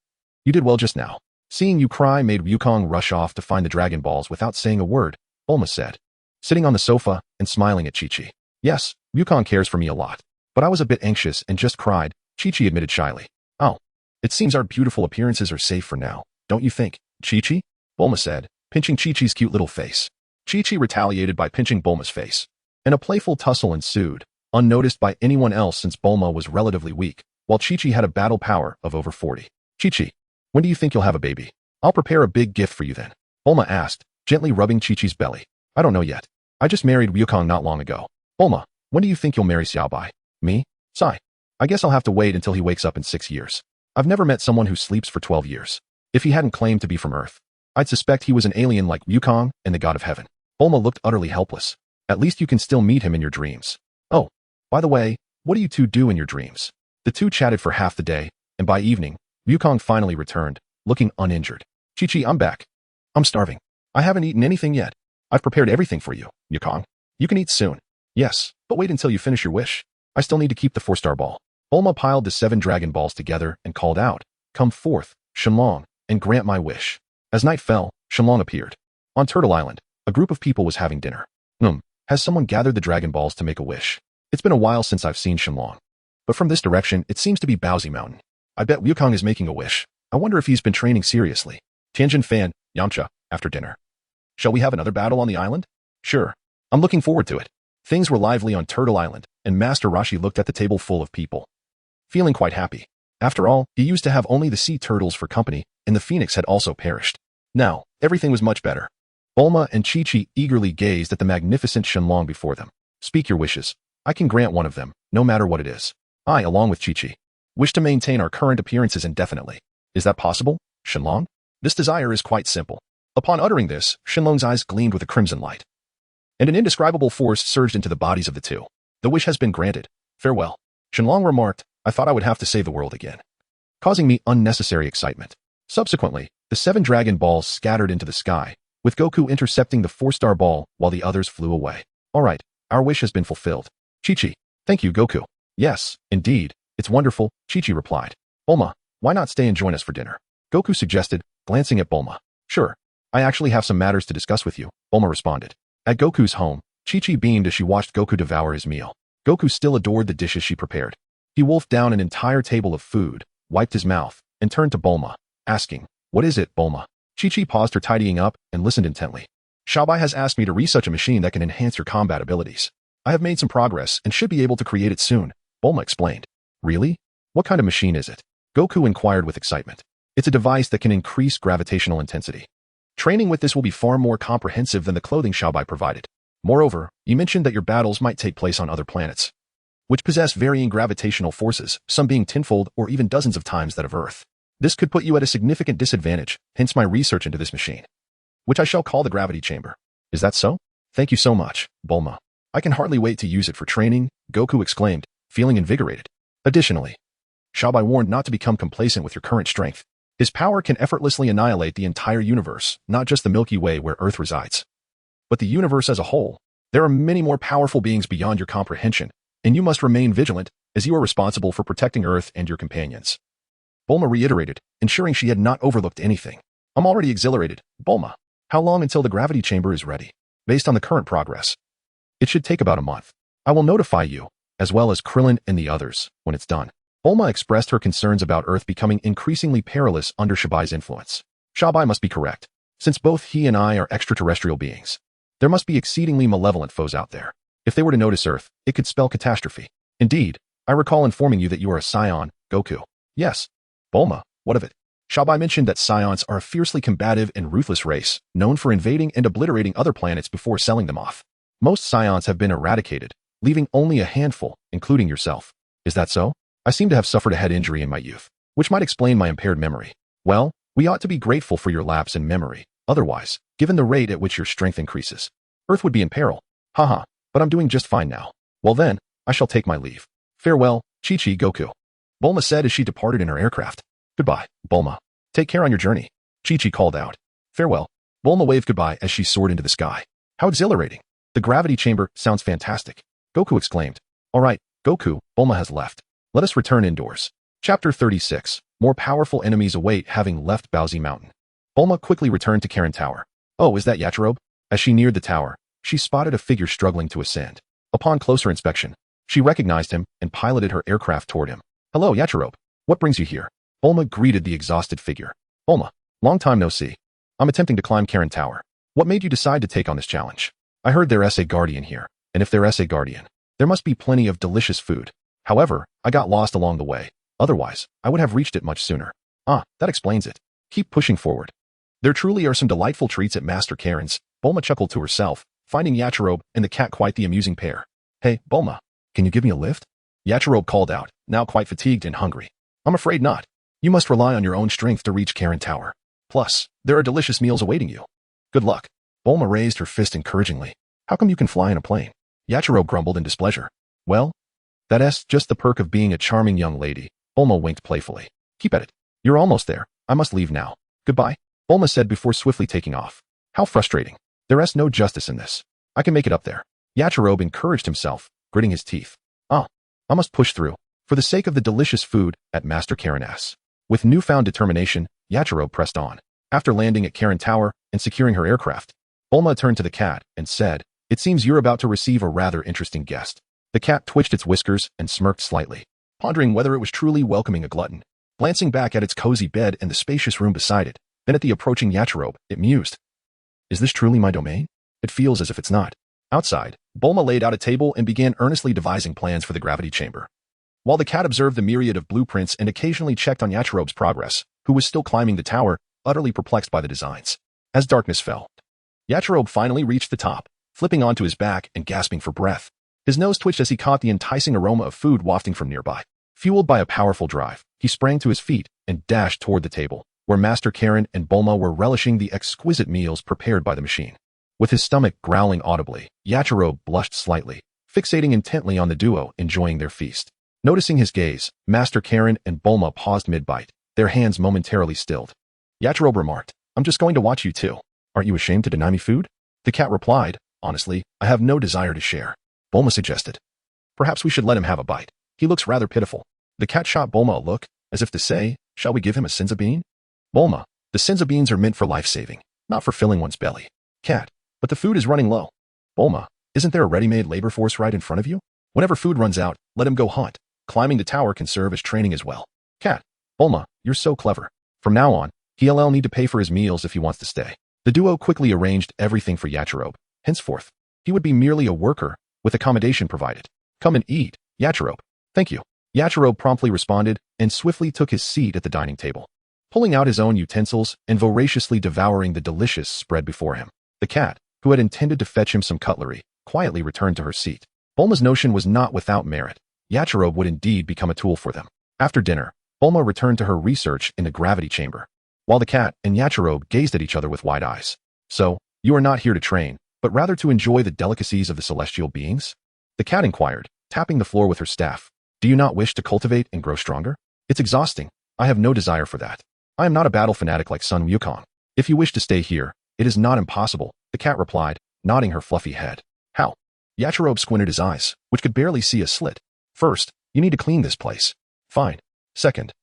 You did well just now. Seeing you cry made Wukong rush off to find the Dragon Balls without saying a word, Bulma said, sitting on the sofa and smiling at Chi-Chi. Yes, Wukong cares for me a lot, but I was a bit anxious and just cried, Chi-Chi admitted shyly. Oh, it seems our beautiful appearances are safe for now, don't you think, Chi-Chi? Bulma said, pinching Chi-Chi's cute little face. Chi-Chi retaliated by pinching Bulma's face, and a playful tussle ensued, unnoticed by anyone else since Bulma was relatively weak, while Chi-Chi had a battle power of over 40. Chi-Chi, when do you think you'll have a baby? I'll prepare a big gift for you then, Bulma asked, gently rubbing Chi-Chi's belly. I don't know yet. I just married Wukong not long ago. Bulma, when do you think you'll marry Xiaobai? Me? Sigh. I guess I'll have to wait until he wakes up in 6 years. I've never met someone who sleeps for 12 years. If he hadn't claimed to be from Earth, I'd suspect he was an alien like Wukong and the god of heaven. Bulma looked utterly helpless. At least you can still meet him in your dreams. Oh, by the way, what do you two do in your dreams? The two chatted for half the day, and by evening, Wukong finally returned, looking uninjured. Chi-Chi, I'm back. I'm starving. I haven't eaten anything yet. I've prepared everything for you, Wukong. You can eat soon. Yes, but wait until you finish your wish. I still need to keep the 4-star ball. Bulma piled the 7 Dragon Balls together and called out, Come forth, Shenlong, and grant my wish. As night fell, Shenlong appeared. On Turtle Island, a group of people was having dinner. Has someone gathered the Dragon Balls to make a wish? It's been a while since I've seen Shenlong. But from this direction, it seems to be Bowsy Mountain. I bet Wukong is making a wish. I wonder if he's been training seriously. Tianjin Fan, Yamcha, after dinner. Shall we have another battle on the island? Sure. I'm looking forward to it. Things were lively on Turtle Island, and Master Roshi looked at the table full of people, feeling quite happy. After all, he used to have only the sea turtles for company, and the phoenix had also perished. Now, everything was much better. Bulma and Chi-Chi eagerly gazed at the magnificent Shenlong before them. Speak your wishes. I can grant one of them, no matter what it is. I, along with Chi-Chi, wish to maintain our current appearances indefinitely. Is that possible, Shenlong? This desire is quite simple. Upon uttering this, Shenlong's eyes gleamed with a crimson light, and an indescribable force surged into the bodies of the two. The wish has been granted. Farewell. Shenlong remarked, I thought I would have to save the world again, causing me unnecessary excitement. Subsequently, the 7 Dragon Balls scattered into the sky, with Goku intercepting the 4-star ball while the others flew away. All right, our wish has been fulfilled. Chi-Chi. Thank you, Goku. Yes, indeed. It's wonderful, Chi-Chi replied. Bulma, why not stay and join us for dinner? Goku suggested, glancing at Bulma. Sure. I actually have some matters to discuss with you, Bulma responded. At Goku's home, Chi-Chi beamed as she watched Goku devour his meal. Goku still adored the dishes she prepared. He wolfed down an entire table of food, wiped his mouth, and turned to Bulma, asking, What is it, Bulma? Chi-Chi paused her tidying up and listened intently. Xiaobai has asked me to research a machine that can enhance your combat abilities. I have made some progress and should be able to create it soon, Bulma explained. Really? What kind of machine is it? Goku inquired with excitement. It's a device that can increase gravitational intensity. Training with this will be far more comprehensive than the clothing Xiaobai provided. Moreover, you mentioned that your battles might take place on other planets, which possess varying gravitational forces, some being tenfold or even dozens of times that of Earth. This could put you at a significant disadvantage, hence my research into this machine, which I shall call the gravity chamber. Is that so? Thank you so much, Bulma. I can hardly wait to use it for training, Goku exclaimed, feeling invigorated. Additionally, Shabai warned not to become complacent with your current strength. His power can effortlessly annihilate the entire universe, not just the Milky Way where Earth resides, but the universe as a whole. There are many more powerful beings beyond your comprehension, and you must remain vigilant, as you are responsible for protecting Earth and your companions. Bulma reiterated, ensuring she had not overlooked anything. I'm already exhilarated, Bulma. How long until the gravity chamber is ready? Based on the current progress, it should take about a month. I will notify you, as well as Krillin and the others, when it's done. Bulma expressed her concerns about Earth becoming increasingly perilous under Shabai's influence. Shabai must be correct. Since both he and I are extraterrestrial beings, there must be exceedingly malevolent foes out there. If they were to notice Earth, it could spell catastrophe. Indeed, I recall informing you that you are a Saiyan, Goku. Yes. Bulma, what of it? Shabai mentioned that Saiyans are a fiercely combative and ruthless race, known for invading and obliterating other planets before selling them off. Most Saiyans have been eradicated, leaving only a handful, including yourself. Is that so? I seem to have suffered a head injury in my youth, which might explain my impaired memory. Well, we ought to be grateful for your lapse in memory. Otherwise, given the rate at which your strength increases, Earth would be in peril. Haha, but I'm doing just fine now. Well then, I shall take my leave. Farewell, Chi-Chi Goku. Bulma said as she departed in her aircraft. Goodbye, Bulma. Take care on your journey. Chi-Chi called out. Farewell. Bulma waved goodbye as she soared into the sky. How exhilarating. The gravity chamber sounds fantastic. Goku exclaimed. All right, Goku, Bulma has left. Let us return indoors. Chapter 36. More powerful enemies await having left Bowsy Mountain. Bulma quickly returned to Karin Tower. Oh, is that Yachirobe? As she neared the tower, she spotted a figure struggling to ascend. Upon closer inspection, she recognized him and piloted her aircraft toward him. Hello, Yachirobe. What brings you here? Bulma greeted the exhausted figure. Bulma, long time no see. I'm attempting to climb Karin Tower. What made you decide to take on this challenge? I heard there's a guardian here, and if there's a guardian, there must be plenty of delicious food. However, I got lost along the way. Otherwise, I would have reached it much sooner. Ah, that explains it. Keep pushing forward. There truly are some delightful treats at Master Karin's. Bulma chuckled to herself, finding Yachirobe and the cat quite the amusing pair. Hey, Bulma, can you give me a lift? Yachirobe called out, now quite fatigued and hungry. I'm afraid not. You must rely on your own strength to reach Karin Tower. Plus, there are delicious meals awaiting you. Good luck. Bulma raised her fist encouragingly. How come you can fly in a plane? Yachirobe grumbled in displeasure. Well, that's just the perk of being a charming young lady. Bulma winked playfully. Keep at it. You're almost there. I must leave now. Goodbye. Bulma said before swiftly taking off. How frustrating. There's no justice in this. I can make it up there. Yachirobe encouraged himself, gritting his teeth. I must push through, for the sake of the delicious food at Master Karin's. With newfound determination, Yachirobe pressed on. After landing at Karin Tower and securing her aircraft, Bulma turned to the cat and said, It seems you're about to receive a rather interesting guest. The cat twitched its whiskers and smirked slightly, pondering whether it was truly welcoming a glutton. Glancing back at its cozy bed and the spacious room beside it, then at the approaching Yachirobe, it mused. Is this truly my domain? It feels as if it's not. Outside, Bulma laid out a table and began earnestly devising plans for the gravity chamber. While the cat observed the myriad of blueprints and occasionally checked on Yachirobe's progress, who was still climbing the tower, utterly perplexed by the designs. As darkness fell, Yachirobe finally reached the top, flipping onto his back and gasping for breath. His nose twitched as he caught the enticing aroma of food wafting from nearby. Fueled by a powerful drive, he sprang to his feet and dashed toward the table, where Master Karin and Bulma were relishing the exquisite meals prepared by the machine. With his stomach growling audibly, Yachirobe blushed slightly, fixating intently on the duo enjoying their feast. Noticing his gaze, Master Karin and Bulma paused mid-bite, their hands momentarily stilled. Yachirobe remarked, I'm just going to watch you two. Aren't you ashamed to deny me food? The cat replied, Honestly, I have no desire to share. Bulma suggested. Perhaps we should let him have a bite. He looks rather pitiful. The cat shot Bulma a look, as if to say, shall we give him a senza bean? Bulma, the senza beans are meant for life-saving, not for filling one's belly. Cat, but the food is running low. Bulma, isn't there a ready-made labor force right in front of you? Whenever food runs out, let him go hunt. Climbing the tower can serve as training as well. Cat, Bulma, you're so clever. From now on, he'll need to pay for his meals if he wants to stay. The duo quickly arranged everything for Yachirobe. Henceforth, he would be merely a worker, with accommodation provided. Come and eat, Yachirobe. Thank you. Yachirobe promptly responded and swiftly took his seat at the dining table, pulling out his own utensils and voraciously devouring the delicious spread before him. The cat, who had intended to fetch him some cutlery, quietly returned to her seat. Bulma's notion was not without merit. Yachirobe would indeed become a tool for them. After dinner, Bulma returned to her research in the gravity chamber, while the cat and Yachirobe gazed at each other with wide eyes. So, you are not here to train, but rather to enjoy the delicacies of the celestial beings? The cat inquired, tapping the floor with her staff. Do you not wish to cultivate and grow stronger? It's exhausting. I have no desire for that. I am not a battle fanatic like Sun Wukong. If you wish to stay here, it is not impossible, the cat replied, nodding her fluffy head. How? Yachirobe squinted his eyes, which could barely see a slit. First, you need to clean this place. Fine. Second,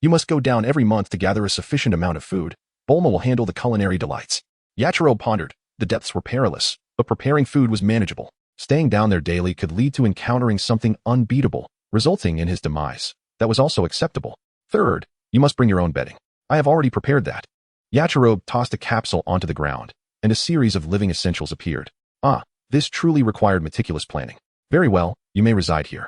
you must go down every month to gather a sufficient amount of food. Bulma will handle the culinary delights. Yachirobe pondered. The depths were perilous, but preparing food was manageable. Staying down there daily could lead to encountering something unbeatable, resulting in his demise. That was also acceptable. Third, you must bring your own bedding. I have already prepared that. Yachirobe tossed a capsule onto the ground, and a series of living essentials appeared. Ah, this truly required meticulous planning. Very well, you may reside here.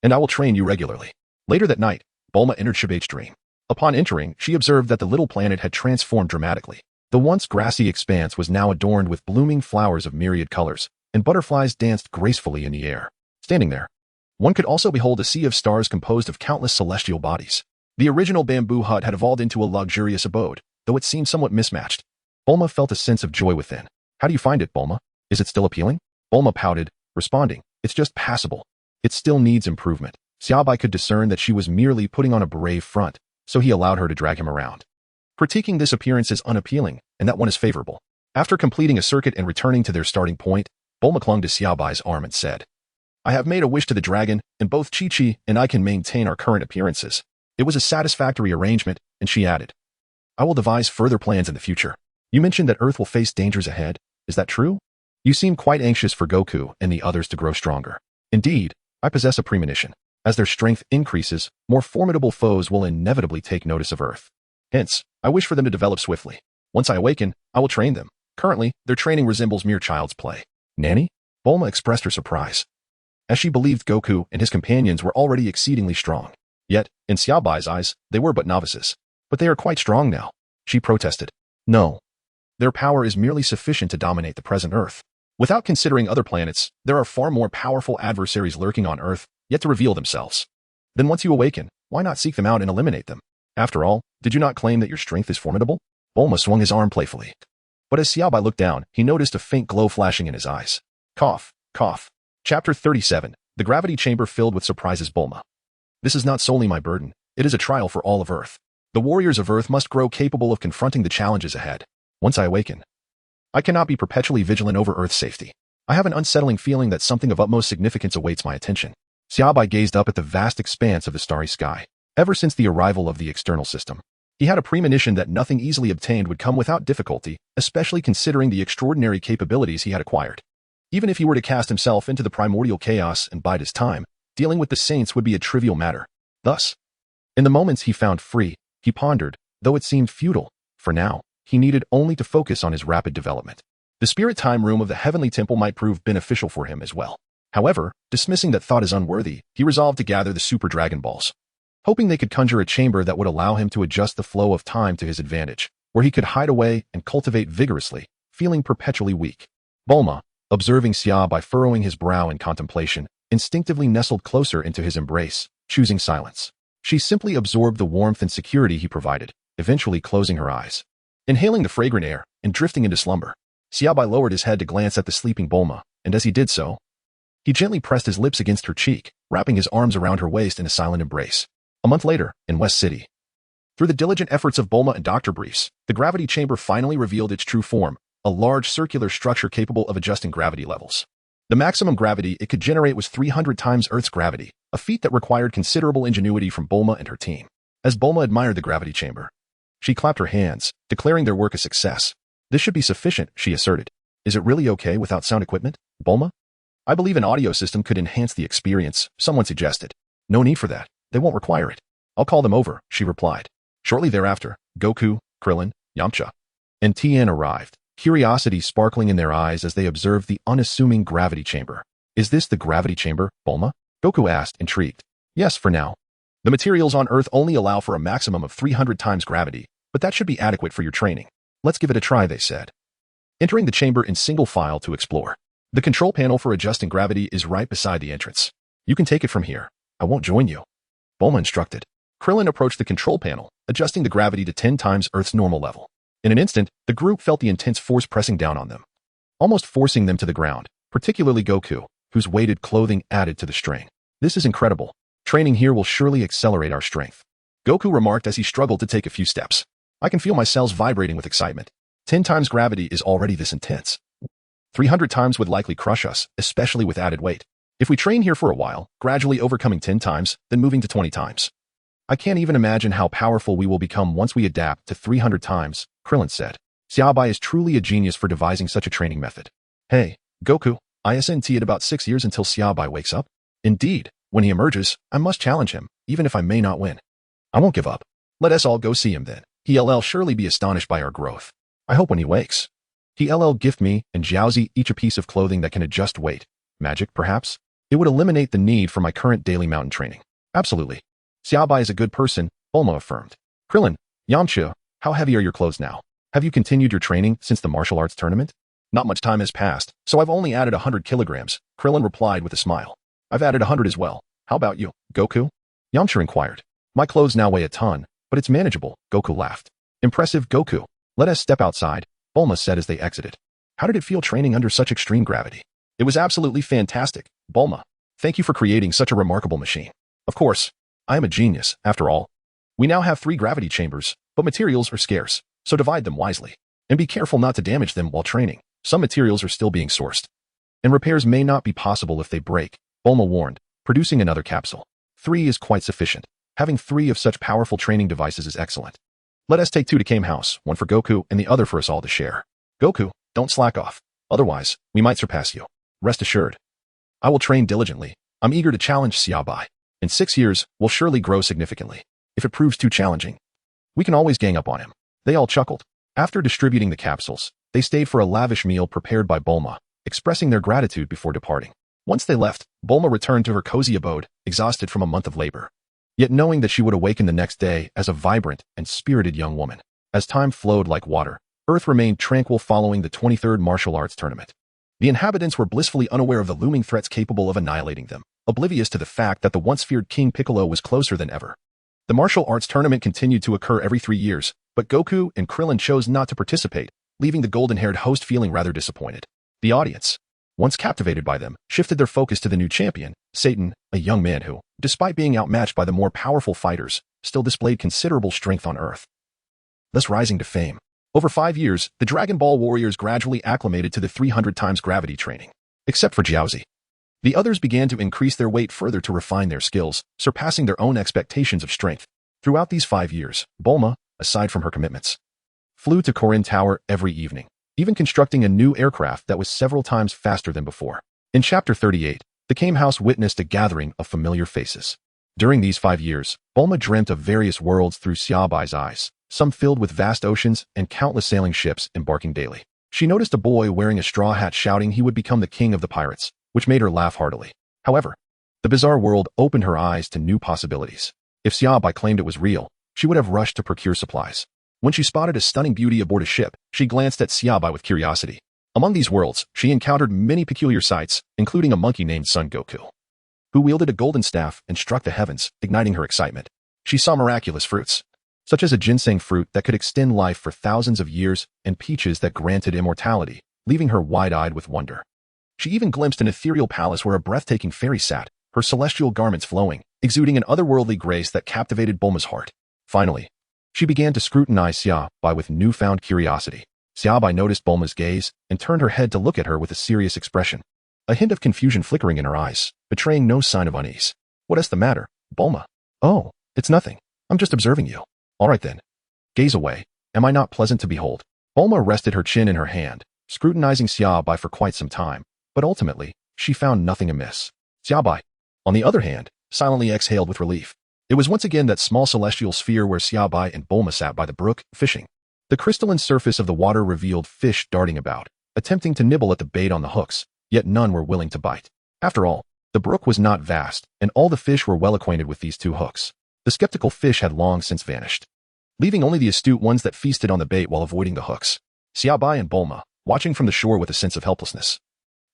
And I will train you regularly. Later that night, Bulma entered Shibait's dream. Upon entering, she observed that the little planet had transformed dramatically. The once grassy expanse was now adorned with blooming flowers of myriad colors, and butterflies danced gracefully in the air. Standing there, one could also behold a sea of stars composed of countless celestial bodies. The original bamboo hut had evolved into a luxurious abode, though it seemed somewhat mismatched. Bulma felt a sense of joy within. How do you find it, Bulma? Is it still appealing? Bulma pouted, responding, it's just passable. It still needs improvement. Xiaobai could discern that she was merely putting on a brave front, so he allowed her to drag him around. Critiquing this appearance is unappealing, and that one is favorable. After completing a circuit and returning to their starting point, Bulma clung to Xiaobai's arm and said, I have made a wish to the dragon, and both Chi-Chi and I can maintain our current appearances. It was a satisfactory arrangement, and she added, I will devise further plans in the future. You mentioned that Earth will face dangers ahead. Is that true? You seem quite anxious for Goku and the others to grow stronger. Indeed, I possess a premonition. As their strength increases, more formidable foes will inevitably take notice of Earth. Hence, I wish for them to develop swiftly. Once I awaken, I will train them. Currently, their training resembles mere child's play. Nanny? Bulma expressed her surprise, as she believed Goku and his companions were already exceedingly strong. Yet, in Xiaobai's eyes, they were but novices. But they are quite strong now, she protested. No. Their power is merely sufficient to dominate the present Earth. Without considering other planets, there are far more powerful adversaries lurking on Earth, yet to reveal themselves. Then once you awaken, why not seek them out and eliminate them? After all, did you not claim that your strength is formidable? Bulma swung his arm playfully. But as Xiaobai looked down, he noticed a faint glow flashing in his eyes. Cough, cough. Chapter 37, The Gravity Chamber Filled with Surprises. Bulma. This is not solely my burden, it is a trial for all of Earth. The warriors of Earth must grow capable of confronting the challenges ahead. Once I awaken, I cannot be perpetually vigilant over Earth's safety. I have an unsettling feeling that something of utmost significance awaits my attention. Xiaobai gazed up at the vast expanse of the starry sky. Ever since the arrival of the external system, he had a premonition that nothing easily obtained would come without difficulty, especially considering the extraordinary capabilities he had acquired. Even if he were to cast himself into the primordial chaos and bide his time, dealing with the saints would be a trivial matter. Thus, in the moments he found free, he pondered, though it seemed futile. For now, he needed only to focus on his rapid development. The spirit time room of the heavenly temple might prove beneficial for him as well. However, dismissing that thought as unworthy, he resolved to gather the Super Dragon Balls, hoping they could conjure a chamber that would allow him to adjust the flow of time to his advantage, where he could hide away and cultivate vigorously, feeling perpetually weak. Bulma, observing Xiaobai furrowing his brow in contemplation, instinctively nestled closer into his embrace, choosing silence. She simply absorbed the warmth and security he provided, eventually closing her eyes, inhaling the fragrant air, and drifting into slumber. Xiaobai lowered his head to glance at the sleeping Bulma, and as he did so, he gently pressed his lips against her cheek, wrapping his arms around her waist in a silent embrace. A month later, in West City, through the diligent efforts of Bulma and Dr. Briefs, the gravity chamber finally revealed its true form, a large circular structure capable of adjusting gravity levels. The maximum gravity it could generate was 300 times Earth's gravity, a feat that required considerable ingenuity from Bulma and her team. As Bulma admired the gravity chamber, she clapped her hands, declaring their work a success. This should be sufficient, she asserted. Is it really okay without sound equipment, Bulma? I believe an audio system could enhance the experience, someone suggested. No need for that. They won't require it. I'll call them over, she replied. Shortly thereafter, Goku, Krillin, Yamcha, and Tien arrived, curiosity sparkling in their eyes as they observed the unassuming gravity chamber. Is this the gravity chamber, Bulma? Goku asked, intrigued. Yes, for now. The materials on Earth only allow for a maximum of 300 times gravity, but that should be adequate for your training. Let's give it a try, they said, entering the chamber in single file to explore. The control panel for adjusting gravity is right beside the entrance. You can take it from here. I won't join you, Bulma instructed. Krillin approached the control panel, adjusting the gravity to 10 times Earth's normal level. In an instant, the group felt the intense force pressing down on them, almost forcing them to the ground, particularly Goku, whose weighted clothing added to the strain. This is incredible. Training here will surely accelerate our strength. Goku remarked as he struggled to take a few steps. I can feel my cells vibrating with excitement. 10 times gravity is already this intense. 300 times would likely crush us, especially with added weight. If we train here for a while, gradually overcoming 10 times, then moving to 20 times. I can't even imagine how powerful we will become once we adapt to 300 times, Krillin said. Xiaobai is truly a genius for devising such a training method. Hey, Goku, ISNT at about 6 years until Xiaobai wakes up? Indeed, when he emerges, I must challenge him, even if I may not win. I won't give up. Let us all go see him then. He'll surely be astonished by our growth. I hope when he wakes. He'll gift me and Jiaozi each a piece of clothing that can adjust weight. Magic, perhaps? It would eliminate the need for my current daily mountain training. Absolutely. Xiaobai is a good person, Bulma affirmed. Krillin, Yamcha, how heavy are your clothes now? Have you continued your training since the martial arts tournament? Not much time has passed, so I've only added 100 kilograms, Krillin replied with a smile. I've added 100 as well. How about you, Goku? Yamcha inquired. My clothes now weigh a ton, but it's manageable, Goku laughed. Impressive, Goku. Let us step outside, Bulma said as they exited. How did it feel training under such extreme gravity? It was absolutely fantastic, Bulma. Thank you for creating such a remarkable machine. Of course, I am a genius, after all. We now have 3 gravity chambers, but materials are scarce, so divide them wisely. And be careful not to damage them while training. Some materials are still being sourced. And repairs may not be possible if they break, Bulma warned, producing another capsule. 3 is quite sufficient. Having 3 of such powerful training devices is excellent. Let us take 2 to Kame House, 1 for Goku and the other for us all to share. Goku, don't slack off. Otherwise, we might surpass you. Rest assured. I will train diligently. I'm eager to challenge Xiaobai. In 6 years, we'll surely grow significantly. If it proves too challenging, we can always gang up on him. They all chuckled. After distributing the capsules, they stayed for a lavish meal prepared by Bulma, expressing their gratitude before departing. Once they left, Bulma returned to her cozy abode, exhausted from a month of labor. Yet knowing that she would awaken the next day as a vibrant and spirited young woman. As time flowed like water, Earth remained tranquil following the 23rd martial arts tournament. The inhabitants were blissfully unaware of the looming threats capable of annihilating them, oblivious to the fact that the once-feared King Piccolo was closer than ever. The martial arts tournament continued to occur every 3 years, but Goku and Krillin chose not to participate, leaving the golden-haired host feeling rather disappointed. The audience, once captivated by them, shifted their focus to the new champion, Satan, a young man who, despite being outmatched by the more powerful fighters, still displayed considerable strength on Earth. Thus rising to fame. Over 5 years, the Dragon Ball warriors gradually acclimated to the 300 times gravity training. Except for Jiaozi. The others began to increase their weight further to refine their skills, surpassing their own expectations of strength. Throughout these 5 years, Bulma, aside from her commitments, flew to Karin Tower every evening, even constructing a new aircraft that was several times faster than before. In Chapter 38, the Kame House witnessed a gathering of familiar faces. During these 5 years, Bulma dreamt of various worlds through Xiaobai's eyes, some filled with vast oceans and countless sailing ships embarking daily. She noticed a boy wearing a straw hat shouting he would become the king of the pirates, which made her laugh heartily. However, the bizarre world opened her eyes to new possibilities. If Xiaobai claimed it was real, she would have rushed to procure supplies. When she spotted a stunning beauty aboard a ship, she glanced at Xiaobai with curiosity. Among these worlds, she encountered many peculiar sights, including a monkey named Son Goku, who wielded a golden staff and struck the heavens, igniting her excitement. She saw miraculous fruits, such as a ginseng fruit that could extend life for thousands of years and peaches that granted immortality, leaving her wide-eyed with wonder. She even glimpsed an ethereal palace where a breathtaking fairy sat, her celestial garments flowing, exuding an otherworldly grace that captivated Bulma's heart. Finally, she began to scrutinize Xiaobai with newfound curiosity. Xiaobai noticed Bulma's gaze and turned her head to look at her with a serious expression, a hint of confusion flickering in her eyes, betraying no sign of unease. What is the matter, Bulma? Oh, it's nothing. I'm just observing you. All right then. Gaze away. Am I not pleasant to behold? Bulma rested her chin in her hand, scrutinizing Xiaobai for quite some time, but ultimately, she found nothing amiss. Xiaobai, on the other hand, silently exhaled with relief. It was once again that small celestial sphere where Xiaobai and Bulma sat by the brook, fishing. The crystalline surface of the water revealed fish darting about, attempting to nibble at the bait on the hooks, yet none were willing to bite. After all, the brook was not vast, and all the fish were well acquainted with these 2 hooks. The skeptical fish had long since vanished, leaving only the astute ones that feasted on the bait while avoiding the hooks. Xiaobai and Bulma, watching from the shore with a sense of helplessness,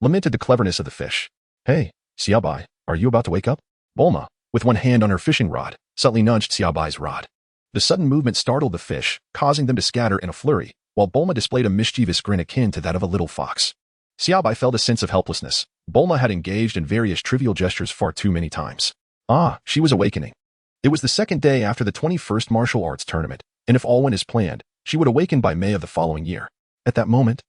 lamented the cleverness of the fish. Hey, Xiaobai, are you about to wake up? Bulma, with one hand on her fishing rod, subtly nudged Xiaobai's rod. The sudden movement startled the fish, causing them to scatter in a flurry, while Bulma displayed a mischievous grin akin to that of a little fox. Xiaobai felt a sense of helplessness. Bulma had engaged in various trivial gestures far too many times. Ah, she was awakening. It was the second day after the 21st martial arts tournament, and if all went as planned, she would awaken by May of the following year. At that moment,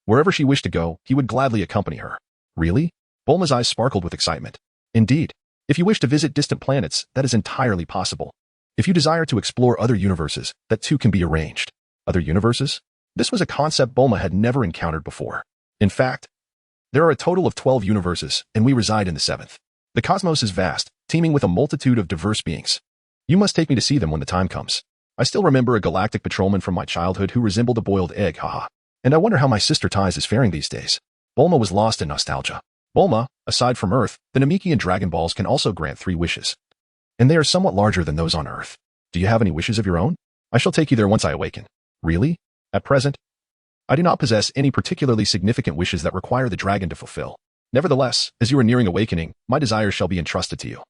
wherever she wished to go, he would gladly accompany her. Really? Bulma's eyes sparkled with excitement. Indeed. If you wish to visit distant planets, that is entirely possible. If you desire to explore other universes, that too can be arranged. Other universes? This was a concept Bulma had never encountered before. In fact, there are a total of 12 universes, and we reside in the 7th. The cosmos is vast, teeming with a multitude of diverse beings. You must take me to see them when the time comes. I still remember a galactic patrolman from my childhood who resembled a boiled egg, haha. And I wonder how my sister Ties is faring these days. Bulma was lost in nostalgia. Bulma, aside from Earth, the Namekian Dragon Balls can also grant 3 wishes. And they are somewhat larger than those on Earth. Do you have any wishes of your own? I shall take you there once I awaken. Really? At present, I do not possess any particularly significant wishes that require the dragon to fulfill. Nevertheless, as you are nearing awakening, my desires shall be entrusted to you.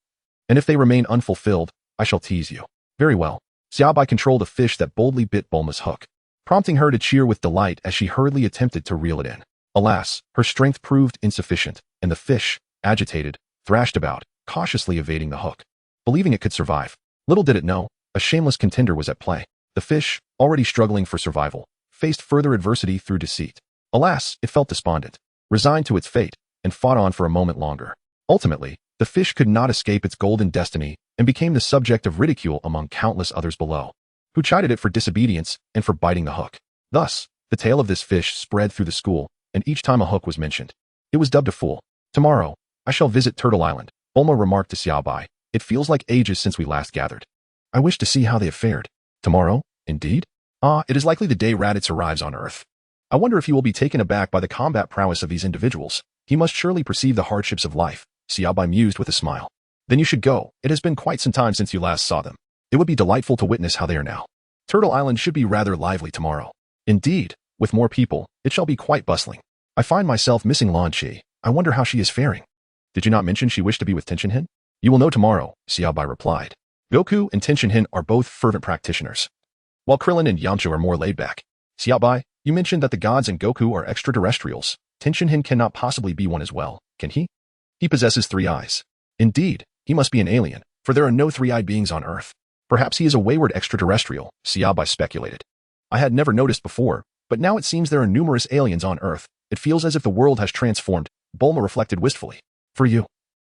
And if they remain unfulfilled, I shall tease you. Very well. Xiaobai controlled a fish that boldly bit Bulma's hook, prompting her to cheer with delight as she hurriedly attempted to reel it in. Alas, her strength proved insufficient, and the fish, agitated, thrashed about, cautiously evading the hook. Believing it could survive, little did it know, a shameless contender was at play. The fish, already struggling for survival, faced further adversity through deceit. Alas, it felt despondent, resigned to its fate, and fought on for a moment longer. Ultimately, the fish could not escape its golden destiny and became the subject of ridicule among countless others below, who chided it for disobedience and for biting the hook. Thus, the tale of this fish spread through the school, and each time a hook was mentioned, it was dubbed a fool. Tomorrow, I shall visit Turtle Island, Bulma remarked to Xiaobai. It feels like ages since we last gathered. I wish to see how they have fared. Tomorrow? Indeed? Ah, it is likely the day Raditz arrives on Earth. I wonder if he will be taken aback by the combat prowess of these individuals. He must surely perceive the hardships of life, Xiaobai mused with a smile. Then you should go. It has been quite some time since you last saw them. It would be delightful to witness how they are now. Turtle Island should be rather lively tomorrow. Indeed, with more people, it shall be quite bustling. I find myself missing Lan Chi. I wonder how she is faring. Did you not mention she wished to be with Tenshinhan? You will know tomorrow, Xiaobai replied. Goku and Tenshinhan are both fervent practitioners, while Krillin and Yamcha are more laid back. Xiaobai, you mentioned that the gods and Goku are extraterrestrials. Tenshinhan cannot possibly be one as well, can he? He possesses 3 eyes. Indeed, he must be an alien, for there are no 3-eyed beings on Earth. Perhaps he is a wayward extraterrestrial, Xiaobai speculated. I had never noticed before, but now it seems there are numerous aliens on Earth. It feels as if the world has transformed, Bulma reflected wistfully. For you.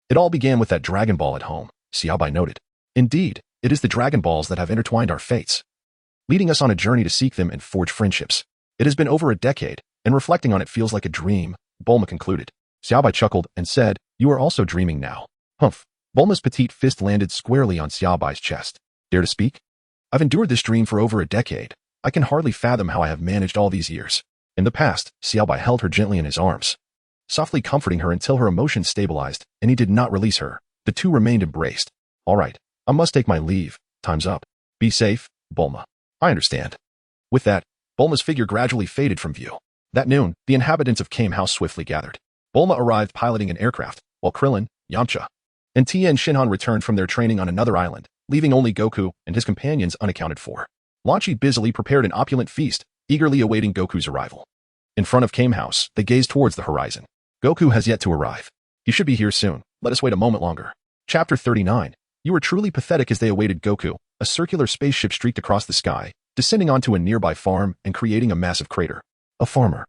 It all began with that Dragon Ball at home, Xiaobai noted. Indeed, it is the Dragon Balls that have intertwined our fates, leading us on a journey to seek them and forge friendships. It has been over a decade, and reflecting on it feels like a dream, Bulma concluded. Xiaobai chuckled and said, You are also dreaming now. Humph. Bulma's petite fist landed squarely on Xiaobai's chest. Dare to speak? I've endured this dream for over a decade. I can hardly fathom how I have managed all these years. In the past, Xiaobai held her gently in his arms, softly comforting her until her emotions stabilized, and he did not release her. The two remained embraced. All right, I must take my leave. Time's up. Be safe, Bulma. I understand. With that, Bulma's figure gradually faded from view. That noon, the inhabitants of Kame House swiftly gathered. Bulma arrived piloting an aircraft, while Krillin, Yamcha, and Tien Shinhan returned from their training on another island, leaving only Goku and his companions unaccounted for. Lan Chi busily prepared an opulent feast, eagerly awaiting Goku's arrival. In front of Kame House, they gazed towards the horizon. Goku has yet to arrive. He should be here soon. Let us wait a moment longer. Chapter 39. You were truly pathetic as they awaited Goku. A circular spaceship streaked across the sky, descending onto a nearby farm and creating a massive crater. A farmer,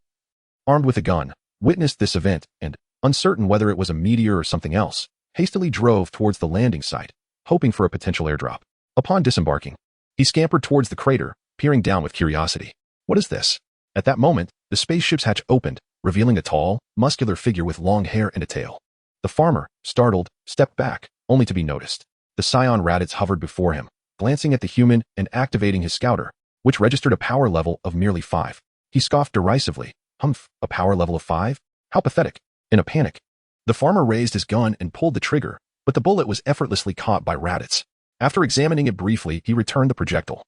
armed with a gun, witnessed this event and, uncertain whether it was a meteor or something else, hastily drove towards the landing site, hoping for a potential airdrop. Upon disembarking, he scampered towards the crater, peering down with curiosity. What is this? At that moment, the spaceship's hatch opened, revealing a tall, muscular figure with long hair and a tail. The farmer, startled, stepped back, only to be noticed. The Saiyan Raditz hovered before him, glancing at the human and activating his scouter, which registered a power level of merely 5. He scoffed derisively. Humph, a power level of 5? How pathetic. In a panic, the farmer raised his gun and pulled the trigger, but the bullet was effortlessly caught by Raditz. After examining it briefly, he returned the projectile,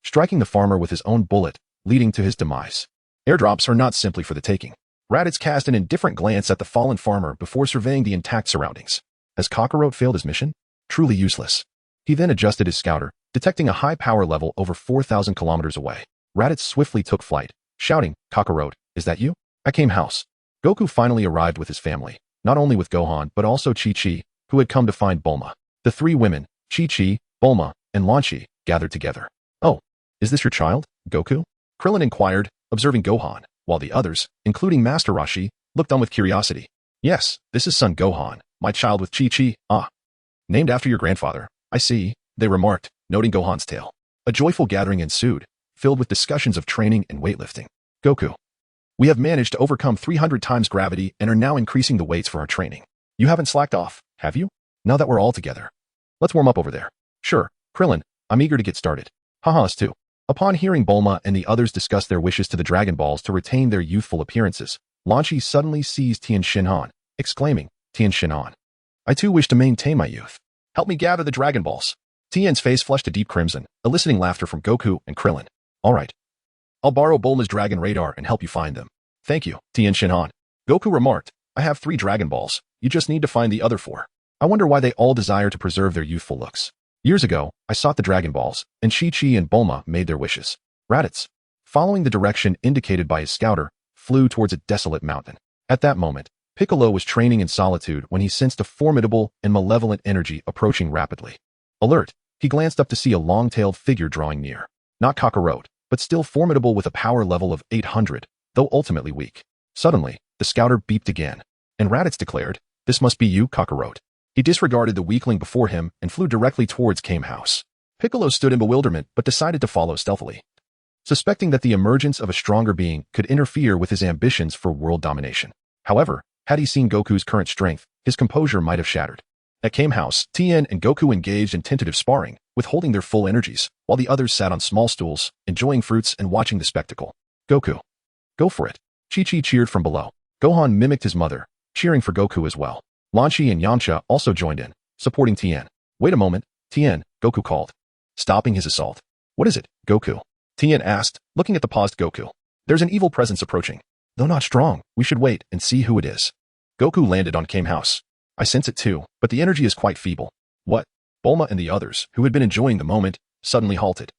striking the farmer with his own bullet, leading to his demise. Airdrops are not simply for the taking. Raditz cast an indifferent glance at the fallen farmer before surveying the intact surroundings. Has Kakarot failed his mission? Truly useless. He then adjusted his scouter, detecting a high power level over 4,000 kilometers away. Raditz swiftly took flight, shouting, Kakarot, is that you? I came house. Goku finally arrived with his family, not only with Gohan but also Chi-Chi, who had come to find Bulma. The 3 women, Chi-Chi, Bulma, and Lan Chi gathered together. "Oh, is this your child, Goku?" Krillin inquired, observing Gohan, while the others, including Master Roshi, looked on with curiosity. "Yes, this is son Gohan, my child with Chi-Chi, named after your grandfather. I see," they remarked, noting Gohan's tale. A joyful gathering ensued, filled with discussions of training and weightlifting. "Goku, we have managed to overcome 300 times gravity and are now increasing the weights for our training. You haven't slacked off, have you? Now that we're all together. Let's warm up over there." "Sure, Krillin, I'm eager to get started." "Haha, us too." Upon hearing Bulma and the others discuss their wishes to the Dragon Balls to retain their youthful appearances, Lan Chi suddenly seized Tien Shinhan, exclaiming, "Tien Shinhan, I too wish to maintain my youth. Help me gather the Dragon Balls." Tien's face flushed a deep crimson, eliciting laughter from Goku and Krillin. "All right. I'll borrow Bulma's Dragon Radar and help you find them." "Thank you, Tien Shinhan." Goku remarked, "I have 3 Dragon Balls. You just need to find the other 4. I wonder why they all desire to preserve their youthful looks. Years ago, I sought the Dragon Balls, and Chi-Chi and Bulma made their wishes." Raditz, following the direction indicated by his scouter, flew towards a desolate mountain. At that moment, Piccolo was training in solitude when he sensed a formidable and malevolent energy approaching rapidly. Alert, he glanced up to see a long-tailed figure drawing near. Not Kakarot, but still formidable with a power level of 800, though ultimately weak. Suddenly, the scouter beeped again, and Raditz declared, "This must be you, Kakarot." He disregarded the weakling before him and flew directly towards Kame House. Piccolo stood in bewilderment but decided to follow stealthily, suspecting that the emergence of a stronger being could interfere with his ambitions for world domination. However, had he seen Goku's current strength, his composure might have shattered. At Kame House, Tien and Goku engaged in tentative sparring, withholding their full energies, while the others sat on small stools, enjoying fruits and watching the spectacle. "Goku, go for it." Chi-Chi cheered from below. Gohan mimicked his mother, cheering for Goku as well. Lan Chi and Yamcha also joined in, supporting Tien. "Wait a moment, Tien," Goku called, stopping his assault. "What is it, Goku?" Tien asked, looking at the paused Goku. "There's an evil presence approaching. Though not strong, we should wait and see who it is." Goku landed on Kame House. "I sense it too, but the energy is quite feeble." "What?" Bulma and the others, who had been enjoying the moment, suddenly halted.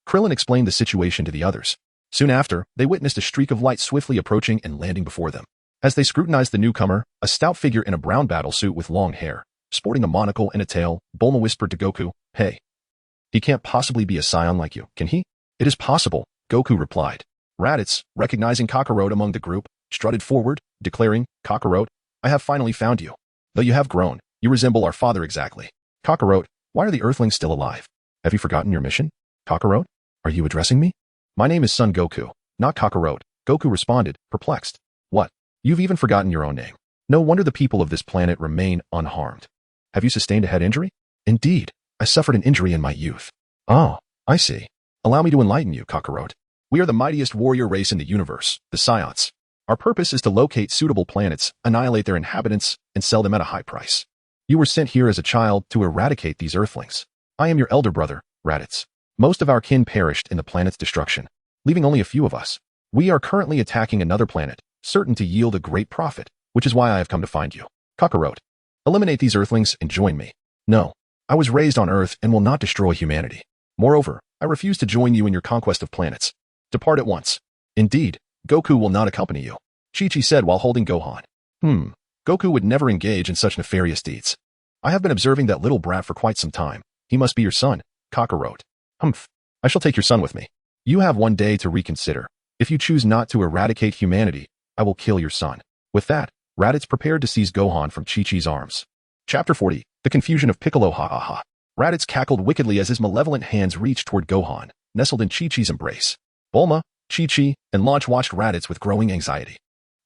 Krillin explained the situation to the others. Soon after, they witnessed a streak of light swiftly approaching and landing before them. As they scrutinized the newcomer, a stout figure in a brown battle suit with long hair, sporting a monocle and a tail, Bulma whispered to Goku, "Hey, he can't possibly be a Saiyan like you, can he?" "It is possible," Goku replied. Raditz, recognizing Kakarot among the group, strutted forward, declaring, "Kakarot, I have finally found you. Though you have grown, you resemble our father exactly. Kakarot, why are the Earthlings still alive? Have you forgotten your mission? Kakarot, are you addressing me?" "My name is Son Goku, not Kakarot," Goku responded, perplexed. "What? You've even forgotten your own name. No wonder the people of this planet remain unharmed. Have you sustained a head injury?" "Indeed, I suffered an injury in my youth." "Oh, I see. Allow me to enlighten you, Kakarot. We are the mightiest warrior race in the universe, the Saiyans. Our purpose is to locate suitable planets, annihilate their inhabitants, and sell them at a high price. You were sent here as a child to eradicate these Earthlings. I am your elder brother, Raditz. Most of our kin perished in the planet's destruction, leaving only a few of us. We are currently attacking another planet, certain to yield a great profit, which is why I have come to find you. Kakarot, eliminate these Earthlings and join me." "No, I was raised on Earth and will not destroy humanity. Moreover, I refuse to join you in your conquest of planets. Depart at once." "Indeed, Goku will not accompany you," Chi-Chi said while holding Gohan. Goku would never engage in such nefarious deeds. "I have been observing that little brat for quite some time. He must be your son, Kakarot." "Humph, I shall take your son with me. You have one day to reconsider. If you choose not to eradicate humanity, I will kill your son." With that, Raditz prepared to seize Gohan from Chi-Chi's arms. Chapter 40, The Confusion of Piccolo. Ha ha ha. Raditz cackled wickedly as his malevolent hands reached toward Gohan, nestled in Chi-Chi's embrace. Bulma, Chi-Chi, and Launch watched Raditz with growing anxiety.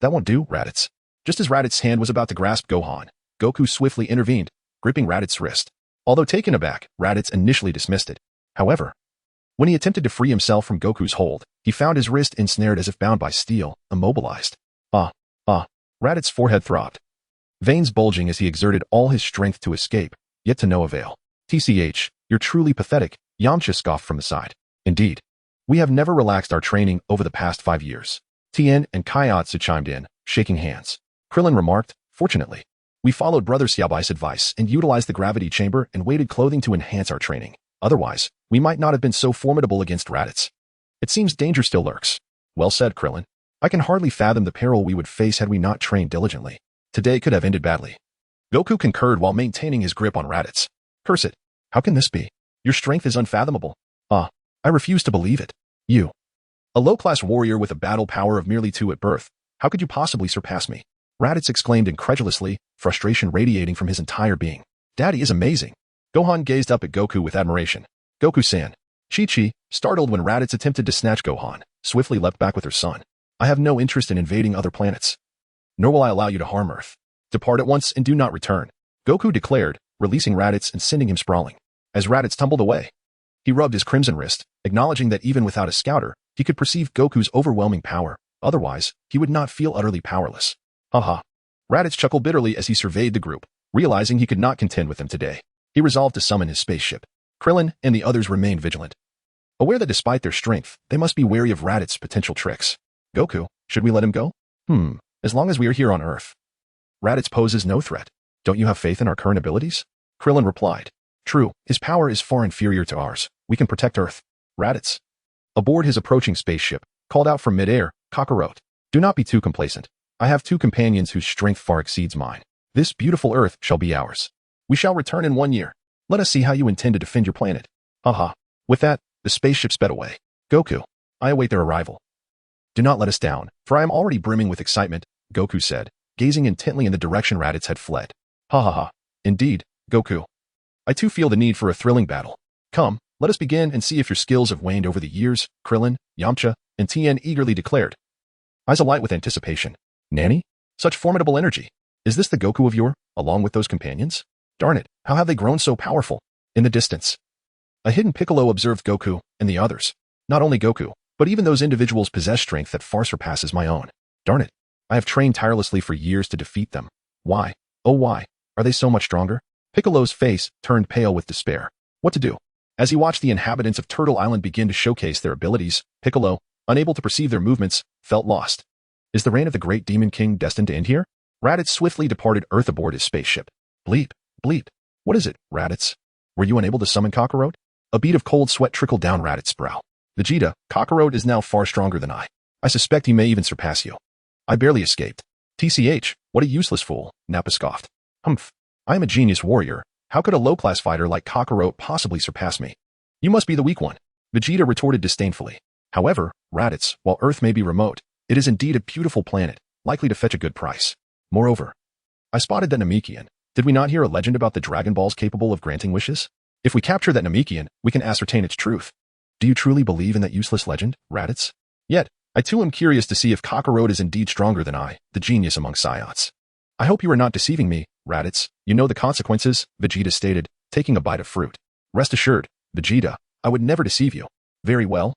"That won't do, Raditz." Just as Raditz's hand was about to grasp Gohan, Goku swiftly intervened, gripping Raditz's wrist. Although taken aback, Raditz initially dismissed it. However, when he attempted to free himself from Goku's hold, he found his wrist ensnared as if bound by steel, immobilized. Raditz's forehead throbbed, veins bulging as he exerted all his strength to escape, yet to no avail. "TCH, you're truly pathetic," Yamcha scoffed from the side. "Indeed. We have never relaxed our training over the past 5 years." Tien and Kaiatsu chimed in, shaking hands. Krillin remarked, "Fortunately, we followed Brother Xiaobai's advice and utilized the gravity chamber and weighted clothing to enhance our training. Otherwise, we might not have been so formidable against Raditz. It seems danger still lurks." "Well said, Krillin. I can hardly fathom the peril we would face had we not trained diligently. Today could have ended badly." Goku concurred while maintaining his grip on Raditz. "Curse it. How can this be? Your strength is unfathomable. Ah, I refuse to believe it. You, a low-class warrior with a battle power of merely 2 at birth, how could you possibly surpass me? Raditz exclaimed incredulously, frustration radiating from his entire being. Daddy is amazing. Gohan gazed up at Goku with admiration. Goku-san. Chi-Chi, startled when Raditz attempted to snatch Gohan, swiftly leapt back with her son. I have no interest in invading other planets. Nor will I allow you to harm Earth. Depart at once and do not return, Goku declared, releasing Raditz and sending him sprawling. As Raditz tumbled away, he rubbed his crimson wrist, acknowledging that even without a scouter, he could perceive Goku's overwhelming power. Otherwise, he would not feel utterly powerless. Haha. Raditz chuckled bitterly as he surveyed the group, realizing he could not contend with them today. He resolved to summon his spaceship. Krillin and the others remained vigilant, aware that despite their strength, they must be wary of Raditz's potential tricks. Goku, should we let him go? As long as we are here on Earth. Raditz poses no threat. Don't you have faith in our current abilities? Krillin replied. True, his power is far inferior to ours. We can protect Earth. Raditz, aboard his approaching spaceship, called out from midair, Kakarot. Do not be too complacent. I have 2 companions whose strength far exceeds mine. This beautiful Earth shall be ours. We shall return in 1 year. Let us see how you intend to defend your planet. Haha. With that, the spaceship sped away. Goku, I await their arrival. Do not let us down, for I am already brimming with excitement, Goku said, gazing intently in the direction Raditz had fled. Ha ha ha. Indeed, Goku. I too feel the need for a thrilling battle. Come, let us begin and see if your skills have waned over the years, Krillin, Yamcha, and Tien eagerly declared. Eyes alight with anticipation. Nanny? Such formidable energy. Is this the Goku of yore, along with those companions? Darn it, how have they grown so powerful? In the distance, a hidden Piccolo observed Goku and the others. Not only Goku, but even those individuals possess strength that far surpasses my own. Darn it, I have trained tirelessly for years to defeat them. Why? Oh why? Are they so much stronger? Piccolo's face turned pale with despair. What to do? As he watched the inhabitants of Turtle Island begin to showcase their abilities, Piccolo, unable to perceive their movements, felt lost. Is the reign of the great Demon King destined to end here? Raditz swiftly departed Earth aboard his spaceship. Bleep, bleep. What is it, Raditz? Were you unable to summon Kakarot? A bead of cold sweat trickled down Raditz's brow. Vegeta, Kakarot is now far stronger than I. I suspect he may even surpass you. I barely escaped. TCH, what a useless fool, Nappa scoffed. Humph. I am a genius warrior. How could a low-class fighter like Kakarot possibly surpass me? You must be the weak one, Vegeta retorted disdainfully. However, Raditz, while Earth may be remote, it is indeed a beautiful planet, likely to fetch a good price. Moreover, I spotted that Namekian. Did we not hear a legend about the Dragon Balls capable of granting wishes? If we capture that Namekian, we can ascertain its truth. Do you truly believe in that useless legend, Raditz? Yet, I too am curious to see if Kakarot is indeed stronger than I, the genius among Saiyans. I hope you are not deceiving me, Raditz. You know the consequences, Vegeta stated, taking a bite of fruit. Rest assured, Vegeta, I would never deceive you. Very well.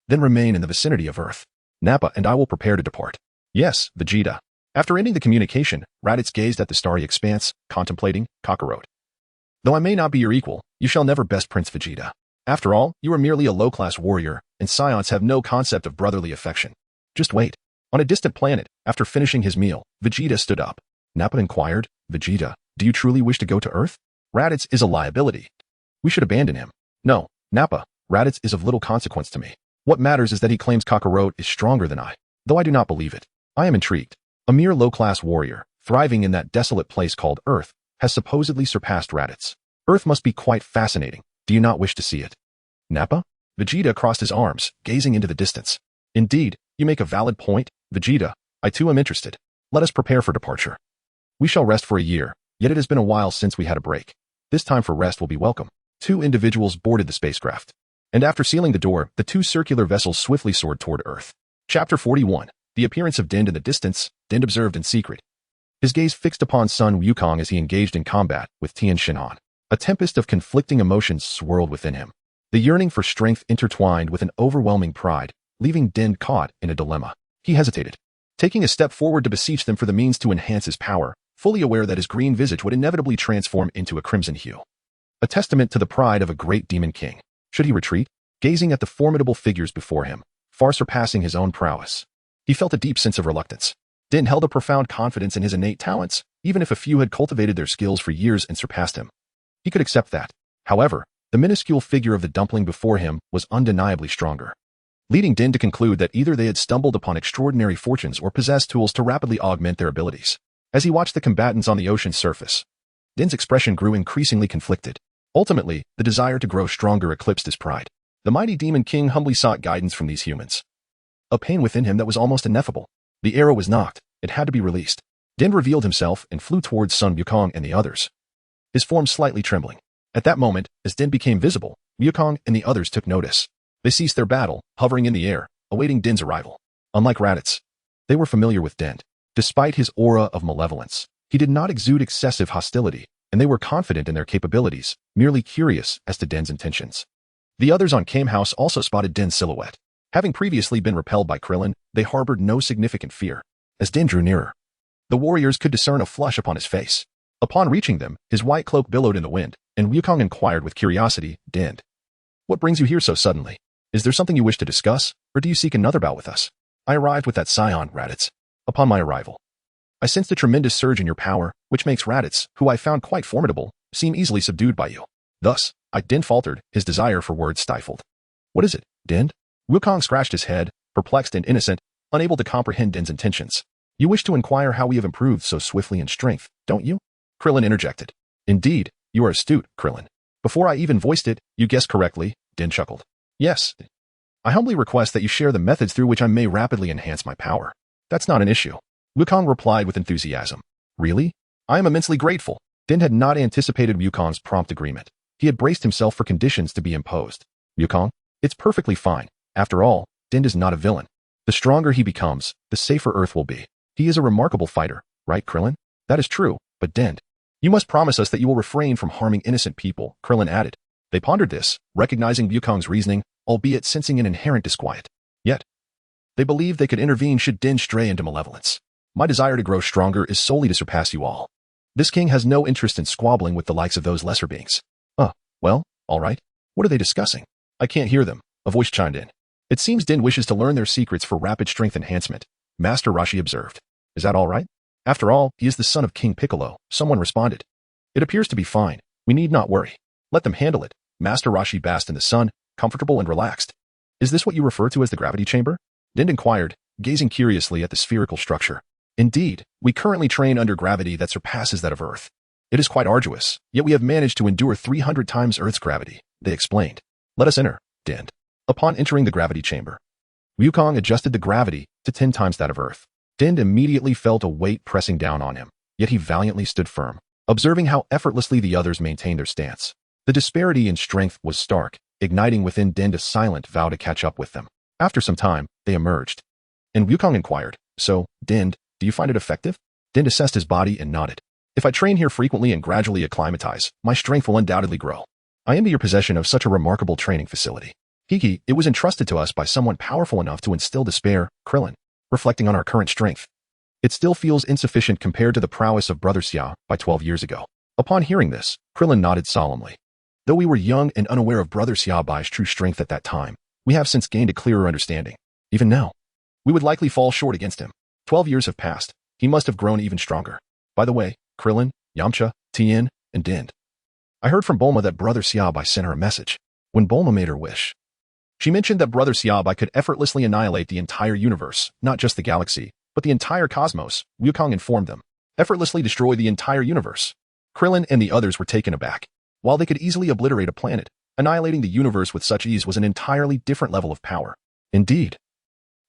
Then remain in the vicinity of Earth. Nappa and I will prepare to depart. Yes, Vegeta. After ending the communication, Raditz gazed at the starry expanse, contemplating Kakarot. Though I may not be your equal, you shall never best Prince Vegeta. After all, you are merely a low-class warrior, and Saiyans have no concept of brotherly affection. Just wait. On a distant planet, after finishing his meal, Vegeta stood up. Nappa inquired, Vegeta, do you truly wish to go to Earth? Raditz is a liability. We should abandon him. No, Nappa, Raditz is of little consequence to me. What matters is that he claims Kakarot is stronger than I, though I do not believe it. I am intrigued. A mere low-class warrior, thriving in that desolate place called Earth, has supposedly surpassed Raditz. Earth must be quite fascinating. Do you not wish to see it? Nappa? Vegeta crossed his arms, gazing into the distance. Indeed, you make a valid point, Vegeta. I too am interested. Let us prepare for departure. We shall rest for a year, yet it has been a while since we had a break. This time for rest will be welcome. 2 individuals boarded the spacecraft. And after sealing the door, the 2 circular vessels swiftly soared toward Earth. Chapter 41. The appearance of Din in the distance, Din observed in secret. His gaze fixed upon Sun Wukong as he engaged in combat with Tien Shinhan. A tempest of conflicting emotions swirled within him. The yearning for strength intertwined with an overwhelming pride, leaving Din caught in a dilemma. He hesitated, taking a step forward to beseech them for the means to enhance his power, fully aware that his green visage would inevitably transform into a crimson hue. A testament to the pride of a great demon king. Should he retreat? Gazing at the formidable figures before him, far surpassing his own prowess, he felt a deep sense of reluctance. Din held a profound confidence in his innate talents, even if a few had cultivated their skills for years and surpassed him. He could accept that. However, the minuscule figure of the dumpling before him was undeniably stronger, leading Din to conclude that either they had stumbled upon extraordinary fortunes or possessed tools to rapidly augment their abilities. As he watched the combatants on the ocean's surface, Din's expression grew increasingly conflicted. Ultimately, the desire to grow stronger eclipsed his pride. The mighty demon king humbly sought guidance from these humans. A pain within him that was almost ineffable. The arrow was knocked. It had to be released. Din revealed himself and flew towards Sun Wukong and the others, his form slightly trembling. At that moment, as Din became visible, Wukong and the others took notice. They ceased their battle, hovering in the air, awaiting Din's arrival. Unlike Raditz, they were familiar with Din. Despite his aura of malevolence, he did not exude excessive hostility, and they were confident in their capabilities, merely curious as to Din's intentions. The others on Kame House also spotted Din's silhouette. Having previously been repelled by Krillin, they harbored no significant fear. As Din drew nearer, the warriors could discern a flush upon his face. Upon reaching them, his white cloak billowed in the wind, and Wukong inquired with curiosity, Din, what brings you here so suddenly? Is there something you wish to discuss, or do you seek another bout with us? I arrived with that Saiyan, Raditz. Upon my arrival, I sensed a tremendous surge in your power, which makes Raditz, who I found quite formidable, seem easily subdued by you. Thus, Din faltered, his desire for words stifled. What is it, Din? Wukong scratched his head, perplexed and innocent, unable to comprehend Din's intentions. You wish to inquire how we have improved so swiftly in strength, don't you? Krillin interjected. Indeed, you are astute, Krillin. Before I even voiced it, you guessed correctly, Din chuckled. Yes. I humbly request that you share the methods through which I may rapidly enhance my power. That's not an issue. Wukong replied with enthusiasm. Really? I am immensely grateful. Din had not anticipated Wukong's prompt agreement. He had braced himself for conditions to be imposed. Wukong, it's perfectly fine. After all, Din is not a villain. The stronger he becomes, the safer Earth will be. He is a remarkable fighter, right, Krillin? That is true, but Din, you must promise us that you will refrain from harming innocent people, Krillin added. They pondered this, recognizing Wukong's reasoning, albeit sensing an inherent disquiet. Yet, they believed they could intervene should Din stray into malevolence. My desire to grow stronger is solely to surpass you all. This king has no interest in squabbling with the likes of those lesser beings. Well, all right. What are they discussing? I can't hear them, a voice chimed in. It seems Din wishes to learn their secrets for rapid strength enhancement, Master Roshi observed. Is that all right? After all, he is the son of King Piccolo, someone responded. It appears to be fine. We need not worry. Let them handle it. Master Roshi basked in the sun, comfortable and relaxed. Is this what you refer to as the gravity chamber? Din inquired, gazing curiously at the spherical structure. Indeed, we currently train under gravity that surpasses that of Earth. It is quite arduous, yet we have managed to endure 300 times Earth's gravity, they explained. Let us enter, Din. Upon entering the gravity chamber, Wukong adjusted the gravity to 10 times that of Earth. Din immediately felt a weight pressing down on him, yet he valiantly stood firm, observing how effortlessly the others maintained their stance. The disparity in strength was stark, igniting within Din a silent vow to catch up with them. After some time, they emerged. And Wukong inquired, so, Din, do you find it effective? Din assessed his body and nodded. If I train here frequently and gradually acclimatize, my strength will undoubtedly grow. I envy your possession of such a remarkable training facility. Hiki, it was entrusted to us by someone powerful enough to instill despair, Krillin, reflecting on our current strength. It still feels insufficient compared to the prowess of Brother Xia by 12 years ago. Upon hearing this, Krillin nodded solemnly. Though we were young and unaware of Brother Xia Bai's true strength at that time, we have since gained a clearer understanding. Even now, we would likely fall short against him. 12 years have passed. He must have grown even stronger. By the way, Krillin, Yamcha, Tien, and Din. I heard from Bulma that Brother Xia Bai sent her a message. When Bulma made her wish, she mentioned that Brother Xia Bai could effortlessly annihilate the entire universe, not just the galaxy, but the entire cosmos, Wukong informed them. Effortlessly destroy the entire universe. Krillin and the others were taken aback. While they could easily obliterate a planet, annihilating the universe with such ease was an entirely different level of power. Indeed.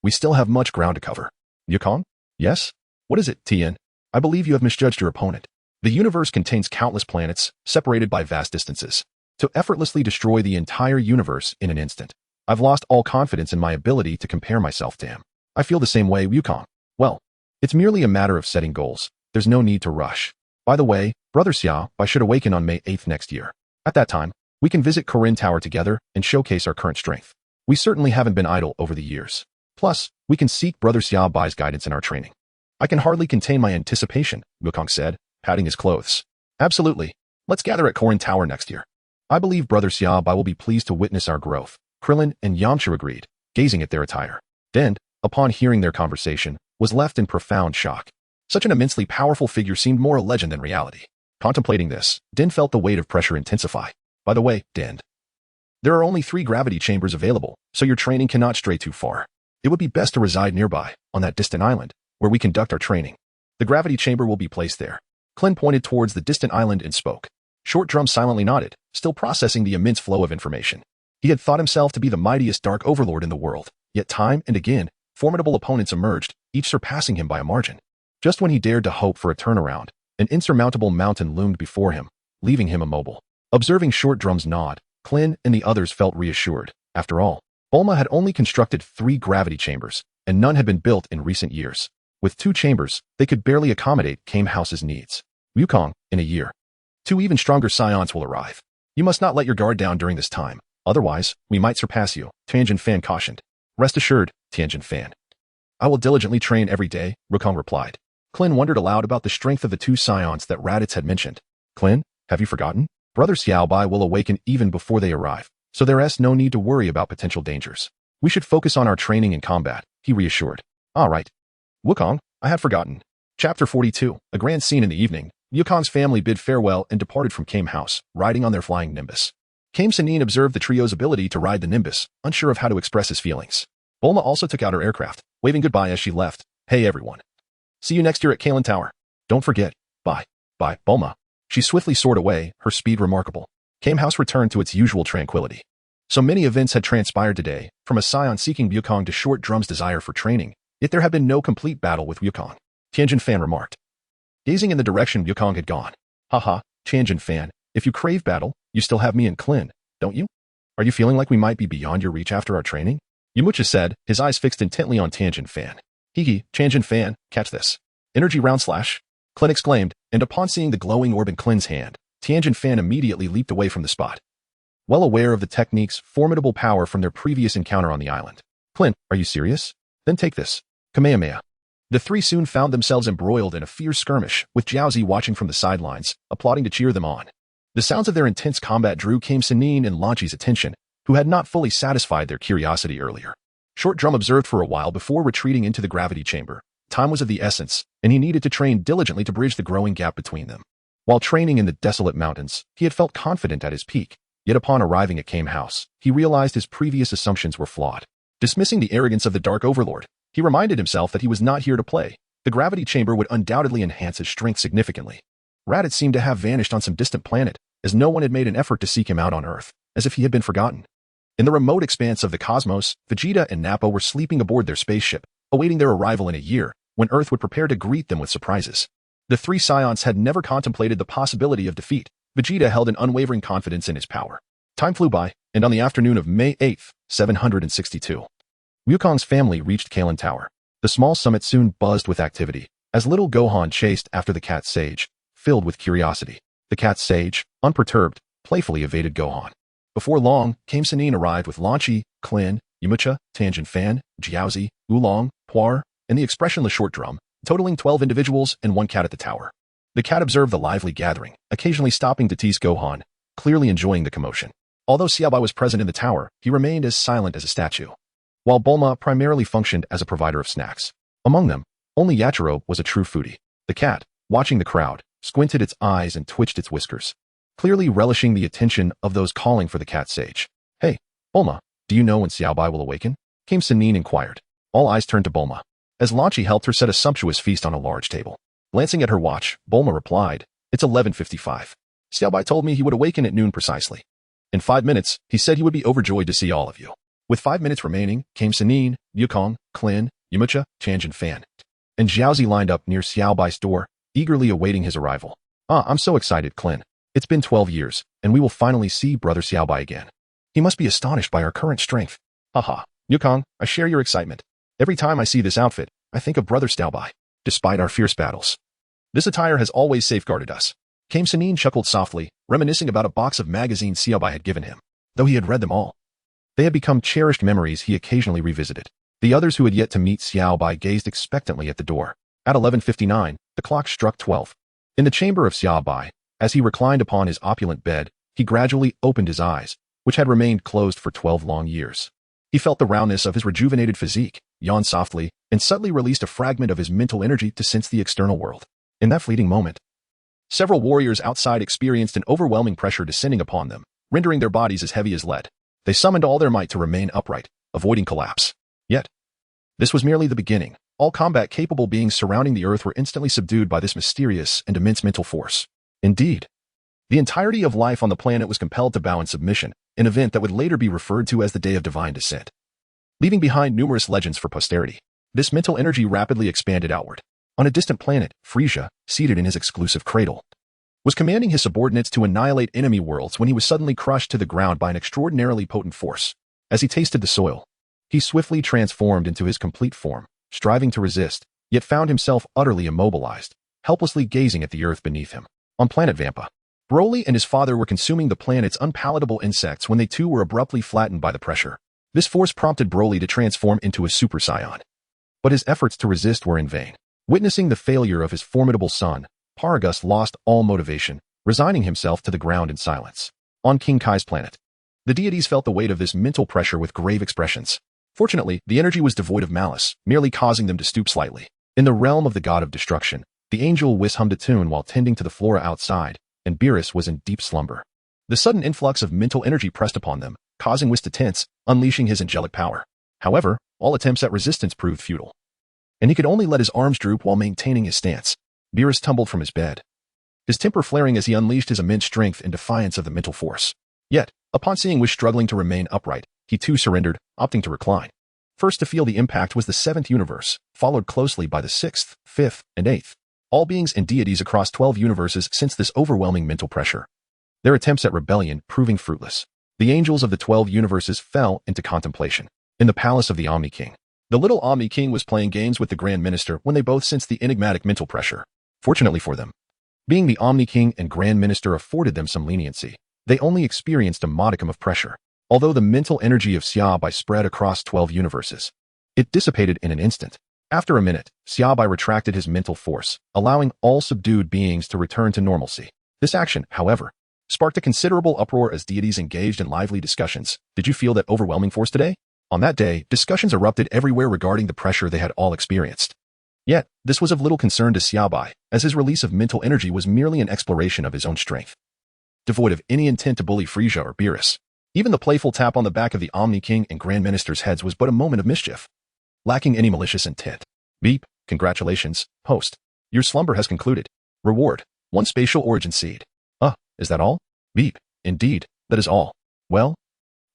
We still have much ground to cover. Wukong? Yes? What is it, Tien? I believe you have misjudged your opponent. The universe contains countless planets, separated by vast distances. To effortlessly destroy the entire universe in an instant, I've lost all confidence in my ability to compare myself to him. I feel the same way, Wukong. Well, it's merely a matter of setting goals. There's no need to rush. By the way, Brother Xia Bai should awaken on May 8th next year. At that time, we can visit Karin Tower together and showcase our current strength. We certainly haven't been idle over the years. Plus, we can seek Brother Xia Bai's guidance in our training. I can hardly contain my anticipation, Wukong said, patting his clothes. Absolutely. Let's gather at Karin Tower next year. I believe Brother Xia Bai will be pleased to witness our growth. Krillin and Yamcha agreed, gazing at their attire. Din, upon hearing their conversation, was left in profound shock. Such an immensely powerful figure seemed more a legend than reality. Contemplating this, Din felt the weight of pressure intensify. By the way, Din, there are only 3 gravity chambers available, so your training cannot stray too far. It would be best to reside nearby, on that distant island, where we conduct our training. The gravity chamber will be placed there. Krillin pointed towards the distant island and spoke. Short Drum silently nodded, still processing the immense flow of information. He had thought himself to be the mightiest dark overlord in the world, yet time and again, formidable opponents emerged, each surpassing him by a margin. Just when he dared to hope for a turnaround, an insurmountable mountain loomed before him, leaving him immobile. Observing Short Drum's nod, Krillin and the others felt reassured. After all, Bulma had only constructed 3 gravity chambers, and none had been built in recent years. With 2 chambers, they could barely accommodate Kame House's needs. Wukong, in a year, 2 even stronger Saiyans will arrive. You must not let your guard down during this time. Otherwise, we might surpass you, Tianjin Fan cautioned. Rest assured, Tianjin Fan. I will diligently train every day, Wukong replied. Krillin wondered aloud about the strength of the 2 Saiyans that Raditz had mentioned. Krillin, have you forgotten? Brother Xiaobai will awaken even before they arrive, so there is no need to worry about potential dangers. We should focus on our training and combat, he reassured. All right. Wukong, I had forgotten. Chapter 42, a grand scene in the evening. Wukong's family bid farewell and departed from Kame House, riding on their flying Nimbus. Kame Sennin observed the trio's ability to ride the Nimbus, unsure of how to express his feelings. Bulma also took out her aircraft, waving goodbye as she left. Hey everyone. See you next year at Karin Tower. Don't forget. Bye. Bye, Bulma. She swiftly soared away, her speed remarkable. Kame House returned to its usual tranquility. So many events had transpired today, from a Saiyan seeking Wukong to Short Drum's desire for training, yet there had been no complete battle with Wukong. Tianjin Fan remarked, gazing in the direction Wukong had gone. Haha, Tianjin Fan, if you crave battle, you still have me and Krillin, don't you? Are you feeling like we might be beyond your reach after our training? Yamcha said, his eyes fixed intently on Tianjin Fan. Hee, Tianjin Fan, catch this. Energy round slash. Krillin exclaimed, and upon seeing the glowing orb in Klin's hand, Tianjin Fan immediately leaped away from the spot. Well aware of the technique's formidable power from their previous encounter on the island. Krillin, are you serious? Then take this. Kamehameha. The 3 soon found themselves embroiled in a fierce skirmish, with Jiaozi watching from the sidelines, applauding to cheer them on. The sounds of their intense combat drew Kame Sennin and Lanchi's attention, who had not fully satisfied their curiosity earlier. Short Drum observed for a while before retreating into the gravity chamber. Time was of the essence, and he needed to train diligently to bridge the growing gap between them. While training in the desolate mountains, he had felt confident at his peak, yet upon arriving at Kame House, he realized his previous assumptions were flawed. Dismissing the arrogance of the Dark Overlord, he reminded himself that he was not here to play. The gravity chamber would undoubtedly enhance his strength significantly. Raditz seemed to have vanished on some distant planet, as no one had made an effort to seek him out on Earth, as if he had been forgotten. In the remote expanse of the cosmos, Vegeta and Nappa were sleeping aboard their spaceship, awaiting their arrival in a year, when Earth would prepare to greet them with surprises. The 3 Saiyans had never contemplated the possibility of defeat. Vegeta held an unwavering confidence in his power. Time flew by, and on the afternoon of May 8th, 762, Wukong's family reached Karin Tower. The small summit soon buzzed with activity, as little Gohan chased after the cat sage, filled with curiosity. The cat sage, unperturbed, playfully evaded Gohan. Before long, Kame Sennin arrived with Lanchi, Krillin, Yamcha, Tianjin Fan, Jiaozi, Oolong, Puar, and the expressionless Short Drum, totaling 12 individuals and 1 cat at the tower. The cat observed the lively gathering, occasionally stopping to tease Gohan, clearly enjoying the commotion. Although Xiaobai was present in the tower, he remained as silent as a statue. While Bulma primarily functioned as a provider of snacks. Among them, only Yachirobe was a true foodie. The cat, watching the crowd, squinted its eyes and twitched its whiskers, clearly relishing the attention of those calling for the cat sage. Hey, Bulma, do you know when Xiaobai will awaken? Kame Sennin inquired. All eyes turned to Bulma, as Lanchi helped her set a sumptuous feast on a large table. Glancing at her watch, Bulma replied, it's 11:55. Xiaobai told me he would awaken at noon precisely. In 5 minutes, he said he would be overjoyed to see all of you. With 5 minutes remaining, Kame Sennin, Wukong, Krillin, Yamcha, Tianjin Fan, and Jiaozi lined up near Xiaobai's door, eagerly awaiting his arrival. I'm so excited, Krillin. It's been 12 years, and we will finally see Brother Xiaobai again. He must be astonished by our current strength. Haha, Wukong, I share your excitement. Every time I see this outfit, I think of Brother Xiaobai, despite our fierce battles. This attire has always safeguarded us. Kame Sennin chuckled softly, reminiscing about a box of magazines Xiaobai had given him. Though he had read them all, they had become cherished memories he occasionally revisited. The others who had yet to meet Xiaobai gazed expectantly at the door. At 11:59, the clock struck 12. In the chamber of Xiaobai, as he reclined upon his opulent bed, he gradually opened his eyes, which had remained closed for 12 long years. He felt the roundness of his rejuvenated physique, yawned softly, and subtly released a fragment of his mental energy to sense the external world. In that fleeting moment, several warriors outside experienced an overwhelming pressure descending upon them, rendering their bodies as heavy as lead. They summoned all their might to remain upright, avoiding collapse. Yet, this was merely the beginning. All combat-capable beings surrounding the earth were instantly subdued by this mysterious and immense mental force. Indeed, The entirety of life on the planet was compelled to bow in submission, an event that would later be referred to as the Day of Divine Descent. Leaving behind numerous legends for posterity, this mental energy rapidly expanded outward. On a distant planet, Frieza, seated in his exclusive cradle, was commanding his subordinates to annihilate enemy worlds when he was suddenly crushed to the ground by an extraordinarily potent force. As he tasted the soil, he swiftly transformed into his complete form, striving to resist, yet found himself utterly immobilized, helplessly gazing at the earth beneath him. On planet Vampa, Broly and his father were consuming the planet's unpalatable insects when they too were abruptly flattened by the pressure. This force prompted Broly to transform into a Super Saiyan. But his efforts to resist were in vain. Witnessing the failure of his formidable son, Paragus lost all motivation, resigning himself to the ground in silence. On King Kai's planet, the deities felt the weight of this mental pressure with grave expressions. Fortunately, the energy was devoid of malice, merely causing them to stoop slightly. In the realm of the god of destruction, the angel Whis hummed a tune while tending to the flora outside, and Beerus was in deep slumber. The sudden influx of mental energy pressed upon them, causing Whis to tense, unleashing his angelic power. However, all attempts at resistance proved futile, and he could only let his arms droop while maintaining his stance. Beerus tumbled from his bed, his temper flaring as he unleashed his immense strength in defiance of the mental force. Yet, upon seeing Whis struggling to remain upright, he too surrendered, opting to recline. First to feel the impact was the 7th universe, followed closely by the 6th, 5th, and 8th. All beings and deities across 12 universes sensed this overwhelming mental pressure, their attempts at rebellion proving fruitless. The angels of the 12 universes fell into contemplation. In the palace of the Omni King, the little Omni King was playing games with the Grand Minister when they both sensed the enigmatic mental pressure. Fortunately for them, being the Omni King and Grand Minister afforded them some leniency. They only experienced a modicum of pressure. Although the mental energy of Xiaobai spread across 12 universes, it dissipated in an instant. After a minute, Xiaobai retracted his mental force, allowing all subdued beings to return to normalcy. This action, however, sparked a considerable uproar as deities engaged in lively discussions. Did you feel that overwhelming force today? On that day, discussions erupted everywhere regarding the pressure they had all experienced. Yet, this was of little concern to Xiaobai, as his release of mental energy was merely an exploration of his own strength, devoid of any intent to bully Frieza or Beerus. Even the playful tap on the back of the Omni King and Grand Minister's heads was but a moment of mischief, lacking any malicious intent. Beep, congratulations, host. Your slumber has concluded. Reward, 1 spatial origin seed. Is that all? Beep, indeed, that is all. Well,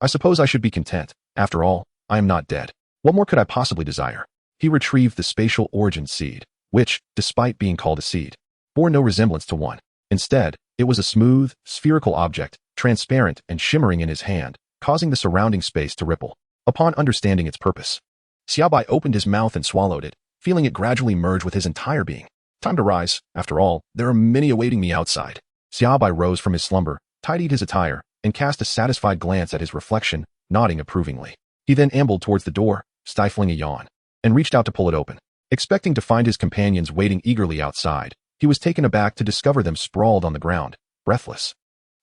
I suppose I should be content. After all, I am not dead. What more could I possibly desire? He retrieved the spatial origin seed, which, despite being called a seed, bore no resemblance to one. Instead, it was a smooth, spherical object, transparent and shimmering in his hand, causing the surrounding space to ripple. Upon understanding its purpose, Xiaobai opened his mouth and swallowed it, feeling it gradually merge with his entire being. Time to rise. After all, there are many awaiting me outside. Xiaobai rose from his slumber, tidied his attire, and cast a satisfied glance at his reflection, nodding approvingly. He then ambled towards the door, stifling a yawn, and reached out to pull it open. Expecting to find his companions waiting eagerly outside, he was taken aback to discover them sprawled on the ground, breathless.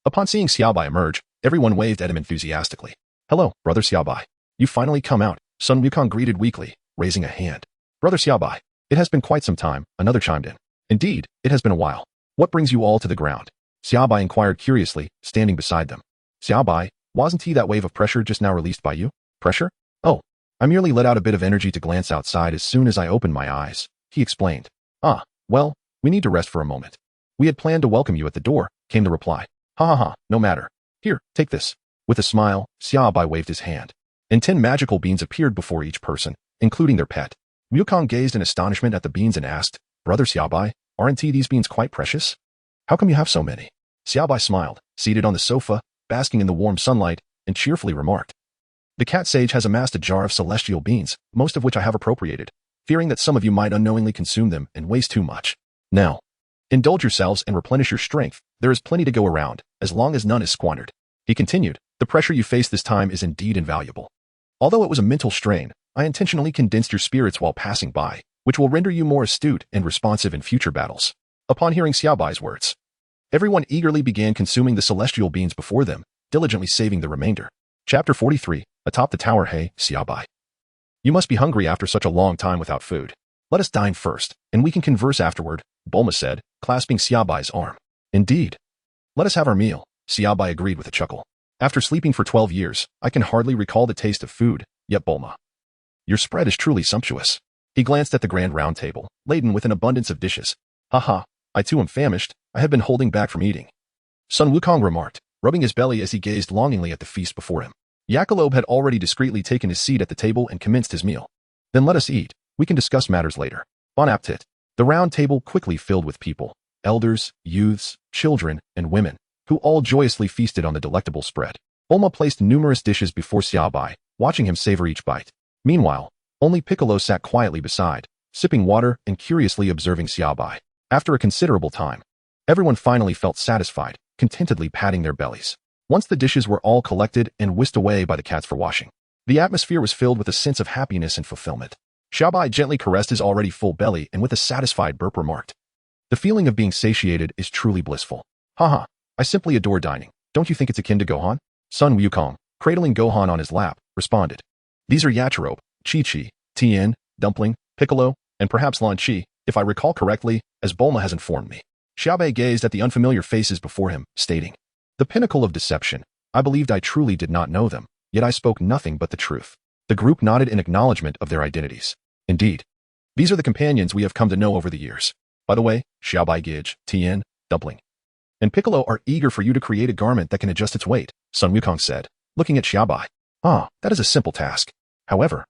Upon seeing Xiaobai emerge, everyone waved at him enthusiastically. Hello, Brother Xiaobai. You finally come out, Sun Wukong greeted weakly, raising a hand. Brother Xiaobai, it has been quite some time, another chimed in. Indeed, it has been a while. What brings you all to the ground? Xiaobai inquired curiously, standing beside them. Xiaobai, wasn't he that wave of pressure just now released by you? Pressure? Oh, I merely let out a bit of energy to glance outside as soon as I opened my eyes, he explained. Well, we need to rest for a moment. We had planned to welcome you at the door, came the reply. Ha, no matter. Here, take this. With a smile, Xiaobai waved his hand, and 10 magical beans appeared before each person, including their pet. Wukong gazed in astonishment at the beans and asked, Brother Xiaobai, aren't these beans quite precious? How come you have so many? Xiaobai smiled, seated on the sofa, basking in the warm sunlight, and cheerfully remarked. The cat sage has amassed a jar of celestial beans, most of which I have appropriated, fearing that some of you might unknowingly consume them and waste too much. Now, indulge yourselves and replenish your strength. There is plenty to go around, as long as none is squandered. He continued, the pressure you face this time is indeed invaluable. Although it was a mental strain, I intentionally condensed your spirits while passing by, which will render you more astute and responsive in future battles. Upon hearing Xiaobai's words, everyone eagerly began consuming the celestial beans before them, diligently saving the remainder. Chapter 43, Atop the Tower. Hey, Xiaobai. You must be hungry after such a long time without food. Let us dine first, and we can converse afterward, Bulma said, clasping Xiaobai's arm. Indeed. Let us have our meal, Xiaobai agreed with a chuckle. After sleeping for 12 years, I can hardly recall the taste of food, yet Bulma, your spread is truly sumptuous. He glanced at the grand round table, laden with an abundance of dishes. Haha, I too am famished. I have been holding back from eating. Sun Wukong remarked, rubbing his belly as he gazed longingly at the feast before him. Yakalob had already discreetly taken his seat at the table and commenced his meal. Then let us eat. We can discuss matters later. Bon appetit. The round table quickly filled with people, elders, youths, children, and women, who all joyously feasted on the delectable spread. Bulma placed numerous dishes before Xiaobai, watching him savor each bite. Meanwhile, only Piccolo sat quietly beside, sipping water and curiously observing Xiaobai. After a considerable time, everyone finally felt satisfied, contentedly patting their bellies. Once the dishes were all collected and whisked away by the cats for washing, the atmosphere was filled with a sense of happiness and fulfillment. Xiaobai gently caressed his already full belly and with a satisfied burp remarked, "The feeling of being satiated is truly blissful. Haha, I simply adore dining. Don't you think it's akin to Gohan?" Sun Wukong, cradling Gohan on his lap, responded. "These are Yachirobe, Chi-Chi, Tien, Dumpling, Piccolo, and perhaps Lan Chi, if I recall correctly, as Bulma has informed me." Xiaobai gazed at the unfamiliar faces before him, stating, "The pinnacle of deception. I believed I truly did not know them, yet I spoke nothing but the truth." The group nodded in acknowledgement of their identities. "Indeed. These are the companions we have come to know over the years. By the way, Xiaobai Gage, Tien, Dumpling, and Piccolo are eager for you to create a garment that can adjust its weight," Sun Wukong said, looking at Xiaobai. "Ah, that is a simple task. However,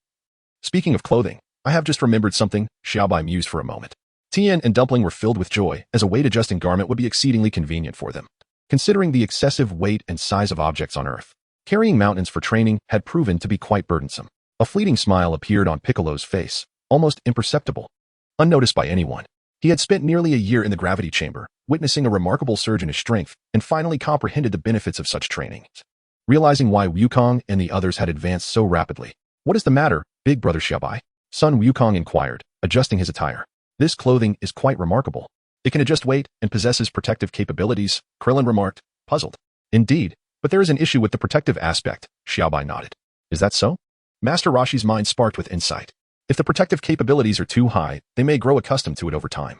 speaking of clothing, I have just remembered something," Xiaobai mused for a moment. Tien and Dumpling were filled with joy, as a weight-adjusting garment would be exceedingly convenient for them. Considering the excessive weight and size of objects on Earth, carrying mountains for training had proven to be quite burdensome. A fleeting smile appeared on Piccolo's face, almost imperceptible. Unnoticed by anyone, he had spent nearly a year in the gravity chamber, witnessing a remarkable surge in his strength, and finally comprehended the benefits of such training. Realizing why Wukong and the others had advanced so rapidly. "What is the matter, big brother Xiaobai?" Sun Wukong inquired, adjusting his attire. "This clothing is quite remarkable. It can adjust weight and possesses protective capabilities," Krillin remarked, puzzled. "Indeed, but there is an issue with the protective aspect," Xiaobai nodded. "Is that so?" Master Roshi's mind sparked with insight. If the protective capabilities are too high, they may grow accustomed to it over time,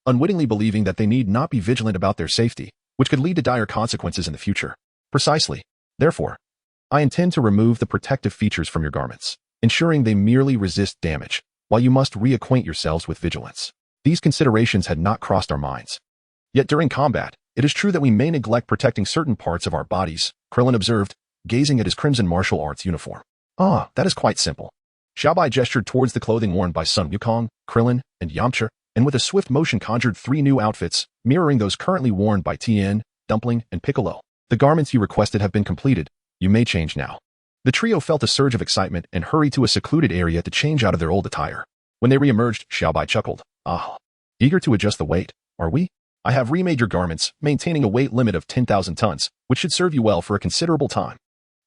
unwittingly believing that they need not be vigilant about their safety, which could lead to dire consequences in the future. "Precisely. Therefore, I intend to remove the protective features from your garments, ensuring they merely resist damage, while you must reacquaint yourselves with vigilance." These considerations had not crossed our minds. "Yet during combat, it is true that we may neglect protecting certain parts of our bodies," Krillin observed, gazing at his crimson martial arts uniform. "Ah, that is quite simple." Xiaobai gestured towards the clothing worn by Sun Wukong, Krillin, and Yamcha, and with a swift motion conjured 3 new outfits, mirroring those currently worn by Tien, Dumpling, and Piccolo. "The garments you requested have been completed. You may change now." The trio felt a surge of excitement and hurried to a secluded area to change out of their old attire. When they re-emerged, Xiaobai chuckled. "Ah, eager to adjust the weight, are we? I have remade your garments, maintaining a weight limit of 10,000 tons, which should serve you well for a considerable time.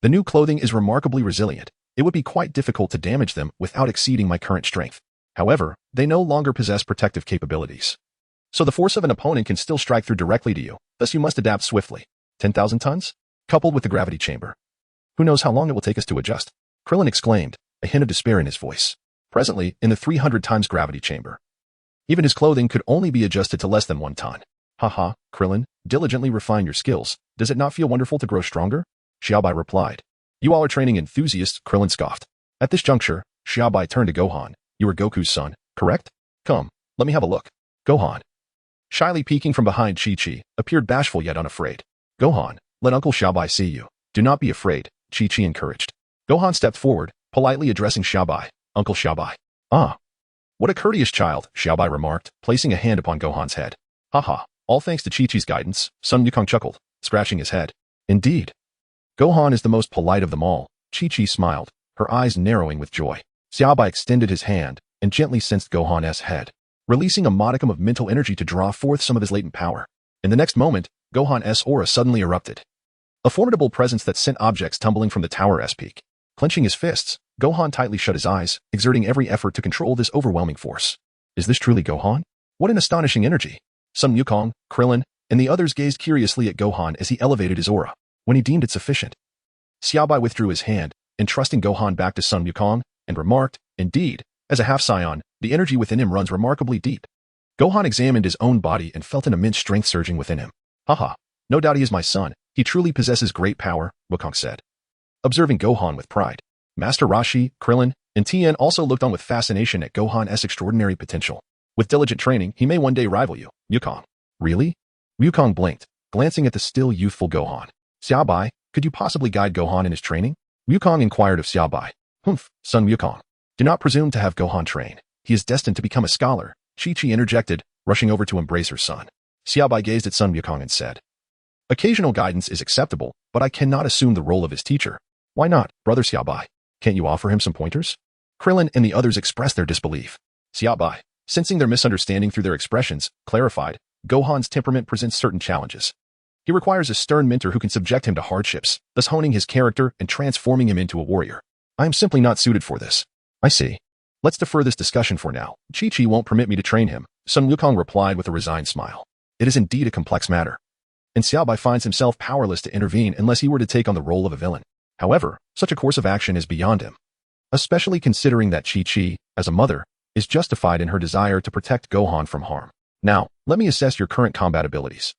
The new clothing is remarkably resilient. It would be quite difficult to damage them without exceeding my current strength. However, they no longer possess protective capabilities. So the force of an opponent can still strike through directly to you, thus you must adapt swiftly. 10,000 tons? Coupled with the gravity chamber. Who knows how long it will take us to adjust?" Krillin exclaimed, a hint of despair in his voice. Presently, in the 300 times gravity chamber, even his clothing could only be adjusted to less than 1 ton. "Haha, Krillin, diligently refine your skills. Does it not feel wonderful to grow stronger?" Xiaobai replied. "You all are training enthusiasts," Krillin scoffed. At this juncture, Xiaobai turned to Gohan. "You are Goku's son, correct? Come, let me have a look." Gohan, shyly peeking from behind Chi-Chi, appeared bashful yet unafraid. "Gohan, let Uncle Xiaobai see you. Do not be afraid," Chi-Chi encouraged. Gohan stepped forward, politely addressing Xiaobai. "Uncle Xiaobai." "Ah, what a courteous child," Xiaobai remarked, placing a hand upon Gohan's head. "Haha, all thanks to Chi-Chi's guidance," Sun Wukong chuckled, scratching his head. "Indeed. Gohan is the most polite of them all," Chi-Chi smiled, her eyes narrowing with joy. Xiaobai extended his hand and gently sensed Gohan's head, releasing a modicum of mental energy to draw forth some of his latent power. In the next moment, Gohan's aura suddenly erupted. A formidable presence that sent objects tumbling from the tower's peak. Clenching his fists, Gohan tightly shut his eyes, exerting every effort to control this overwhelming force. Is this truly Gohan? What an astonishing energy! Sun Wukong, Krillin, and the others gazed curiously at Gohan as he elevated his aura. When he deemed it sufficient, Xiaobai withdrew his hand, entrusting Gohan back to Sun Wukong, and remarked, "Indeed, as a half-Saiyan, the energy within him runs remarkably deep." Gohan examined his own body and felt an immense strength surging within him. "Haha, no doubt he is my son. He truly possesses great power," Wukong said, observing Gohan with pride. Master Roshi, Krillin, and Tien also looked on with fascination at Gohan's extraordinary potential. "With diligent training, he may one day rival you, Wukong." "Really?" Wukong blinked, glancing at the still youthful Gohan. Xiaobai, could you possibly guide Gohan in his training? Wukong inquired of Xiaobai. Humph, son Wukong. Do not presume to have Gohan train. He is destined to become a scholar, Chi-Chi interjected, rushing over to embrace her son. Xiaobai gazed at son Wukong and said, occasional guidance is acceptable, but I cannot assume the role of his teacher. Why not, brother Xiaobai? Can't you offer him some pointers? Krillin and the others expressed their disbelief. Xiaobai, sensing their misunderstanding through their expressions, clarified, Gohan's temperament presents certain challenges. He requires a stern mentor who can subject him to hardships, thus honing his character and transforming him into a warrior. I am simply not suited for this. I see. Let's defer this discussion for now. Chi-Chi won't permit me to train him, Sun Wukong replied with a resigned smile. It is indeed a complex matter. And Xiaobai finds himself powerless to intervene unless he were to take on the role of a villain. However, such a course of action is beyond him. Especially considering that Chi-Chi, as a mother, is justified in her desire to protect Gohan from harm. Now, let me assess your current combat abilities.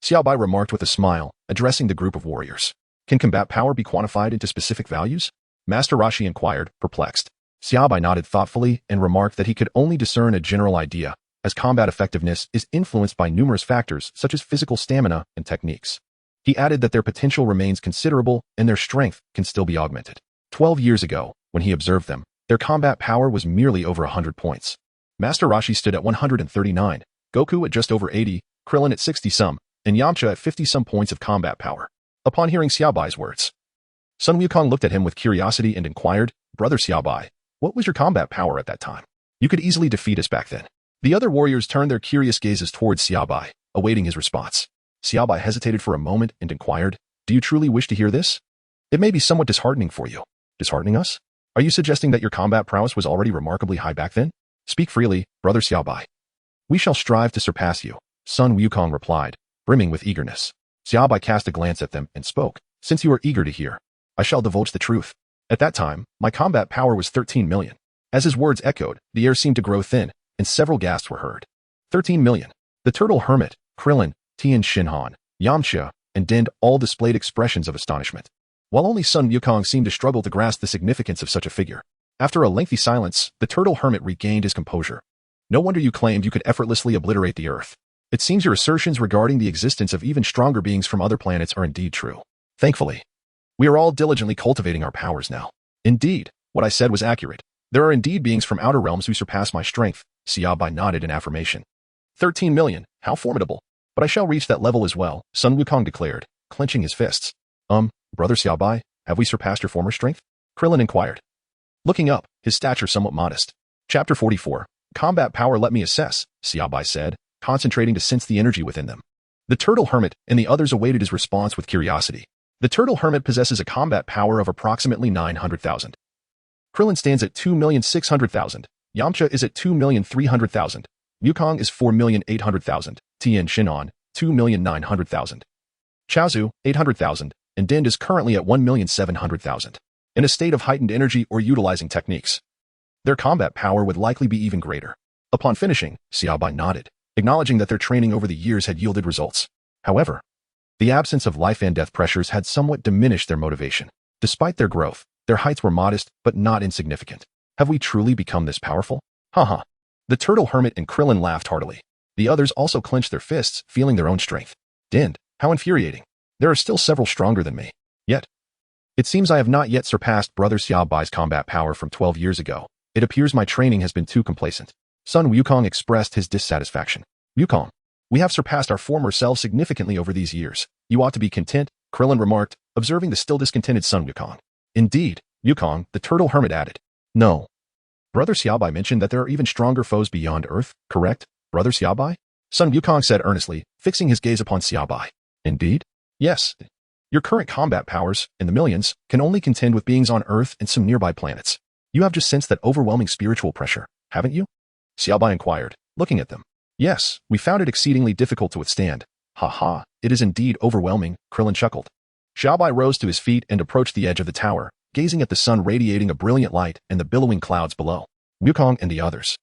Xiaobai remarked with a smile, addressing the group of warriors. Can combat power be quantified into specific values? Master Roshi inquired, perplexed. Xiaobai nodded thoughtfully and remarked that he could only discern a general idea, as combat effectiveness is influenced by numerous factors such as physical stamina and techniques. He added that their potential remains considerable and their strength can still be augmented. 12 years ago, when he observed them, their combat power was merely over 100 points. Master Roshi stood at 139, Goku at just over 80, Krillin at 60-some, and Yamcha at 50-some points of combat power. Upon hearing Xiaobai's words, Sun Wukong looked at him with curiosity and inquired, Brother Xiaobai, what was your combat power at that time? You could easily defeat us back then. The other warriors turned their curious gazes towards Xiaobai, awaiting his response. Xiaobai hesitated for a moment and inquired, do you truly wish to hear this? It may be somewhat disheartening for you. Disheartening us? Are you suggesting that your combat prowess was already remarkably high back then? Speak freely, Brother Xiaobai. We shall strive to surpass you, Sun Wukong replied, brimming with eagerness. Xiaobai cast a glance at them and spoke, since you are eager to hear, I shall divulge the truth. At that time, my combat power was 13 million. As his words echoed, the air seemed to grow thin, and several gasps were heard. 13 million. The Turtle Hermit, Krillin, Tien Shinhan, Yamcha, and Dend all displayed expressions of astonishment, while only Sun Wukong seemed to struggle to grasp the significance of such a figure. After a lengthy silence, the Turtle Hermit regained his composure. No wonder you claimed you could effortlessly obliterate the Earth. It seems your assertions regarding the existence of even stronger beings from other planets are indeed true. Thankfully, we are all diligently cultivating our powers now. Indeed, what I said was accurate. There are indeed beings from outer realms who surpass my strength, Xiaobai nodded in affirmation. 13 million, how formidable. But I shall reach that level as well, Sun Wukong declared, clenching his fists. Brother Xiaobai, have we surpassed your former strength? Krillin inquired, looking up, his stature somewhat modest. Chapter 44, Combat Power Let Me Assess, Xiaobai said, concentrating to sense the energy within them. The Turtle Hermit and the others awaited his response with curiosity. The Turtle Hermit possesses a combat power of approximately 900,000. Krillin stands at 2,600,000. Yamcha is at 2,300,000. Wukong is 4,800,000. Tien Shinhan, 2,900,000. Chaozu, 800,000. And Dend is currently at 1,700,000. In a state of heightened energy or utilizing techniques. Their combat power would likely be even greater. Upon finishing, Xiaobai nodded, acknowledging that their training over the years had yielded results. However, the absence of life and death pressures had somewhat diminished their motivation. Despite their growth, their heights were modest but not insignificant. Have we truly become this powerful? Haha. The Turtle Hermit and Krillin laughed heartily. The others also clenched their fists, feeling their own strength. Dend, how infuriating. There are still several stronger than me. Yet, it seems I have not yet surpassed Brother Xiaobai's combat power from 12 years ago. It appears my training has been too complacent. Sun Wukong expressed his dissatisfaction. Wukong, we have surpassed our former selves significantly over these years. You ought to be content, Krillin remarked, observing the still discontented Sun Wukong. Indeed, Wukong, the Turtle Hermit added. No. Brother Xiaobai mentioned that there are even stronger foes beyond Earth, correct, Brother Xiaobai? Sun Wukong said earnestly, fixing his gaze upon Xiaobai. Indeed? Yes. Your current combat powers, in the millions, can only contend with beings on Earth and some nearby planets. You have just sensed that overwhelming spiritual pressure, haven't you? Xiaobai inquired, looking at them. Yes, we found it exceedingly difficult to withstand. Ha, it is indeed overwhelming, Krillin chuckled. Xiaobai rose to his feet and approached the edge of the tower, gazing at the sun radiating a brilliant light and the billowing clouds below. Wukong and the others,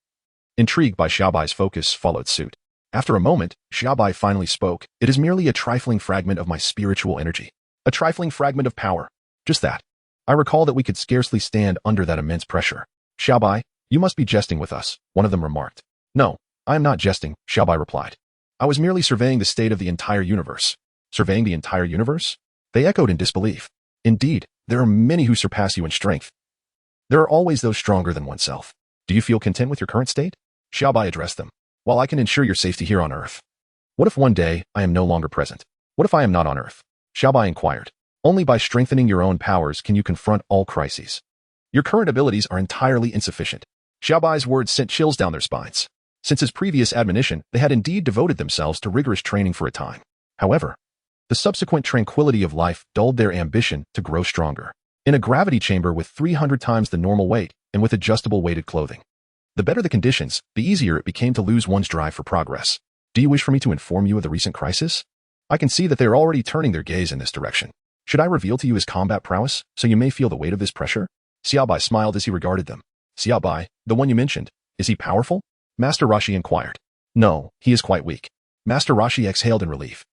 intrigued by Xiaobai's focus, followed suit. After a moment, Xiaobai finally spoke. It is merely a trifling fragment of my spiritual energy. A trifling fragment of power. Just that. I recall that we could scarcely stand under that immense pressure. Xiaobai, you must be jesting with us, one of them remarked. No, I am not jesting, Xiaobai replied. I was merely surveying the state of the entire universe. surveying the entire universe? They echoed in disbelief. Indeed, there are many who surpass you in strength. There are always those stronger than oneself. Do you feel content with your current state? Xiaobai addressed them. While I can ensure your safety here on Earth, what if one day I am no longer present? What if I am not on Earth? Xiaobai inquired. Only by strengthening your own powers can you confront all crises. Your current abilities are entirely insufficient. Xiaobai's words sent chills down their spines. Since his previous admonition, they had indeed devoted themselves to rigorous training for a time. However, the subsequent tranquility of life dulled their ambition to grow stronger. In a gravity chamber with 300 times the normal weight and with adjustable weighted clothing. The better the conditions, the easier it became to lose one's drive for progress. Do you wish for me to inform you of the recent crisis? I can see that they are already turning their gaze in this direction. Should I reveal to you his combat prowess, so you may feel the weight of this pressure? Xiaobai smiled as he regarded them. Xiaobai, the one you mentioned, is he powerful? Master Rashi inquired. No, he is quite weak. Master Rashi exhaled in relief.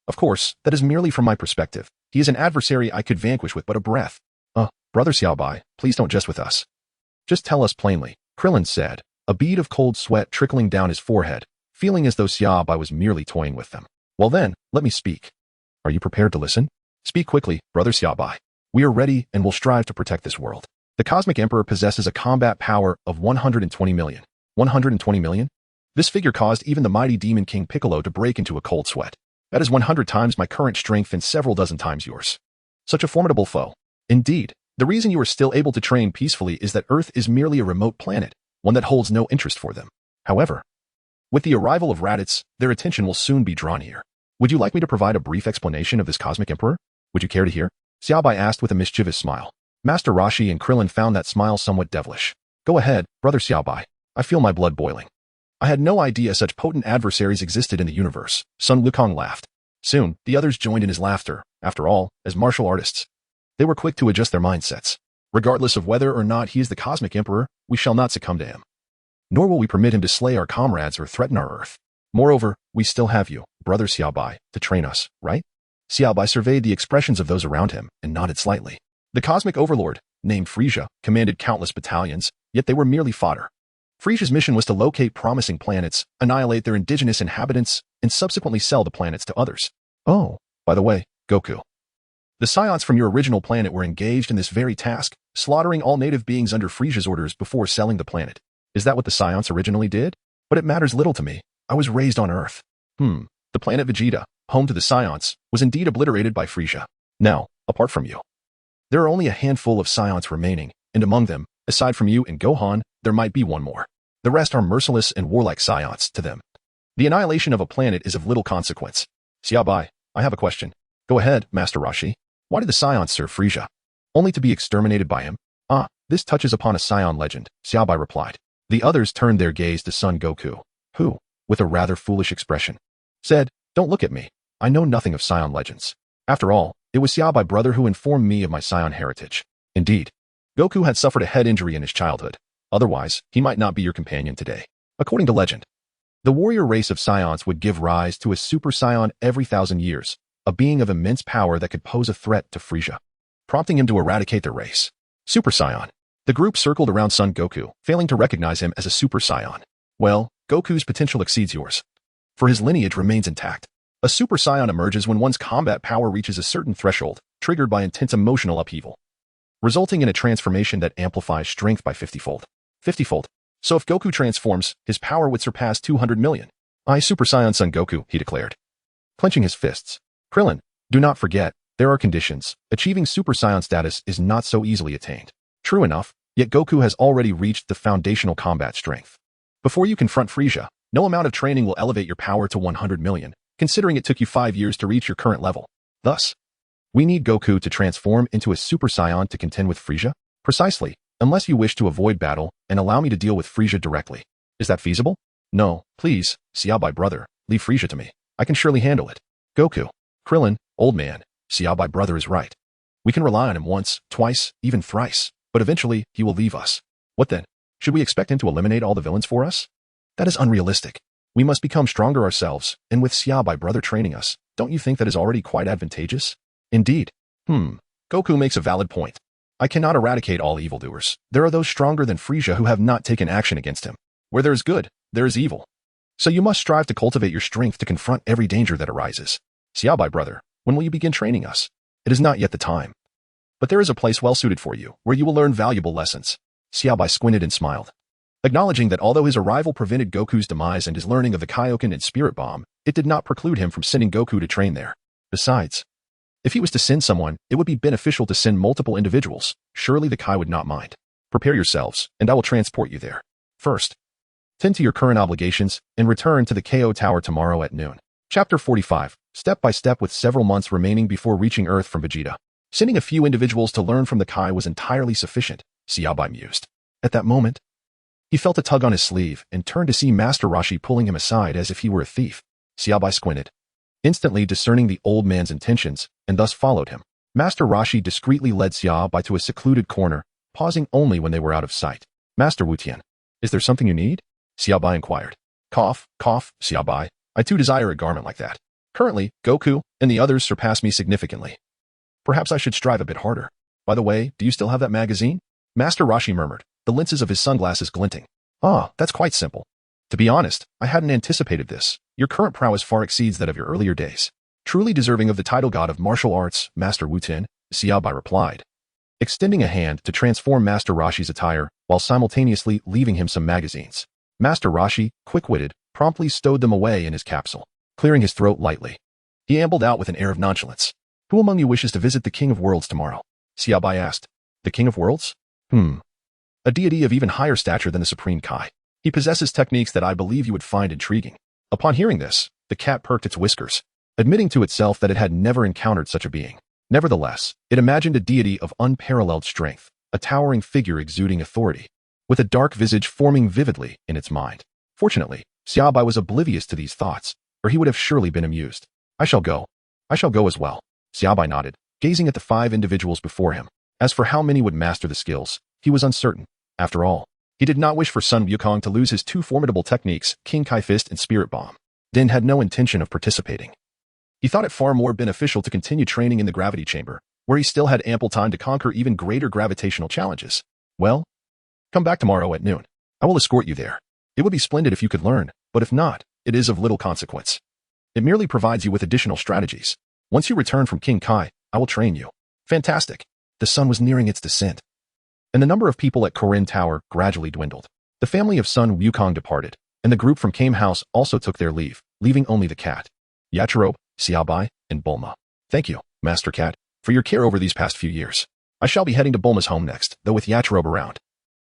Of course, that is merely from my perspective. He is an adversary I could vanquish with but a breath. Brother Xiaobai, please don't jest with us. Just tell us plainly, Krillin said, a bead of cold sweat trickling down his forehead, feeling as though Xiaobai was merely toying with them. Well then, let me speak. Are you prepared to listen? Speak quickly, Brother Xiaobai. We are ready and will strive to protect this world. The Cosmic Emperor possesses a combat power of 120 million. 120 million? This figure caused even the mighty Demon King Piccolo to break into a cold sweat. That is 100 times my current strength and several dozen times yours. Such a formidable foe. Indeed, the reason you are still able to train peacefully is that Earth is merely a remote planet, one that holds no interest for them. However, with the arrival of Raditz, their attention will soon be drawn here. Would you like me to provide a brief explanation of this Cosmic Emperor? Would you care to hear? Xiaobai asked with a mischievous smile. Master Rashi and Krillin found that smile somewhat devilish. Go ahead, Brother Xiaobai. I feel my blood boiling. I had no idea such potent adversaries existed in the universe. Sun Wukong laughed. Soon, the others joined in his laughter. After all, as martial artists, they were quick to adjust their mindsets. Regardless of whether or not he is the Cosmic Emperor, we shall not succumb to him. Nor will we permit him to slay our comrades or threaten our Earth. Moreover, we still have you, Brother Xiaobai, to train us, right? Xiaobai surveyed the expressions of those around him and nodded slightly. The Cosmic Overlord, named Frieza, commanded countless battalions, yet they were merely fodder. Frieza's mission was to locate promising planets, annihilate their indigenous inhabitants, and subsequently sell the planets to others. Oh, by the way, Goku. The Saiyans from your original planet were engaged in this very task, slaughtering all native beings under Frieza's orders before selling the planet. Is that what the Saiyans originally did? But it matters little to me. I was raised on Earth. The planet Vegeta, home to the Saiyans, was indeed obliterated by Frieza. Now, apart from you, there are only a handful of Saiyans remaining, and among them, aside from you and Gohan, there might be one more. The rest are merciless and warlike Saiyans to them. The annihilation of a planet is of little consequence. Xiaobai, I have a question. Go ahead, Master Rashi. Why did the Saiyans serve Frieza? Only to be exterminated by him? This touches upon a Saiyan legend, Xiaobai replied. The others turned their gaze to son Goku, who, with a rather foolish expression, said, Don't look at me. I know nothing of Saiyan legends. After all, it was Xiaobai brother who informed me of my Saiyan heritage. Indeed, Goku had suffered a head injury in his childhood. Otherwise, he might not be your companion today. According to legend, the warrior race of Saiyans would give rise to a Super Saiyan every 1,000 years, a being of immense power that could pose a threat to Frieza, prompting him to eradicate their race. Super Saiyan. The group circled around Son Goku, failing to recognize him as a Super Saiyan. Well, Goku's potential exceeds yours, for his lineage remains intact. A Super Saiyan emerges when one's combat power reaches a certain threshold, triggered by intense emotional upheaval, resulting in a transformation that amplifies strength by 50-fold. 50-fold. So if Goku transforms, his power would surpass 200 million. I Super Saiyan Son Goku, he declared, clenching his fists. Krillin, do not forget, there are conditions. Achieving Super Saiyan status is not so easily attained. True enough, yet Goku has already reached the foundational combat strength. Before you confront Frieza, no amount of training will elevate your power to 100 million, considering it took you 5 years to reach your current level. Thus, we need Goku to transform into a Super Saiyan to contend with Frieza? Precisely, unless you wish to avoid battle and allow me to deal with Frieza directly. Is that feasible? No, please, Xiaobai brother, leave Frieza to me. I can surely handle it. Goku. Krillin, old man, Xiaobai brother is right. We can rely on him once, twice, even thrice, but eventually he will leave us. What then? Should we expect him to eliminate all the villains for us? That is unrealistic. We must become stronger ourselves, and with Xiaobai brother training us, don't you think that is already quite advantageous? Indeed. Goku makes a valid point. I cannot eradicate all evildoers. There are those stronger than Frieza who have not taken action against him. Where there is good, there is evil. So you must strive to cultivate your strength to confront every danger that arises. Xiaobai brother, When will you begin training us? It is not yet the time. But there is a place well suited for you, where you will learn valuable lessons. Xiaobai squinted and smiled. Acknowledging that although his arrival prevented Goku's demise and his learning of the Kaioken and Spirit Bomb, it did not preclude him from sending Goku to train there. Besides, if he was to send someone, it would be beneficial to send multiple individuals. Surely the Kai would not mind. Prepare yourselves, and I will transport you there. First, tend to your current obligations and return to the Karin Tower tomorrow at noon. Chapter 45, step by step with several months remaining before reaching Earth from Vegeta. Sending a few individuals to learn from the Kai was entirely sufficient, Xiaobai mused. At that moment, he felt a tug on his sleeve and turned to see Master Roshi pulling him aside as if he were a thief. Xiaobai squinted, instantly discerning the old man's intentions, and thus followed him. Master Roshi discreetly led Xiaobai to a secluded corner, pausing only when they were out of sight. Master Wutian, is there something you need? Xiaobai inquired. Cough, Xiaobai. I too desire a garment like that. Currently, Goku and the others surpass me significantly. Perhaps I should strive a bit harder. By the way, do you still have that magazine? Master Roshi murmured, the lenses of his sunglasses glinting. Ah, that's quite simple. To be honest, I hadn't anticipated this. Your current prowess far exceeds that of your earlier days. Truly deserving of the title god of martial arts, Master Wutian, Xiaobai replied, extending a hand to transform Master Roshi's attire while simultaneously leaving him some magazines. Master Roshi, quick-witted, promptly stowed them away in his capsule, clearing his throat lightly. He ambled out with an air of nonchalance. Who among you wishes to visit the King of Worlds tomorrow? Xiaobai asked. The King of Worlds? A deity of even higher stature than the Supreme Kai. He possesses techniques that I believe you would find intriguing. Upon hearing this, the cat perked its whiskers, admitting to itself that it had never encountered such a being. Nevertheless, it imagined a deity of unparalleled strength, a towering figure exuding authority, with a dark visage forming vividly in its mind. Fortunately, Xiaobai was oblivious to these thoughts, or he would have surely been amused. I shall go as well. Xiaobai nodded, gazing at the 5 individuals before him. As for how many would master the skills, he was uncertain. After all, he did not wish for Sun Wukong to lose his 2 formidable techniques, King Kai Fist and Spirit Bomb. Din had no intention of participating. He thought it far more beneficial to continue training in the gravity chamber, where he still had ample time to conquer even greater gravitational challenges. Well, come back tomorrow at noon. I will escort you there. It would be splendid if you could learn, but if not, it is of little consequence. It merely provides you with additional strategies. Once you return from King Kai, I will train you. Fantastic. The sun was nearing its descent, and the number of people at Karin Tower gradually dwindled. The family of Sun Wukong departed, and the group from Kame House also took their leave, leaving only the cat, Yachirobe, Xiaobai, and Bulma. Thank you, Master Cat, for your care over these past few years. I shall be heading to Bulma's home next, though with Yachirobe around.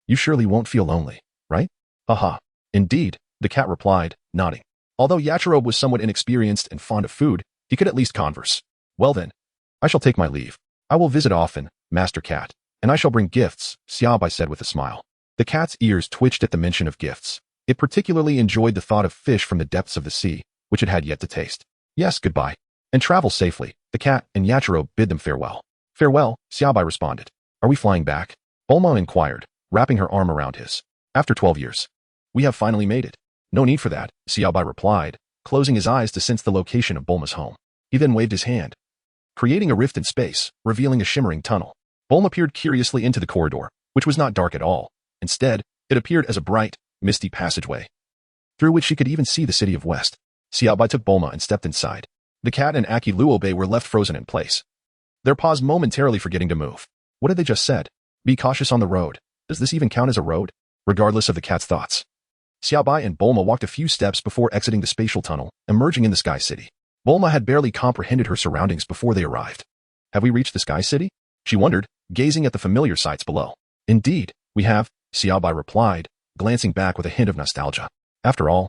You surely won't feel lonely, right? Haha. Indeed, the cat replied, nodding. Although Yachirobe was somewhat inexperienced and fond of food, he could at least converse. Well then, I shall take my leave. I will visit often, Master Cat, and I shall bring gifts, Xiaobai said with a smile. The cat's ears twitched at the mention of gifts. It particularly enjoyed the thought of fish from the depths of the sea, which it had yet to taste. Yes, goodbye. And travel safely. The cat and Yachirobe bid them farewell. Farewell, Xiaobai responded. Are we flying back? Bulma inquired, wrapping her arm around his. After 12 years. We have finally made it. No need for that, Xiaobai replied, closing his eyes to sense the location of Bulma's home. He then waved his hand, creating a rift in space, revealing a shimmering tunnel. Bulma peered curiously into the corridor, which was not dark at all. Instead, it appeared as a bright, misty passageway, through which she could even see the city of West. Xiaobai took Bulma and stepped inside. The cat and Aki Luobe were left frozen in place, their paws momentarily forgetting to move. What had they just said? Be cautious on the road. Does this even count as a road? Regardless of the cat's thoughts, Xiaobai and Bulma walked a few steps before exiting the spatial tunnel, emerging in the Sky City. Bulma had barely comprehended her surroundings before they arrived. Have we reached the Sky City? She wondered, gazing at the familiar sights below. Indeed, we have, Xiaobai replied, glancing back with a hint of nostalgia. After all,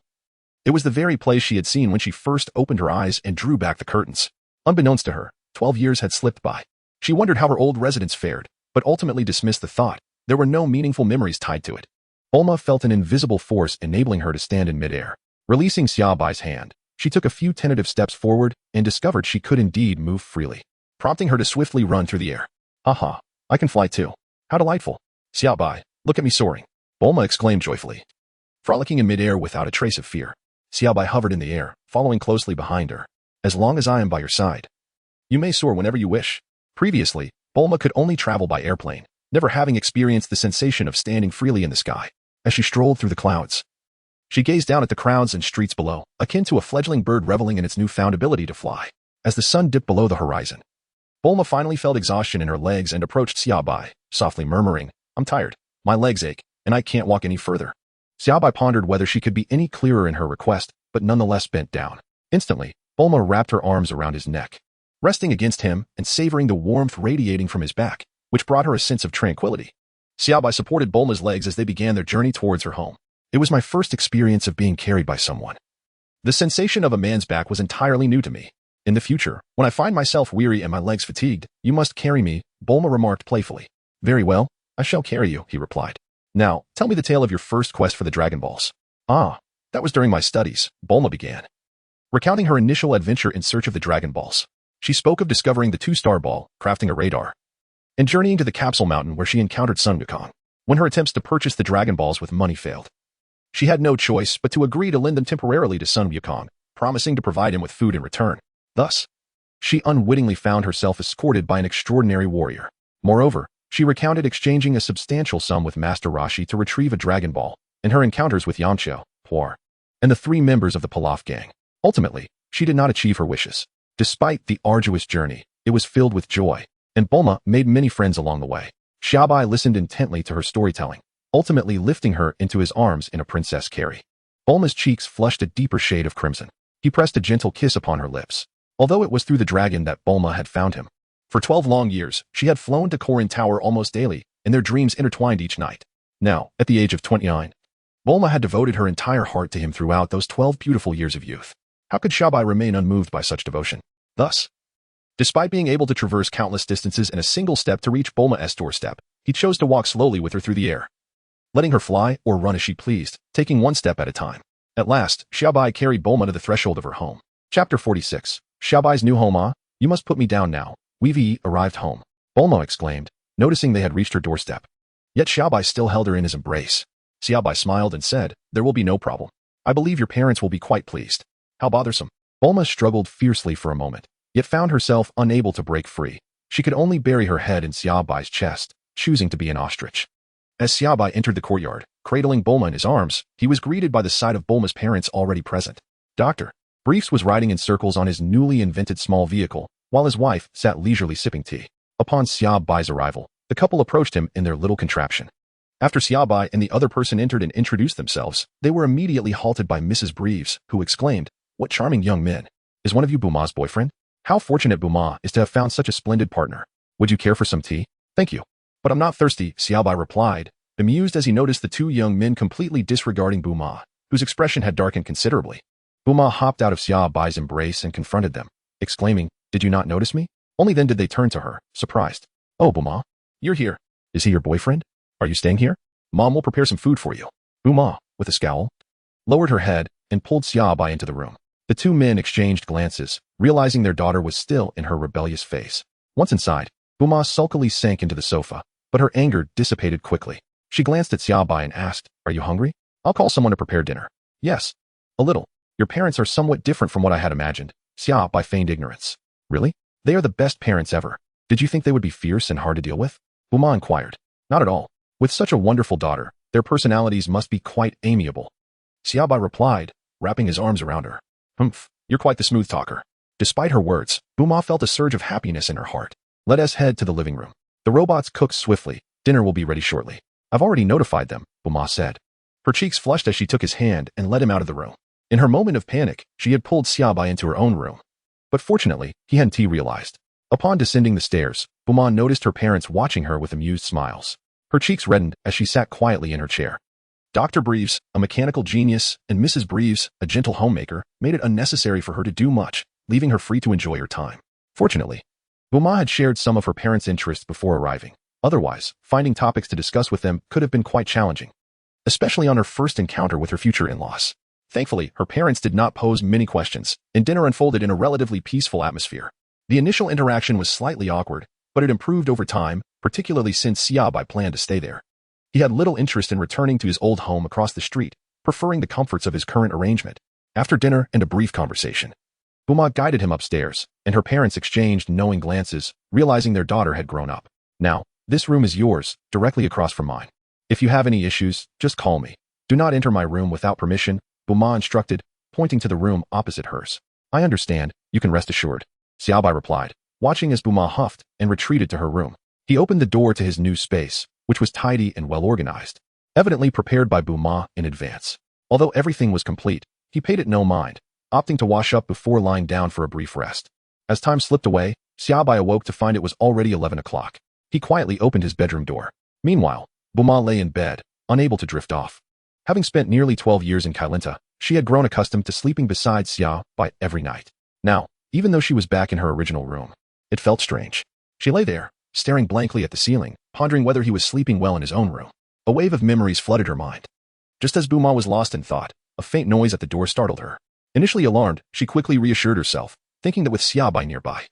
it was the very place she had seen when she first opened her eyes and drew back the curtains. Unbeknownst to her, 12 years had slipped by. She wondered how her old residence fared, but ultimately dismissed the thought. There were no meaningful memories tied to it. Bulma felt an invisible force enabling her to stand in midair. Releasing Xiaobai's hand, she took a few tentative steps forward and discovered she could indeed move freely, prompting her to swiftly run through the air. Haha, I can fly too. How delightful. Xiaobai, look at me soaring. Bulma exclaimed joyfully, frolicking in midair without a trace of fear. Xiaobai hovered in the air, following closely behind her. As long as I am by your side, you may soar whenever you wish. Previously, Bulma could only travel by airplane, never having experienced the sensation of standing freely in the sky. As she strolled through the clouds, she gazed down at the crowds and streets below, akin to a fledgling bird reveling in its newfound ability to fly. As the sun dipped below the horizon, Bulma finally felt exhaustion in her legs and approached Xiaobai, softly murmuring, "I'm tired. My legs ache, and I can't walk any further." Xiaobai pondered whether she could be any clearer in her request, but nonetheless bent down. Instantly, Bulma wrapped her arms around his neck, resting against him and savoring the warmth radiating from his back, which brought her a sense of tranquility. Xiaobai supported Bulma's legs as they began their journey towards her home. It was my first experience of being carried by someone. The sensation of a man's back was entirely new to me. In the future, when I find myself weary and my legs fatigued, you must carry me, Bulma remarked playfully. Very well, I shall carry you, he replied. Now, tell me the tale of your first quest for the Dragon Balls. Ah, that was during my studies, Bulma began, recounting her initial adventure in search of the Dragon Balls. She spoke of discovering the two-star ball, crafting a radar, and journeying to the Capsule Mountain where she encountered Sun Wukong. When her attempts to purchase the Dragon Balls with money failed, she had no choice but to agree to lend them temporarily to Sun Wukong, promising to provide him with food in return. Thus, she unwittingly found herself escorted by an extraordinary warrior. Moreover, she recounted exchanging a substantial sum with Master Roshi to retrieve a Dragon Ball, and her encounters with Yamcha, Puar, and the 3 members of the Pilaf gang. Ultimately, she did not achieve her wishes. Despite the arduous journey, it was filled with joy, and Bulma made many friends along the way. Xiaobai listened intently to her storytelling, ultimately lifting her into his arms in a princess carry. Bulma's cheeks flushed a deeper shade of crimson. He pressed a gentle kiss upon her lips, although it was through the dragon that Bulma had found him. For 12 long years, she had flown to Karin Tower almost daily, and their dreams intertwined each night. Now, at the age of 29, Bulma had devoted her entire heart to him throughout those 12 beautiful years of youth. How could Xiaobai remain unmoved by such devotion? Thus, despite being able to traverse countless distances in a single step to reach Bulma's doorstep, he chose to walk slowly with her through the air, letting her fly or run as she pleased, taking one step at a time. At last, Xiaobai carried Bulma to the threshold of her home. Chapter 46. Xiaobai's new home. Ah, you must put me down now. We've arrived home, Bulma exclaimed, noticing they had reached her doorstep. Yet Xiaobai still held her in his embrace. Xiaobai smiled and said, "There will be no problem. I believe your parents will be quite pleased." How bothersome. Bulma struggled fiercely for a moment, yet found herself unable to break free. She could only bury her head in Xiaobai's chest, choosing to be an ostrich. As Xiaobai entered the courtyard, cradling Bulma in his arms, he was greeted by the sight of Bulma's parents already present. Dr. Briefs was riding in circles on his newly invented small vehicle, while his wife sat leisurely sipping tea. Upon Xiaobai's arrival, the couple approached him in their little contraption. After Xiaobai and the other person entered and introduced themselves, they were immediately halted by Mrs. Briefs, who exclaimed, "What charming young men. Is one of you Bulma's boyfriend? How fortunate Bulma is to have found such a splendid partner. Would you care for some tea?" "Thank you. But I'm not thirsty," Xiaobai replied, amused as he noticed the 2 young men completely disregarding Bulma, whose expression had darkened considerably. Bulma hopped out of Xiaobai's embrace and confronted them, exclaiming, "Did you not notice me?" Only then did they turn to her, surprised. "Oh, Bulma, you're here. Is he your boyfriend? Are you staying here? Mom will prepare some food for you." Bulma, with a scowl, lowered her head and pulled Xiaobai into the room. The 2 men exchanged glances, realizing their daughter was still in her rebellious phase. Once inside, Bulma sulkily sank into the sofa, but her anger dissipated quickly. She glanced at Xiaobai and asked, "Are you hungry? I'll call someone to prepare dinner." "Yes, a little. Your parents are somewhat different from what I had imagined." Xiaobai feigned ignorance. "Really? They are the best parents ever. Did you think they would be fierce and hard to deal with?" Bulma inquired. "Not at all. With such a wonderful daughter, their personalities must be quite amiable." Xiaobai replied, wrapping his arms around her. "Humph, you're quite the smooth talker." Despite her words, Bulma felt a surge of happiness in her heart. "Let us head to the living room. The robots cooked swiftly. Dinner will be ready shortly." "I've already notified them," Bulma said. Her cheeks flushed as she took his hand and led him out of the room. In her moment of panic, she had pulled Xiaobai into her own room. But fortunately, he hadn't realized. Upon descending the stairs, Bulma noticed her parents watching her with amused smiles. Her cheeks reddened as she sat quietly in her chair. Dr. Briefs, a mechanical genius, and Mrs. Briefs, a gentle homemaker, made it unnecessary for her to do much, leaving her free to enjoy her time. Fortunately, Bulma had shared some of her parents' interests before arriving. Otherwise, finding topics to discuss with them could have been quite challenging, especially on her first encounter with her future in-laws. Thankfully, her parents did not pose many questions, and dinner unfolded in a relatively peaceful atmosphere. The initial interaction was slightly awkward, but it improved over time, particularly since Xiaobai planned to stay there. He had little interest in returning to his old home across the street, preferring the comforts of his current arrangement. After dinner and a brief conversation, Bulma guided him upstairs, and her parents exchanged knowing glances, realizing their daughter had grown up. "Now, this room is yours, directly across from mine. If you have any issues, just call me. Do not enter my room without permission," Bulma instructed, pointing to the room opposite hers. "I understand, you can rest assured." Xiaobai replied, watching as Buma huffed and retreated to her room. He opened the door to his new space, which was tidy and well-organized, evidently prepared by Buma in advance. Although everything was complete, he paid it no mind, opting to wash up before lying down for a brief rest. As time slipped away, Xiaobai awoke to find it was already 11 o'clock. He quietly opened his bedroom door. Meanwhile, Buma lay in bed, unable to drift off. Having spent nearly 12 years in Kailenta, she had grown accustomed to sleeping beside Xiaobai every night. Now, even though she was back in her original room, it felt strange. She lay there, staring blankly at the ceiling, pondering whether he was sleeping well in his own room. A wave of memories flooded her mind. Just as Buma was lost in thought, a faint noise at the door startled her. Initially alarmed, she quickly reassured herself, thinking that with Xiaobai nearby,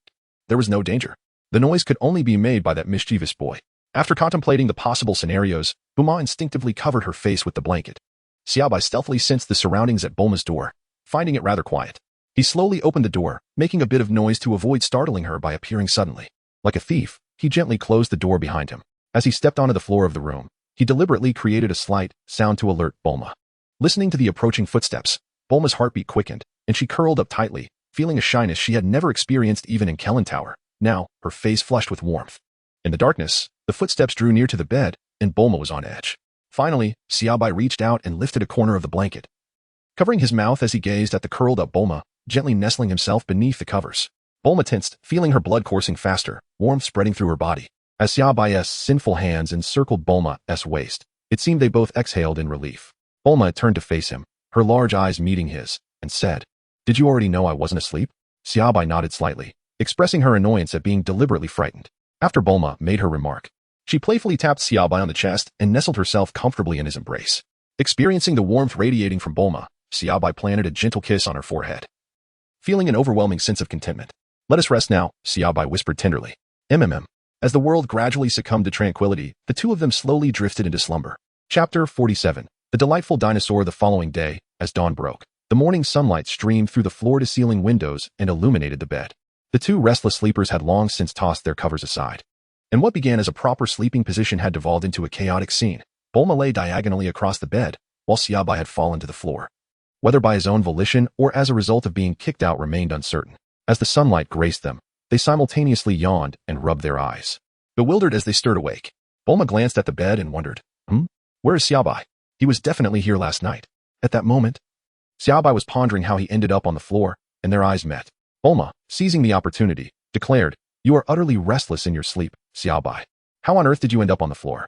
there was no danger. The noise could only be made by that mischievous boy. After contemplating the possible scenarios, Buma instinctively covered her face with the blanket. Xiaobai stealthily sensed the surroundings at Bulma's door, finding it rather quiet. He slowly opened the door, making a bit of noise to avoid startling her by appearing suddenly. Like a thief, he gently closed the door behind him. As he stepped onto the floor of the room, he deliberately created a slight sound to alert Bulma. Listening to the approaching footsteps, Bulma's heartbeat quickened, and she curled up tightly, feeling a shyness she had never experienced even in Karin Tower. Now, her face flushed with warmth. In the darkness, the footsteps drew near to the bed, and Bulma was on edge. Finally, Xiaobai reached out and lifted a corner of the blanket, covering his mouth as he gazed at the curled-up Bulma, gently nestling himself beneath the covers. Bulma tensed, feeling her blood coursing faster, warmth spreading through her body. As Xiaobai's sinful hands encircled Bulma's waist, it seemed they both exhaled in relief. Bulma turned to face him, her large eyes meeting his, and said, "Did you already know I wasn't asleep?" Xiaobai nodded slightly, expressing her annoyance at being deliberately frightened. After Bulma made her remark, she playfully tapped Xiaobai on the chest and nestled herself comfortably in his embrace. Experiencing the warmth radiating from Bulma, Xiaobai planted a gentle kiss on her forehead, feeling an overwhelming sense of contentment. "Let us rest now," Xiaobai whispered tenderly. As the world gradually succumbed to tranquility, the two of them slowly drifted into slumber. Chapter 47. The delightful dinosaur. The following day, as dawn broke, the morning sunlight streamed through the floor-to-ceiling windows and illuminated the bed. The two restless sleepers had long since tossed their covers aside, and what began as a proper sleeping position had devolved into a chaotic scene. Bulma lay diagonally across the bed, while Xiaobai had fallen to the floor. Whether by his own volition or as a result of being kicked out remained uncertain. As the sunlight graced them, they simultaneously yawned and rubbed their eyes. Bewildered as they stirred awake, Bulma glanced at the bed and wondered, where is Xiaobai? He was definitely here last night. At that moment, Xiaobai was pondering how he ended up on the floor, and their eyes met. Bulma, seizing the opportunity, declared, "You are utterly restless in your sleep, Xiaobai. How on earth did you end up on the floor?"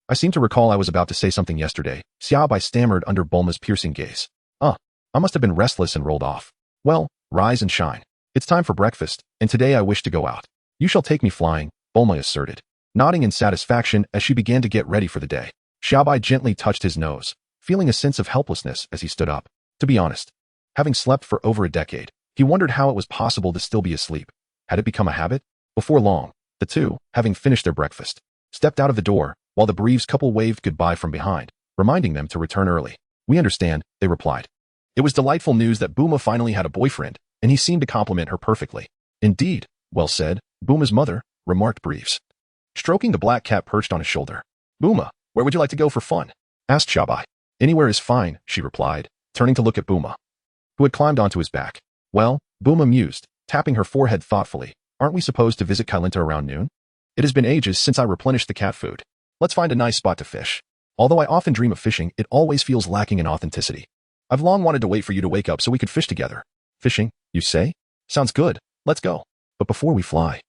I seem to recall I was about to say something yesterday," Xiaobai stammered under Bulma's piercing gaze. I must have been restless and rolled off." "Well, rise and shine. It's time for breakfast, and today I wish to go out." "You shall take me flying," Bulma asserted, nodding in satisfaction as she began to get ready for the day. Xiaobai gently touched his nose, feeling a sense of helplessness as he stood up. To be honest, having slept for over a decade, he wondered how it was possible to still be asleep. Had it become a habit? Before long, the two, having finished their breakfast, stepped out of the door, while the bereaved couple waved goodbye from behind, reminding them to return early. "We understand," they replied. It was delightful news that Buma finally had a boyfriend, and he seemed to compliment her perfectly. "Indeed, well said, Buma's mother," remarked Breeze, stroking the black cat perched on his shoulder. "Buma, where would you like to go for fun?" asked Xiaobai. "Anywhere is fine," she replied, turning to look at Buma, who had climbed onto his back. "Well," Buma mused, tapping her forehead thoughtfully, "aren't we supposed to visit Kailenta around noon? It has been ages since I replenished the cat food. Let's find a nice spot to fish. Although I often dream of fishing, it always feels lacking in authenticity. I've long wanted to wait for you to wake up so we could fish together." "Fishing, you say? Sounds good. Let's go. But before we fly,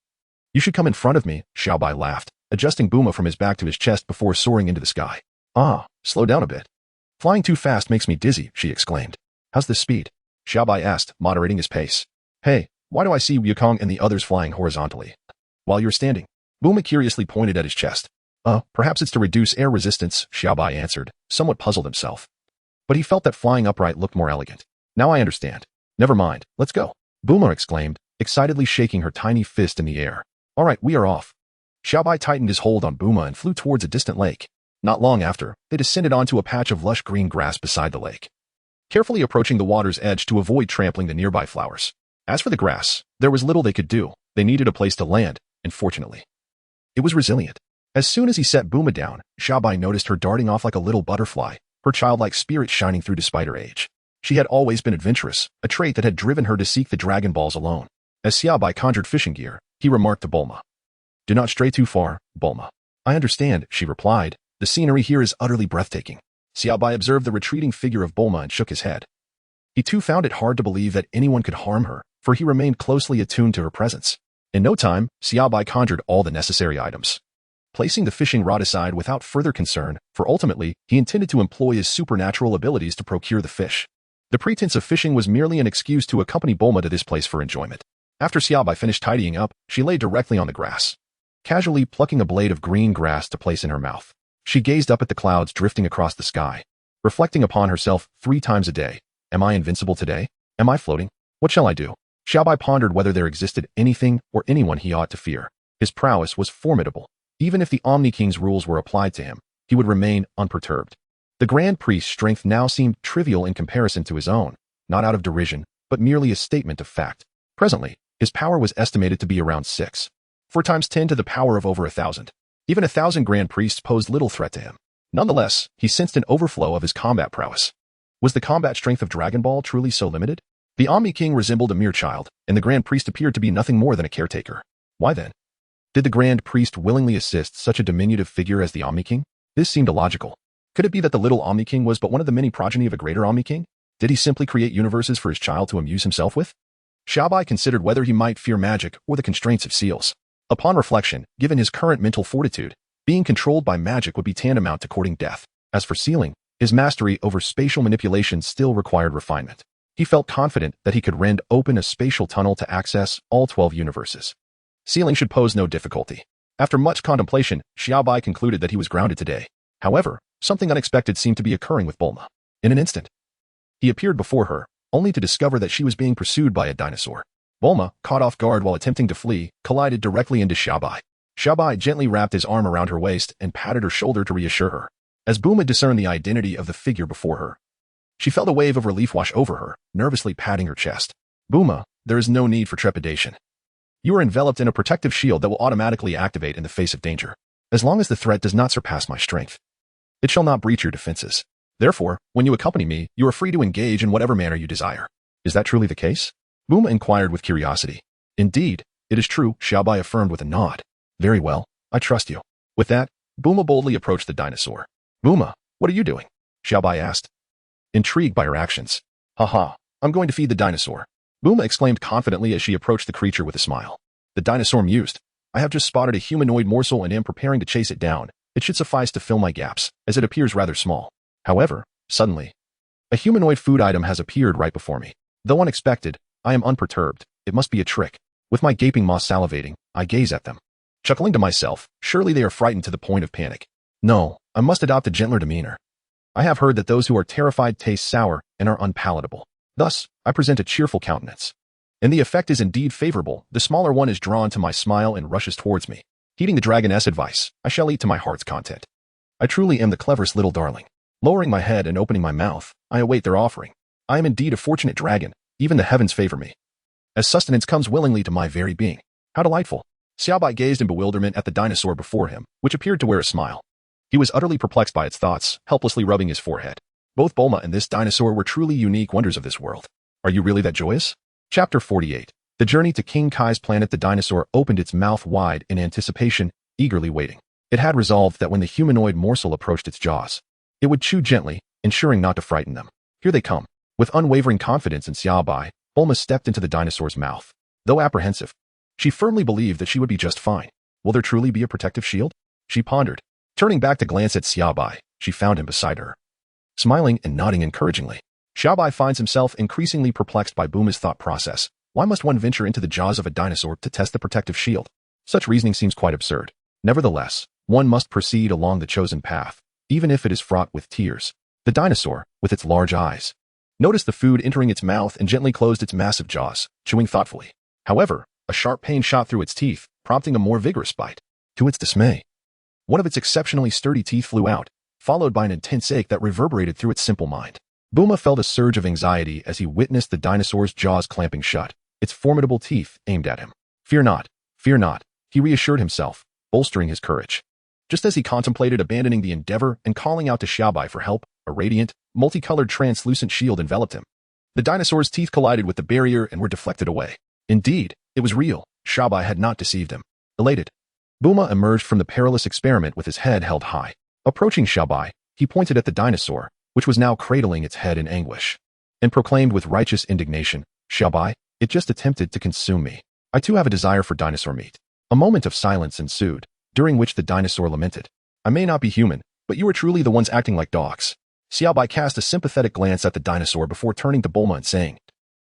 you should come in front of me," Xiaobai laughed, adjusting Buma from his back to his chest before soaring into the sky. Slow down a bit. "Flying too fast makes me dizzy," she exclaimed. "How's the speed?" Xiaobai asked, moderating his pace. "Hey, why do I see Yukong and the others flying horizontally while you're standing?" Buma curiously pointed at his chest. Perhaps it's to reduce air resistance," Xiaobai answered, somewhat puzzled himself. But he felt that flying upright looked more elegant. "Now I understand. Never mind, let's go," Buma exclaimed, excitedly shaking her tiny fist in the air. "All right, we are off." Xiaobai tightened his hold on Buma and flew towards a distant lake. Not long after, they descended onto a patch of lush green grass beside the lake, carefully approaching the water's edge to avoid trampling the nearby flowers. As for the grass, there was little they could do. They needed a place to land, and fortunately, it was resilient. As soon as he set Buma down, Xiaobai noticed her darting off like a little butterfly, her childlike spirit shining through despite her age. She had always been adventurous, a trait that had driven her to seek the Dragon Balls alone. As Xiaobai conjured fishing gear, he remarked to Bulma. Do not stray too far, Bulma. I understand, she replied. The scenery here is utterly breathtaking. Xiaobai observed the retreating figure of Bulma and shook his head. He too found it hard to believe that anyone could harm her, for he remained closely attuned to her presence. In no time, Xiaobai conjured all the necessary items, placing the fishing rod aside without further concern, for ultimately, he intended to employ his supernatural abilities to procure the fish. The pretense of fishing was merely an excuse to accompany Bulma to this place for enjoyment. After Xiaobai finished tidying up, she lay directly on the grass, casually plucking a blade of green grass to place in her mouth. She gazed up at the clouds drifting across the sky, reflecting upon herself 3 times a day. Am I invincible today? Am I floating? What shall I do? Xiaobai pondered whether there existed anything or anyone he ought to fear. His prowess was formidable. Even if the Omni King's rules were applied to him, he would remain unperturbed. The Grand Priest's strength now seemed trivial in comparison to his own, not out of derision, but merely a statement of fact. Presently, his power was estimated to be around 4 times 10 to the power of over 1,000. Even 1,000 Grand Priests posed little threat to him. Nonetheless, he sensed an overflow of his combat prowess. Was the combat strength of Dragon Ball truly so limited? The Omni King resembled a mere child, and the Grand Priest appeared to be nothing more than a caretaker. Why then? Did the Grand Priest willingly assist such a diminutive figure as the Omni King? This seemed illogical. Could it be that the little Omni King was but one of the many progeny of a greater Omni King? Did he simply create universes for his child to amuse himself with? Xiaobai considered whether he might fear magic or the constraints of seals. Upon reflection, given his current mental fortitude, being controlled by magic would be tantamount to courting death. As for sealing, his mastery over spatial manipulation still required refinement. He felt confident that he could rend open a spatial tunnel to access all 12 universes. Sealing should pose no difficulty. After much contemplation, Xiaobai concluded that he was grounded today. However, something unexpected seemed to be occurring with Bulma. In an instant, he appeared before her, only to discover that she was being pursued by a dinosaur. Bulma, caught off guard while attempting to flee, collided directly into Xiaobai. Xiaobai gently wrapped his arm around her waist and patted her shoulder to reassure her. As Bulma discerned the identity of the figure before her, she felt a wave of relief wash over her, nervously patting her chest. Bulma, there is no need for trepidation. You are enveloped in a protective shield that will automatically activate in the face of danger. As long as the threat does not surpass my strength, it shall not breach your defenses. Therefore, when you accompany me, you are free to engage in whatever manner you desire. Is that truly the case? Bulma inquired with curiosity. Indeed, it is true, Xiaobai affirmed with a nod. Very well, I trust you. With that, Bulma boldly approached the dinosaur. Bulma, what are you doing? Xiaobai asked, intrigued by her actions. Haha, I'm going to feed the dinosaur. Bulma exclaimed confidently as she approached the creature with a smile. The dinosaur mused. I have just spotted a humanoid morsel and am preparing to chase it down. It should suffice to fill my gaps, as it appears rather small. However, suddenly, a humanoid food item has appeared right before me. Though unexpected, I am unperturbed. It must be a trick. With my gaping maw salivating, I gaze at them. Chuckling to myself, surely they are frightened to the point of panic. No, I must adopt a gentler demeanor. I have heard that those who are terrified taste sour and are unpalatable. Thus, I present a cheerful countenance. And the effect is indeed favorable. The smaller one is drawn to my smile and rushes towards me. Heeding the dragoness advice, I shall eat to my heart's content. I truly am the cleverest little darling. Lowering my head and opening my mouth, I await their offering. I am indeed a fortunate dragon. Even the heavens favor me, as sustenance comes willingly to my very being. How delightful. Xiaobai gazed in bewilderment at the dinosaur before him, which appeared to wear a smile. He was utterly perplexed by its thoughts, helplessly rubbing his forehead. Both Bulma and this dinosaur were truly unique wonders of this world. Are you really that joyous? Chapter 48. The journey to King Kai's planet. The dinosaur opened its mouth wide in anticipation, eagerly waiting. It had resolved that when the humanoid morsel approached its jaws, it would chew gently, ensuring not to frighten them. Here they come. With unwavering confidence in Xiaobai, Bulma stepped into the dinosaur's mouth. Though apprehensive, she firmly believed that she would be just fine. Will there truly be a protective shield? She pondered. Turning back to glance at Xiaobai, she found him beside her, smiling and nodding encouragingly. Xiaobai finds himself increasingly perplexed by Bulma's thought process. Why must one venture into the jaws of a dinosaur to test the protective shield? Such reasoning seems quite absurd. Nevertheless, one must proceed along the chosen path, even if it is fraught with tears. The dinosaur, with its large eyes, noticed the food entering its mouth and gently closed its massive jaws, chewing thoughtfully. However, a sharp pain shot through its teeth, prompting a more vigorous bite. To its dismay, one of its exceptionally sturdy teeth flew out, followed by an intense ache that reverberated through its simple mind. Bulma felt a surge of anxiety as he witnessed the dinosaur's jaws clamping shut, its formidable teeth aimed at him. Fear not, he reassured himself, bolstering his courage. Just as he contemplated abandoning the endeavor and calling out to Xiaobai for help, a radiant, multicolored translucent shield enveloped him. The dinosaur's teeth collided with the barrier and were deflected away. Indeed, It was real. Xiaobai had not deceived him. Elated, Bulma emerged from the perilous experiment with his head held high. Approaching Xiaobai, he pointed at the dinosaur, which was now cradling its head in anguish, and proclaimed with righteous indignation, "Xiaobai, it just attempted to consume me. I too have a desire for dinosaur meat." A moment of silence ensued, during which the dinosaur lamented. "I may not be human, but you are truly the ones acting like dogs." Xiaobai cast a sympathetic glance at the dinosaur before turning to Bulma and saying,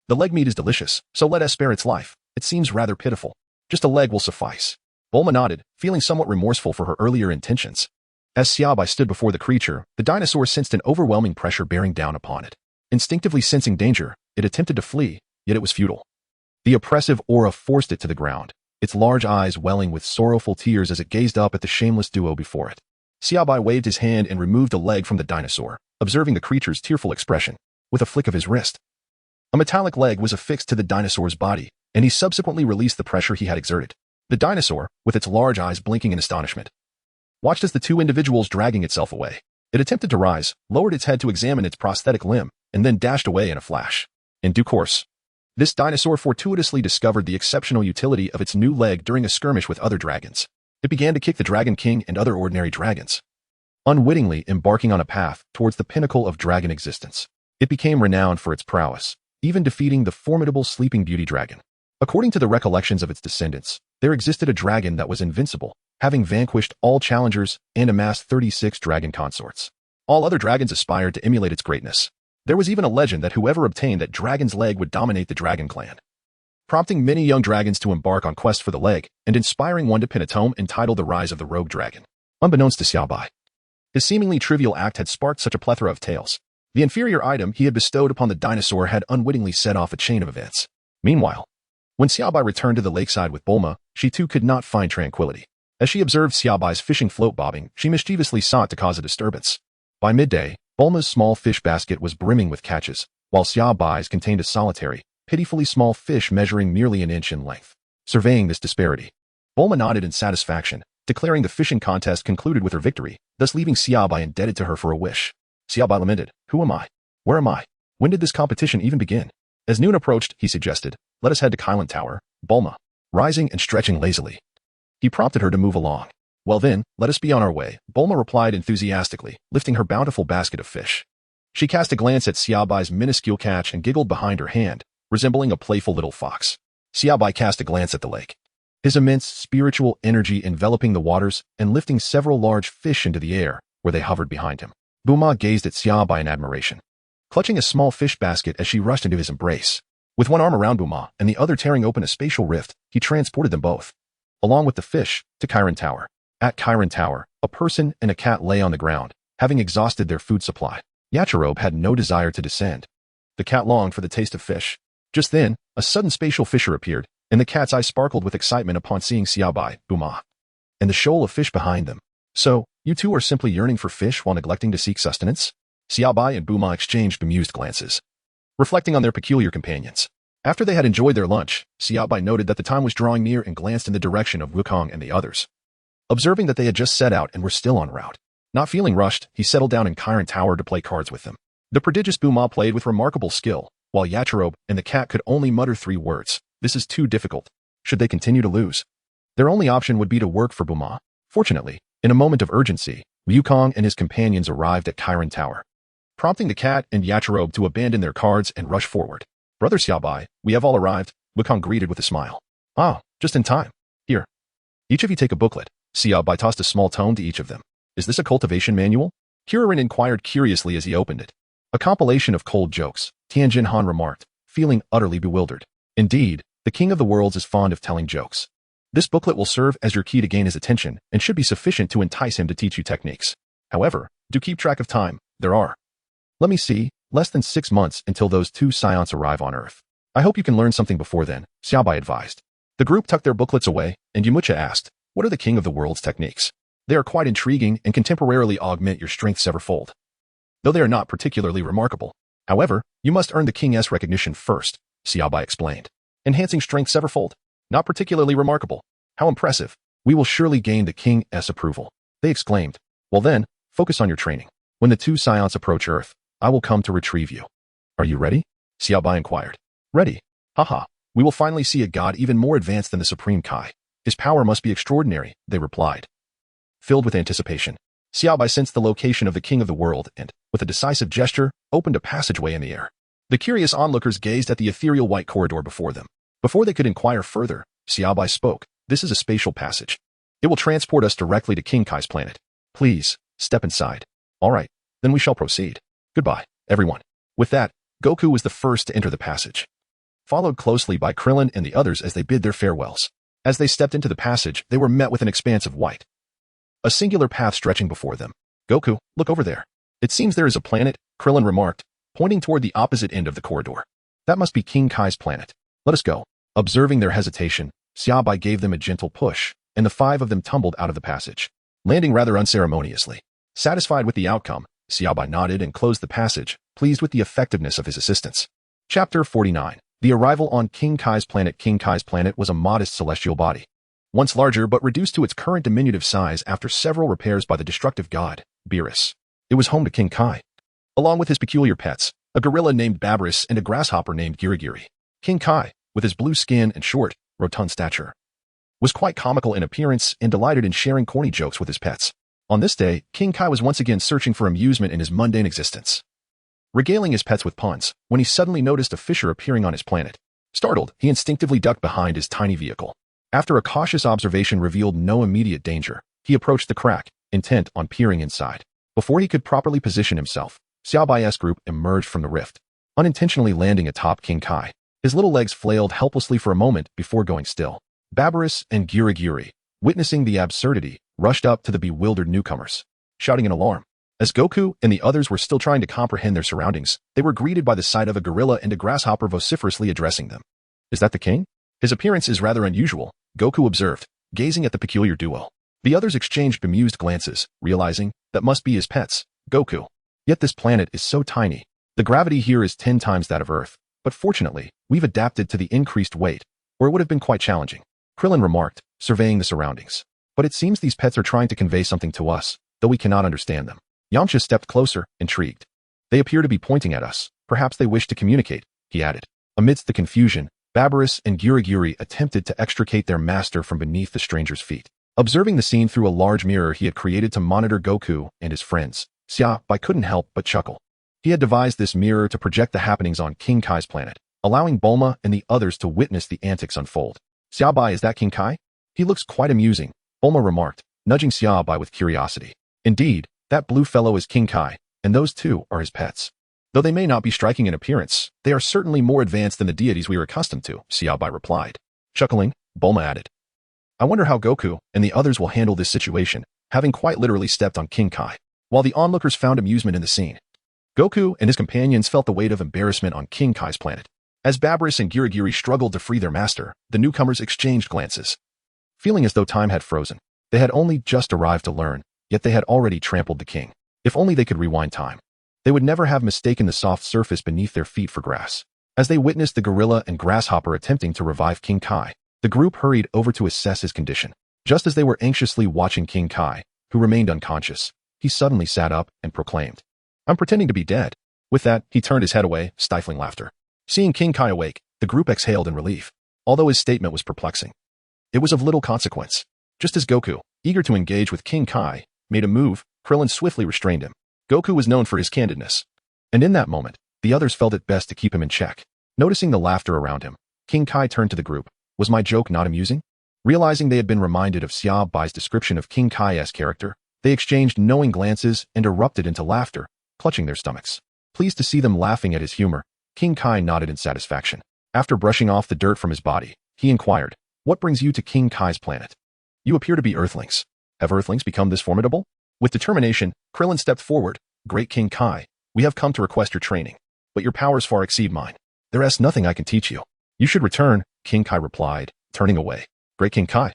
"The leg meat is delicious, so let us spare its life. It seems rather pitiful. Just a leg will suffice." Bulma nodded, feeling somewhat remorseful for her earlier intentions. As Xiaobai stood before the creature, the dinosaur sensed an overwhelming pressure bearing down upon it. Instinctively sensing danger, it attempted to flee, yet it was futile. The oppressive aura forced it to the ground, its large eyes welling with sorrowful tears as it gazed up at the shameless duo before it. Xiaobai waved his hand and removed a leg from the dinosaur, observing the creature's tearful expression, with a flick of his wrist. A metallic leg was affixed to the dinosaur's body, and he subsequently released the pressure he had exerted. The dinosaur, with its large eyes blinking in astonishment, watched as the two individuals dragging itself away. It attempted to rise, lowered its head to examine its prosthetic limb, and then dashed away in a flash. In due course, this dinosaur fortuitously discovered the exceptional utility of its new leg during a skirmish with other dragons. It began to kick the Dragon King and other ordinary dragons, unwittingly embarking on a path towards the pinnacle of dragon existence. It became renowned for its prowess, even defeating the formidable Sleeping Beauty dragon. According to the recollections of its descendants, there existed a dragon that was invincible, having vanquished all challengers and amassed 36 dragon consorts. All other dragons aspired to emulate its greatness. There was even a legend that whoever obtained that dragon's leg would dominate the dragon clan, prompting many young dragons to embark on quests for the leg and inspiring one to pen a tome entitled The Rise of the Rogue Dragon. Unbeknownst to Xiaobai, his seemingly trivial act had sparked such a plethora of tales. The inferior item he had bestowed upon the dinosaur had unwittingly set off a chain of events. Meanwhile, when Xiaobai returned to the lakeside with Bulma, she too could not find tranquility. As she observed Xiaobai's fishing float bobbing, she mischievously sought to cause a disturbance. By midday, Bulma's small fish basket was brimming with catches, while Xiaobai's contained a solitary, pitifully small fish measuring merely an inch in length. Surveying this disparity, Bulma nodded in satisfaction, declaring the fishing contest concluded with her victory, thus leaving Xiaobai indebted to her for a wish. Xiaobai lamented, "Who am I? Where am I? When did this competition even begin?" As noon approached, he suggested, "Let us head to Karin Tower." Bulma, rising and stretching lazily, he prompted her to move along. "Well then, let us be on our way," Bulma replied enthusiastically, lifting her bountiful basket of fish. She cast a glance at Xiaobai's minuscule catch and giggled behind her hand, resembling a playful little fox. Xiaobai cast a glance at the lake, his immense spiritual energy enveloping the waters and lifting several large fish into the air, where they hovered behind him. Bulma gazed at Xiaobai in admiration, clutching a small fish basket as she rushed into his embrace. With one arm around Bulma and the other tearing open a spatial rift, he transported them both, along with the fish, to Karin Tower. At Karin Tower, a person and a cat lay on the ground, having exhausted their food supply. Yachirobe had no desire to descend. The cat longed for the taste of fish. Just then, a sudden spatial fissure appeared, and the cat's eyes sparkled with excitement upon seeing Xiaobai, Bulma, and the shoal of fish behind them. "So, you two are simply yearning for fish while neglecting to seek sustenance?" Xiaobai and Bulma exchanged bemused glances, reflecting on their peculiar companions. After they had enjoyed their lunch, Xiaobai noted that the time was drawing near and glanced in the direction of Wukong and the others, observing that they had just set out and were still en route. Not feeling rushed, he settled down in Karin Tower to play cards with them. The prodigious Bulma played with remarkable skill, while Yachirobe and the cat could only mutter 3 words. This is too difficult. Should they continue to lose, their only option would be to work for Bulma. Fortunately, in a moment of urgency, Wukong and his companions arrived at Karin Tower, prompting the cat and Yachirobe to abandon their cards and rush forward. "Brother Xiaobai, we have all arrived," Wukong greeted with a smile. "Ah, just in time. Here. Each of you take a booklet." Xiaobai tossed a small tome to each of them. "Is this a cultivation manual?" Krillin inquired curiously as he opened it. "A compilation of cold jokes," Tianjin Han remarked, feeling utterly bewildered. "Indeed, the King of the Worlds is fond of telling jokes. This booklet will serve as your key to gain his attention and should be sufficient to entice him to teach you techniques. However, do keep track of time. There are, let me see, less than 6 months until those 2 Saiyans arrive on Earth. I hope you can learn something before then," Xiaobai advised. The group tucked their booklets away, and Yamcha asked, "What are the King of the World's techniques?" "They are quite intriguing and can temporarily augment your strength severfold, though they are not particularly remarkable. However, you must earn the King's recognition first," Xiaobai explained. "Enhancing strength severfold? Not particularly remarkable. How impressive. We will surely gain the King's approval," they exclaimed. "Well then, focus on your training. When the 2 Saiyans approach Earth, I will come to retrieve you." "Are you ready?" Xiaobai inquired. "Ready. Haha. We will finally see a god even more advanced than the Supreme Kai. His power must be extraordinary, they replied. Filled with anticipation, Xiaobai sensed the location of the king of the world and, with a decisive gesture, opened a passageway in the air. The curious onlookers gazed at the ethereal white corridor before them. Before they could inquire further, Xiaobai spoke. This is a spatial passage. It will transport us directly to King Kai's planet. Please, step inside. All right, then we shall proceed. Goodbye, everyone. With that, Goku was the first to enter the passage, followed closely by Krillin and the others as they bid their farewells. As they stepped into the passage, they were met with an expanse of white, a singular path stretching before them. Goku, look over there. It seems there is a planet, Krillin remarked, pointing toward the opposite end of the corridor. That must be King Kai's planet. Let us go. Observing their hesitation, Xiaobai gave them a gentle push, and the 5 of them tumbled out of the passage, landing rather unceremoniously. Satisfied with the outcome, Xiaobai nodded and closed the passage, pleased with the effectiveness of his assistance. Chapter 49. The arrival on King Kai's planet. King Kai's planet was a modest celestial body, once larger but reduced to its current diminutive size after several repairs by the destructive god, Beerus. It was home to King Kai, along with his peculiar pets, a gorilla named Babris and a grasshopper named Girigiri. King Kai, with his blue skin and short, rotund stature, was quite comical in appearance and delighted in sharing corny jokes with his pets. On this day, King Kai was once again searching for amusement in his mundane existence, regaling his pets with puns, when he suddenly noticed a fissure appearing on his planet. Startled, he instinctively ducked behind his tiny vehicle. After a cautious observation revealed no immediate danger, he approached the crack, intent on peering inside. Before he could properly position himself, Xiaobai's group emerged from the rift, unintentionally landing atop King Kai. His little legs flailed helplessly for a moment before going still. Babris and Girigiri, witnessing the absurdity, rushed up to the bewildered newcomers, shouting in alarm. As Goku and the others were still trying to comprehend their surroundings, they were greeted by the sight of a gorilla and a grasshopper vociferously addressing them. Is that the king? His appearance is rather unusual, Goku observed, gazing at the peculiar duo. The others exchanged bemused glances, realizing that must be his pets, Goku. Yet this planet is so tiny. The gravity here is 10 times that of Earth, but fortunately, we've adapted to the increased weight, or it would have been quite challenging. Krillin remarked, surveying the surroundings. But it seems these pets are trying to convey something to us, though we cannot understand them. Yamcha stepped closer, intrigued. They appear to be pointing at us. Perhaps they wish to communicate, he added. Amidst the confusion, Babris and Girigiri attempted to extricate their master from beneath the stranger's feet. Observing the scene through a large mirror he had created to monitor Goku and his friends, Xiaobai couldn't help but chuckle. He had devised this mirror to project the happenings on King Kai's planet, allowing Bulma and the others to witness the antics unfold. Xiaobai, is that King Kai? He looks quite amusing, Bulma remarked, nudging Xiaobai with curiosity. Indeed, that blue fellow is King Kai, and those two are his pets. Though they may not be striking in appearance, they are certainly more advanced than the deities we are accustomed to, Xiaobai replied. Chuckling, Bulma added, I wonder how Goku and the others will handle this situation, having quite literally stepped on King Kai. While the onlookers found amusement in the scene, Goku and his companions felt the weight of embarrassment on King Kai's planet. As Babris and Girigiri struggled to free their master, the newcomers exchanged glances, feeling as though time had frozen. They had only just arrived to learn, yet they had already trampled the king. If only they could rewind time, they would never have mistaken the soft surface beneath their feet for grass. As they witnessed the gorilla and grasshopper attempting to revive King Kai, the group hurried over to assess his condition. Just as they were anxiously watching King Kai, who remained unconscious, he suddenly sat up and proclaimed, I'm pretending to be dead. With that, he turned his head away, stifling laughter. Seeing King Kai awake, the group exhaled in relief. Although his statement was perplexing, it was of little consequence. Just as Goku, eager to engage with King Kai, made a move, Krillin swiftly restrained him. Goku was known for his candidness, and in that moment, the others felt it best to keep him in check. Noticing the laughter around him, King Kai turned to the group. Was my joke not amusing? Realizing they had been reminded of Xiaobai's description of King Kai's character, they exchanged knowing glances and erupted into laughter, clutching their stomachs. Pleased to see them laughing at his humor, King Kai nodded in satisfaction. After brushing off the dirt from his body, he inquired, What brings you to King Kai's planet? You appear to be Earthlings. Have Earthlings become this formidable? With determination, Krillin stepped forward. Great King Kai, we have come to request your training, but your powers far exceed mine. There is nothing I can teach you. You should return, King Kai replied, turning away. Great King Kai,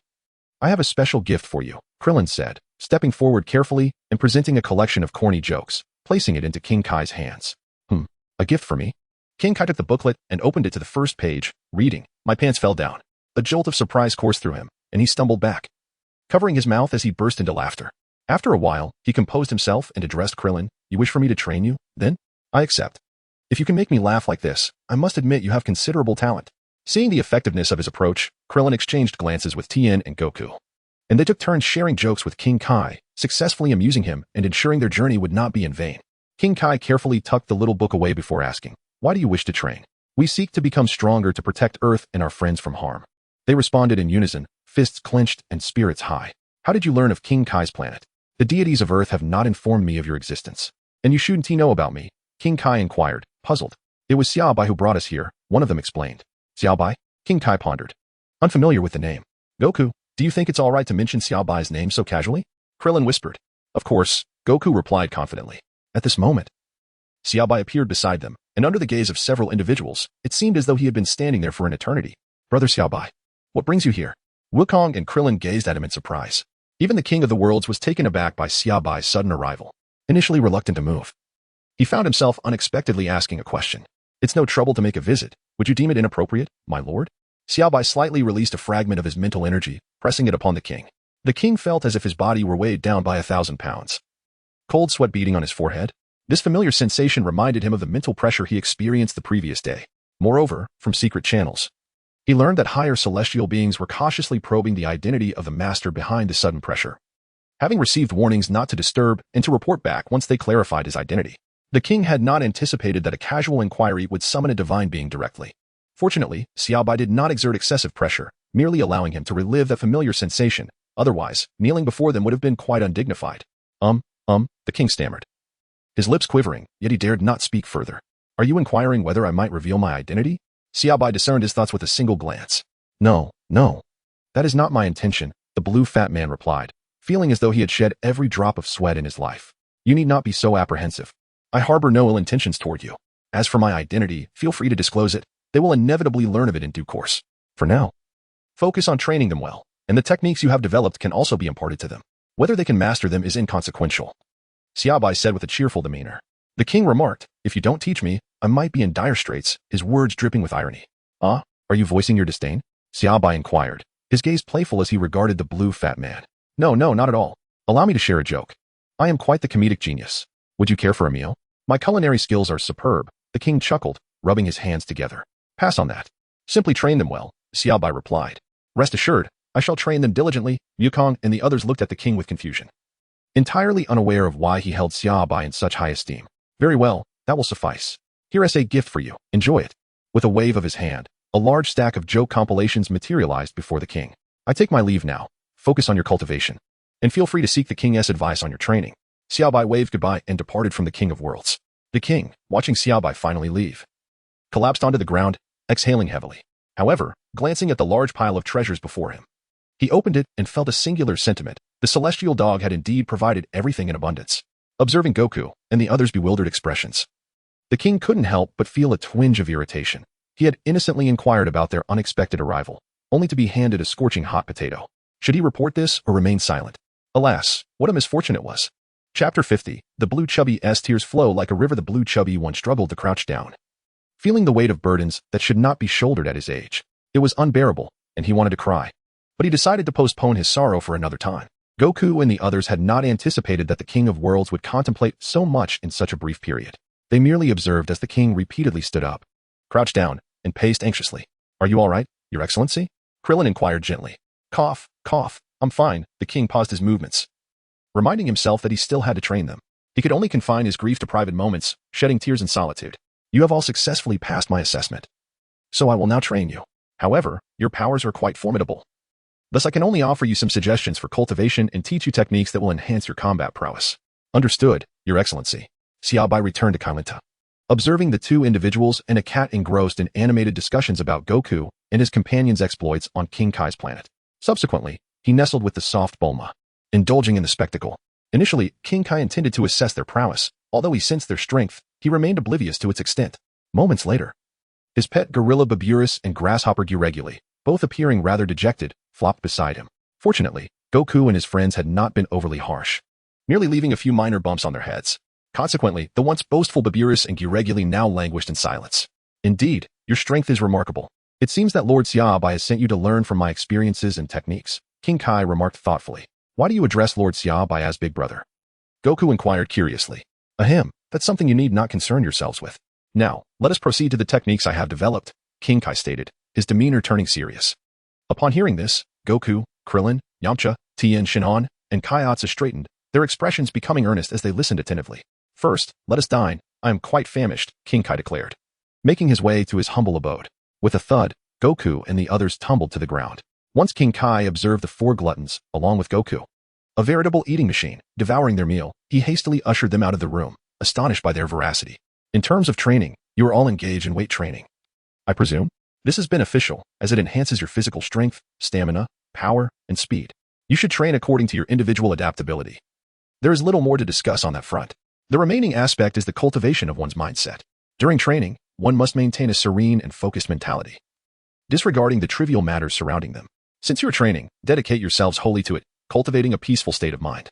I have a special gift for you, Krillin said, stepping forward carefully and presenting a collection of corny jokes, placing it into King Kai's hands. A gift for me? King Kai took the booklet and opened it to the first page, reading. My pants fell down. A jolt of surprise coursed through him, and he stumbled back, covering his mouth as he burst into laughter. After a while, he composed himself and addressed Krillin. You wish for me to train you, then? I accept. If you can make me laugh like this, I must admit you have considerable talent. Seeing the effectiveness of his approach, Krillin exchanged glances with Tien and Goku. And they took turns sharing jokes with King Kai, successfully amusing him and ensuring their journey would not be in vain. King Kai carefully tucked the little book away before asking, "Why do you wish to train?" "We seek to become stronger to protect Earth and our friends from harm." They responded in unison, fists clenched and spirits high. "How did you learn of King Kai's planet?" "The deities of Earth have not informed me of your existence." "And you shouldn't know about me?" King Kai inquired, puzzled. "It was Xiaobai who brought us here," one of them explained. "Xiaobai?" King Kai pondered. Unfamiliar with the name. "Goku, do you think it's all right to mention Xiaobai's name so casually?" Krillin whispered. "Of course," Goku replied confidently. At this moment, Xiaobai appeared beside them, and under the gaze of several individuals, it seemed as though he had been standing there for an eternity. "Brother Xiaobai, what brings you here?" Wukong and Krillin gazed at him in surprise. Even the King of the Worlds was taken aback by Xiaobai's sudden arrival. Initially reluctant to move, he found himself unexpectedly asking a question. "It's no trouble to make a visit. Would you deem it inappropriate, my lord?" Xiaobai slightly released a fragment of his mental energy, pressing it upon the king. The king felt as if his body were weighed down by 1,000 pounds. Cold sweat beading on his forehead. This familiar sensation reminded him of the mental pressure he experienced the previous day. Moreover, from secret channels, he learned that higher celestial beings were cautiously probing the identity of the master behind the sudden pressure, having received warnings not to disturb and to report back once they clarified his identity. The king had not anticipated that a casual inquiry would summon a divine being directly. Fortunately, Xiaobai did not exert excessive pressure, merely allowing him to relive that familiar sensation. Otherwise, kneeling before them would have been quite undignified. The king stammered, his lips quivering, yet he dared not speak further. "Are you inquiring whether I might reveal my identity?" Xiaobai discerned his thoughts with a single glance. No, that is not my intention," the blue fat man replied, feeling as though he had shed every drop of sweat in his life. "You need not be so apprehensive. I harbor no ill intentions toward you. As for my identity, feel free to disclose it. They will inevitably learn of it in due course. For now, focus on training them well, and the techniques you have developed can also be imparted to them. Whether they can master them is inconsequential," Xiaobai said with a cheerful demeanor. The king remarked, "If you don't teach me, I might be in dire straits," his words dripping with irony. "Ah, are you voicing your disdain?" Xiaobai inquired, his gaze playful as he regarded the blue fat man. No, not at all. Allow me to share a joke. I am quite the comedic genius. Would you care for a meal? My culinary skills are superb," the king chuckled, rubbing his hands together. "Pass on that. Simply train them well," Xiaobai replied. "Rest assured, I shall train them diligently." Wukong and the others looked at the king with confusion, entirely unaware of why he held Xiaobai in such high esteem. "Very well, that will suffice. Here is a gift for you. Enjoy it." With a wave of his hand, a large stack of joke compilations materialized before the king. "I take my leave now. Focus on your cultivation, and feel free to seek the king's advice on your training." Xiaobai waved goodbye and departed from the King of Worlds. The king, watching Xiaobai finally leave, collapsed onto the ground, exhaling heavily. However, glancing at the large pile of treasures before him, he opened it and felt a singular sentiment. The celestial dog had indeed provided everything in abundance. Observing Goku and the others' bewildered expressions, the king couldn't help but feel a twinge of irritation. He had innocently inquired about their unexpected arrival, only to be handed a scorching hot potato. Should he report this or remain silent? Alas, what a misfortune it was. Chapter 50. The blue chubby's tears flow like a river. The blue chubby one struggled to crouch down, feeling the weight of burdens that should not be shouldered at his age. It was unbearable, and he wanted to cry. But he decided to postpone his sorrow for another time. Goku and the others had not anticipated that the King of Worlds would contemplate so much in such a brief period. They merely observed as the king repeatedly stood up, crouched down, and paced anxiously. "Are you all right, Your Excellency?" Krillin inquired gently. Cough. "I'm fine." The king paused his movements, reminding himself that he still had to train them. He could only confine his grief to private moments, shedding tears in solitude. "You have all successfully passed my assessment, so I will now train you. However, your powers are quite formidable. Thus I can only offer you some suggestions for cultivation and teach you techniques that will enhance your combat prowess." "Understood, Your Excellency." Xiaobai returned to Kalinta, observing the two individuals and a cat engrossed in animated discussions about Goku and his companion's exploits on King Kai's planet. Subsequently, he nestled with the soft Bulma, indulging in the spectacle. Initially, King Kai intended to assess their prowess. Although he sensed their strength, he remained oblivious to its extent. Moments later, his pet gorilla Baburus and grasshopper Gureguli, both appearing rather dejected, flopped beside him. Fortunately, Goku and his friends had not been overly harsh, merely leaving a few minor bumps on their heads. Consequently, the once boastful Baburus and Gureguli now languished in silence. "Indeed, your strength is remarkable. It seems that Lord Xiaobai has sent you to learn from my experiences and techniques," King Kai remarked thoughtfully. "Why do you address Lord Xiaobai as Big Brother?" Goku inquired curiously. "Ahem, that's something you need not concern yourselves with. Now, let us proceed to the techniques I have developed," King Kai stated. his demeanor turning serious. Upon hearing this, Goku, Krillin, Yamcha, Tien Shinhan, and Kaiatsu straightened, their expressions becoming earnest as they listened attentively. First, let us dine. I am quite famished, King Kai declared, making his way to his humble abode. With a thud, Goku and the others tumbled to the ground. Once King Kai observed the four gluttons, along with Goku, a veritable eating machine, devouring their meal, he hastily ushered them out of the room, astonished by their voracity. In terms of training, you are all engaged in weight training. I presume? This is beneficial, as it enhances your physical strength, stamina, power, and speed. You should train according to your individual adaptability. There is little more to discuss on that front. The remaining aspect is the cultivation of one's mindset. During training, one must maintain a serene and focused mentality, disregarding the trivial matters surrounding them. Since you are training, dedicate yourselves wholly to it, cultivating a peaceful state of mind,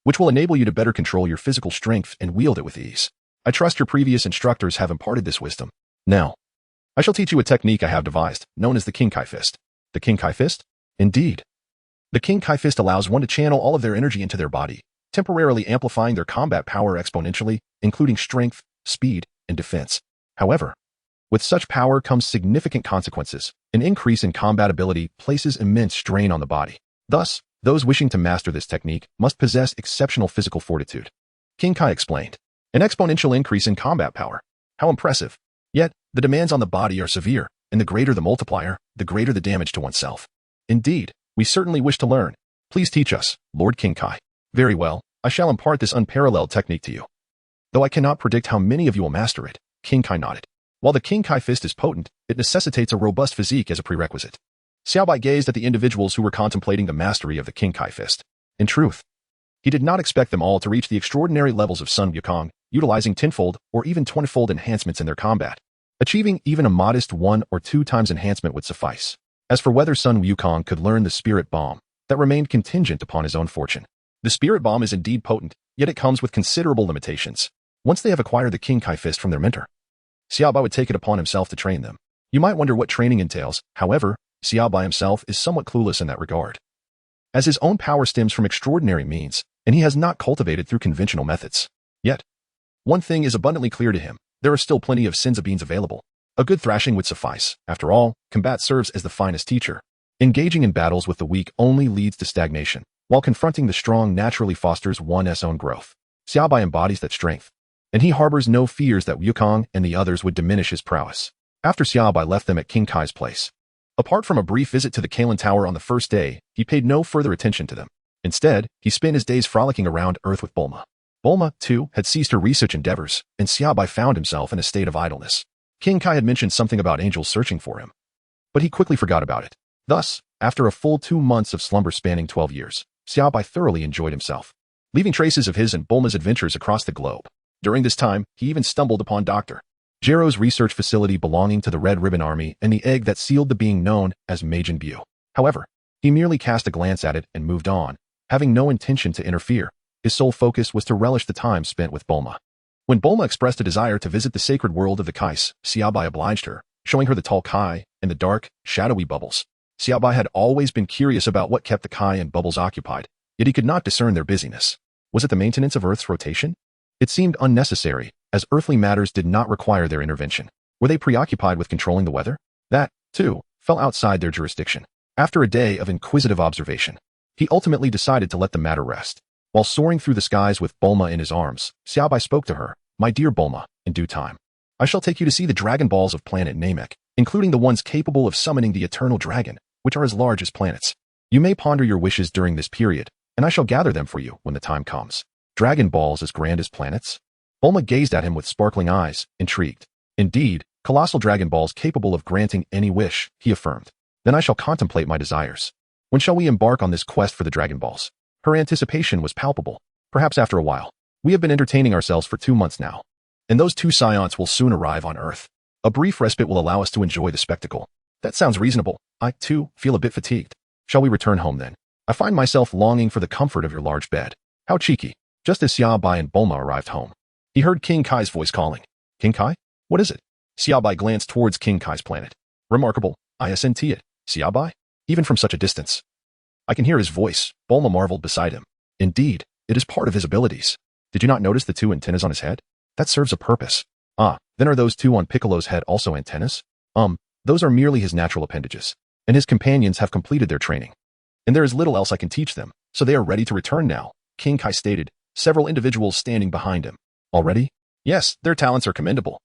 which will enable you to better control your physical strength and wield it with ease. I trust your previous instructors have imparted this wisdom. Now, I shall teach you a technique I have devised, known as the King Kai Fist. The King Kai Fist? Indeed. The King Kai Fist allows one to channel all of their energy into their body, temporarily amplifying their combat power exponentially, including strength, speed, and defense. However, with such power comes significant consequences. An increase in combat ability places immense strain on the body. Thus, those wishing to master this technique must possess exceptional physical fortitude. King Kai explained. An exponential increase in combat power. How impressive. Yet, the demands on the body are severe, and the greater the multiplier, the greater the damage to oneself. Indeed, we certainly wish to learn. Please teach us, Lord King Kai. Very well, I shall impart this unparalleled technique to you. Though I cannot predict how many of you will master it, King Kai nodded. While the King Kai Fist is potent, it necessitates a robust physique as a prerequisite. Xiaobai gazed at the individuals who were contemplating the mastery of the King Kai Fist. In truth, he did not expect them all to reach the extraordinary levels of Sun Wukong, utilizing tenfold or even 20-fold enhancements in their combat. Achieving even a modest 1 or 2 times enhancement would suffice. As for whether Sun Wukong could learn the Spirit Bomb, that remained contingent upon his own fortune. The Spirit Bomb is indeed potent, yet it comes with considerable limitations. Once they have acquired the King Kai Fist from their mentor, Xiaobai would take it upon himself to train them. You might wonder what training entails. However, Xiaobai himself is somewhat clueless in that regard, as his own power stems from extraordinary means, and he has not cultivated through conventional methods. Yet, one thing is abundantly clear to him. There are still plenty of senzu beans available. A good thrashing would suffice. After all, combat serves as the finest teacher. Engaging in battles with the weak only leads to stagnation, while confronting the strong naturally fosters one's own growth. Xiaobai embodies that strength, and he harbors no fears that Wukong and the others would diminish his prowess. After Xiaobai left them at King Kai's place, apart from a brief visit to the Karin Tower on the first day, he paid no further attention to them. Instead, he spent his days frolicking around Earth with Bulma. Bulma, too, had ceased her research endeavors, and Xiaobai found himself in a state of idleness. King Kai had mentioned something about angels searching for him, but he quickly forgot about it. Thus, after a full 2 months of slumber spanning 12 years, Xiaobai thoroughly enjoyed himself, leaving traces of his and Bulma's adventures across the globe. During this time, he even stumbled upon Dr. Jiro's research facility belonging to the Red Ribbon Army and the egg that sealed the being known as Majin Buu. However, he merely cast a glance at it and moved on, having no intention to interfere. His sole focus was to relish the time spent with Bulma. When Bulma expressed a desire to visit the sacred world of the Kais, Xiaobai obliged her, showing her the tall Kai and the dark, shadowy bubbles. Xiaobai had always been curious about what kept the Kai and bubbles occupied, yet he could not discern their busyness. Was it the maintenance of Earth's rotation? It seemed unnecessary, as earthly matters did not require their intervention. Were they preoccupied with controlling the weather? That, too, fell outside their jurisdiction. After a day of inquisitive observation, he ultimately decided to let the matter rest. While soaring through the skies with Bulma in his arms, Xiaobai spoke to her. My dear Bulma, in due time, I shall take you to see the Dragon Balls of planet Namek, including the ones capable of summoning the eternal dragon, which are as large as planets. You may ponder your wishes during this period, and I shall gather them for you when the time comes. Dragon Balls as grand as planets? Bulma gazed at him with sparkling eyes, intrigued. Indeed, colossal Dragon Balls capable of granting any wish, he affirmed. Then I shall contemplate my desires. When shall we embark on this quest for the Dragon Balls? Her anticipation was palpable. Perhaps after a while. We have been entertaining ourselves for 2 months now, and those 2 Saiyans will soon arrive on Earth. A brief respite will allow us to enjoy the spectacle. That sounds reasonable. I, too, feel a bit fatigued. Shall we return home then? I find myself longing for the comfort of your large bed. How cheeky. Just as Xiaobai and Bulma arrived home, he heard King Kai's voice calling. King Kai? What is it? Xiaobai glanced towards King Kai's planet. Remarkable. ISNT it. Xiaobai? Even from such a distance, I can hear his voice. Bulma marveled beside him. Indeed, it is part of his abilities. Did you not notice the 2 antennas on his head? That serves a purpose. Ah, then are those 2 on Piccolo's head also antennas? Those are merely his natural appendages, and his companions have completed their training. And there is little else I can teach them, so they are ready to return now, King Kai stated, several individuals standing behind him. Already? Yes, their talents are commendable.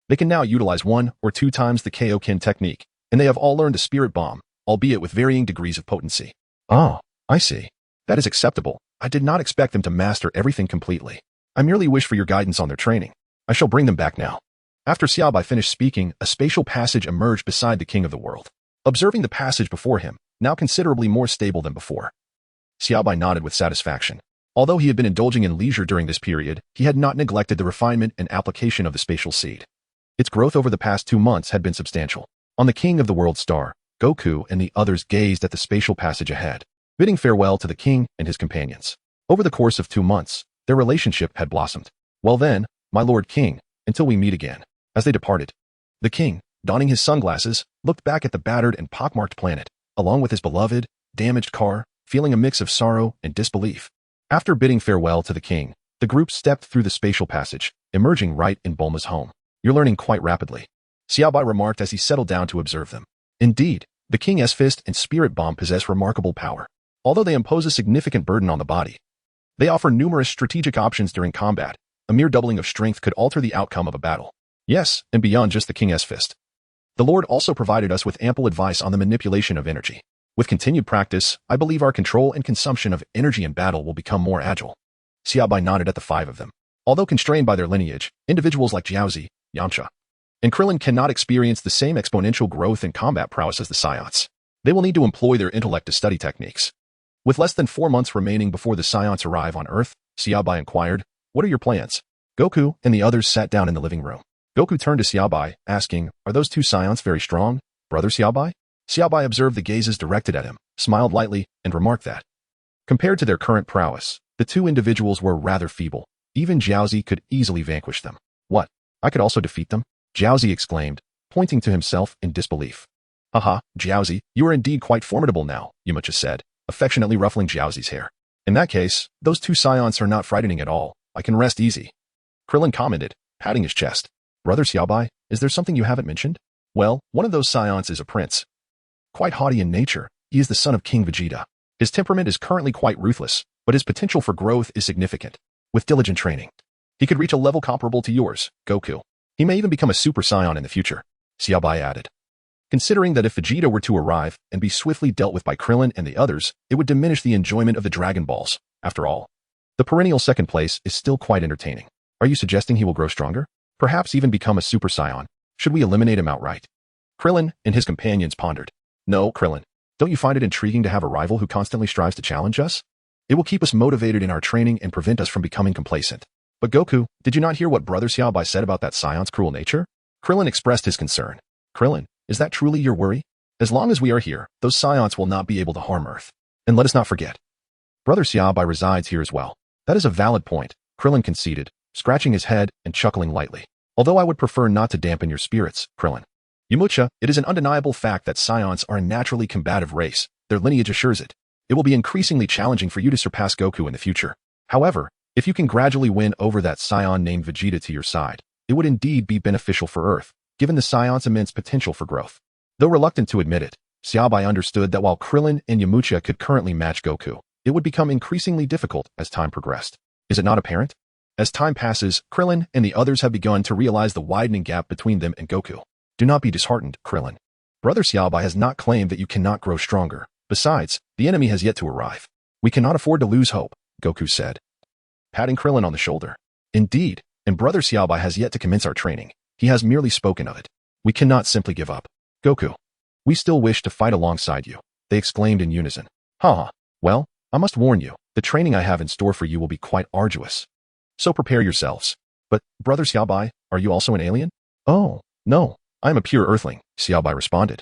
They can now utilize 1 or 2 times the Kaioken technique, and they have all learned a spirit bomb, albeit with varying degrees of potency. Oh, I see. That is acceptable. I did not expect them to master everything completely. I merely wish for your guidance on their training. I shall bring them back now. After Xiaobai finished speaking, a spatial passage emerged beside the king of the world. Observing the passage before him, now considerably more stable than before, Xiaobai nodded with satisfaction. Although he had been indulging in leisure during this period, he had not neglected the refinement and application of the spatial seed. Its growth over the past 2 months had been substantial. On the king of the world star, Goku and the others gazed at the spatial passage ahead, bidding farewell to the king and his companions. Over the course of 2 months, their relationship had blossomed. Well then, my lord king, until we meet again. As they departed, the king, donning his sunglasses, looked back at the battered and pockmarked planet, along with his beloved, damaged car, feeling a mix of sorrow and disbelief. After bidding farewell to the king, the group stepped through the spatial passage, emerging right in Bulma's home. You're learning quite rapidly, Xiaobai remarked as he settled down to observe them. Indeed, the King's Fist and Spirit Bomb possess remarkable power. Although they impose a significant burden on the body, they offer numerous strategic options during combat. A mere doubling of strength could alter the outcome of a battle. Yes, and beyond just the King's Fist. The Lord also provided us with ample advice on the manipulation of energy. With continued practice, I believe our control and consumption of energy in battle will become more agile. Xiaobai nodded at the 5 of them. Although constrained by their lineage, individuals like Jiaozi, Yamcha, and Krillin cannot experience the same exponential growth in combat prowess as the Saiyans. They will need to employ their intellect to study techniques. With less than 4 months remaining before the Saiyans arrive on Earth, Xiaobai inquired, what are your plans? Goku and the others sat down in the living room. Goku turned to Xiaobai, asking, are those 2 Saiyans very strong, brother Xiaobai? Xiaobai observed the gazes directed at him, smiled lightly, and remarked that, compared to their current prowess, the 2 individuals were rather feeble. Even Jiaozi could easily vanquish them. What? I could also defeat them? Jiaozi exclaimed, pointing to himself in disbelief. Haha, Jiaozi, you are indeed quite formidable now, Yamcha said, affectionately ruffling Jiaozi's hair. In that case, those 2 Saiyans are not frightening at all. I can rest easy. Krillin commented, patting his chest. Brother Xiaobai, is there something you haven't mentioned? Well, one of those Saiyans is a prince. Quite haughty in nature, he is the son of King Vegeta. His temperament is currently quite ruthless, but his potential for growth is significant. With diligent training, he could reach a level comparable to yours, Goku. He may even become a Super Saiyan in the future, Xiaobai added. Considering that if Vegeta were to arrive and be swiftly dealt with by Krillin and the others, it would diminish the enjoyment of the Dragon Balls. After all, the perennial second place is still quite entertaining. Are you suggesting he will grow stronger? Perhaps even become a Super Saiyan? Should we eliminate him outright? Krillin and his companions pondered. No, Krillin. Don't you find it intriguing to have a rival who constantly strives to challenge us? It will keep us motivated in our training and prevent us from becoming complacent. But Goku, did you not hear what Brother Xiaobai said about that Saiyan's cruel nature? Krillin expressed his concern. Krillin, is that truly your worry? As long as we are here, those Saiyans will not be able to harm Earth. And let us not forget, Brother Xiaobai resides here as well. That is a valid point, Krillin conceded, scratching his head and chuckling lightly. Although I would prefer not to dampen your spirits, Krillin. Yamcha, it is an undeniable fact that Saiyans are a naturally combative race. Their lineage assures it. It will be increasingly challenging for you to surpass Goku in the future. However, if you can gradually win over that Saiyan named Vegeta to your side, it would indeed be beneficial for Earth, given the Saiyan's immense potential for growth. Though reluctant to admit it, Xiaobai understood that while Krillin and Yamcha could currently match Goku, it would become increasingly difficult as time progressed. Is it not apparent? As time passes, Krillin and the others have begun to realize the widening gap between them and Goku. Do not be disheartened, Krillin. Brother Xiaobai has not claimed that you cannot grow stronger. Besides, the enemy has yet to arrive. We cannot afford to lose hope, Goku said, patting Krillin on the shoulder. Indeed, and Brother Xiaobai has yet to commence our training. He has merely spoken of it. We cannot simply give up. Goku, we still wish to fight alongside you, they exclaimed in unison. Haha, well, I must warn you, the training I have in store for you will be quite arduous. So prepare yourselves. But, Brother Xiaobai, are you also an alien? Oh, no, I am a pure earthling, Xiaobai responded,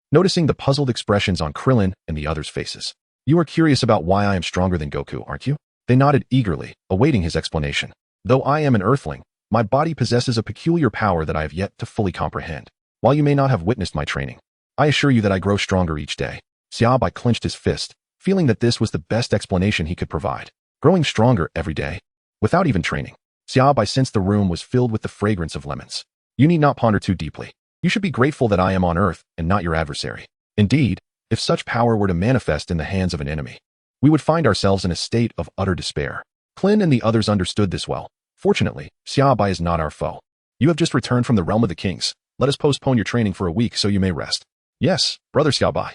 noticing the puzzled expressions on Krillin and the others' faces. You are curious about why I am stronger than Goku, aren't you? They nodded eagerly, awaiting his explanation. Though I am an earthling, my body possesses a peculiar power that I have yet to fully comprehend. While you may not have witnessed my training, I assure you that I grow stronger each day. Xiaobai clenched his fist, feeling that this was the best explanation he could provide. Growing stronger every day, without even training. Xiaobai sensed the room was filled with the fragrance of lemons. You need not ponder too deeply. You should be grateful that I am on Earth and not your adversary. Indeed, if such power were to manifest in the hands of an enemy, we would find ourselves in a state of utter despair. Krillin and the others understood this well. Fortunately, Xiaobai is not our foe. You have just returned from the realm of the kings. Let us postpone your training for a week so you may rest. Yes, brother Xiaobai.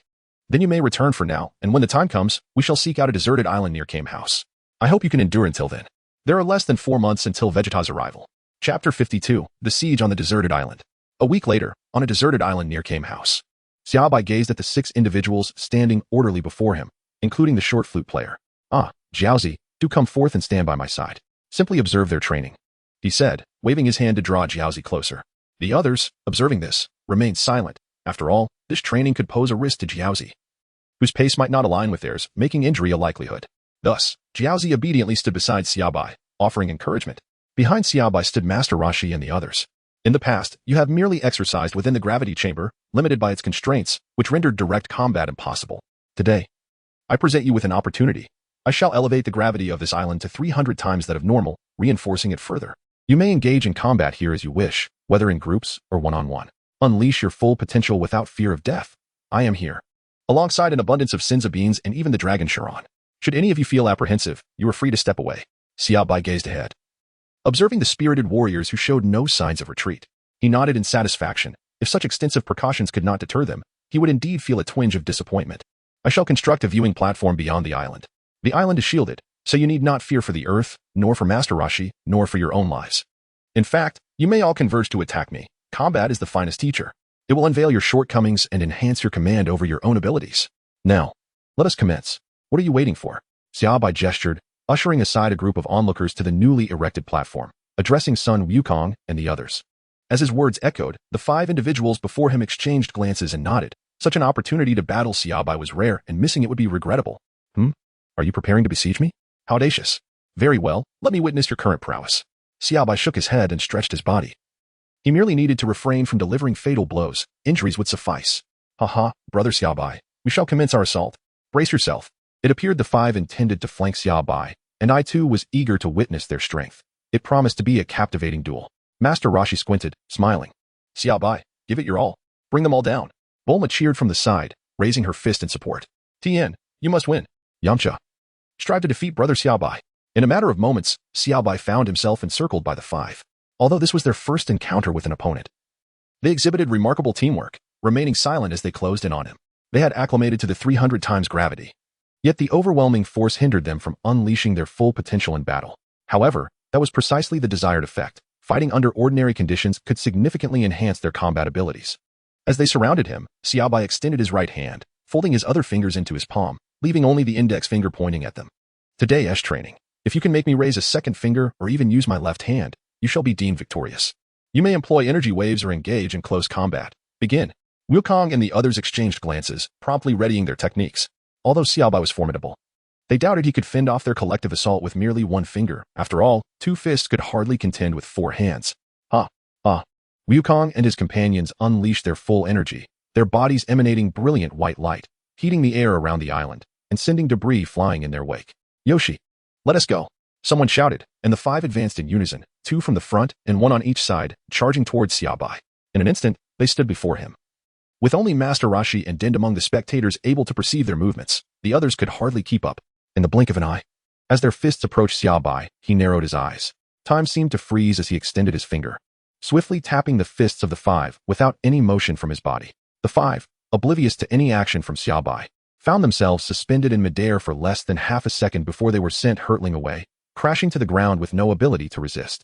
Then you may return for now, and when the time comes, we shall seek out a deserted island near Kame House. I hope you can endure until then. There are less than 4 months until Vegeta's arrival. Chapter 52, The Siege on the Deserted Island. A week later, on a deserted island near Kame House, Xiaobai gazed at the 6 individuals standing orderly before him, including the short flute player. Ah, Jiaozi, do come forth and stand by my side. Simply observe their training, he said, waving his hand to draw Jiaozi closer. The others, observing this, remained silent. After all, this training could pose a risk to Jiaozi, whose pace might not align with theirs, making injury a likelihood. Thus, Jiaozi obediently stood beside Xiaobai, offering encouragement. Behind Xiaobai stood Master Rashi and the others. In the past, you have merely exercised within the gravity chamber, limited by its constraints, which rendered direct combat impossible. Today, I present you with an opportunity. I shall elevate the gravity of this island to 300 times that of normal, reinforcing it further. You may engage in combat here as you wish, whether in groups or one-on-one. Unleash your full potential without fear of death. I am here, alongside an abundance of Sinza beans and even the Dragon Chiron. Should any of you feel apprehensive, you are free to step away. Xiaobai gazed ahead, observing the spirited warriors who showed no signs of retreat. He nodded in satisfaction. If such extensive precautions could not deter them, he would indeed feel a twinge of disappointment. I shall construct a viewing platform beyond the island. The island is shielded, so you need not fear for the earth, nor for Master Rashi, nor for your own lives. In fact, you may all converge to attack me. Combat is the finest teacher. It will unveil your shortcomings and enhance your command over your own abilities. Now, let us commence. What are you waiting for? Xiaobai gestured, ushering aside a group of onlookers to the newly erected platform, addressing Sun Wukong and the others. As his words echoed, the 5 individuals before him exchanged glances and nodded. Such an opportunity to battle Xiaobai was rare, and missing it would be regrettable. Are you preparing to besiege me? How audacious. Very well, let me witness your current prowess. Xiaobai shook his head and stretched his body. He merely needed to refrain from delivering fatal blows. Injuries would suffice. Haha, brother Xiaobai, we shall commence our assault. Brace yourself. It appeared the 5 intended to flank Xiaobai, and I too was eager to witness their strength. It promised to be a captivating duel. Master Rashi squinted, smiling. Xiaobai, give it your all. Bring them all down. Bulma cheered from the side, raising her fist in support. Tien, you must win. Yamcha, strive to defeat brother Xiaobai. In a matter of moments, Xiaobai found himself encircled by the 5. Although this was their first encounter with an opponent, they exhibited remarkable teamwork, remaining silent as they closed in on him. They had acclimated to the 300 times gravity. Yet the overwhelming force hindered them from unleashing their full potential in battle. However, that was precisely the desired effect. Fighting under ordinary conditions could significantly enhance their combat abilities. As they surrounded him, Xiaobai extended his right hand, folding his other fingers into his palm, leaving only the index finger pointing at them. Today's training. If you can make me raise a second finger or even use my left hand, you shall be deemed victorious. You may employ energy waves or engage in close combat. Begin. Wukong and the others exchanged glances, promptly readying their techniques. Although Xiaobai was formidable, they doubted he could fend off their collective assault with merely 1 finger. After all, 2 fists could hardly contend with 4 hands. Wukong and his companions unleashed their full energy, their bodies emanating brilliant white light, heating the air around the island, and sending debris flying in their wake. Yoshi, let us go. Someone shouted, and the 5 advanced in unison, 2 from the front and 1 on each side, charging towards Xiaobai. In an instant, they stood before him. With only Master Rashi and Din among the spectators able to perceive their movements, the others could hardly keep up. In the blink of an eye, as their fists approached Xiaobai, he narrowed his eyes. Time seemed to freeze as he extended his finger, swiftly tapping the fists of the 5 without any motion from his body. The 5, oblivious to any action from Xiaobai, found themselves suspended in midair for less than half a second before they were sent hurtling away, crashing to the ground with no ability to resist.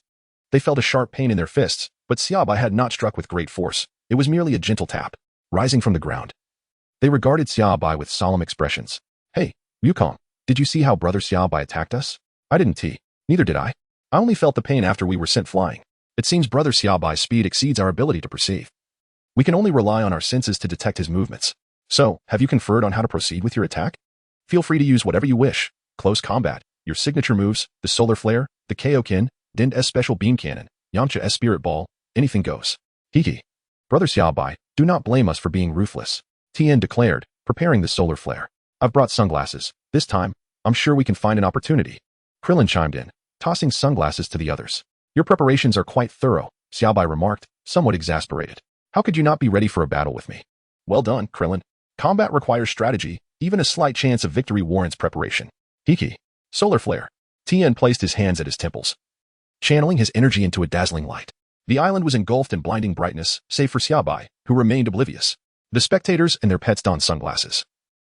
They felt a sharp pain in their fists, but Xiaobai had not struck with great force. It was merely a gentle tap. Rising from the ground, they regarded Xiaobai with solemn expressions. Hey, Wukong, did you see how brother Xiaobai attacked us? I didn't. Neither did I. I only felt the pain after we were sent flying. It seems brother Xiaobai's speed exceeds our ability to perceive. We can only rely on our senses to detect his movements. So, have you conferred on how to proceed with your attack? Feel free to use whatever you wish. Close combat, your signature moves, the solar flare, the Kaioken, Din's special beam cannon, Yamcha's spirit ball, anything goes. Hiki. Brother Xiaobai, do not blame us for being ruthless. Tien declared, preparing the solar flare. I've brought sunglasses. This time, I'm sure we can find an opportunity. Krillin chimed in, tossing sunglasses to the others. Your preparations are quite thorough, Xiaobai remarked, somewhat exasperated. How could you not be ready for a battle with me? Well done, Krillin. Combat requires strategy. Even a slight chance of victory warrants preparation. Hiki. Solar flare. Tien placed his hands at his temples, channeling his energy into a dazzling light. The island was engulfed in blinding brightness, save for Xiaobai, who remained oblivious. The spectators and their pets donned sunglasses,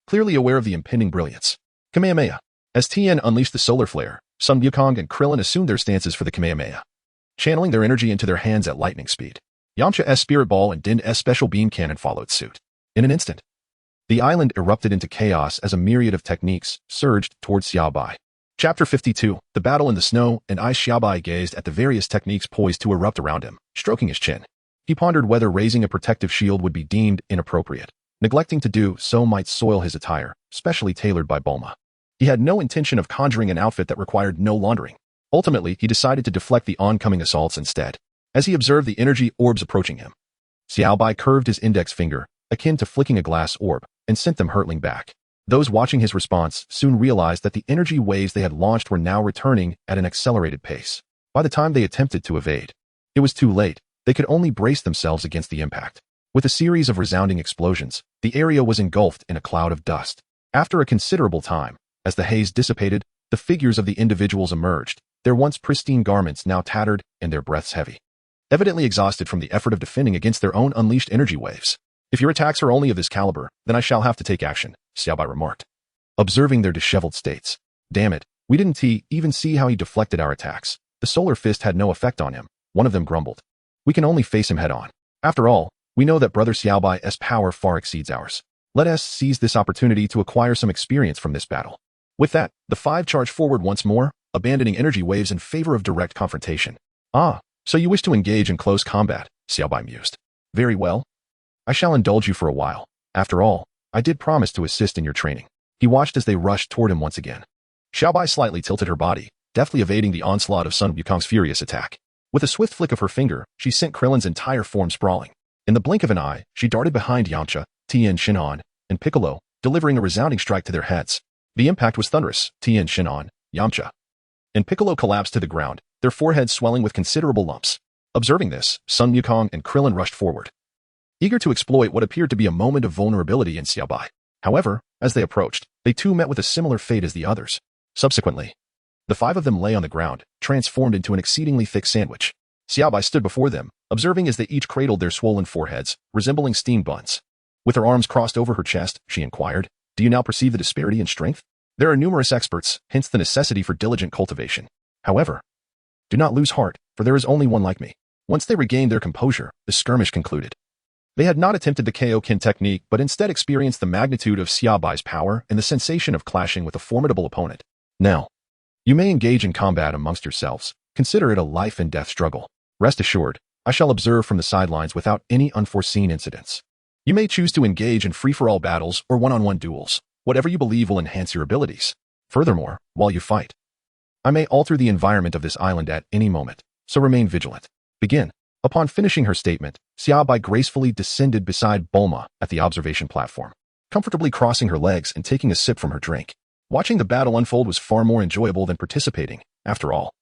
clearly aware of the impending brilliance. Kamehameha. As Tien unleashed the solar flare, Sun Wukong and Krillin assumed their stances for the Kamehameha, channeling their energy into their hands at lightning speed. Yamcha's spirit ball and Din's special beam cannon followed suit. In an instant, the island erupted into chaos as a myriad of techniques surged towards Xiaobai. Chapter 52, The Battle in the Snow and Ice. Xiaobai gazed at the various techniques poised to erupt around him, stroking his chin. He pondered whether raising a protective shield would be deemed inappropriate. Neglecting to do so might soil his attire, specially tailored by Bulma. He had no intention of conjuring an outfit that required no laundering. Ultimately, he decided to deflect the oncoming assaults instead. As he observed the energy orbs approaching him, Xiaobai curved his index finger, akin to flicking a glass orb, and sent them hurtling back. Those watching his response soon realized that the energy waves they had launched were now returning at an accelerated pace. By the time they attempted to evade, it was too late. They could only brace themselves against the impact. With a series of resounding explosions, the area was engulfed in a cloud of dust. After a considerable time, as the haze dissipated, the figures of the individuals emerged, their once pristine garments now tattered and their breaths heavy, evidently exhausted from the effort of defending against their own unleashed energy waves. If your attacks are only of this caliber, then I shall have to take action, Xiaobai remarked, observing their disheveled states. Damn it, we didn't even see how he deflected our attacks. The solar fist had no effect on him, one of them grumbled. We can only face him head on. After all, we know that brother Xiaobai's power far exceeds ours. Let us seize this opportunity to acquire some experience from this battle. With that, the five charged forward once more, abandoning energy waves in favor of direct confrontation. Ah, so you wish to engage in close combat, Xiaobai mused. Very well. I shall indulge you for a while. After all, I did promise to assist in your training. He watched as they rushed toward him once again. Xiaobai slightly tilted her body, deftly evading the onslaught of Sun Wukong's furious attack. With a swift flick of her finger, she sent Krillin's entire form sprawling. In the blink of an eye, she darted behind Yamcha, Tien Shinhan, and Piccolo, delivering a resounding strike to their heads. The impact was thunderous. Tien Shinhan, Yamcha, and Piccolo collapsed to the ground, their foreheads swelling with considerable lumps. Observing this, Sun Wukong and Krillin rushed forward, eager to exploit what appeared to be a moment of vulnerability in Xiaobai. However, as they approached, they too met with a similar fate as the others. Subsequently, the five of them lay on the ground, transformed into an exceedingly thick sandwich. Xiaobai stood before them, observing as they each cradled their swollen foreheads, resembling steam buns. With her arms crossed over her chest, she inquired, Do you now perceive the disparity in strength? There are numerous experts, hence the necessity for diligent cultivation. However, do not lose heart, for there is only one like me. Once they regained their composure, the skirmish concluded. They had not attempted the Kaioken technique, but instead experienced the magnitude of Xiaobai's power and the sensation of clashing with a formidable opponent. Now, you may engage in combat amongst yourselves. Consider it a life and death struggle. Rest assured, I shall observe from the sidelines without any unforeseen incidents. You may choose to engage in free-for-all battles or one-on-one duels, whatever you believe will enhance your abilities. Furthermore, while you fight, I may alter the environment of this island at any moment, so remain vigilant. Begin. Upon finishing her statement, Xiaobai gracefully descended beside Bulma at the observation platform, comfortably crossing her legs and taking a sip from her drink. Watching the battle unfold was far more enjoyable than participating. After all,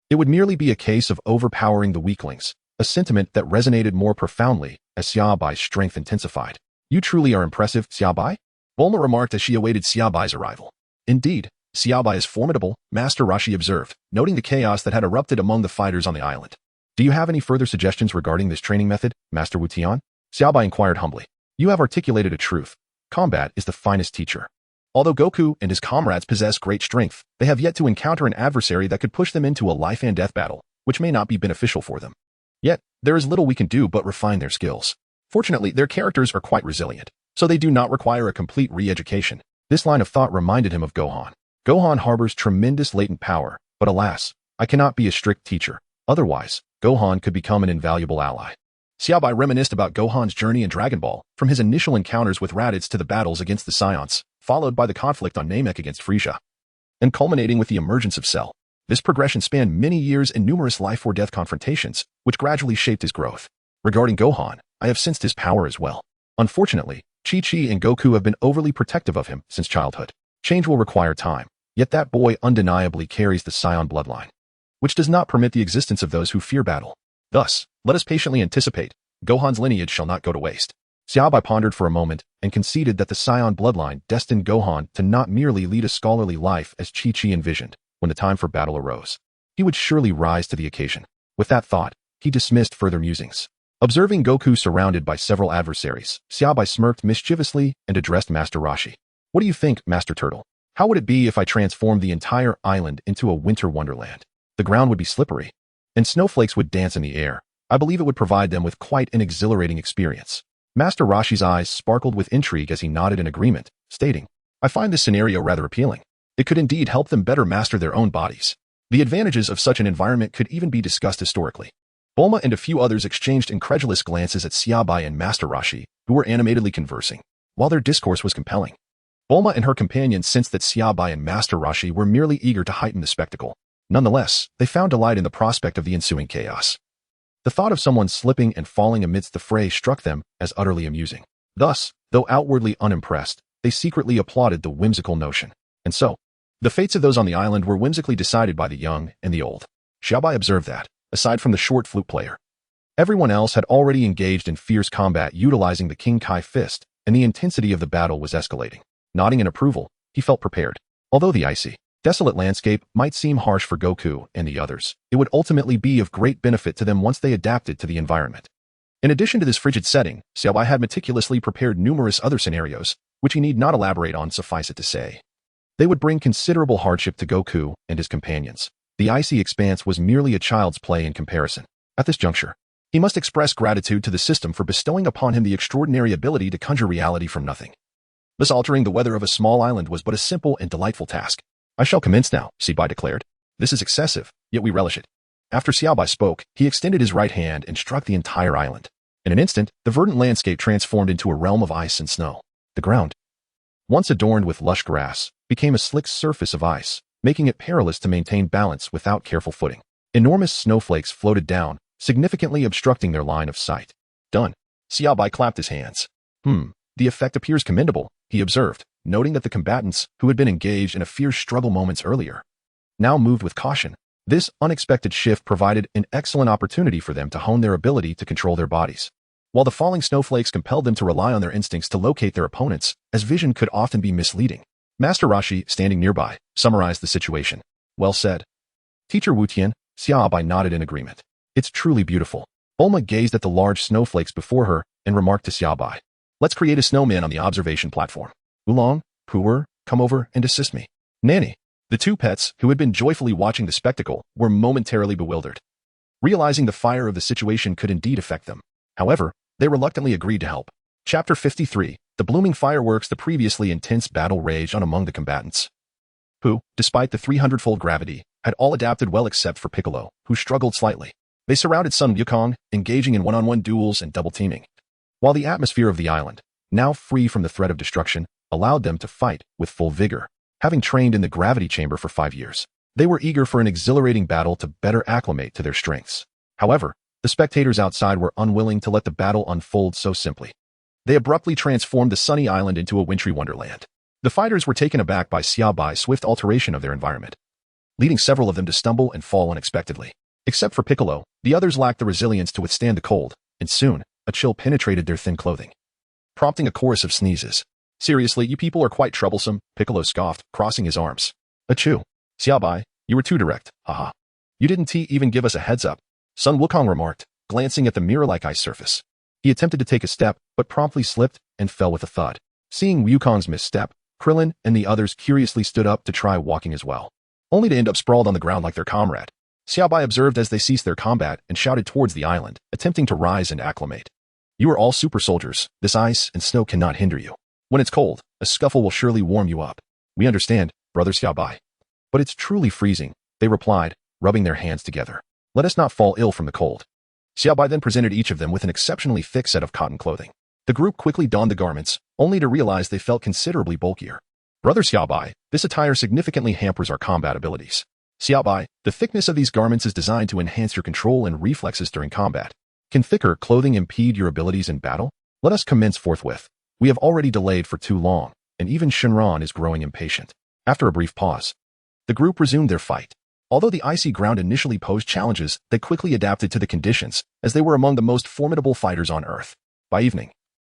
it would merely be a case of overpowering the weaklings, a sentiment that resonated more profoundly as Xiaobai's strength intensified. You truly are impressive, Xiaobai? Bulma remarked as she awaited Xiaobai's arrival. Indeed, Xiaobai is formidable, Master Roshi observed, noting the chaos that had erupted among the fighters on the island. Do you have any further suggestions regarding this training method, Master Wu Tian? Xiaobai inquired humbly. You have articulated a truth. Combat is the finest teacher. Although Goku and his comrades possess great strength, they have yet to encounter an adversary that could push them into a life and death battle, which may not be beneficial for them. Yet, there is little we can do but refine their skills. Fortunately, their characters are quite resilient, so they do not require a complete re-education. This line of thought reminded him of Gohan. Gohan harbors tremendous latent power, but alas, I cannot be a strict teacher. Otherwise, Gohan could become an invaluable ally. Xiaobai reminisced about Gohan's journey in Dragon Ball, from his initial encounters with Raditz to the battles against the Saiyans, followed by the conflict on Namek against Frieza, and culminating with the emergence of Cell. This progression spanned many years and numerous life-or-death confrontations, which gradually shaped his growth. Regarding Gohan, I have sensed his power as well. Unfortunately, Chi-Chi and Goku have been overly protective of him since childhood. Change will require time, yet that boy undeniably carries the Saiyan bloodline, which does not permit the existence of those who fear battle. Thus, let us patiently anticipate. Gohan's lineage shall not go to waste. Xiaobai pondered for a moment and conceded that the Saiyan bloodline destined Gohan to not merely lead a scholarly life as Chi-Chi envisioned when the time for battle arose. He would surely rise to the occasion. With that thought, he dismissed further musings. Observing Goku surrounded by several adversaries, Xiaobai smirked mischievously and addressed Master Roshi. What do you think, Master Turtle? How would it be if I transformed the entire island into a winter wonderland? The ground would be slippery, and snowflakes would dance in the air. I believe it would provide them with quite an exhilarating experience. Master Roshi's eyes sparkled with intrigue as he nodded in agreement, stating, I find this scenario rather appealing. It could indeed help them better master their own bodies. The advantages of such an environment could even be discussed historically. Bulma and a few others exchanged incredulous glances at Xiaobai and Master Roshi, who were animatedly conversing. While their discourse was compelling, Bulma and her companions sensed that Xiaobai and Master Roshi were merely eager to heighten the spectacle. Nonetheless, they found delight in the prospect of the ensuing chaos. The thought of someone slipping and falling amidst the fray struck them as utterly amusing. Thus, though outwardly unimpressed, they secretly applauded the whimsical notion. And so, the fates of those on the island were whimsically decided by the young and the old. Xiaobai observed that, aside from the short flute player, everyone else had already engaged in fierce combat utilizing the King Kai fist, and the intensity of the battle was escalating. Nodding in approval, he felt prepared. Although the icy, desolate landscape might seem harsh for Goku and the others, it would ultimately be of great benefit to them once they adapted to the environment. In addition to this frigid setting, Xiaobai had meticulously prepared numerous other scenarios, which he need not elaborate on, suffice it to say. They would bring considerable hardship to Goku and his companions. The icy expanse was merely a child's play in comparison. At this juncture, he must express gratitude to the system for bestowing upon him the extraordinary ability to conjure reality from nothing. Thus altering the weather of a small island was but a simple and delightful task. I shall commence now, Xiaobai declared. This is excessive, yet we relish it. After Xiaobai spoke, he extended his right hand and struck the entire island. In an instant, the verdant landscape transformed into a realm of ice and snow. The ground, once adorned with lush grass, became a slick surface of ice, making it perilous to maintain balance without careful footing. Enormous snowflakes floated down, significantly obstructing their line of sight. Done. Xiaobai clapped his hands. The effect appears commendable, he observed, noting that the combatants, who had been engaged in a fierce struggle moments earlier, now moved with caution. This unexpected shift provided an excellent opportunity for them to hone their ability to control their bodies. While the falling snowflakes compelled them to rely on their instincts to locate their opponents, as vision could often be misleading. Master Roshi, standing nearby, summarized the situation. Well said. Teacher Wutian, Xiaobai nodded in agreement. It's truly beautiful. Bulma gazed at the large snowflakes before her and remarked to Xiaobai. Let's create a snowman on the observation platform. Oolong, Pu'er, come over and assist me. Nanny. The two pets, who had been joyfully watching the spectacle, were momentarily bewildered. Realizing the fire of the situation could indeed affect them. However, they reluctantly agreed to help. Chapter 53. The blooming fireworks. The previously intense battle raged on among the combatants, who, despite the 300-fold gravity, had all adapted well except for Piccolo, who struggled slightly. They surrounded Sun Wukong, engaging in one-on-one duels and double teaming. While the atmosphere of the island, now free from the threat of destruction, allowed them to fight with full vigor. Having trained in the gravity chamber for 5 years, they were eager for an exhilarating battle to better acclimate to their strengths. However, the spectators outside were unwilling to let the battle unfold so simply. They abruptly transformed the sunny island into a wintry wonderland. The fighters were taken aback by Xiaobai's swift alteration of their environment, leading several of them to stumble and fall unexpectedly. Except for Piccolo, the others lacked the resilience to withstand the cold, and soon, a chill penetrated their thin clothing, prompting a chorus of sneezes. Seriously, you people are quite troublesome, Piccolo scoffed, crossing his arms. Achoo. Xiaobai, you were too direct, haha. You didn't even give us a heads up, Sun Wukong remarked, glancing at the mirror-like ice surface. He attempted to take a step, but promptly slipped and fell with a thud. Seeing Wukong's misstep, Krillin and the others curiously stood up to try walking as well, only to end up sprawled on the ground like their comrade. Xiaobai observed as they ceased their combat and shouted towards the island, attempting to rise and acclimate. You are all super soldiers. This ice and snow cannot hinder you. When it's cold, a scuffle will surely warm you up. We understand, brother Xiaobai. But it's truly freezing, they replied, rubbing their hands together. Let us not fall ill from the cold. Xiaobai then presented each of them with an exceptionally thick set of cotton clothing. The group quickly donned the garments, only to realize they felt considerably bulkier. Brother Xiaobai, this attire significantly hampers our combat abilities. Xiaobai, the thickness of these garments is designed to enhance your control and reflexes during combat. Can thicker clothing impede your abilities in battle? Let us commence forthwith. We have already delayed for too long, and even Shenron is growing impatient. After a brief pause, the group resumed their fight. Although the icy ground initially posed challenges, they quickly adapted to the conditions, as they were among the most formidable fighters on Earth. By evening,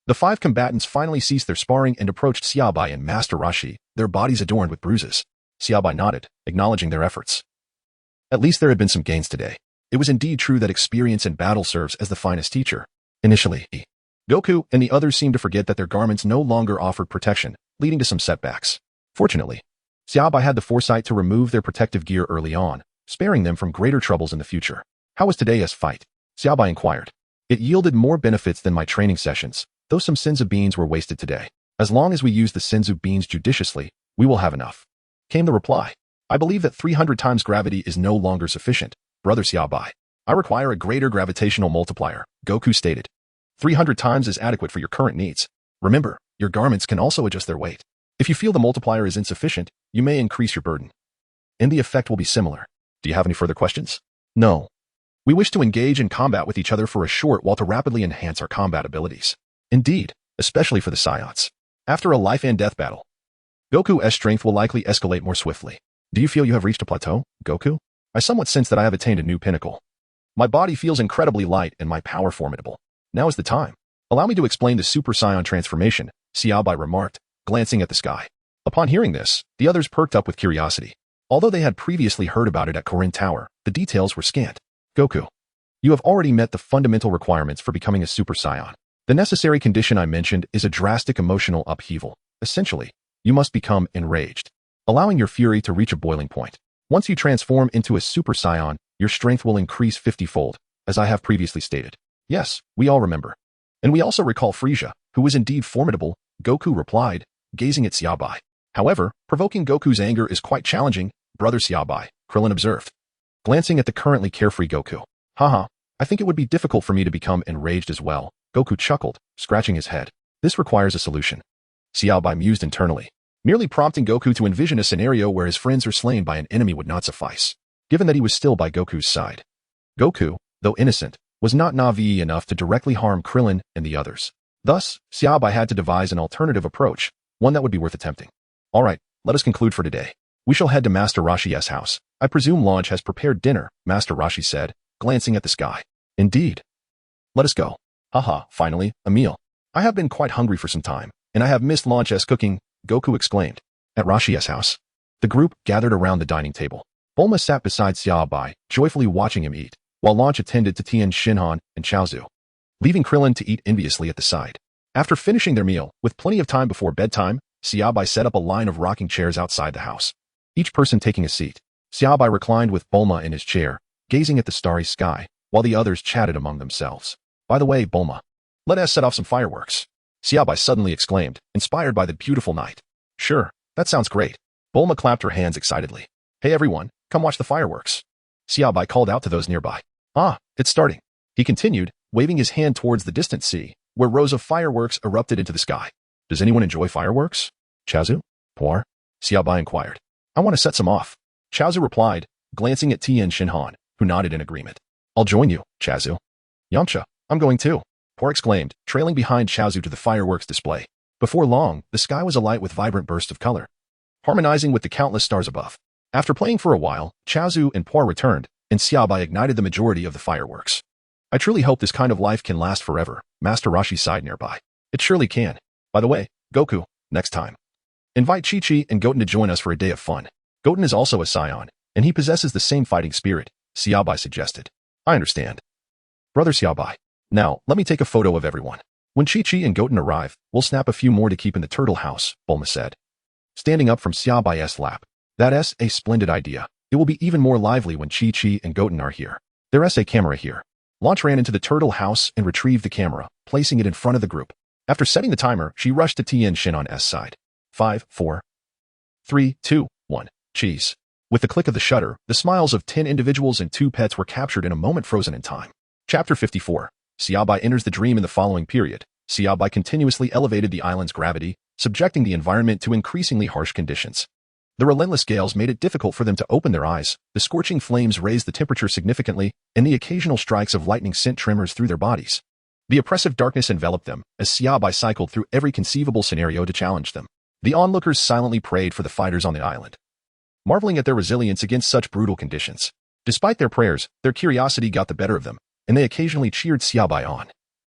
the 5 combatants finally ceased their sparring and approached Xiaobai and Master Roshi, their bodies adorned with bruises. Xiaobai nodded, acknowledging their efforts. At least there had been some gains today. It was indeed true that experience in battle serves as the finest teacher. Initially, Goku and the others seemed to forget that their garments no longer offered protection, leading to some setbacks. Fortunately, Xiaobai had the foresight to remove their protective gear early on, sparing them from greater troubles in the future. How was today's fight? Xiaobai inquired. It yielded more benefits than my training sessions, though some senzu beans were wasted today. As long as we use the senzu beans judiciously, we will have enough. Came the reply. I believe that 300 times gravity is no longer sufficient, Brother Xiaobai. I require a greater gravitational multiplier, Goku stated. 300 times is adequate for your current needs. Remember, your garments can also adjust their weight. If you feel the multiplier is insufficient, you may increase your burden. And the effect will be similar. Do you have any further questions? No. We wish to engage in combat with each other for a short while to rapidly enhance our combat abilities. Indeed, especially for the Saiyans. After a life and death battle, Goku's strength will likely escalate more swiftly. Do you feel you have reached a plateau, Goku? I somewhat sense that I have attained a new pinnacle. My body feels incredibly light and my power formidable. Now is the time. Allow me to explain the Super Saiyan transformation, Xiaobai remarked, glancing at the sky. Upon hearing this, the others perked up with curiosity. Although they had previously heard about it at Karin Tower, the details were scant. Goku, you have already met the fundamental requirements for becoming a Super Saiyan. The necessary condition I mentioned is a drastic emotional upheaval. Essentially, you must become enraged, allowing your fury to reach a boiling point. Once you transform into a Super Saiyan, your strength will increase 50-fold, as I have previously stated. Yes, we all remember. And we also recall Frieza, who was indeed formidable, Goku replied, gazing at Xiaobai. However, provoking Goku's anger is quite challenging, Brother Xiaobai, Krillin observed. Glancing at the currently carefree Goku. Haha, I think it would be difficult for me to become enraged as well, Goku chuckled, scratching his head. This requires a solution. Xiaobai mused internally. Merely prompting Goku to envision a scenario where his friends are slain by an enemy would not suffice, given that he was still by Goku's side. Goku, though innocent, was not naive enough to directly harm Krillin and the others. Thus, Xiaobai had to devise an alternative approach, one that would be worth attempting. All right, let us conclude for today. We shall head to Master Roshi's house. I presume Launch has prepared dinner, Master Roshi said, glancing at the sky. Indeed. Let us go. Haha, finally, a meal. I have been quite hungry for some time, and I have missed Launch's cooking, Goku exclaimed. At Roshi's house, the group gathered around the dining table. Bulma sat beside Xiaobai, joyfully watching him eat, while Launch attended to Tien Shinhan and Chaozu, leaving Krillin to eat enviously at the side. After finishing their meal, with plenty of time before bedtime, Xiaobai set up a line of rocking chairs outside the house, each person taking a seat. Xiaobai reclined with Bulma in his chair, gazing at the starry sky, while the others chatted among themselves. By the way, Bulma, let us set off some fireworks, Xiaobai suddenly exclaimed, inspired by the beautiful night. Sure, that sounds great. Bulma clapped her hands excitedly. Hey everyone, come watch the fireworks. Xiaobai called out to those nearby. Ah, it's starting. He continued, waving his hand towards the distant sea, where rows of fireworks erupted into the sky. Does anyone enjoy fireworks? Chaozu? Puar? Xiaobai inquired. I want to set some off. Chaozu replied, glancing at Tien Shinhan, who nodded in agreement. I'll join you, Chaozu. Yamcha, I'm going too, Puar exclaimed, trailing behind Chaozu to the fireworks display. Before long, the sky was alight with vibrant bursts of color, harmonizing with the countless stars above. After playing for a while, Chaozu and Puar returned, and Xiaobai ignited the majority of the fireworks. I truly hope this kind of life can last forever, Master Roshi sighed nearby. It surely can. By the way, Goku, next time, invite Chi-Chi and Goten to join us for a day of fun. Goten is also a Saiyan, and he possesses the same fighting spirit, Xiaobai suggested. I understand. Brother Xiaobai. Now, let me take a photo of everyone. When Chi-Chi and Goten arrive, we'll snap a few more to keep in the turtle house, Bulma said, standing up from Xiaobai's lap. That's a splendid idea. It will be even more lively when Chi-Chi and Goten are here. There's a camera here. Launch ran into the turtle house and retrieved the camera, placing it in front of the group. After setting the timer, she rushed to Tien Shinhan's side. 5, 4, 3, 2, 1, cheese. With the click of the shutter, the smiles of 10 individuals and 2 pets were captured in a moment frozen in time. Chapter 54. Xiaobai enters the dream in the following period. Xiaobai continuously elevated the island's gravity, subjecting the environment to increasingly harsh conditions. The relentless gales made it difficult for them to open their eyes, the scorching flames raised the temperature significantly, and the occasional strikes of lightning sent tremors through their bodies. The oppressive darkness enveloped them, as Xiaobai cycled through every conceivable scenario to challenge them. The onlookers silently prayed for the fighters on the island. marveling at their resilience against such brutal conditions. Despite their prayers, their curiosity got the better of them, and they occasionally cheered Xiaobai on,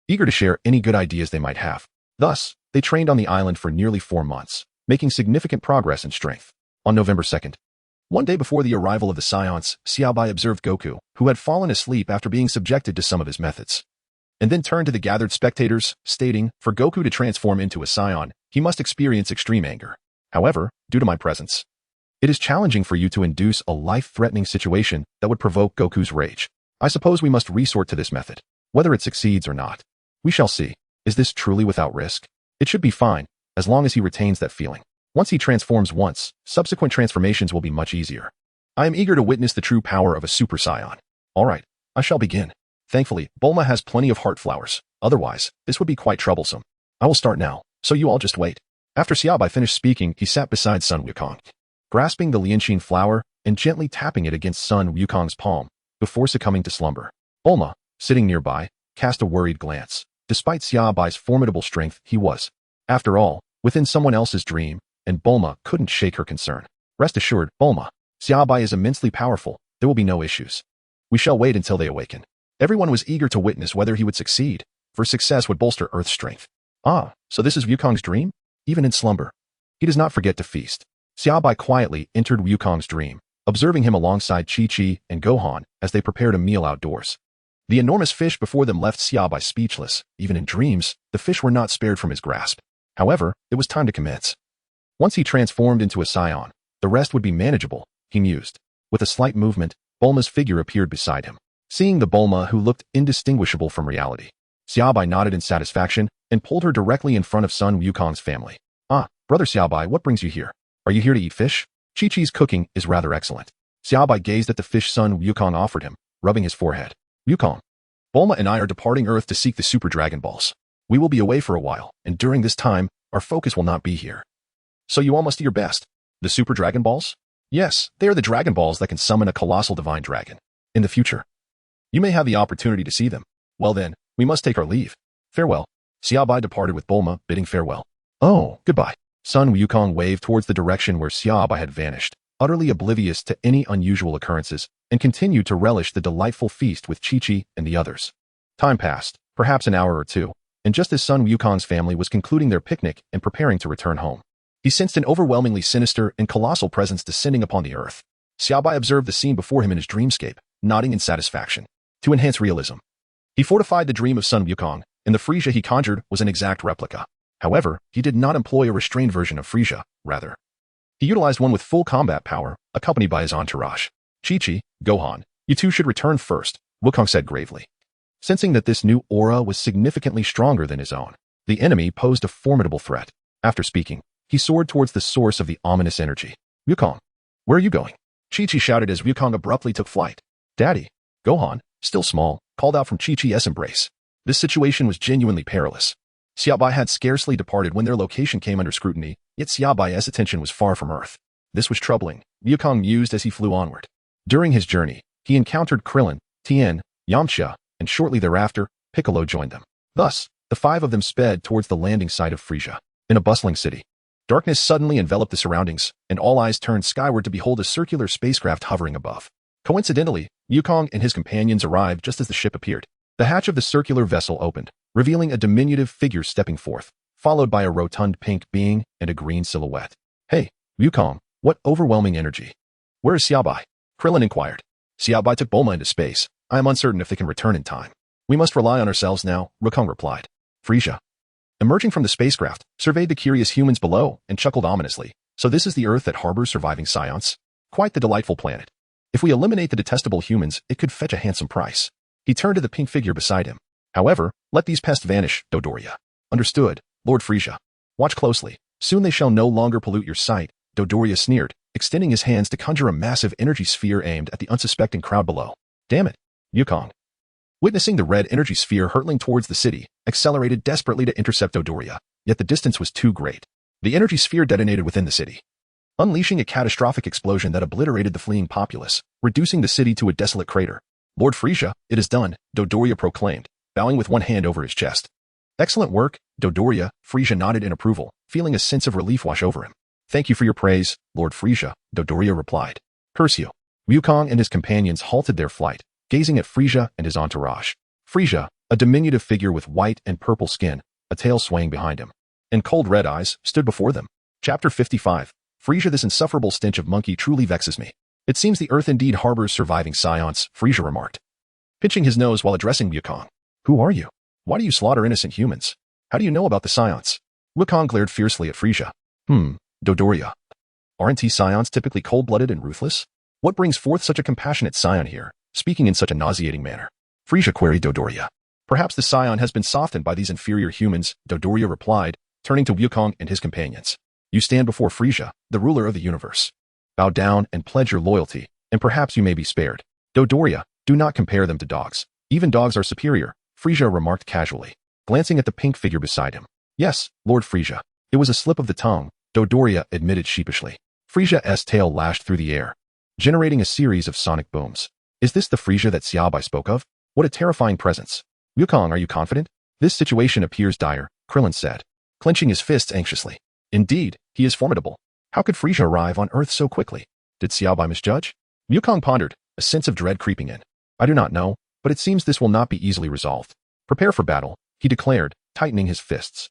eager to share any good ideas they might have. Thus, they trained on the island for nearly 4 months, making significant progress in strength. On November 2nd, one day before the arrival of the Saiyans, Xiaobai observed Goku, who had fallen asleep after being subjected to some of his methods, and then turned to the gathered spectators, stating, for Goku to transform into a Saiyan, he must experience extreme anger. However, due to my presence, it is challenging for you to induce a life-threatening situation that would provoke Goku's rage. I suppose we must resort to this method. Whether it succeeds or not, we shall see. Is this truly without risk? It should be fine, as long as he retains that feeling. Once he transforms once, subsequent transformations will be much easier. I am eager to witness the true power of a Super Saiyan. Alright, I shall begin. Thankfully, Bulma has plenty of heart flowers. Otherwise, this would be quite troublesome. I will start now, so you all just wait. After Xiaobai finished speaking, he sat beside Sun Wukong, grasping the Lianxin flower and gently tapping it against Sun Wukong's palm before succumbing to slumber. Bulma, sitting nearby, cast a worried glance. Despite Xiaobai's formidable strength, he was, after all, within someone else's dream, and Bulma couldn't shake her concern. Rest assured, Bulma, Xiaobai is immensely powerful. There will be no issues. We shall wait until they awaken. Everyone was eager to witness whether he would succeed, for success would bolster Earth's strength. Ah, so this is Wukong's dream? Even in slumber, he does not forget to feast. Xiaobai quietly entered Wukong's dream, observing him alongside Chi-Chi and Gohan as they prepared a meal outdoors. The enormous fish before them left Xiaobai speechless. Even in dreams, the fish were not spared from his grasp. However, it was time to commence. Once he transformed into a Saiyan, the rest would be manageable, he mused. With a slight movement, Bulma's figure appeared beside him. Seeing the Bulma who looked indistinguishable from reality, Xiaobai nodded in satisfaction and pulled her directly in front of Sun Wukong's family. Ah, brother Xiaobai, what brings you here? Are you here to eat fish? Chi-Chi's cooking is rather excellent. Xiaobai gazed at the fish Sun Wukong offered him, rubbing his forehead. Wukong, Bulma and I are departing Earth to seek the Super Dragon Balls. We will be away for a while, and during this time, our focus will not be here. So you all must do your best. The Super Dragon Balls? Yes, they are the Dragon Balls that can summon a colossal divine dragon. In the future, you may have the opportunity to see them. Well then, we must take our leave. Farewell. Xiaobai departed with Bulma, bidding farewell. Oh, goodbye. Sun Wukong waved towards the direction where Xiaobai had vanished, utterly oblivious to any unusual occurrences, and continued to relish the delightful feast with Chi-Chi and the others. Time passed, perhaps an hour or two, and just as Sun Wukong's family was concluding their picnic and preparing to return home, he sensed an overwhelmingly sinister and colossal presence descending upon the earth. Xiaobai observed the scene before him in his dreamscape, nodding in satisfaction. To enhance realism, he fortified the dream of Sun Wukong, and the Frieza he conjured was an exact replica. However, he did not employ a restrained version of Frieza, rather, he utilized one with full combat power, accompanied by his entourage. Chi-Chi, Gohan, you two should return first, Wukong said gravely. Sensing that this new aura was significantly stronger than his own, the enemy posed a formidable threat. After speaking, he soared towards the source of the ominous energy. Wukong, where are you going? Chi-Chi shouted as Wukong abruptly took flight. Daddy, Gohan, still small, called out from Chi-Chi's embrace. This situation was genuinely perilous. Xiaobai had scarcely departed when their location came under scrutiny, yet Xiaobai's attention was far from Earth. This was troubling, Wukong mused as he flew onward. During his journey, he encountered Krillin, Tien, Yamcha, and shortly thereafter, Piccolo joined them. Thus, the 5 of them sped towards the landing site of Frieza. In a bustling city, darkness suddenly enveloped the surroundings, and all eyes turned skyward to behold a circular spacecraft hovering above. Coincidentally, Wukong and his companions arrived just as the ship appeared. The hatch of the circular vessel opened, revealing a diminutive figure stepping forth, followed by a rotund pink being and a green silhouette. Hey, Wukong, what overwhelming energy. Where is Xiaobai? Krillin inquired. Xiaobai took Bulma into space. I am uncertain if they can return in time. We must rely on ourselves now, Wukong replied. Frieza, emerging from the spacecraft, surveyed the curious humans below and chuckled ominously. So this is the Earth that harbors surviving Saiyans? Quite the delightful planet. If we eliminate the detestable humans, it could fetch a handsome price. He turned to the pink figure beside him. However, let these pests vanish, Dodoria. Understood, Lord Frieza. Watch closely. Soon they shall no longer pollute your sight, Dodoria sneered, extending his hands to conjure a massive energy sphere aimed at the unsuspecting crowd below. Damn it, Wukong, witnessing the red energy sphere hurtling towards the city, accelerated desperately to intercept Dodoria, yet the distance was too great. The energy sphere detonated within the city, unleashing a catastrophic explosion that obliterated the fleeing populace, reducing the city to a desolate crater. Lord Frieza, it is done, Dodoria proclaimed, bowing with one hand over his chest. Excellent work, Dodoria, Frieza nodded in approval, feeling a sense of relief wash over him. Thank you for your praise, Lord Frieza, Dodoria replied. Curse you. Wukong and his companions halted their flight, gazing at Frieza and his entourage. Frieza, a diminutive figure with white and purple skin, a tail swaying behind him, and cold red eyes, stood before them. Chapter 55. Frieza, this insufferable stench of monkey truly vexes me. It seems the earth indeed harbors surviving Saiyans, Frieza remarked, pinching his nose while addressing Wukong. Who are you? Why do you slaughter innocent humans? How do you know about the Saiyans? Wukong glared fiercely at Frieza. Dodoria. Aren't Saiyans typically cold-blooded and ruthless? What brings forth such a compassionate Saiyan here, speaking in such a nauseating manner? Frieza queried Dodoria. Perhaps the Saiyan has been softened by these inferior humans, Dodoria replied, turning to Wukong and his companions. You stand before Frieza, the ruler of the universe. Bow down and pledge your loyalty, and perhaps you may be spared. Dodoria, do not compare them to dogs. Even dogs are superior, Frieza remarked casually, glancing at the pink figure beside him. Yes, Lord Frieza. It was a slip of the tongue, Dodoria admitted sheepishly. Frieza's tail lashed through the air, generating a series of sonic booms. Is this the Frieza that Xiaobai spoke of? What a terrifying presence. Wukong, are you confident? This situation appears dire, Krillin said, clenching his fists anxiously. Indeed, he is formidable. How could Frieza arrive on Earth so quickly? Did Xiaobai misjudge? Wukong pondered, a sense of dread creeping in. I do not know, but it seems this will not be easily resolved. Prepare for battle, he declared, tightening his fists.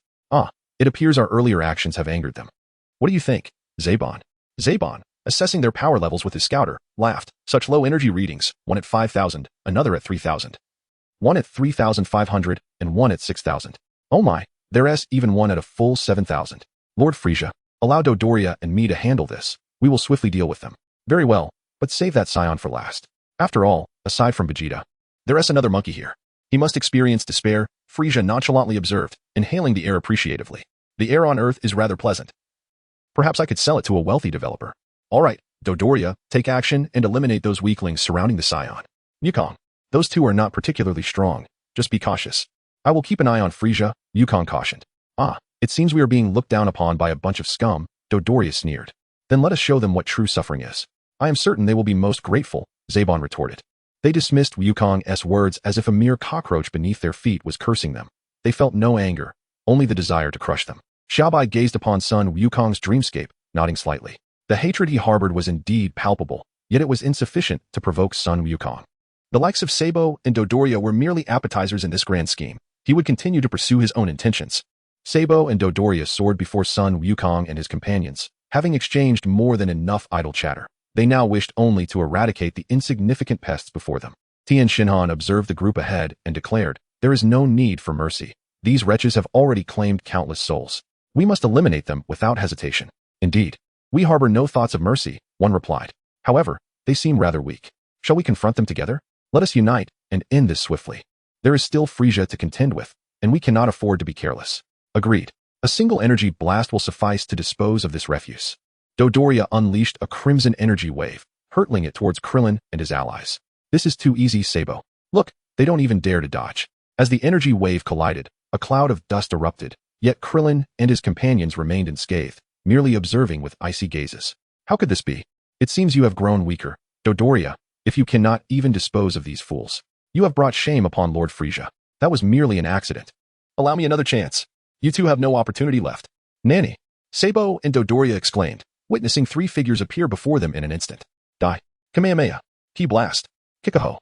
It appears our earlier actions have angered them. What do you think, Zabon? Zabon, assessing their power levels with his scouter, laughed. Such low energy readings, one at 5,000, another at 3,000. One at 3,500, and one at 6,000. Oh my, there's even one at a full 7,000. Lord Frieza, allow Dodoria and me to handle this. We will swiftly deal with them. Very well, but save that Saiyan for last. After all, aside from Vegeta, there's another monkey here. He must experience despair, Frieza nonchalantly observed, inhaling the air appreciatively. The air on Earth is rather pleasant. Perhaps I could sell it to a wealthy developer. All right, Dodoria, take action and eliminate those weaklings surrounding the Saiyan. Wukong, those two are not particularly strong. Just be cautious. I will keep an eye on Frieza, Wukong cautioned. It seems we are being looked down upon by a bunch of scum, Dodoria sneered. Then let us show them what true suffering is. I am certain they will be most grateful, Zabon retorted. They dismissed Wukong's words as if a mere cockroach beneath their feet was cursing them. They felt no anger, only the desire to crush them. Xiaobai gazed upon son Wukong's dreamscape, nodding slightly. The hatred he harbored was indeed palpable, yet it was insufficient to provoke son Wukong. The likes of Sabo and Dodoria were merely appetizers in this grand scheme. He would continue to pursue his own intentions. Sabo and Dodoria soared before son Wukong and his companions, having exchanged more than enough idle chatter. They now wished only to eradicate the insignificant pests before them. Tian Shinhan observed the group ahead and declared, there is no need for mercy. These wretches have already claimed countless souls. We must eliminate them without hesitation. Indeed, we harbor no thoughts of mercy, one replied. However, they seem rather weak. Shall we confront them together? Let us unite and end this swiftly. There is still Frieza to contend with, and we cannot afford to be careless. Agreed. A single energy blast will suffice to dispose of this refuse. Dodoria unleashed a crimson energy wave, hurtling it towards Krillin and his allies. This is too easy, Sabo. Look, they don't even dare to dodge. As the energy wave collided, a cloud of dust erupted, yet Krillin and his companions remained unscathed, merely observing with icy gazes. How could this be? It seems you have grown weaker, Dodoria, if you cannot even dispose of these fools. You have brought shame upon Lord Frieza. That was merely an accident. Allow me another chance. You two have no opportunity left. Nanny, Sabo and Dodoria exclaimed, witnessing three figures appear before them in an instant. Die. Kamehameha. Ki blast. Kikaho.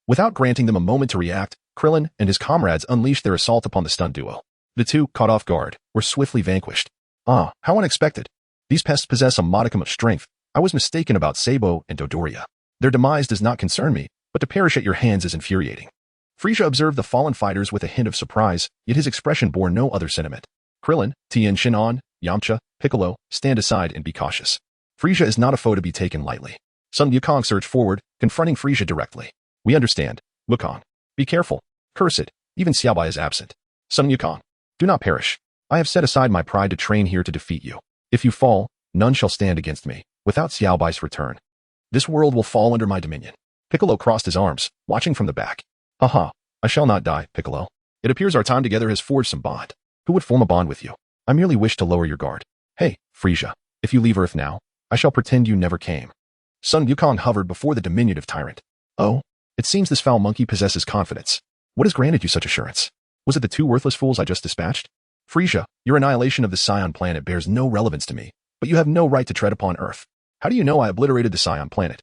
Without granting them a moment to react, Krillin and his comrades unleashed their assault upon the stunned duo. The two, caught off guard, were swiftly vanquished. How unexpected. These pests possess a modicum of strength. I was mistaken about Sabo and Dodoria. Their demise does not concern me, but to perish at your hands is infuriating. Frieza observed the fallen fighters with a hint of surprise, yet his expression bore no other sentiment. Krillin, Tien Shinhan, Yamcha, Piccolo, stand aside and be cautious. Frieza is not a foe to be taken lightly. Sun Wukong surged forward, confronting Frieza directly. We understand. Wukong. Be careful. Curse it. Even Xiaobai is absent. Sun Wukong. Do not perish. I have set aside my pride to train here to defeat you. If you fall, none shall stand against me, without Xiaobai's return. This world will fall under my dominion. Piccolo crossed his arms, watching from the back. Haha, I shall not die, Piccolo. It appears our time together has forged some bond. Who would form a bond with you? I merely wish to lower your guard. Hey, Frieza, if you leave Earth now, I shall pretend you never came. Sun Wukong hovered before the diminutive tyrant. Oh, it seems this foul monkey possesses confidence. What has granted you such assurance? Was it the two worthless fools I just dispatched? Frieza, your annihilation of the Saiyan planet bears no relevance to me. but you have no right to tread upon Earth. How do you know I obliterated the Saiyan planet?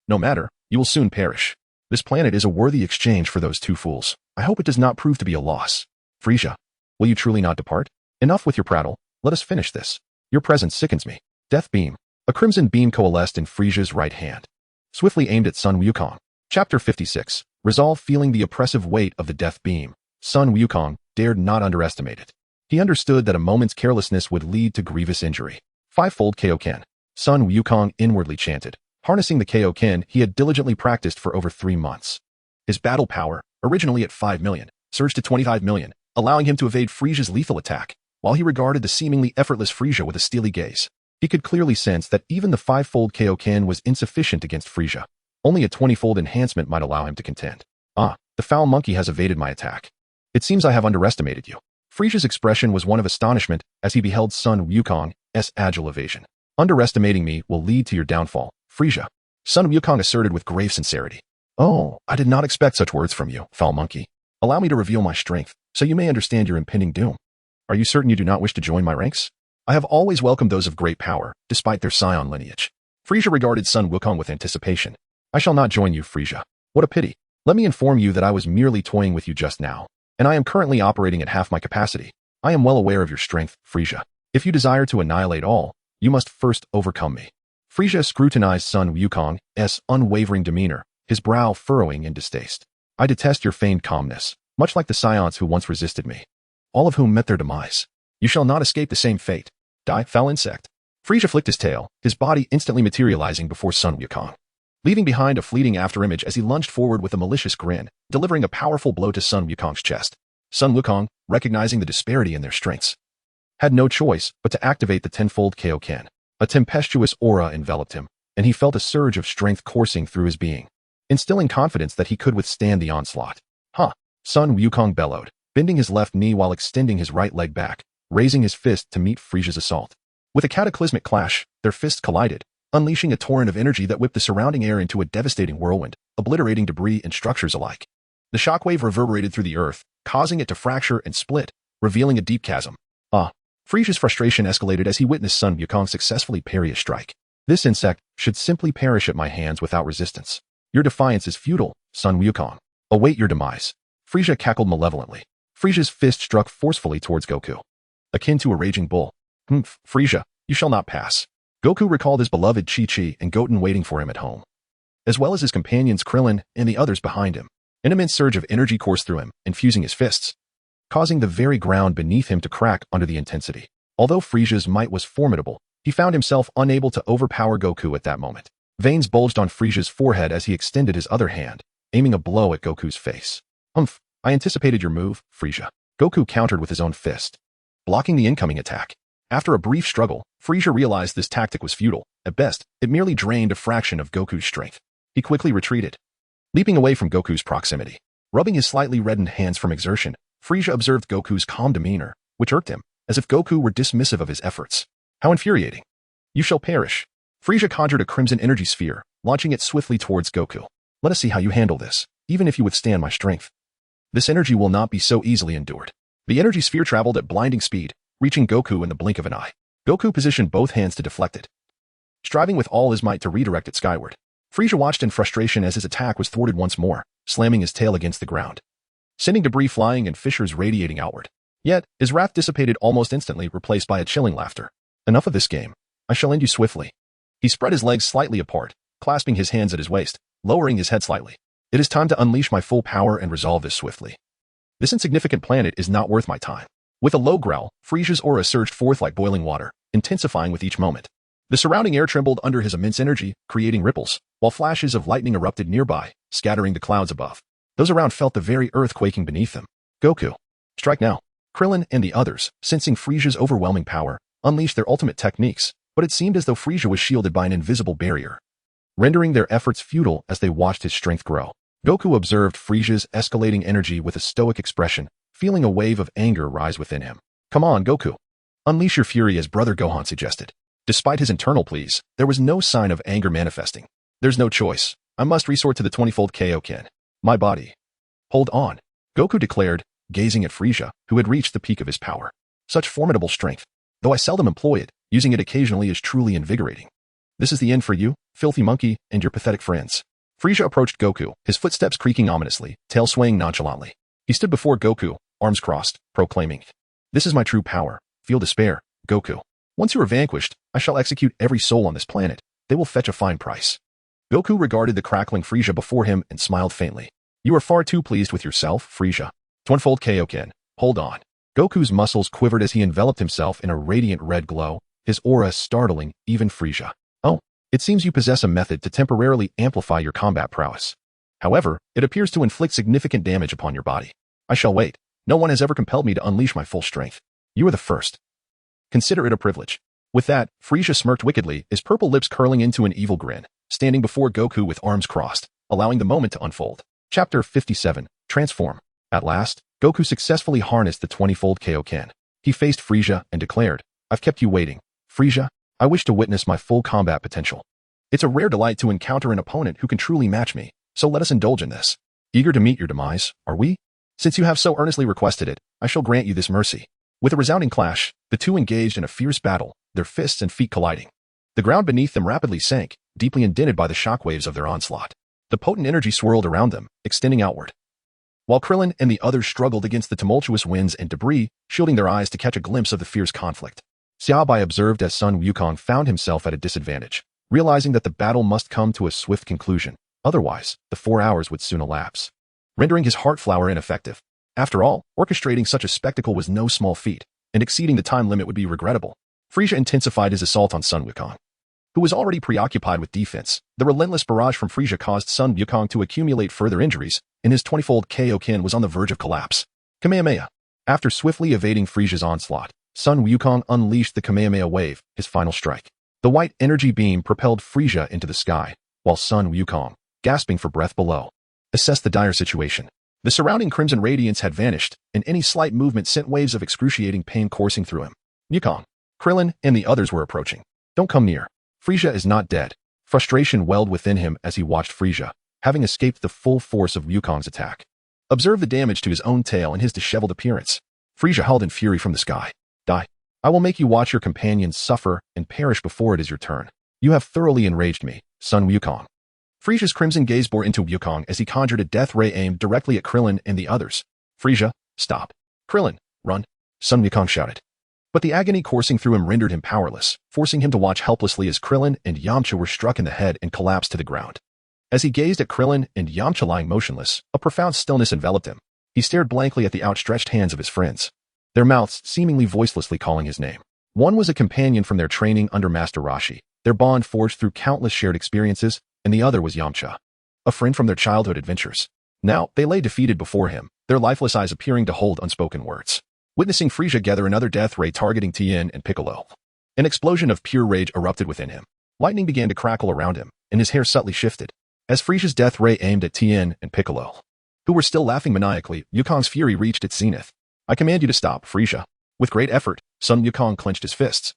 No matter, you will soon perish. This planet is a worthy exchange for those two fools. I hope it does not prove to be a loss. Frieza, will you truly not depart? Enough with your prattle, let us finish this. Your presence sickens me. Death beam. A crimson beam coalesced in Frieza's right hand, swiftly aimed at Sun Wukong. Chapter 56. Resolve. Feeling the oppressive weight of the death beam, Sun Wukong dared not underestimate it. He understood that a moment's carelessness would lead to grievous injury. Fivefold Kaioken. Sun Wukong inwardly chanted, harnessing the Kaioken he had diligently practiced for over 3 months. His battle power, originally at 5 million, surged to 25 million, allowing him to evade Frieza's lethal attack. While he regarded the seemingly effortless Frieza with a steely gaze, he could clearly sense that even the 5-fold Kaioken was insufficient against Frieza. Only a 20-fold enhancement might allow him to contend. Ah, the foul monkey has evaded my attack. It seems I have underestimated you. Frieza's expression was one of astonishment as he beheld Sun Wukong's agile evasion. Underestimating me will lead to your downfall, Frieza. Sun Wukong asserted with grave sincerity. Oh, I did not expect such words from you, foul monkey. Allow me to reveal my strength, so you may understand your impending doom. Are you certain you do not wish to join my ranks? I have always welcomed those of great power, despite their Saiyan lineage. Frieza regarded Sun Wukong with anticipation. I shall not join you, Frieza. What a pity. Let me inform you that I was merely toying with you just now, and I am currently operating at half my capacity. I am well aware of your strength, Frieza. If you desire to annihilate all, you must first overcome me. Frieza scrutinized Sun Wukong's unwavering demeanor, his brow furrowing in distaste. I detest your feigned calmness, much like the Saiyans who once resisted me, all of whom met their demise. You shall not escape the same fate. Die, foul insect. Frieza flicked his tail, his body instantly materializing before Sun Wukong, leaving behind a fleeting afterimage as he lunged forward with a malicious grin, delivering a powerful blow to Sun Wukong's chest. Sun Wukong, recognizing the disparity in their strengths, had no choice but to activate the 10-fold Kaioken. A tempestuous aura enveloped him, and he felt a surge of strength coursing through his being, instilling confidence that he could withstand the onslaught. Huh! Sun Wukong bellowed, bending his left knee while extending his right leg back, raising his fist to meet Frieza's assault. With a cataclysmic clash, their fists collided, unleashing a torrent of energy that whipped the surrounding air into a devastating whirlwind, obliterating debris and structures alike. The shockwave reverberated through the earth, causing it to fracture and split, revealing a deep chasm. Frieza's frustration escalated as he witnessed Sun Wukong successfully parry a strike. This insect should simply perish at my hands without resistance. Your defiance is futile, Sun Wukong. Await your demise. Frieza cackled malevolently. Frieza's fist struck forcefully towards Goku, akin to a raging bull. Frieza, you shall not pass. Goku recalled his beloved Chi-Chi and Goten waiting for him at home, as well as his companions Krillin and the others behind him. An immense surge of energy coursed through him, infusing his fists, causing the very ground beneath him to crack under the intensity. Although Frieza's might was formidable, he found himself unable to overpower Goku at that moment. Veins bulged on Frieza's forehead as he extended his other hand, aiming a blow at Goku's face. I anticipated your move, Frieza. Goku countered with his own fist, blocking the incoming attack. After a brief struggle, Frieza realized this tactic was futile. At best, it merely drained a fraction of Goku's strength. He quickly retreated, leaping away from Goku's proximity. Rubbing his slightly reddened hands from exertion, Frieza observed Goku's calm demeanor, which irked him, as if Goku were dismissive of his efforts. How infuriating. You shall perish. Frieza conjured a crimson energy sphere, launching it swiftly towards Goku. Let us see how you handle this, even if you withstand my strength. This energy will not be so easily endured. The energy sphere traveled at blinding speed, reaching Goku in the blink of an eye. Goku positioned both hands to deflect it, striving with all his might to redirect it skyward. Frieza watched in frustration as his attack was thwarted once more, slamming his tail against the ground, sending debris flying and fissures radiating outward. Yet, his wrath dissipated almost instantly, replaced by a chilling laughter. Enough of this game. I shall end you swiftly. He spread his legs slightly apart, clasping his hands at his waist, lowering his head slightly. It is time to unleash my full power and resolve this swiftly. This insignificant planet is not worth my time. With a low growl, Frieza's aura surged forth like boiling water, intensifying with each moment. The surrounding air trembled under his immense energy, creating ripples, while flashes of lightning erupted nearby, scattering the clouds above. Those around felt the very earth quaking beneath them. Goku, strike now. Krillin and the others, sensing Frieza's overwhelming power, unleashed their ultimate techniques, but it seemed as though Frieza was shielded by an invisible barrier, rendering their efforts futile as they watched his strength grow. Goku observed Frieza's escalating energy with a stoic expression, feeling a wave of anger rise within him. Come on, Goku. Unleash your fury, as Brother Gohan suggested. Despite his internal pleas, there was no sign of anger manifesting. There's no choice. I must resort to the 20-fold Kaioken. My body. Hold on, Goku declared, gazing at Frieza, who had reached the peak of his power. Such formidable strength. Though I seldom employ it, Using it occasionally is truly invigorating. This is the end for you, filthy monkey, and your pathetic friends. Frieza approached Goku, his footsteps creaking ominously, tail swaying nonchalantly. He stood before Goku, arms crossed, proclaiming, "This is my true power. Feel despair, Goku. Once you are vanquished, I shall execute every soul on this planet. They will fetch a fine price." Goku regarded the crackling Frieza before him and smiled faintly. "You are far too pleased with yourself, Frieza. Twinfold Kaioken, hold on." Goku's muscles quivered as he enveloped himself in a radiant red glow, his aura startling even Frieza. "Oh, it seems you possess a method to temporarily amplify your combat prowess. However, it appears to inflict significant damage upon your body. I shall wait. No one has ever compelled me to unleash my full strength. You are the first. Consider it a privilege." With that, Frieza smirked wickedly, his purple lips curling into an evil grin, standing before Goku with arms crossed, allowing the moment to unfold. Chapter 57, Transform. At last, Goku successfully harnessed the 20-fold Kaioken. He faced Frieza and declared, "I've kept you waiting. Frieza, I wish to witness my full combat potential. It's a rare delight to encounter an opponent who can truly match me, so let us indulge in this. Eager to meet your demise, are we? Since you have so earnestly requested it, I shall grant you this mercy." With a resounding clash, the two engaged in a fierce battle, their fists and feet colliding. The ground beneath them rapidly sank, deeply indented by the shockwaves of their onslaught. The potent energy swirled around them, extending outward. While Krillin and the others struggled against the tumultuous winds and debris, shielding their eyes to catch a glimpse of the fierce conflict. Xiaobai observed as Sun Wukong found himself at a disadvantage, realizing that the battle must come to a swift conclusion. Otherwise, the 4 hours would soon elapse, rendering his heart flower ineffective. After all, orchestrating such a spectacle was no small feat, and exceeding the time limit would be regrettable. Frieza intensified his assault on Sun Wukong, who was already preoccupied with defense. The relentless barrage from Frieza caused Sun Wukong to accumulate further injuries, and his 20-fold Kaioken was on the verge of collapse. Kamehameha. After swiftly evading Frieza's onslaught, Sun Wukong unleashed the Kamehameha wave, his final strike. The white energy beam propelled Frieza into the sky, while Sun Wukong, gasping for breath below, assessed the dire situation. The surrounding crimson radiance had vanished, and any slight movement sent waves of excruciating pain coursing through him. Wukong, Krillin, and the others were approaching. "Don't come near. Frieza is not dead." Frustration welled within him as he watched Frieza, having escaped the full force of Wukong's attack. Observe the damage to his own tail and his disheveled appearance. Frieza hurled in fury from the sky. "Die. I will make you watch your companions suffer and perish before it is your turn. You have thoroughly enraged me, Sun Wukong." Frieza's crimson gaze bore into Wukong as he conjured a death ray aimed directly at Krillin and the others. "Frieza, stop. Krillin, run," Sun Wukong shouted. But the agony coursing through him rendered him powerless, forcing him to watch helplessly as Krillin and Yamcha were struck in the head and collapsed to the ground. As he gazed at Krillin and Yamcha lying motionless, a profound stillness enveloped him. He stared blankly at the outstretched hands of his friends, their mouths seemingly voicelessly calling his name. One was a companion from their training under Master Roshi, their bond forged through countless shared experiences, and the other was Yamcha, a friend from their childhood adventures. Now, they lay defeated before him, their lifeless eyes appearing to hold unspoken words. Witnessing Frieza gather another death ray targeting Tien and Piccolo, an explosion of pure rage erupted within him. Lightning began to crackle around him, and his hair subtly shifted. As Frieza's death ray aimed at Tien and Piccolo, who were still laughing maniacally, Wukong's fury reached its zenith. "I command you to stop, Frieza." With great effort, Sun Wukong clenched his fists,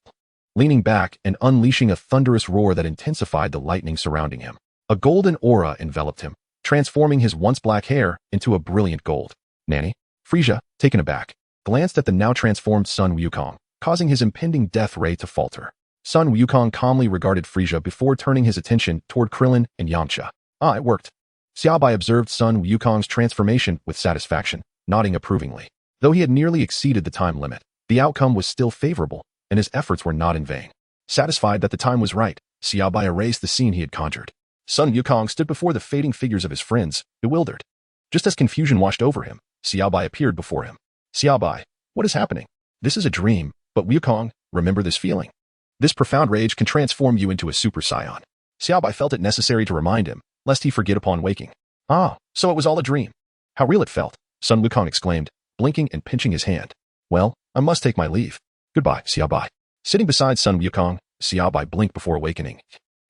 leaning back and unleashing a thunderous roar that intensified the lightning surrounding him. A golden aura enveloped him, transforming his once black hair into a brilliant gold. "Nanny?" Frieza, taken aback, glanced at the now transformed Sun Wukong, causing his impending death ray to falter. Sun Wukong calmly regarded Frieza before turning his attention toward Krillin and Yamcha. "Ah, it worked." Xiaobai observed Sun Wukong's transformation with satisfaction, nodding approvingly. Though he had nearly exceeded the time limit, the outcome was still favorable, and his efforts were not in vain. Satisfied that the time was right, Xiaobai erased the scene he had conjured. Sun Wukong stood before the fading figures of his friends, bewildered. Just as confusion washed over him, Xiaobai appeared before him. "Xiaobai, what is happening? This is a dream, but Wukong, remember this feeling. This profound rage can transform you into a Super Saiyan." Xiaobai felt it necessary to remind him, lest he forget upon waking. "Ah, so it was all a dream. How real it felt," Sun Wukong exclaimed, blinking and pinching his hand. "Well, I must take my leave. Goodbye, Xiaobai." Sitting beside Sun Wukong, Xiaobai blinked before awakening,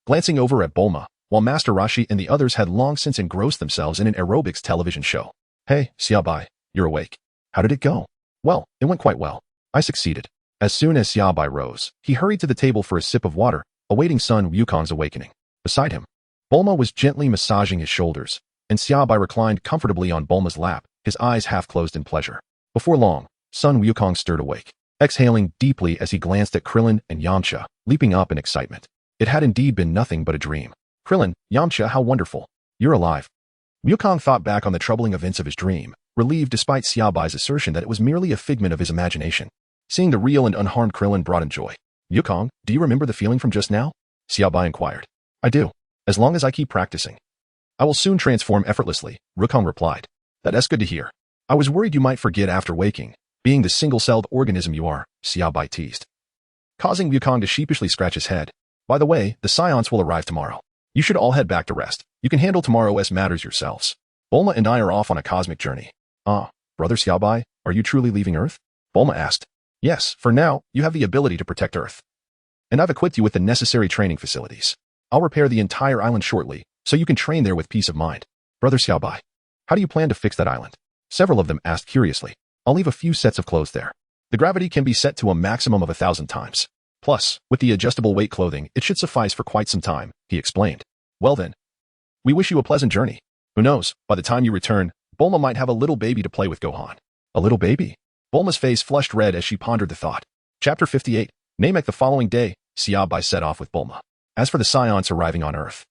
glancing over at Bulma, while Master Roshi and the others had long since engrossed themselves in an aerobics television show. "Hey, Xiaobai, you're awake. How did it go?" "Well, it went quite well. I succeeded." As soon as Xiaobai rose, he hurried to the table for a sip of water, awaiting Sun Wukong's awakening. Beside him, Bulma was gently massaging his shoulders, and Xiaobai reclined comfortably on Bulma's lap, his eyes half closed in pleasure. Before long, Sun Wukong stirred awake. exhaling deeply as he glanced at Krillin and Yamcha, leaping up in excitement. It had indeed been nothing but a dream. Krillin, Yamcha, how wonderful. You're alive. Wukong thought back on the troubling events of his dream, relieved despite Xiaobai's assertion that it was merely a figment of his imagination. Seeing the real and unharmed Krillin brought him joy. Wukong, do you remember the feeling from just now? Xiaobai inquired. I do. As long as I keep practicing. I will soon transform effortlessly, Wukong replied. That's good to hear. I was worried you might forget after waking, being the single-celled organism you are, Xiaobai teased, causing Wukong to sheepishly scratch his head. By the way, the Saiyans will arrive tomorrow. You should all head back to rest. You can handle tomorrow's matters yourselves. Bulma and I are off on a cosmic journey. Brother Xiaobai, are you truly leaving Earth? Bulma asked. Yes, for now, you have the ability to protect Earth. And I've equipped you with the necessary training facilities. I'll repair the entire island shortly, so you can train there with peace of mind. Brother Xiaobai, how do you plan to fix that island? Several of them asked curiously. I'll leave a few sets of clothes there. The gravity can be set to a maximum of 1,000 times. Plus, with the adjustable weight clothing, it should suffice for quite some time, he explained. Well then. We wish you a pleasant journey. Who knows, by the time you return, Bulma might have a little baby to play with Gohan. A little baby? Bulma's face flushed red as she pondered the thought. Chapter 58. Namek the following day, Xiaobai set off with Bulma. As for the Saiyans arriving on Earth,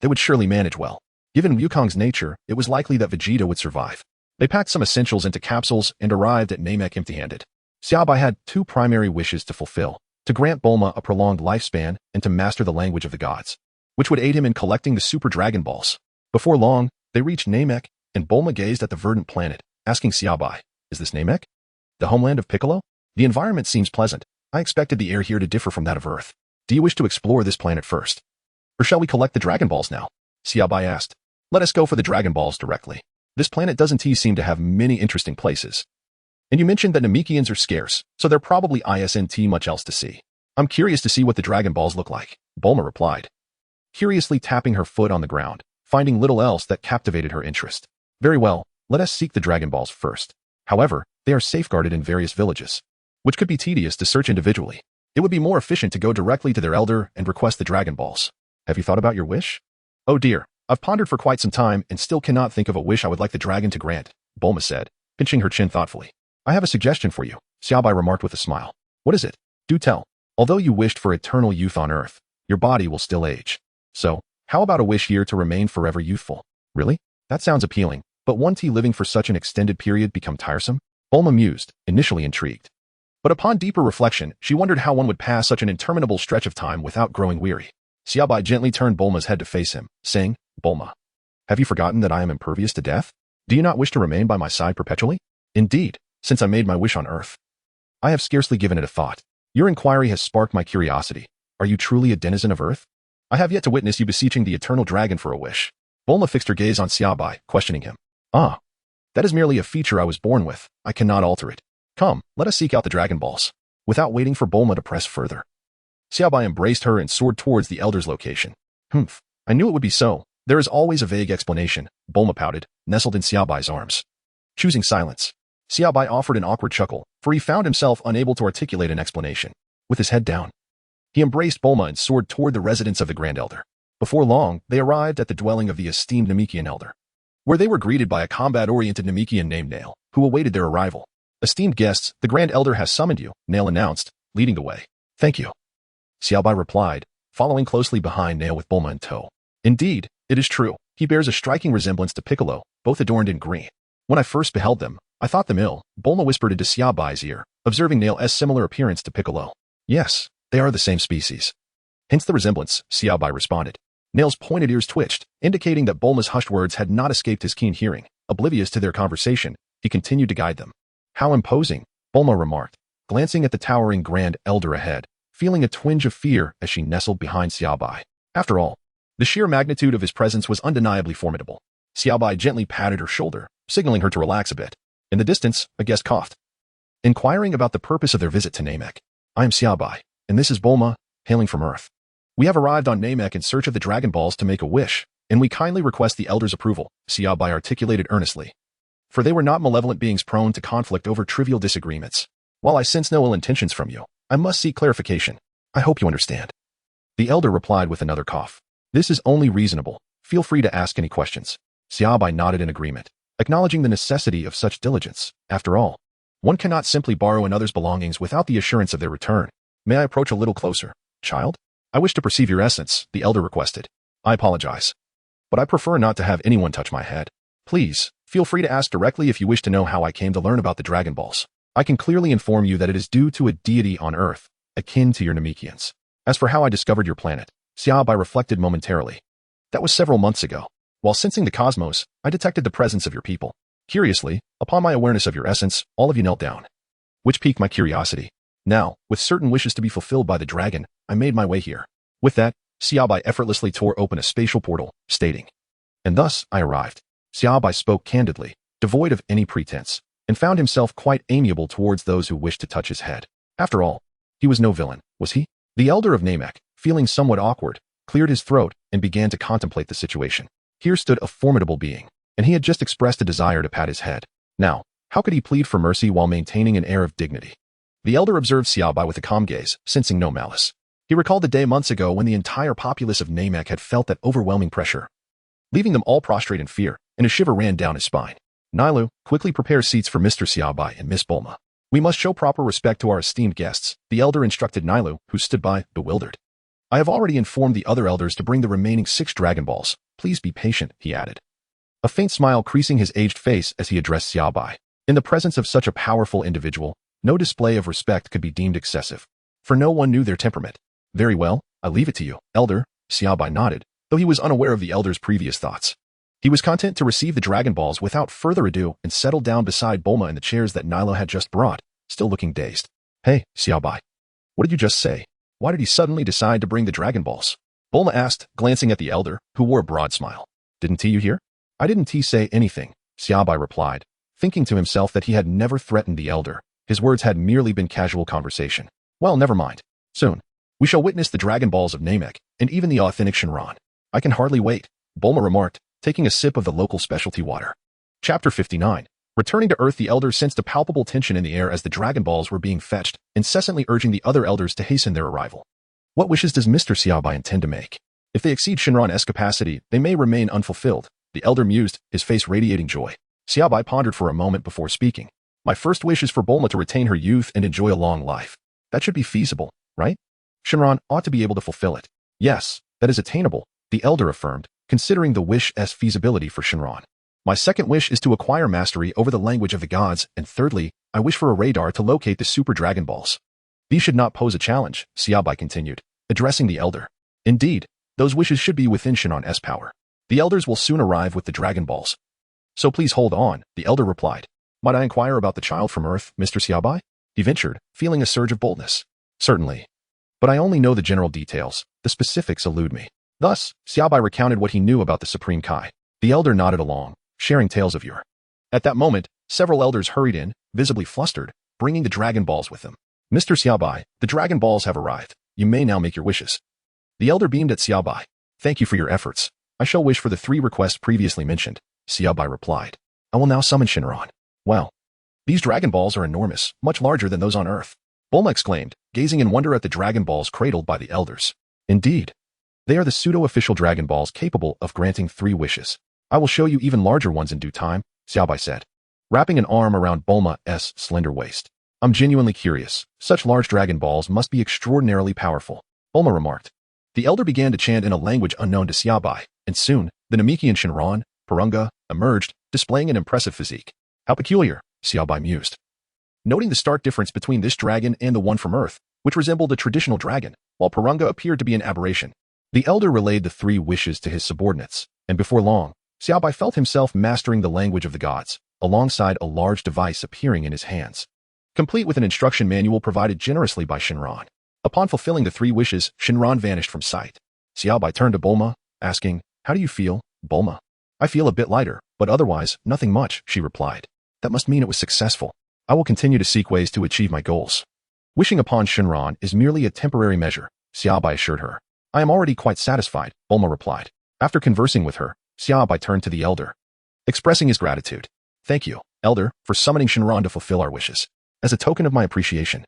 they would surely manage well. Given Wukong's nature, it was likely that Vegeta would survive. They packed some essentials into capsules and arrived at Namek empty-handed. Xiaobai had two primary wishes to fulfill, to grant Bulma a prolonged lifespan and to master the language of the gods, which would aid him in collecting the Super Dragon Balls. Before long, they reached Namek, and Bulma gazed at the verdant planet, asking Xiaobai, is this Namek? The homeland of Piccolo? The environment seems pleasant. I expected the air here to differ from that of Earth. Do you wish to explore this planet first? Or shall we collect the Dragon Balls now? Xiaobai asked. Let us go for the Dragon Balls directly. This planet doesn't seem to have many interesting places. And you mentioned that Namekians are scarce, so there probably isn't much else to see. I'm curious to see what the Dragon Balls look like, Bulma replied, curiously tapping her foot on the ground, finding little else that captivated her interest. Very well, let us seek the Dragon Balls first. However, they are safeguarded in various villages, which could be tedious to search individually. It would be more efficient to go directly to their elder and request the Dragon Balls. Have you thought about your wish? Oh dear, I've pondered for quite some time and still cannot think of a wish I would like the dragon to grant, Bulma said, pinching her chin thoughtfully. I have a suggestion for you, Xiaobai remarked with a smile. What is it? Do tell. Although you wished for eternal youth on Earth, your body will still age. So, how about a wish here to remain forever youthful? Really? That sounds appealing, but won't living for such an extended period become tiresome? Bulma mused, initially intrigued. But upon deeper reflection, she wondered how one would pass such an interminable stretch of time without growing weary. Xiaobai gently turned Bulma's head to face him, saying, Bulma, have you forgotten that I am impervious to death? Do you not wish to remain by my side perpetually? Indeed, since I made my wish on Earth, I have scarcely given it a thought. Your inquiry has sparked my curiosity. Are you truly a denizen of Earth? I have yet to witness you beseeching the eternal dragon for a wish. Bulma fixed her gaze on Xiaobai, questioning him. That is merely a feature I was born with. I cannot alter it. Come, let us seek out the Dragon Balls. Without waiting for Bulma to press further, Xiaobai embraced her and soared towards the elder's location. I knew it would be so. There is always a vague explanation, Bulma pouted, nestled in Xiaobai's arms. Choosing silence, Xiaobai offered an awkward chuckle, for he found himself unable to articulate an explanation. With his head down, he embraced Bulma and soared toward the residence of the Grand Elder. Before long, they arrived at the dwelling of the esteemed Namekian Elder, where they were greeted by a combat-oriented Namekian named Nail, who awaited their arrival. Esteemed guests, the Grand Elder has summoned you, Nail announced, leading the way. Thank you, Xiaobai replied, following closely behind Nail with Bulma in tow. Indeed, it is true. He bears a striking resemblance to Piccolo, both adorned in green. When I first beheld them, I thought them ill, Bulma whispered into Xiaobai's ear, observing Nail's similar appearance to Piccolo. Yes, they are the same species. Hence the resemblance, Xiaobai responded. Nail's pointed ears twitched, indicating that Bulma's hushed words had not escaped his keen hearing. Oblivious to their conversation, he continued to guide them. How imposing, Bulma remarked, glancing at the towering Grand Elder ahead, feeling a twinge of fear as she nestled behind Xiaobai. After all, the sheer magnitude of his presence was undeniably formidable. Xiaobai gently patted her shoulder, signaling her to relax a bit. In the distance, a guest coughed, inquiring about the purpose of their visit to Namek. I am Xiaobai, and this is Bulma, hailing from Earth. We have arrived on Namek in search of the Dragon Balls to make a wish, and we kindly request the Elder's approval, Xiaobai articulated earnestly. For they were not malevolent beings prone to conflict over trivial disagreements. While I sense no ill intentions from you, I must seek clarification. I hope you understand. The Elder replied with another cough. This is only reasonable. Feel free to ask any questions. Xiaobai nodded in agreement, acknowledging the necessity of such diligence. After all, One cannot simply borrow another's belongings without the assurance of their return. May I approach a little closer, child? I wish to perceive your essence, the elder requested. I apologize, but I prefer not to have anyone touch my head. Please, feel free to ask directly if you wish to know how I came to learn about the Dragon Balls. I can clearly inform you that it is due to a deity on Earth, akin to your Namekians. As for how I discovered your planet, Xiaobai reflected momentarily. That was several months ago. While sensing the cosmos, I detected the presence of your people. Curiously, upon my awareness of your essence, all of you knelt down, which piqued my curiosity. Now, with certain wishes to be fulfilled by the dragon, I made my way here. With that, Xiaobai effortlessly tore open a spatial portal, stating, and thus I arrived. Xiaobai spoke candidly, devoid of any pretense, and found himself quite amiable towards those who wished to touch his head. After all, he was no villain, was he? The elder of Namek, feeling somewhat awkward, cleared his throat and began to contemplate the situation. Here stood a formidable being, and he had just expressed a desire to pat his head. Now, how could he plead for mercy while maintaining an air of dignity? The elder observed Xiaobai with a calm gaze, sensing no malice. He recalled the day months ago when the entire populace of Namek had felt that overwhelming pressure, leaving them all prostrate in fear, and a shiver ran down his spine. Nilu, quickly prepare seats for Mr. Xiaobai and Miss Bulma. We must show proper respect to our esteemed guests, the elder instructed Nilu, who stood by, bewildered. I have already informed the other elders to bring the remaining 6 Dragon Balls. Please be patient, he added, a faint smile creasing his aged face as he addressed Xiaobai. In the presence of such a powerful individual, no display of respect could be deemed excessive, for no one knew their temperament. Very well, I leave it to you, elder, Xiaobai nodded, though he was unaware of the elder's previous thoughts. He was content to receive the Dragon Balls without further ado and settled down beside Bulma in the chairs that Nilo had just brought, still looking dazed. Hey, Xiaobai. What did you just say? Why did he suddenly decide to bring the Dragon Balls? Bulma asked, glancing at the elder, who wore a broad smile. Didn't you hear? I didn't say anything, Xiaobai replied, thinking to himself that he had never threatened the elder. His words had merely been casual conversation. Well, never mind. Soon, we shall witness the Dragon Balls of Namek, and even the authentic Shenron. I can hardly wait, Bulma remarked, taking a sip of the local specialty water. Chapter 59. Returning to Earth, the elders sensed a palpable tension in the air as the Dragon Balls were being fetched, incessantly urging the other elders to hasten their arrival. What wishes does Mr. Xiaobai intend to make? If they exceed Shenron's capacity, they may remain unfulfilled, the elder mused, his face radiating joy. Xiaobai pondered for a moment before speaking. My first wish is for Bulma to retain her youth and enjoy a long life. That should be feasible, right? Shenron ought to be able to fulfill it. Yes, that is attainable, the elder affirmed, considering the wish's feasibility for Shenron. My second wish is to acquire mastery over the language of the gods, and thirdly, I wish for a radar to locate the Super Dragon Balls. These should not pose a challenge, Xiaobai continued, addressing the elder. Indeed, those wishes should be within Shenron's power. The elders will soon arrive with the Dragon Balls. So please hold on, the elder replied. Might I inquire about the child from Earth, Mr. Xiaobai? He ventured, feeling a surge of boldness. Certainly. But I only know the general details. The specifics elude me. Thus, Xiaobai recounted what he knew about the Supreme Kai. The elder nodded along, sharing tales of yore. At that moment, several elders hurried in, visibly flustered, bringing the Dragon Balls with them. Mr. Xiaobai, the Dragon Balls have arrived. You may now make your wishes. The elder beamed at Xiaobai. Thank you for your efforts. I shall wish for the 3 requests previously mentioned, Xiaobai replied. I will now summon Shenron. Well, these Dragon Balls are enormous, much larger than those on Earth. Bulma exclaimed, gazing in wonder at the Dragon Balls cradled by the elders. Indeed. They are the pseudo-official Dragon Balls capable of granting 3 wishes. I will show you even larger ones in due time, Xiaobai said, wrapping an arm around Bulma's slender waist. I'm genuinely curious. Such large Dragon Balls must be extraordinarily powerful, Bulma remarked. The elder began to chant in a language unknown to Xiaobai, and soon, the Namekian Shenron, Purunga, emerged, displaying an impressive physique. How peculiar, Xiaobai mused, noting the stark difference between this dragon and the one from Earth, which resembled a traditional dragon, while Purunga appeared to be an aberration. The elder relayed the 3 wishes to his subordinates, and before long, Xiaobai felt himself mastering the language of the gods, alongside a large device appearing in his hands, complete with an instruction manual provided generously by Shenron. Upon fulfilling the 3 wishes, Shenron vanished from sight. Xiaobai turned to Bulma, asking, How do you feel, Bulma? I feel a bit lighter, but otherwise, nothing much, she replied. That must mean it was successful. I will continue to seek ways to achieve my goals. Wishing upon Shenron is merely a temporary measure, Xiaobai assured her. I am already quite satisfied, Bulma replied. After conversing with her, Xiaobai turned to the elder, expressing his gratitude. Thank you, elder, for summoning Shenron to fulfill our wishes. As a token of my appreciation,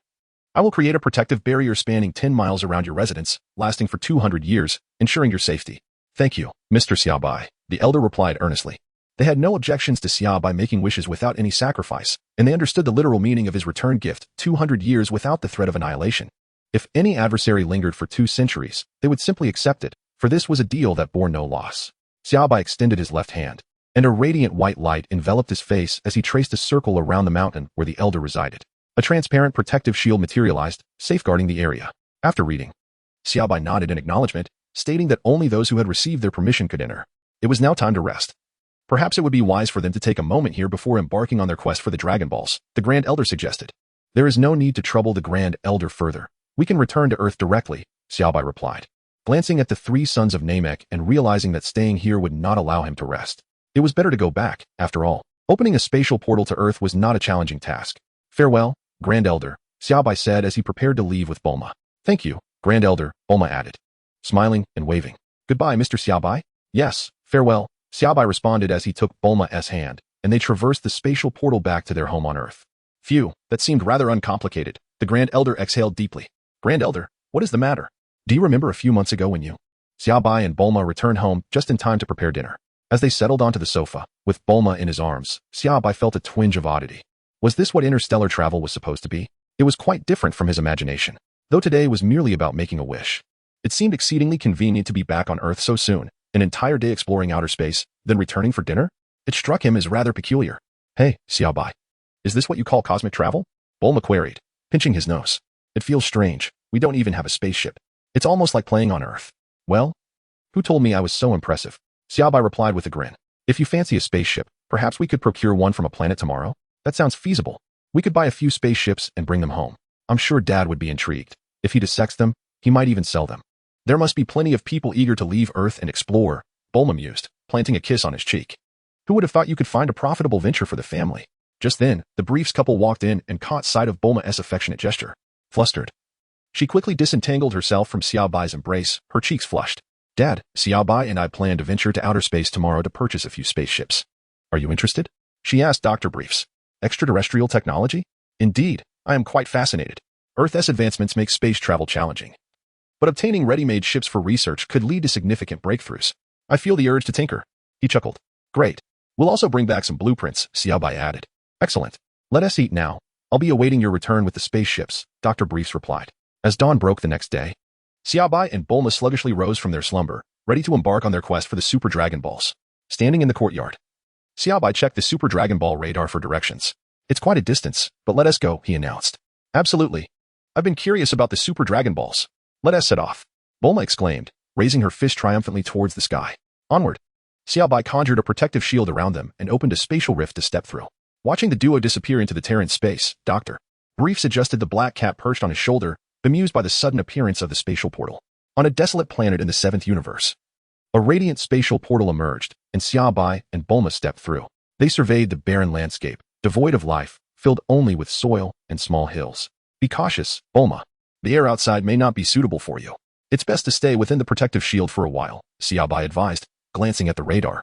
I will create a protective barrier spanning 10 miles around your residence, lasting for 200 years, ensuring your safety. Thank you, Mr. Xiaobai, the elder replied earnestly. They had no objections to Xiaobai making wishes without any sacrifice, and they understood the literal meaning of his return gift, 200 years without the threat of annihilation. If any adversary lingered for 2 centuries, they would simply accept it, for this was a deal that bore no loss. Xiaobai extended his left hand, and a radiant white light enveloped his face as he traced a circle around the mountain where the elder resided. A transparent protective shield materialized, safeguarding the area. After reading, Xiaobai nodded in acknowledgement, stating that only those who had received their permission could enter. It was now time to rest. Perhaps it would be wise for them to take a moment here before embarking on their quest for the Dragon Balls, the Grand Elder suggested. There is no need to trouble the Grand Elder further. We can return to Earth directly, Xiaobai replied, glancing at the 3 sons of Namek and realizing that staying here would not allow him to rest. It was better to go back, after all. Opening a spatial portal to Earth was not a challenging task. Farewell, Grand Elder, Xiaobai said as he prepared to leave with Bulma. Thank you, Grand Elder, Bulma added, smiling and waving. Goodbye, Mr. Xiaobai? Yes, farewell, Xiaobai responded as he took Bulma's hand, and they traversed the spatial portal back to their home on Earth. Phew, that seemed rather uncomplicated. The Grand Elder exhaled deeply. Grand Elder, what is the matter? Do you remember a few months ago when you? Xiaobai and Bulma returned home just in time to prepare dinner. As they settled onto the sofa, with Bulma in his arms, Xiaobai felt a twinge of oddity. Was this what interstellar travel was supposed to be? It was quite different from his imagination, though today was merely about making a wish. It seemed exceedingly convenient to be back on Earth so soon, an entire day exploring outer space, then returning for dinner? It struck him as rather peculiar. Hey, Xiaobai. Is this what you call cosmic travel? Bulma queried, pinching his nose. It feels strange. We don't even have a spaceship. It's almost like playing on Earth. Well, who told me I was so impressive? Xiaobai replied with a grin. If you fancy a spaceship, perhaps we could procure one from a planet tomorrow? That sounds feasible. We could buy a few spaceships and bring them home. I'm sure Dad would be intrigued. If he dissects them, he might even sell them. There must be plenty of people eager to leave Earth and explore, Bulma mused, planting a kiss on his cheek. Who would have thought you could find a profitable venture for the family? Just then, the Briefs couple walked in and caught sight of Bulma's affectionate gesture. Flustered, she quickly disentangled herself from Xiaobai's embrace, her cheeks flushed. Dad, Xiaobai and I plan to venture to outer space tomorrow to purchase a few spaceships. Are you interested? She asked Dr. Briefs. Extraterrestrial technology? Indeed, I am quite fascinated. Earth's advancements make space travel challenging. But obtaining ready-made ships for research could lead to significant breakthroughs. I feel the urge to tinker. He chuckled. Great. We'll also bring back some blueprints, Xiaobai added. Excellent. Let us eat now. I'll be awaiting your return with the spaceships, Dr. Briefs replied. As dawn broke the next day, Xiaobai and Bulma sluggishly rose from their slumber, ready to embark on their quest for the Super Dragon Balls. Standing in the courtyard, Xiaobai checked the Super Dragon Ball radar for directions. It's quite a distance, but let us go, he announced. Absolutely. I've been curious about the Super Dragon Balls. Let us set off. Bulma exclaimed, raising her fist triumphantly towards the sky. Onward. Xiaobai conjured a protective shield around them and opened a spatial rift to step through. Watching the duo disappear into the Terran space, Dr. Briefs adjusted the black cat perched on his shoulder, bemused by the sudden appearance of the spatial portal. On a desolate planet in the 7th universe, a radiant spatial portal emerged, and Xiaobai and Bulma stepped through. They surveyed the barren landscape, devoid of life, filled only with soil and small hills. Be cautious, Bulma. The air outside may not be suitable for you. It's best to stay within the protective shield for a while, Xiaobai advised, glancing at the radar,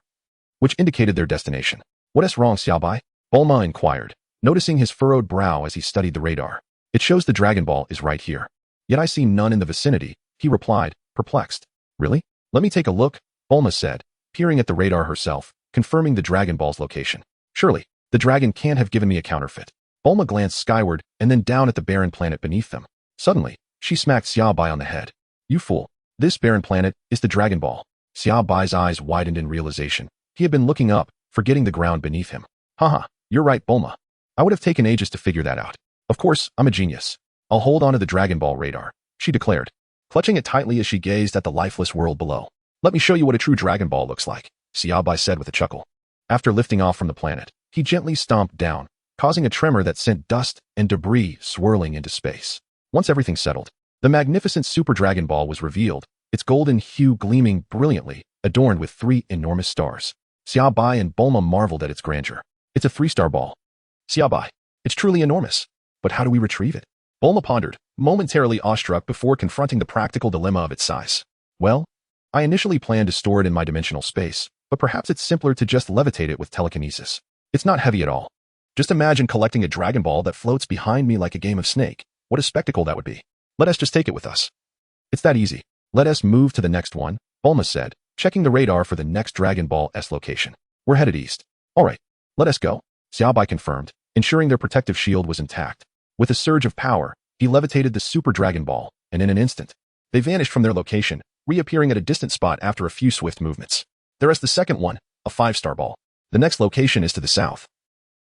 which indicated their destination. What is wrong, Xiaobai? Bulma inquired, noticing his furrowed brow as he studied the radar. It shows the Dragon Ball is right here. Yet I see none in the vicinity, he replied, perplexed. Really? Let me take a look, Bulma said, peering at the radar herself, confirming the Dragon Ball's location. Surely, the dragon can't have given me a counterfeit. Bulma glanced skyward and then down at the barren planet beneath them. Suddenly, she smacked Xiaobai on the head. You fool. This barren planet is the Dragon Ball. Xiaobai's eyes widened in realization. He had been looking up, forgetting the ground beneath him. Haha, you're right, Bulma. I would have taken ages to figure that out. Of course, I'm a genius. I'll hold on to the Dragon Ball radar, she declared, clutching it tightly as she gazed at the lifeless world below. Let me show you what a true Dragon Ball looks like, Xiaobai said with a chuckle. After lifting off from the planet, he gently stomped down, causing a tremor that sent dust and debris swirling into space. Once everything settled, the magnificent Super Dragon Ball was revealed, its golden hue gleaming brilliantly, adorned with 3 enormous stars. Xiaobai and Bulma marveled at its grandeur. It's a 3-star ball. Xiaobai, it's truly enormous. But how do we retrieve it? Bulma pondered, momentarily awestruck before confronting the practical dilemma of its size. Well, I initially planned to store it in my dimensional space, but perhaps it's simpler to just levitate it with telekinesis. It's not heavy at all. Just imagine collecting a Dragon Ball that floats behind me like a game of Snake. What a spectacle that would be. Let us just take it with us. It's that easy. Let us move to the next one, Bulma said, checking the radar for the next Dragon Ball's location. We're headed east. All right, let us go, Xiaobai confirmed, ensuring their protective shield was intact. With a surge of power, he levitated the Super Dragon Ball, and in an instant, they vanished from their location, reappearing at a distant spot after a few swift movements. There is the second one, a 5-star ball. The next location is to the south.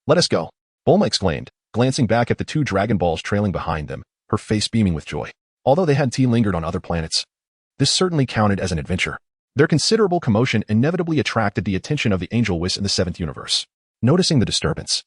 Let us go, Bulma exclaimed, glancing back at the 2 Dragon Balls trailing behind them, her face beaming with joy. Although they had lingered on other planets, this certainly counted as an adventure. Their considerable commotion inevitably attracted the attention of the Angel Whis in the 7th universe. Noticing the disturbance,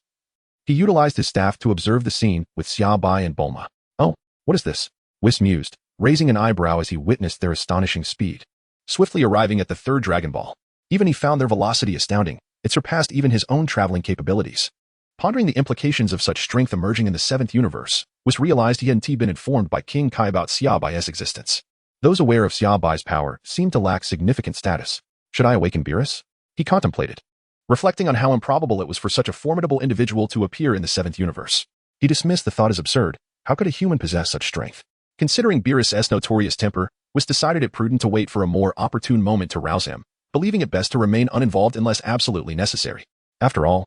he utilized his staff to observe the scene with Xiaobai and Bulma. Oh, what is this? Whis mused, raising an eyebrow as he witnessed their astonishing speed. Swiftly arriving at the 3rd Dragon Ball, even he found their velocity astounding. It surpassed even his own traveling capabilities. Pondering the implications of such strength emerging in the 7th universe, Whis realized he hadn't been informed by King Kai about Xiaobai's existence. Those aware of Xiaobai's power seemed to lack significant status. Should I awaken Beerus? He contemplated, reflecting on how improbable it was for such a formidable individual to appear in the 7th universe. He dismissed the thought as absurd. How could a human possess such strength? Considering Beerus' notorious temper, Whis decided it prudent to wait for a more opportune moment to rouse him, believing it best to remain uninvolved unless absolutely necessary. After all,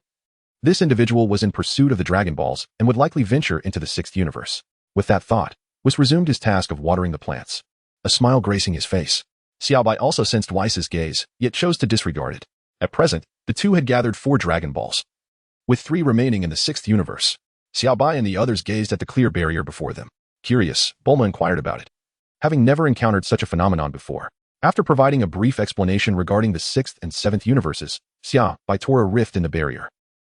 this individual was in pursuit of the Dragon Balls and would likely venture into the 6th universe. With that thought, Whis resumed his task of watering the plants, a smile gracing his face. Xiaobai also sensed Whis' gaze, yet chose to disregard it. At present, the 2 had gathered 4 Dragon Balls, with 3 remaining in the 6th universe. Xiaobai and the others gazed at the clear barrier before them. Curious, Bulma inquired about it, having never encountered such a phenomenon before. After providing a brief explanation regarding the 6th and 7th universes, Xiaobai tore a rift in the barrier,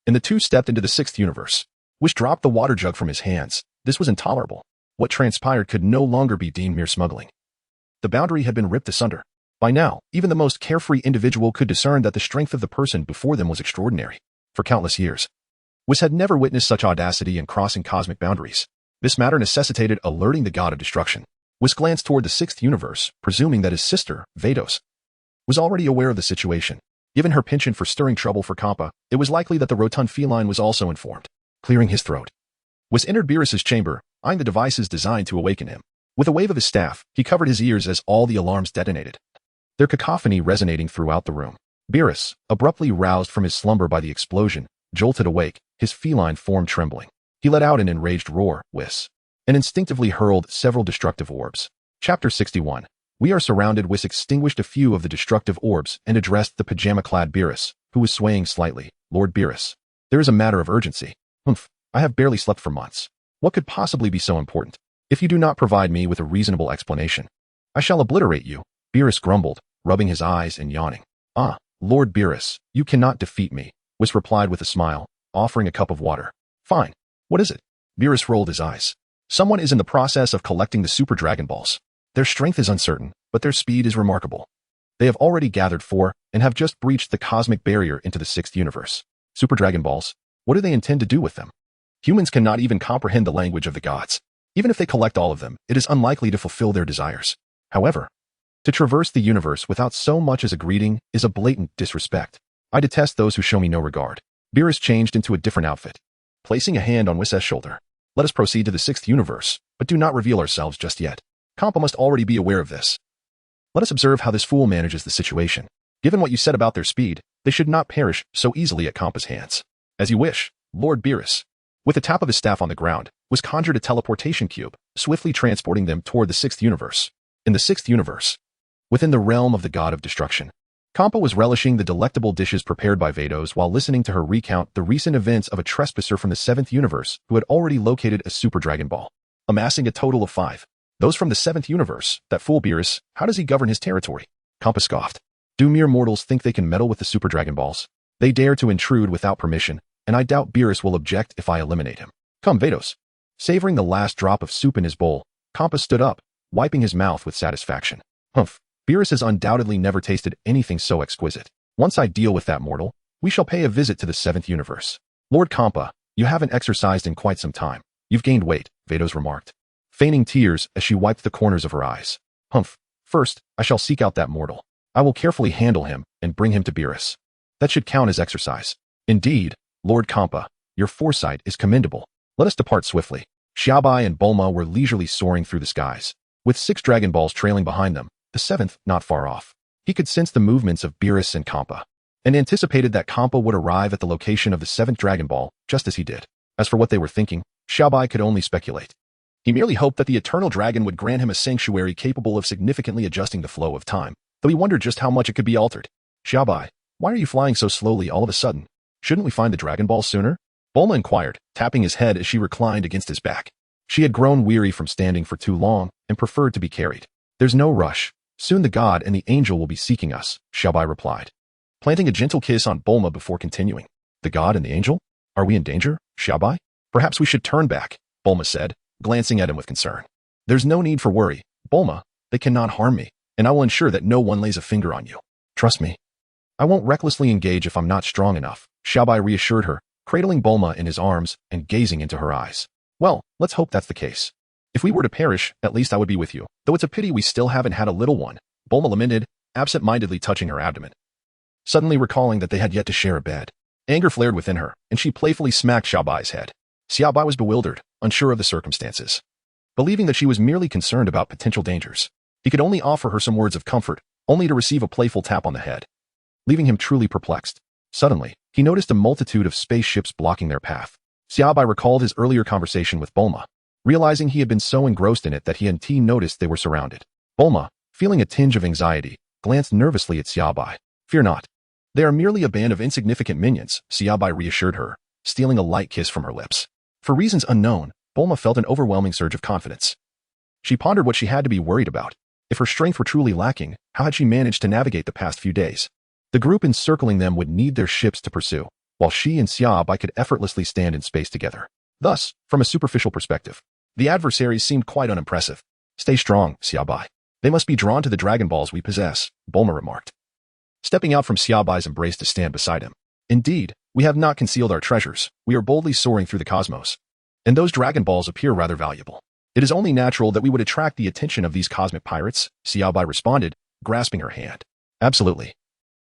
and the 2 stepped into the 6th universe. Whis dropped the water jug from his hands. This was intolerable. What transpired could no longer be deemed mere smuggling. The boundary had been ripped asunder. By now, even the most carefree individual could discern that the strength of the person before them was extraordinary. For countless years, Whis had never witnessed such audacity in crossing cosmic boundaries. This matter necessitated alerting the god of destruction. Whis glanced toward the 6th universe, presuming that his sister, Vados, was already aware of the situation. Given her penchant for stirring trouble for Kappa, it was likely that the rotund feline was also informed. Clearing his throat, Whis entered Beerus' chamber, eyeing the devices designed to awaken him. With a wave of his staff, he covered his ears as all the alarms detonated, their cacophony resonating throughout the room. Beerus, abruptly roused from his slumber by the explosion, jolted awake, his feline form trembling. He let out an enraged roar, Whis, and instinctively hurled several destructive orbs. Chapter 61. We are surrounded. Whis extinguished a few of the destructive orbs and addressed the pajama-clad Beerus, who was swaying slightly. Lord Beerus, there is a matter of urgency. I have barely slept for months. What could possibly be so important? If you do not provide me with a reasonable explanation, I shall obliterate you, Beerus grumbled, rubbing his eyes and yawning. Ah, Lord Beerus, you cannot defeat me, Whis replied with a smile, offering a cup of water. Fine. What is it? Beerus rolled his eyes. Someone is in the process of collecting the Super Dragon Balls. Their strength is uncertain, but their speed is remarkable. They have already gathered 4 and have just breached the cosmic barrier into the 6th universe. Super Dragon Balls? What do they intend to do with them? Humans cannot even comprehend the language of the gods. Even if they collect all of them, it is unlikely to fulfill their desires. However, to traverse the universe without so much as a greeting is a blatant disrespect. I detest those who show me no regard. Beerus changed into a different outfit, placing a hand on Whis' shoulder. Let us proceed to the 6th universe, but do not reveal ourselves just yet. Kappa must already be aware of this. Let us observe how this fool manages the situation. Given what you said about their speed, they should not perish so easily at Kappa's hands. As you wish, Lord Beerus. With a tap of his staff on the ground, Whis conjured a teleportation cube, swiftly transporting them toward the 6th universe. In the 6th universe, within the realm of the god of destruction, Kappa was relishing the delectable dishes prepared by Vados while listening to her recount the recent events of a trespasser from the 7th universe who had already located a Super Dragon Ball, amassing a total of 5. Those from the 7th universe, that fool Beerus, how does he govern his territory? Kappa scoffed. Do mere mortals think they can meddle with the Super Dragon Balls? They dare to intrude without permission, and I doubt Beerus will object if I eliminate him. Come, Vados. Savoring the last drop of soup in his bowl, Kappa stood up, wiping his mouth with satisfaction. Humph. Beerus has undoubtedly never tasted anything so exquisite. Once I deal with that mortal, we shall pay a visit to the 7th universe. Lord Kappa, you haven't exercised in quite some time. You've gained weight, Vados remarked, feigning tears as she wiped the corners of her eyes. Humph. First, I shall seek out that mortal. I will carefully handle him and bring him to Beerus. That should count as exercise. Indeed, Lord Kappa, your foresight is commendable. Let us depart swiftly. Xiaobai and Bulma were leisurely soaring through the skies, with 6 Dragon Balls trailing behind them, the 7th not far off. He could sense the movements of Beerus and Kappa. and anticipated that Kampa would arrive at the location of the 7th Dragon Ball, just as he did. As for what they were thinking, Xiaobai could only speculate. He merely hoped that the Eternal Dragon would grant him a sanctuary capable of significantly adjusting the flow of time, though he wondered just how much it could be altered. Xiaobai, why are you flying so slowly all of a sudden? Shouldn't we find the Dragon Ball sooner? Bulma inquired, tapping his head as she reclined against his back. She had grown weary from standing for too long and preferred to be carried. There's no rush. Soon the god and the angel will be seeking us, Xiaobai replied, planting a gentle kiss on Bulma before continuing. The god and the angel? Are we in danger, Xiaobai? Perhaps we should turn back, Bulma said, glancing at him with concern. There's no need for worry, Bulma. They cannot harm me, and I will ensure that no one lays a finger on you. Trust me. I won't recklessly engage if I'm not strong enough, Xiaobai reassured her, cradling Bulma in his arms and gazing into her eyes. Well, let's hope that's the case. If we were to perish, at least I would be with you, though it's a pity we still haven't had a little one, Bulma lamented, absent-mindedly touching her abdomen. Suddenly recalling that they had yet to share a bed. Anger flared within her, and she playfully smacked Xiaobai's head. Xiaobai was bewildered, unsure of the circumstances. Believing that she was merely concerned about potential dangers, he could only offer her some words of comfort, only to receive a playful tap on the head, leaving him truly perplexed. Suddenly, he noticed a multitude of spaceships blocking their path. Xiaobai recalled his earlier conversation with Bulma, realizing he had been so engrossed in it that he and T noticed they were surrounded. Bulma, feeling a tinge of anxiety, glanced nervously at Xiaobai. Fear not. They are merely a band of insignificant minions, Xiaobai reassured her, stealing a light kiss from her lips. For reasons unknown, Bulma felt an overwhelming surge of confidence. She pondered what she had to be worried about. If her strength were truly lacking, how had she managed to navigate the past few days? The group encircling them would need their ships to pursue, while she and Xiaobai could effortlessly stand in space together. Thus, from a superficial perspective, the adversaries seemed quite unimpressive. Stay strong, Xiaobai. They must be drawn to the Dragon Balls we possess, Bulma remarked, stepping out from Xiaobai's embrace to stand beside him. Indeed, we have not concealed our treasures. We are boldly soaring through the cosmos. And those Dragon Balls appear rather valuable. It is only natural that we would attract the attention of these cosmic pirates, Xiaobai responded, grasping her hand. Absolutely.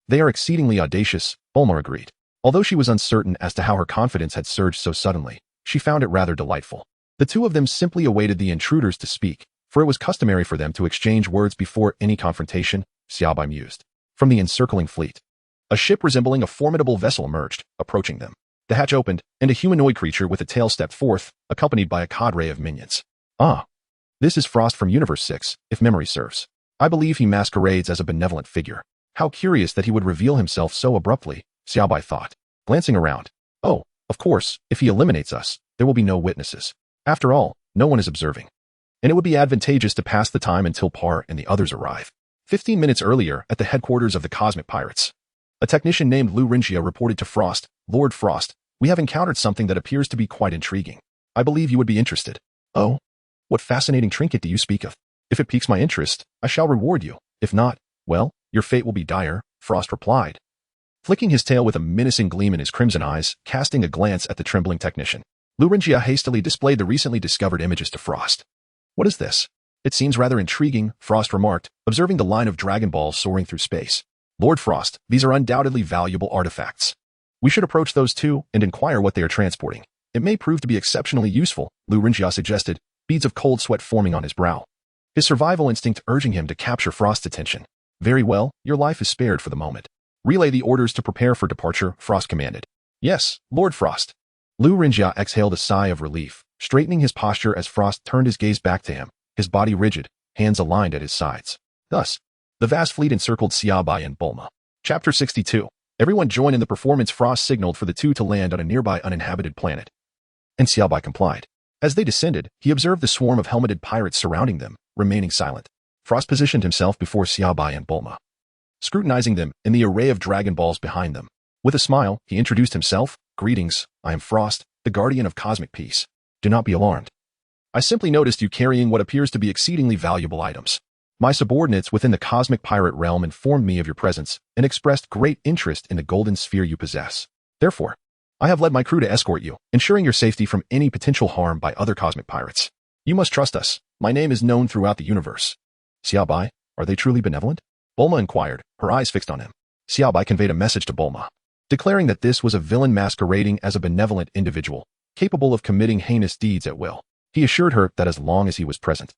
They are exceedingly audacious, Bulma agreed. Although she was uncertain as to how her confidence had surged so suddenly, she found it rather delightful. The two of them simply awaited the intruders to speak, for it was customary for them to exchange words before any confrontation, Xiaobai mused. From the encircling fleet, a ship resembling a formidable vessel emerged, approaching them. The hatch opened, and a humanoid creature with a tail stepped forth, accompanied by a cadre of minions. Ah, this is Frost from Universe 6, if memory serves. I believe he masquerades as a benevolent figure. How curious that he would reveal himself so abruptly, Xiaobai thought, glancing around. Oh, of course, if he eliminates us, there will be no witnesses. After all, no one is observing. And it would be advantageous to pass the time until Par and the others arrive. 15 minutes earlier, at the headquarters of the Cosmic Pirates, a technician named Lu Ringia reported to Frost, Lord Frost, we have encountered something that appears to be quite intriguing. I believe you would be interested. Oh? What fascinating trinket do you speak of? If it piques my interest, I shall reward you. If not, well, your fate will be dire, Frost replied, flicking his tail with a menacing gleam in his crimson eyes, casting a glance at the trembling technician. Lu Ringia hastily displayed the recently discovered images to Frost. What is this? It seems rather intriguing, Frost remarked, observing the line of Dragon Balls soaring through space. Lord Frost, these are undoubtedly valuable artifacts. We should approach those two and inquire what they are transporting. It may prove to be exceptionally useful, Lu Ringia suggested, beads of cold sweat forming on his brow, his survival instinct urging him to capture Frost's attention. Very well, your life is spared for the moment. Relay the orders to prepare for departure, Frost commanded. Yes, Lord Frost. Lu Ringia exhaled a sigh of relief, straightening his posture as Frost turned his gaze back to him, his body rigid, hands aligned at his sides. Thus, the vast fleet encircled Xiaobai and Bulma. Chapter 62. Everyone joined in the performance. Frost signaled for the two to land on a nearby uninhabited planet, and Xiaobai complied. As they descended, he observed the swarm of helmeted pirates surrounding them, remaining silent. Frost positioned himself before Xiaobai and Bulma, scrutinizing them and the array of Dragon Balls behind them. With a smile, he introduced himself. Greetings, I am Frost, the guardian of cosmic peace. Do not be alarmed. I simply noticed you carrying what appears to be exceedingly valuable items. My subordinates within the cosmic pirate realm informed me of your presence and expressed great interest in the golden sphere you possess. Therefore, I have led my crew to escort you, ensuring your safety from any potential harm by other cosmic pirates. You must trust us. My name is known throughout the universe. Xiaobai, are they truly benevolent? Bulma inquired, her eyes fixed on him. Xiaobai conveyed a message to Bulma, declaring that this was a villain masquerading as a benevolent individual, capable of committing heinous deeds at will. He assured her that as long as he was present,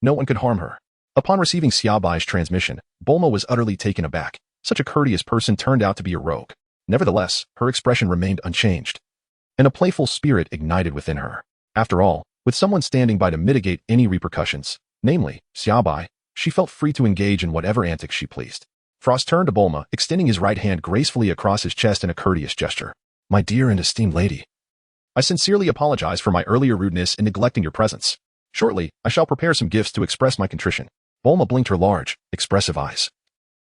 no one could harm her. Upon receiving Xiaobai's transmission, Bulma was utterly taken aback. Such a courteous person turned out to be a rogue. Nevertheless, her expression remained unchanged, and a playful spirit ignited within her. After all, with someone standing by to mitigate any repercussions, namely, Xiaobai, she felt free to engage in whatever antics she pleased. Frost turned to Bulma, extending his right hand gracefully across his chest in a courteous gesture. My dear and esteemed lady, I sincerely apologize for my earlier rudeness in neglecting your presence. Shortly, I shall prepare some gifts to express my contrition. Bulma blinked her large, expressive eyes,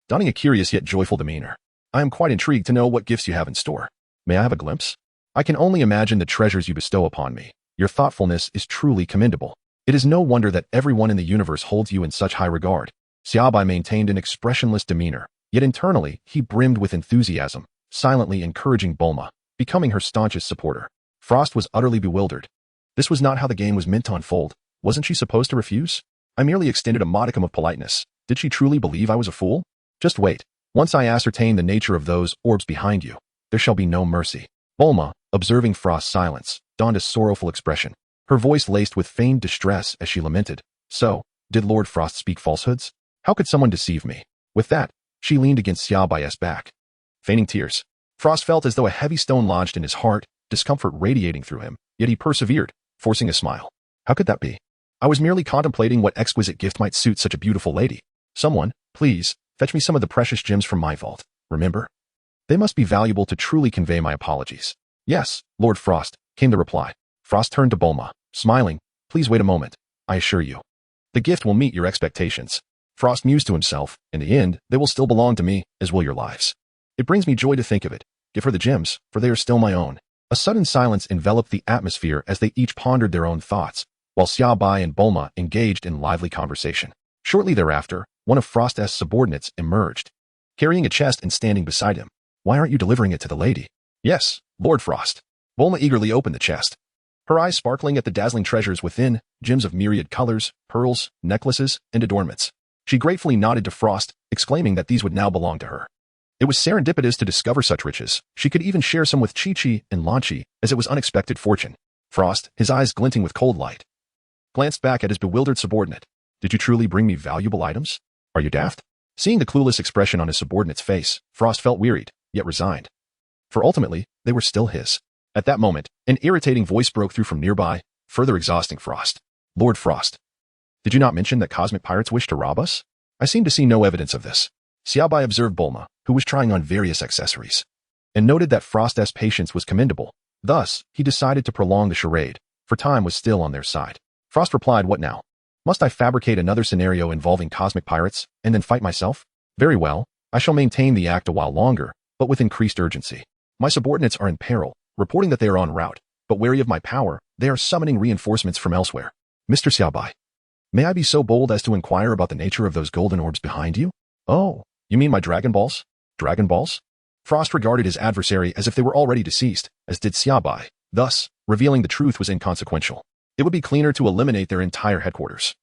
donning a curious yet joyful demeanor. I am quite intrigued to know what gifts you have in store. May I have a glimpse? I can only imagine the treasures you bestow upon me. Your thoughtfulness is truly commendable. It is no wonder that everyone in the universe holds you in such high regard. Xiaobai maintained an expressionless demeanor, yet internally he brimmed with enthusiasm, silently encouraging Bulma, becoming her staunchest supporter. Frost was utterly bewildered. This was not how the game was meant to unfold. Wasn't she supposed to refuse? I merely extended a modicum of politeness. Did she truly believe I was a fool? Just wait. Once I ascertain the nature of those orbs behind you, there shall be no mercy. Bulma, observing Frost's silence, donned a sorrowful expression, her voice laced with feigned distress as she lamented. So, did Lord Frost speak falsehoods? How could someone deceive me? With that, she leaned against Xiaobai's back, feigning tears. Frost felt as though a heavy stone lodged in his heart, discomfort radiating through him, yet he persevered, forcing a smile. How could that be? I was merely contemplating what exquisite gift might suit such a beautiful lady. Someone, please, fetch me some of the precious gems from my vault, remember? They must be valuable to truly convey my apologies. Yes, Lord Frost, came the reply. Frost turned to Bulma, smiling. Please wait a moment, I assure you. The gift will meet your expectations. Frost mused to himself, in the end, they will still belong to me, as will your lives. It brings me joy to think of it. Give her the gems, for they are still my own. A sudden silence enveloped the atmosphere as they each pondered their own thoughts, while Xiaobai and Bulma engaged in lively conversation. Shortly thereafter, one of Frost's subordinates emerged, carrying a chest and standing beside him. Why aren't you delivering it to the lady? Yes, Lord Frost. Bulma eagerly opened the chest, her eyes sparkling at the dazzling treasures within, gems of myriad colors, pearls, necklaces, and adornments. She gratefully nodded to Frost, exclaiming that these would now belong to her. It was serendipitous to discover such riches. She could even share some with Chi-Chi and Lan-Chi, as it was unexpected fortune. Frost, his eyes glinting with cold light, glanced back at his bewildered subordinate. Did you truly bring me valuable items? Are you daft? Seeing the clueless expression on his subordinate's face, Frost felt wearied, yet resigned. For ultimately, they were still his. At that moment, an irritating voice broke through from nearby, further exhausting Frost. Lord Frost, did you not mention that cosmic pirates wish to rob us? I seem to see no evidence of this. Xiaobai observed Bulma, who was trying on various accessories, and noted that Frost's patience was commendable. Thus, he decided to prolong the charade, for time was still on their side. Frost replied, what now? Must I fabricate another scenario involving cosmic pirates, and then fight myself? Very well, I shall maintain the act a while longer, but with increased urgency. My subordinates are in peril, reporting that they are en route, but wary of my power, they are summoning reinforcements from elsewhere. Mr. Xiaobai, may I be so bold as to inquire about the nature of those golden orbs behind you? Oh, you mean my Dragon Balls? Dragon Balls? Frost regarded his adversary as if they were already deceased, as did Xiaobai. Thus, revealing the truth was inconsequential. It would be cleaner to eliminate their entire headquarters,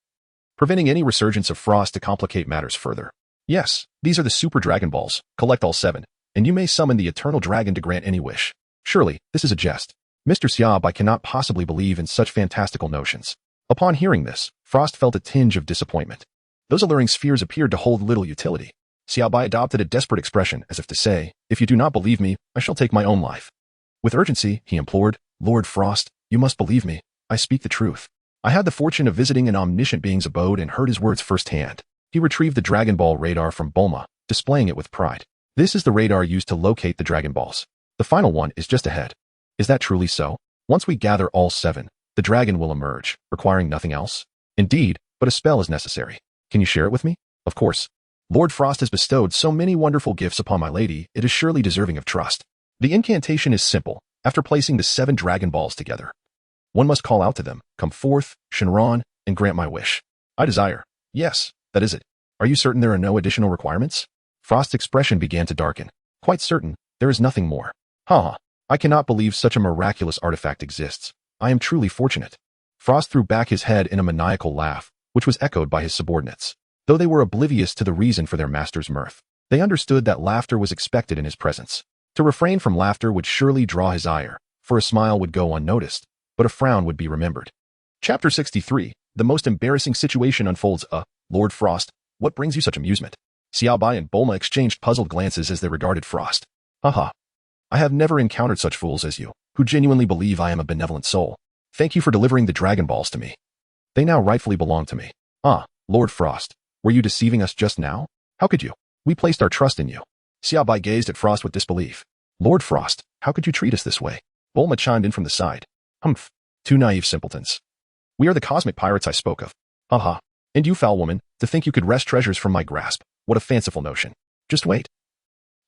preventing any resurgence of Frost to complicate matters further. Yes, these are the Super Dragon Balls. Collect all 7, and you may summon the Eternal Dragon to grant any wish. Surely, this is a jest. Mr. Xiaobai cannot possibly believe in such fantastical notions. Upon hearing this, Frost felt a tinge of disappointment. Those alluring spheres appeared to hold little utility. Xiaobai adopted a desperate expression, as if to say, if you do not believe me, I shall take my own life. With urgency, he implored, Lord Frost, you must believe me. I speak the truth. I had the fortune of visiting an omniscient being's abode and heard his words firsthand. He retrieved the Dragon Ball radar from Bulma, displaying it with pride. This is the radar used to locate the Dragon Balls. The final one is just ahead. Is that truly so? Once we gather all 7, the dragon will emerge, requiring nothing else? Indeed, but a spell is necessary. Can you share it with me? Of course. Lord Frost has bestowed so many wonderful gifts upon my lady, it is surely deserving of trust. The incantation is simple. After placing the 7 Dragon Balls together, one must call out to them, come forth, Shenron, and grant my wish. I desire. Yes, that is it. Are you certain there are no additional requirements? Frost's expression began to darken. Quite certain, there is nothing more. I cannot believe such a miraculous artifact exists. I am truly fortunate. Frost threw back his head in a maniacal laugh, which was echoed by his subordinates. Though they were oblivious to the reason for their master's mirth, they understood that laughter was expected in his presence. To refrain from laughter would surely draw his ire, for a smile would go unnoticed, but a frown would be remembered. Chapter 63, the most embarrassing situation unfolds. Lord Frost, what brings you such amusement? Xiaobai and Bulma exchanged puzzled glances as they regarded Frost. Haha. I have never encountered such fools as you, who genuinely believe I am a benevolent soul. Thank you for delivering the Dragon Balls to me. They now rightfully belong to me. Ah, Lord Frost, were you deceiving us just now? How could you? We placed our trust in you. Xiaobai gazed at Frost with disbelief. Lord Frost, how could you treat us this way? Bulma chimed in from the side. Humph, two naive simpletons. We are the cosmic pirates I spoke of. Haha. And you, foul woman, to think you could wrest treasures from my grasp. What a fanciful notion. Just wait.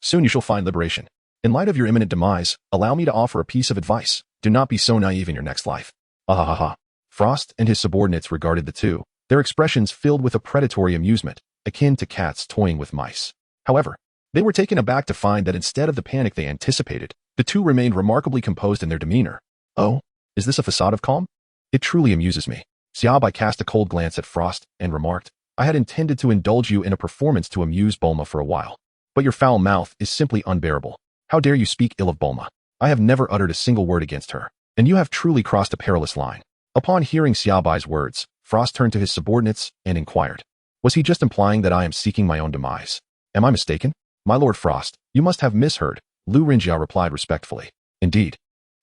Soon you shall find liberation. In light of your imminent demise, allow me to offer a piece of advice. Do not be so naive in your next life. Ahahaha. Frost and his subordinates regarded the two, their expressions filled with a predatory amusement, akin to cats toying with mice. However, they were taken aback to find that instead of the panic they anticipated, the two remained remarkably composed in their demeanor. Oh, is this a facade of calm? It truly amuses me. Xiaobai cast a cold glance at Frost and remarked, I had intended to indulge you in a performance to amuse Bulma for a while. But your foul mouth is simply unbearable. How dare you speak ill of Bulma? I have never uttered a single word against her, and you have truly crossed a perilous line. Upon hearing Xiaobai's words, Frost turned to his subordinates and inquired, was he just implying that I am seeking my own demise? Am I mistaken? My Lord Frost, you must have misheard, Lu Rinjia replied respectfully. Indeed.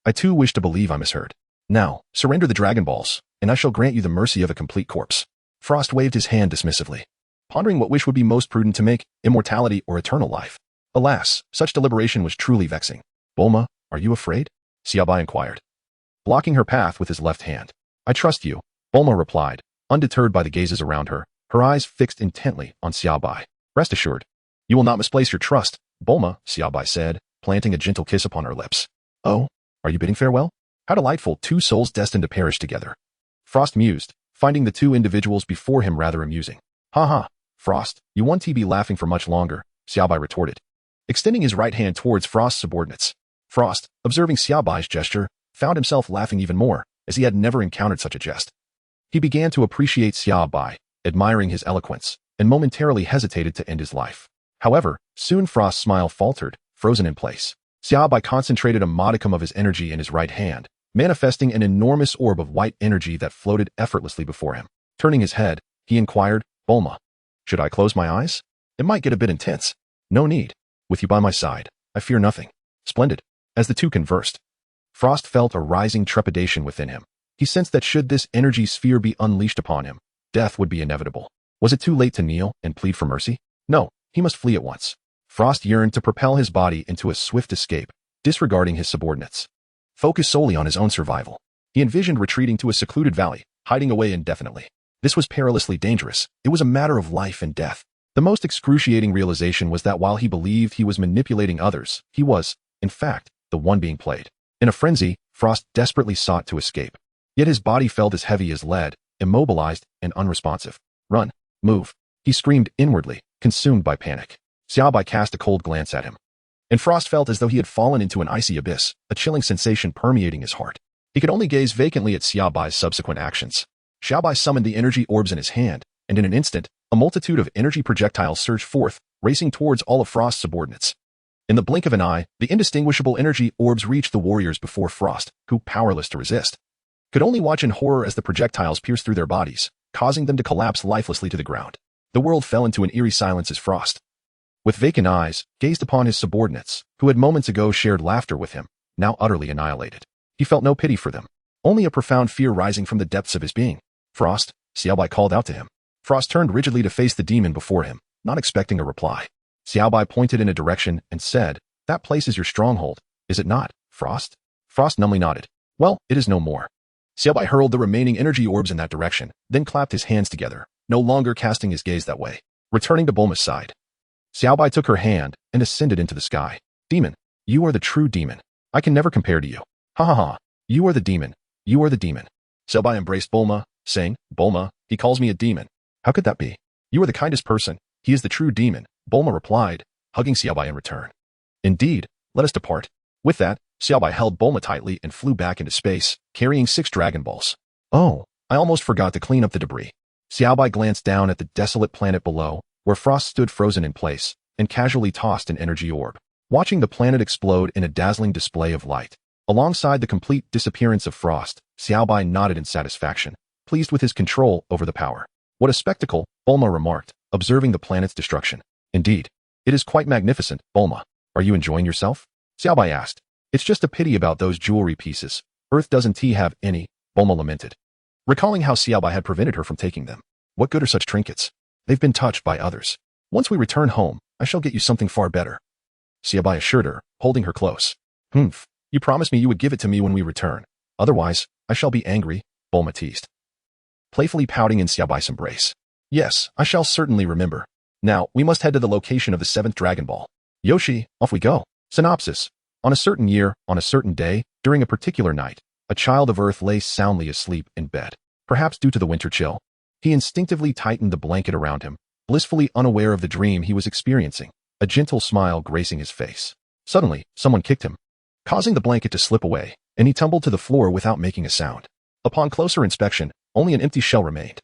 I too wish to believe I misheard. Now, surrender the Dragon Balls, and I shall grant you the mercy of a complete corpse. Frost waved his hand dismissively, pondering what wish would be most prudent to make, immortality or eternal life. Alas, such deliberation was truly vexing. Bulma, are you afraid? Xiaobai inquired, blocking her path with his left hand. I trust you, Bulma replied, undeterred by the gazes around her, her eyes fixed intently on Xiaobai. Rest assured, you will not misplace your trust, Bulma, Xiaobai said, planting a gentle kiss upon her lips. Oh, are you bidding farewell? How delightful, two souls destined to perish together. Frost mused, finding the two individuals before him rather amusing. Ha ha, Frost, you won't be laughing for much longer, Xiaobai retorted, extending his right hand towards Frost's subordinates. Frost, observing Xiaobai's gesture, found himself laughing even more, as he had never encountered such a jest. He began to appreciate Xiaobai, admiring his eloquence, and momentarily hesitated to end his life. However, soon Frost's smile faltered, frozen in place. Xiaobai concentrated a modicum of his energy in his right hand, manifesting an enormous orb of white energy that floated effortlessly before him. Turning his head, he inquired, Bulma, should I close my eyes? It might get a bit intense. No need. With you by my side, I fear nothing. Splendid. As the two conversed, Frost felt a rising trepidation within him. He sensed that should this energy sphere be unleashed upon him, death would be inevitable. Was it too late to kneel and plead for mercy? No, he must flee at once. Frost yearned to propel his body into a swift escape, disregarding his subordinates. Focused solely on his own survival, he envisioned retreating to a secluded valley, hiding away indefinitely. This was perilously dangerous. It was a matter of life and death. The most excruciating realization was that while he believed he was manipulating others, he was, in fact, the one being played. In a frenzy, Frost desperately sought to escape. Yet his body felt as heavy as lead, immobilized and unresponsive. Run, move, he screamed inwardly, consumed by panic. Xiaobai cast a cold glance at him, and Frost felt as though he had fallen into an icy abyss, a chilling sensation permeating his heart. He could only gaze vacantly at Xiaobai's subsequent actions. Xiaobai summoned the energy orbs in his hand, and in an instant, a multitude of energy projectiles surged forth, racing towards all of Frost's subordinates. In the blink of an eye, the indistinguishable energy orbs reached the warriors before Frost, who, powerless to resist, could only watch in horror as the projectiles pierced through their bodies, causing them to collapse lifelessly to the ground. The world fell into an eerie silence as Frost, with vacant eyes, gazed upon his subordinates, who had moments ago shared laughter with him, now utterly annihilated. He felt no pity for them, only a profound fear rising from the depths of his being. Frost, Xiaobai called out to him. Frost turned rigidly to face the demon before him, not expecting a reply. Xiaobai pointed in a direction and said, that place is your stronghold, is it not, Frost? Frost numbly nodded. Well, it is no more. Xiaobai hurled the remaining energy orbs in that direction, then clapped his hands together, no longer casting his gaze that way. Returning to Bulma's side, Xiaobai took her hand and ascended into the sky. Demon, you are the true demon. I can never compare to you. Ha ha ha. You are the demon. You are the demon. Xiaobai embraced Bulma, saying, Bulma, he calls me a demon. How could that be? You are the kindest person. He is the true demon, Bulma replied, hugging Xiaobai in return. Indeed, let us depart. With that, Xiaobai held Bulma tightly and flew back into space, carrying 6 Dragon Balls. Oh, I almost forgot to clean up the debris. Xiaobai glanced down at the desolate planet below, where Frost stood frozen in place, and casually tossed an energy orb, watching the planet explode in a dazzling display of light. Alongside the complete disappearance of Frost, Xiaobai nodded in satisfaction, pleased with his control over the power. What a spectacle, Bulma remarked, observing the planet's destruction. Indeed. It is quite magnificent, Bulma. Are you enjoying yourself? Xiaobai asked. It's just a pity about those jewelry pieces. Earth doesn't have any, Bulma lamented, recalling how Xiaobai had prevented her from taking them. What good are such trinkets? They've been touched by others. Once we return home, I shall get you something far better, Xiaobai assured her, holding her close. Humph, you promised me you would give it to me when we return. Otherwise, I shall be angry, Bulma teased, playfully pouting in Xiaobai's embrace. Yes, I shall certainly remember. Now, we must head to the location of the 7th Dragon Ball. Yoshi, off we go. Synopsis. On a certain year, on a certain day, during a particular night, a child of Earth lay soundly asleep in bed. Perhaps due to the winter chill, he instinctively tightened the blanket around him, blissfully unaware of the dream he was experiencing, a gentle smile gracing his face. Suddenly, someone kicked him, causing the blanket to slip away, and he tumbled to the floor without making a sound. Upon closer inspection, only an empty shell remained.